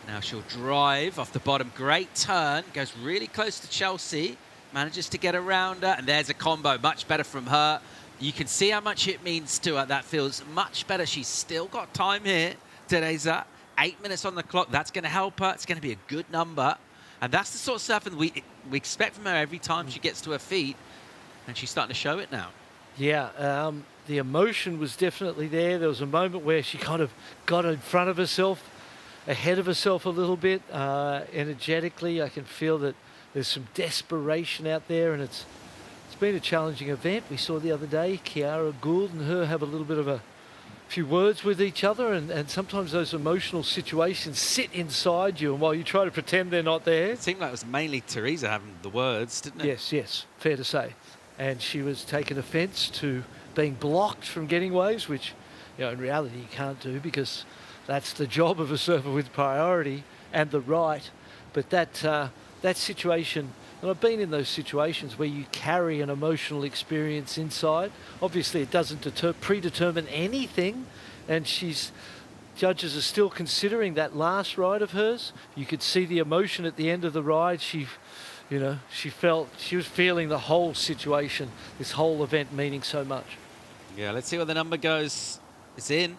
Now she'll drive off the bottom. Great turn. Goes really close to Chelsea. Manages to get around her. And there's a combo. Much better from her. You can see how much it means to her. That feels much better. She's still got time here, Teresa. 8 minutes on the clock. That's going to help her. It's going to be a good number. And that's the sort of stuff we expect from her every time she gets to her feet. And she's starting to show it now. Yeah, the emotion was definitely there. There was a moment where she kind of got in front of herself, ahead of herself a little bit. Energetically, I can feel that there's some desperation out there, and it's been a challenging event. We saw the other day, Kiara Gould and her have a little bit of a few words with each other, and sometimes those emotional situations sit inside you, and while you try to pretend they're not there. It seemed like it was mainly Teresa having the words, didn't it? Yes, fair to say. And she was taking offence to being blocked from getting waves, which, you know, in reality you can't do, because that's the job of a surfer with priority and the right. But that situation, and I've been in those situations where you carry an emotional experience inside. Obviously it doesn't predetermine anything, and judges are still considering that last ride of hers. You could see the emotion at the end of the ride. She was feeling the whole situation, this whole event meaning so much. Yeah, let's see where the number goes. It's in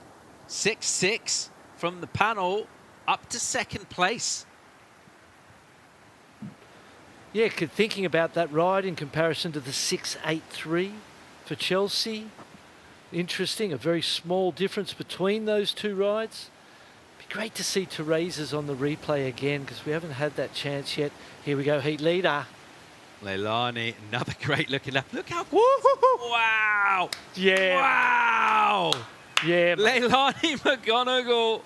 6.6 from the panel up to second place. Yeah, thinking about that ride in comparison to the 6.83 for Chelsea. Interesting, a very small difference between those two rides. Be great to see Teresa's on the replay again, because we haven't had that chance yet. Here we go, heat leader. Leilani, another great looking left. Look how... Wow! Yeah. Wow! Yeah. Leilani McGonigal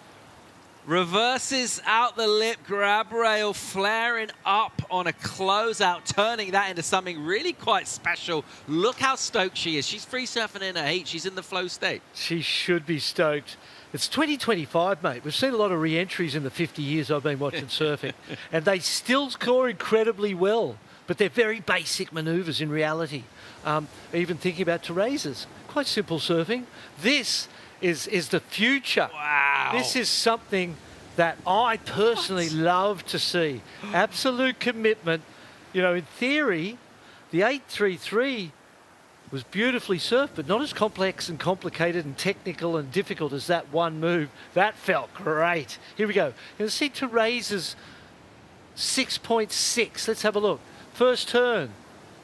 reverses out the lip, grab rail, flaring up on a closeout, turning that into something really quite special. Look how stoked she is. She's free surfing in her heat. She's in the flow state. She should be stoked. It's 2025, mate. We've seen a lot of re-entries in the 50 years I've been watching surfing, and they still score incredibly well, but they're very basic manoeuvres in reality. Even thinking about Teresa's, quite simple surfing. This is the future. Wow. This is something that I personally love to see. Absolute commitment. You know, in theory, the 833 was beautifully surfed, but not as complex and complicated and technical and difficult as that one move. That felt great. Here we go. You'll see Teresa's 6.6. Let's have a look. First turn,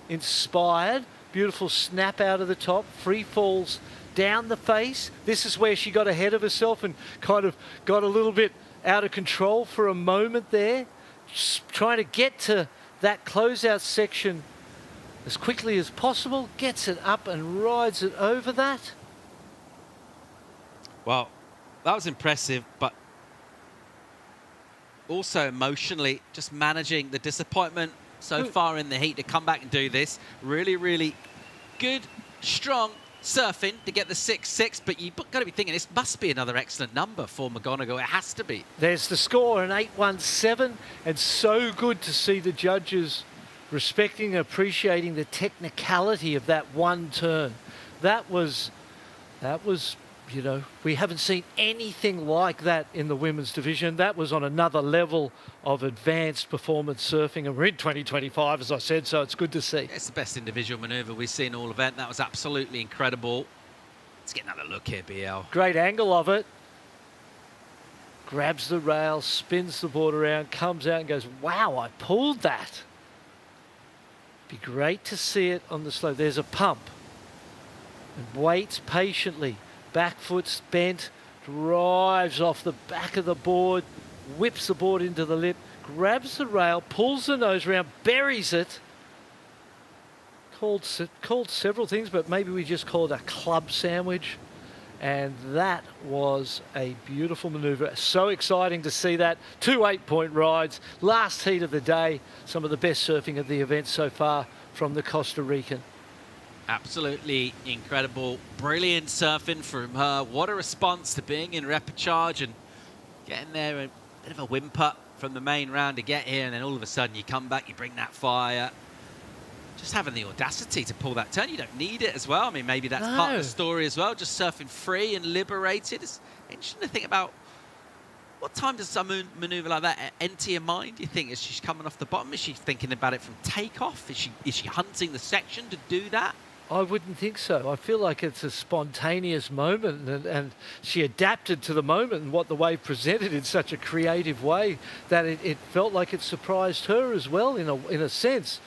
inspired. Beautiful snap out of the top. Free falls down the face. This is where she got ahead of herself and kind of got a little bit out of control for a moment there. Just trying to get to that closeout section as quickly as possible, gets it up and rides it over that. Well, that was impressive, but also emotionally, just managing the disappointment so far in the heat to come back and do this. Really, really good, strong surfing to get the 6-6, but you've got to be thinking this must be another excellent number for McGonigal. It has to be. There's the score, an 8-1-7, and so good to see the judges respecting and appreciating the technicality of that one turn. That was, you know, we haven't seen anything like that in the women's division. That was on another level of advanced performance surfing, and we're in 2025, as I said, so it's good to see. It's the best individual manoeuvre we've seen all event. That was absolutely incredible. Let's get another look here, BL. Great angle of it. Grabs the rail, spins the board around, comes out and goes, wow, I pulled that. Be great to see it on the slope. There's a pump. And waits patiently. Back foot's bent, drives off the back of the board, whips the board into the lip, grabs the rail, pulls the nose round, buries it. Called several things, but maybe we just call it a club sandwich. And that was a beautiful manoeuvre. So exciting to see that. 2 8-point rides. Last heat of the day. Some of the best surfing of the event so far from the Costa Rican. Absolutely incredible. Brilliant surfing from her. What a response to being in repechage and getting there. A bit of a whimper from the main round to get here, and then all of a sudden you come back, you bring that fire. Just having the audacity to pull that turn. You don't need it as well. I mean, maybe that's part of the story as well. Just surfing free and liberated. It's interesting to think about what time does some manoeuvre like that enter your mind, do you think, as she's coming off the bottom? Is she thinking about it from takeoff? Is she hunting the section to do that? I wouldn't think so. I feel like it's a spontaneous moment, and she adapted to the moment and what the wave presented in such a creative way that it felt like it surprised her as well, in a sense,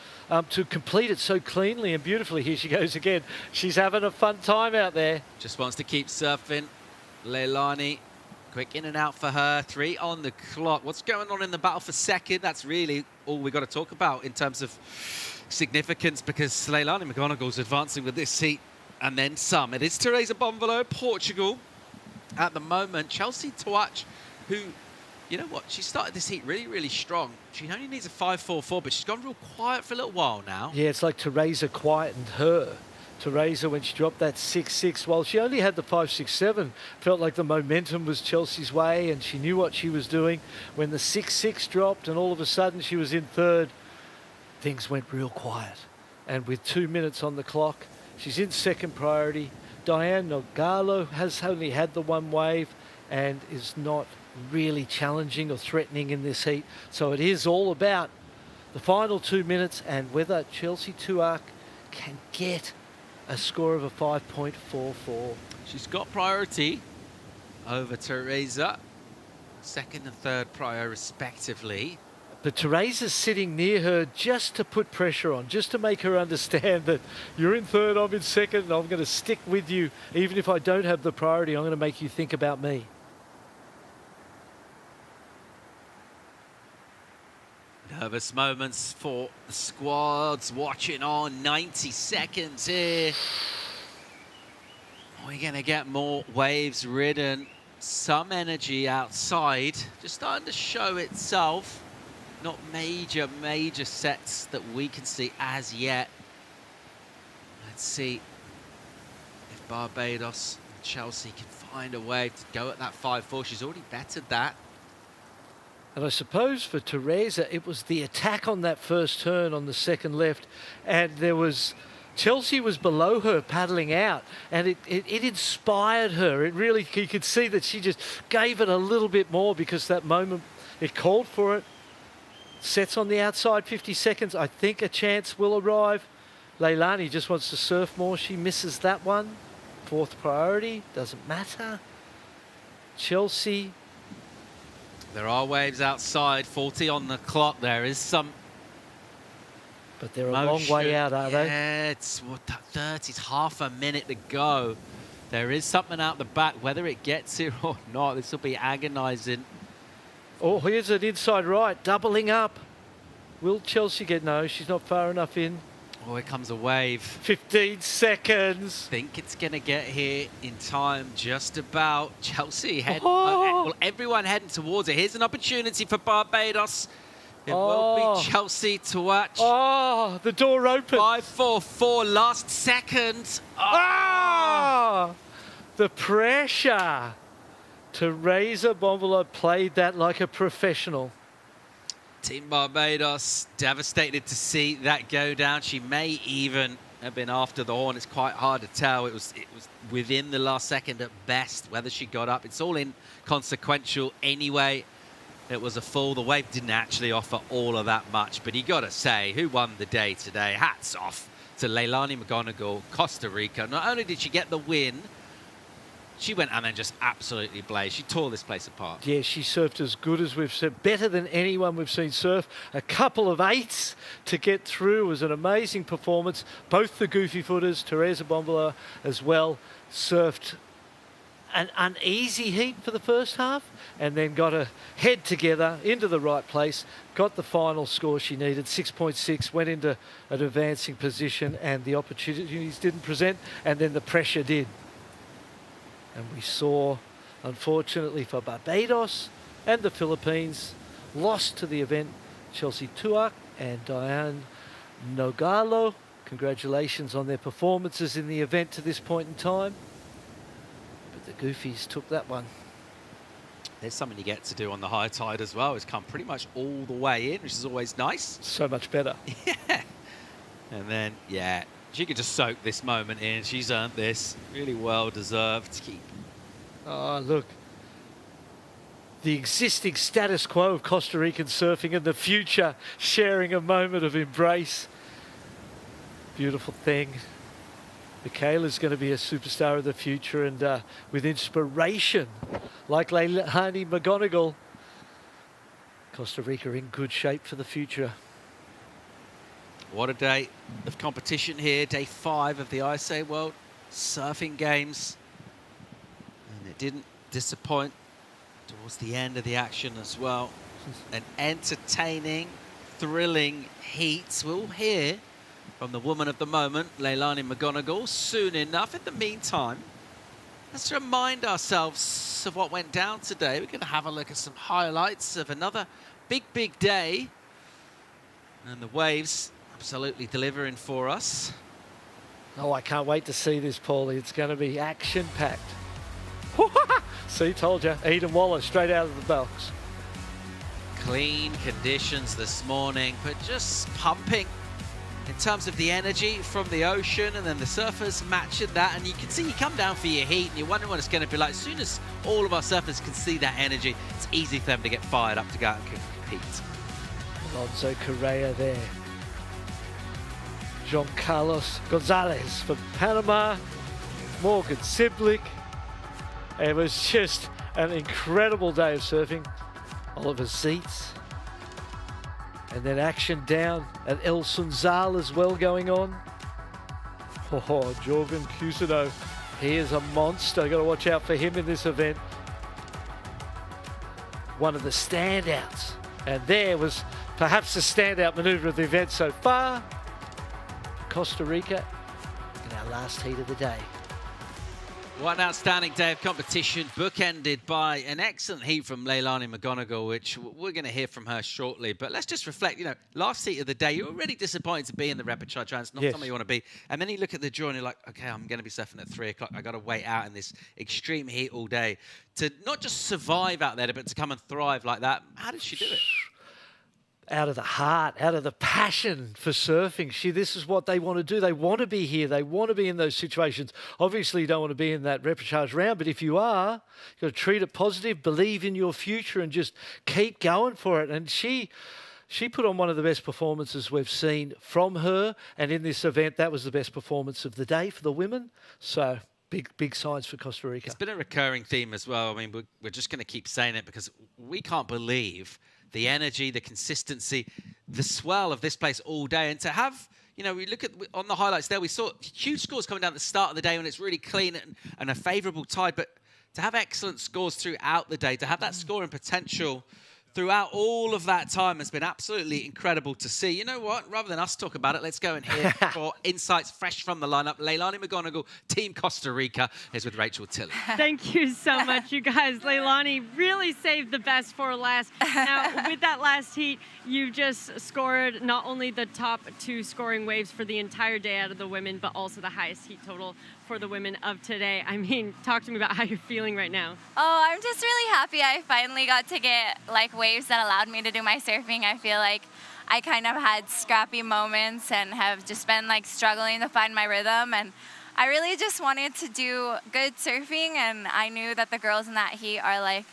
to complete it so cleanly and beautifully. Here she goes again. She's having a fun time out there. Just wants to keep surfing. Leilani, quick in and out for her. 3 on the clock. What's going on in the battle for second? That's really all we've got to talk about in terms of significance, because Leilani McGonigal's advancing with this heat and then some. It is Teresa Bonvalo, Portugal at the moment. Chelsea Tuach, who, you know what, she started this heat really, really strong. She only needs a 5.44, but she's gone real quiet for a little while now. Yeah, it's like Teresa quietened her. Teresa, when she dropped that 6.6, while she only had the 5.67, felt like the momentum was Chelsea's way and she knew what she was doing. When the 6.6 dropped and all of a sudden she was in third, things went real quiet. And with 2 minutes on the clock, she's in second priority. Diane Nogalo has only had the one wave and is not really challenging or threatening in this heat. So it is all about the final 2 minutes and whether Chelsea Tuach can get a score of a 5.44. She's got priority over Teresa. Second and third prior respectively. But Teresa's sitting near her just to put pressure on, just to make her understand that you're in third, I'm in second, and I'm going to stick with you. Even if I don't have the priority, I'm going to make you think about me. Nervous moments for the squads watching on. 90 seconds here. We're going to get more waves ridden. Some energy outside. Just starting to show itself. Not major sets that we can see as yet. Let's see if Barbados and Chelsea can find a way to go at that 5.4. She's already bettered that. And I suppose for Teresa, it was the attack on that first turn on the second left. And there was, Chelsea was below her paddling out. And it inspired her. It really, you could see that she just gave it a little bit more because that moment, it called for it. Sets on the outside, 50 seconds. I think a chance will arrive. Leilani just wants to surf more. She misses that one. Fourth priority, doesn't matter. Chelsea. There are waves outside, 40 on the clock. There is some. But they're a long way out, are they? Yeah, it's 30, it's half a minute to go. There is something out the back, whether it gets here or not. This will be agonizing. Oh, here's an inside right, doubling up. Will Chelsea get? No, she's not far enough in. Oh, here comes a wave. 15 seconds. Think it's going to get here in time, just about. Chelsea, well, everyone heading towards it. Here's an opportunity for Barbados It will be Chelsea to watch. Oh, the door open. 5-4-4, last second. The pressure. Teresa Bombola played that like a professional. Team Barbados devastated to see that go down. She may even have been after the horn. It's quite hard to tell. It was within the last second at best whether she got up. It's all inconsequential anyway. It was a fall. The wave didn't actually offer all of that much, but you got to say, who won the day today? Hats off to Leilani McGonigal, Costa Rica. Not only did she get the win, she went and then just absolutely blazed. She tore this place apart. Yeah, she surfed as good as we've seen, better than anyone we've seen surf. A couple of 8s to get through. It was an amazing performance. Both the goofy footers, Teresa Bombola as well, surfed an uneasy heat for the first half and then got her head together into the right place, got the final score she needed, 6.6, went into an advancing position and the opportunities didn't present and then the pressure did. And we saw, unfortunately for Barbados and the Philippines, lost to the event Chelsea Tuak and Diane Nogalo. Congratulations on their performances in the event to this point in time. But the Goofies took that one. There's something you get to do on the high tide as well. It's come pretty much all the way in, which is always nice. So much better. Yeah. And then, yeah, she could just soak this moment in. She's earned this. Really well deserved. Keep. Oh, look. The existing status quo of Costa Rican surfing and the future sharing a moment of embrace. Beautiful thing. Michaela's going to be a superstar of the future and with inspiration like Leilani McGonigal. Costa Rica in good shape for the future. What a day of competition here. Day 5 of the ISA World Surfing Games. And it didn't disappoint towards the end of the action as well. An entertaining, thrilling heat. We'll hear from the woman of the moment, Leilani McGonigal, soon enough. In the meantime, let's remind ourselves of what went down today. We're going to have a look at some highlights of another big, big day. And the waves absolutely delivering for us. Oh, I can't wait to see this, Paulie. It's going to be action-packed. See, told you. Eden Waller straight out of the box. Clean conditions this morning, but just pumping in terms of the energy from the ocean, and then the surfers matching that. And you can see you come down for your heat and you're wondering what it's going to be like. As soon as all of our surfers can see that energy, it's easy for them to get fired up to go out and compete. Alonso Correa there. Jean Carlos Gonzalez from Panama. Morgan Siblick. It was just an incredible day of surfing. Oliver Zeitz. And then action down at El Sunzal as well going on. Oh, Jorgen Cusino. He is a monster. Got to watch out for him in this event. One of the standouts. And there was perhaps the standout maneuver of the event so far. Costa Rica in our last heat of the day. What an outstanding day of competition, bookended by an excellent heat from Leilani McGonigal, which we're going to hear from her shortly. But let's just reflect, you know, last heat of the day, you're already disappointed to be in the repechage round. It's not somewhere you want to be. And then you look at the draw and you're like, okay, I'm going to be surfing at 3 o'clock. I got to wait out in this extreme heat all day to not just survive out there, but to come and thrive like that. How did she do it? Out of the heart, out of the passion for surfing. This is what they want to do. They want to be here. They want to be in those situations. Obviously, you don't want to be in that repechage round, but if you are, you've got to treat it positive, believe in your future, and just keep going for it. And she put on one of the best performances we've seen from her, and in this event, that was the best performance of the day for the women. So big signs for Costa Rica. It's been a recurring theme as well. I mean, we're just going to keep saying it because we can't believe the energy, the consistency, the swell of this place all day. And to have, you know, we look at on the highlights there, we saw huge scores coming down at the start of the day when it's really clean and a favourable tide. But to have excellent scores throughout the day, to have that scoring potential throughout all of that time has been absolutely incredible to see. You know what? Rather than us talk about it, let's go and hear for insights fresh from the lineup. Leilani McGonigal, Team Costa Rica, is with Rachel Tilley. Thank you so much, you guys. Leilani really saved the best for last. Now, with that last heat, you just scored not only the top 2 scoring waves for the entire day out of the women, but also the highest heat total for the women of today. I mean, talk to me about how you're feeling right now. Oh, I'm just really happy I finally got to get like waves that allowed me to do my surfing. I feel like I kind of had scrappy moments and have just been like struggling to find my rhythm, and I really just wanted to do good surfing, and I knew that the girls in that heat are like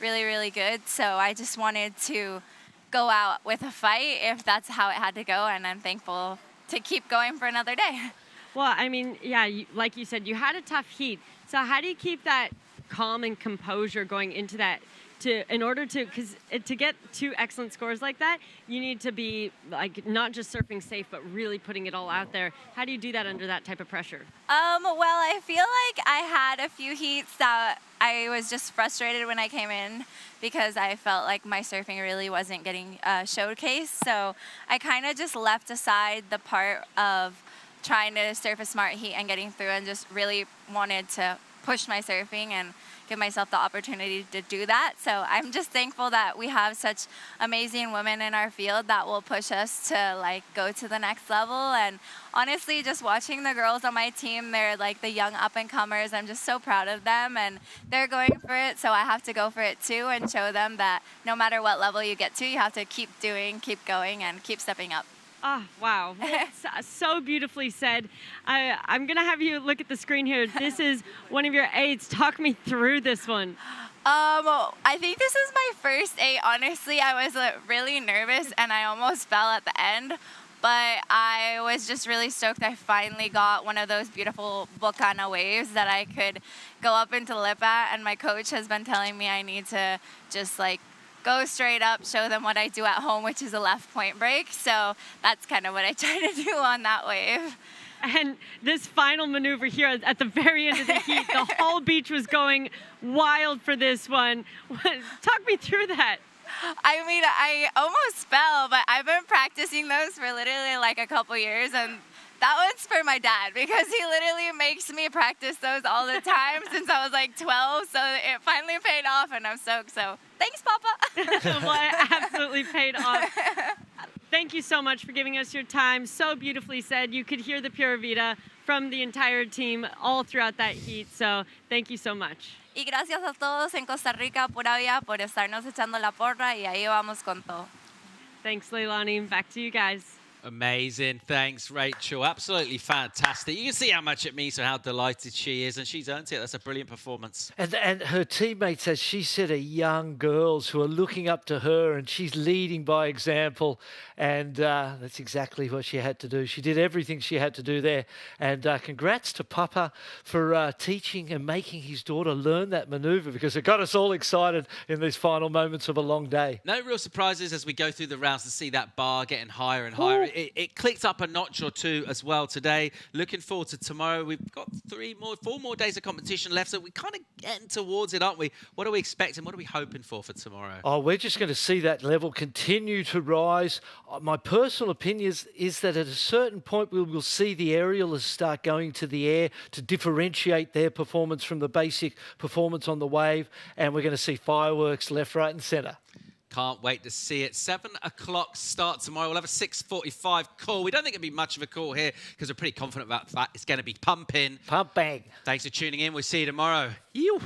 really, really good, so I just wanted to go out with a fight if that's how it had to go, and I'm thankful to keep going for another day. Well, I mean, yeah, like you said, you had a tough heat. So how do you keep that calm and composure going into that? Because to get 2 excellent scores like that, you need to be like not just surfing safe, but really putting it all out there. How do you do that under that type of pressure? Well, I feel like I had a few heats that I was just frustrated when I came in because I felt like my surfing really wasn't getting showcased. So I kind of just left aside the part of trying to surf a smart heat and getting through, and just really wanted to push my surfing and give myself the opportunity to do that. So I'm just thankful that we have such amazing women in our field that will push us to like go to the next level. And honestly, just watching the girls on my team, they're like the young up and comers. I'm just so proud of them, and they're going for it. So I have to go for it too, and show them that no matter what level you get to, you have to keep doing, keep going, and keep stepping up. Oh, wow. Well, so beautifully said. I'm going to have you look at the screen here. This is one of your 8s. Talk me through this one. I think this is my first 8. Honestly, I was really nervous, and I almost fell at the end. But I was just really stoked I finally got one of those beautiful Bocana waves that I could go up into lip at. And my coach has been telling me I need to just like go straight up, show them what I do at home, which is a left point break. So that's kind of what I try to do on that wave. And this final maneuver here at the very end of the heat, the whole beach was going wild for this one. Talk me through that. I mean, I almost fell, but I've been practicing those for literally like a couple years, and that one's for my dad because he literally makes me practice those all the time since I was like 12. So it finally paid off, and I'm stoked. So thanks, Papa. Well, it absolutely paid off. Thank you so much for giving us your time. So beautifully said. You could hear the Pura Vida from the entire team all throughout that heat. So thank you so much. Y gracias a todos en Costa Rica, Pura Vida, por estarnos echando la porra, y ahí vamos con todo. Thanks, Leilani. Back to you guys. Amazing. Thanks, Rachel. Absolutely fantastic. You can see how much it means and how delighted she is, and she's earned it. That's a brilliant performance. And her teammates, as she said, are young girls who are looking up to her, and she's leading by example. And that's exactly what she had to do. She did everything she had to do there. And congrats to Papa for teaching and making his daughter learn that maneuver, because it got us all excited in these final moments of a long day. No real surprises as we go through the rounds to see that bar getting higher and higher. It clicked up a notch or two as well today. Looking forward to tomorrow. We've got 4 more days of competition left, so we're kind of getting towards it, aren't we? What are we expecting? What are we hoping for tomorrow? Oh, we're just going to see that level continue to rise. My personal opinion is that at a certain point we will see the aerialists start going to the air to differentiate their performance from the basic performance on the wave, and we're going to see fireworks left, right and centre. Can't wait to see it. 7 o'clock start tomorrow. We'll have a 6:45 call. We don't think it'll be much of a call here because we're pretty confident about that. It's going to be pumping. Pumping. Thanks for tuning in. We'll see you tomorrow. You.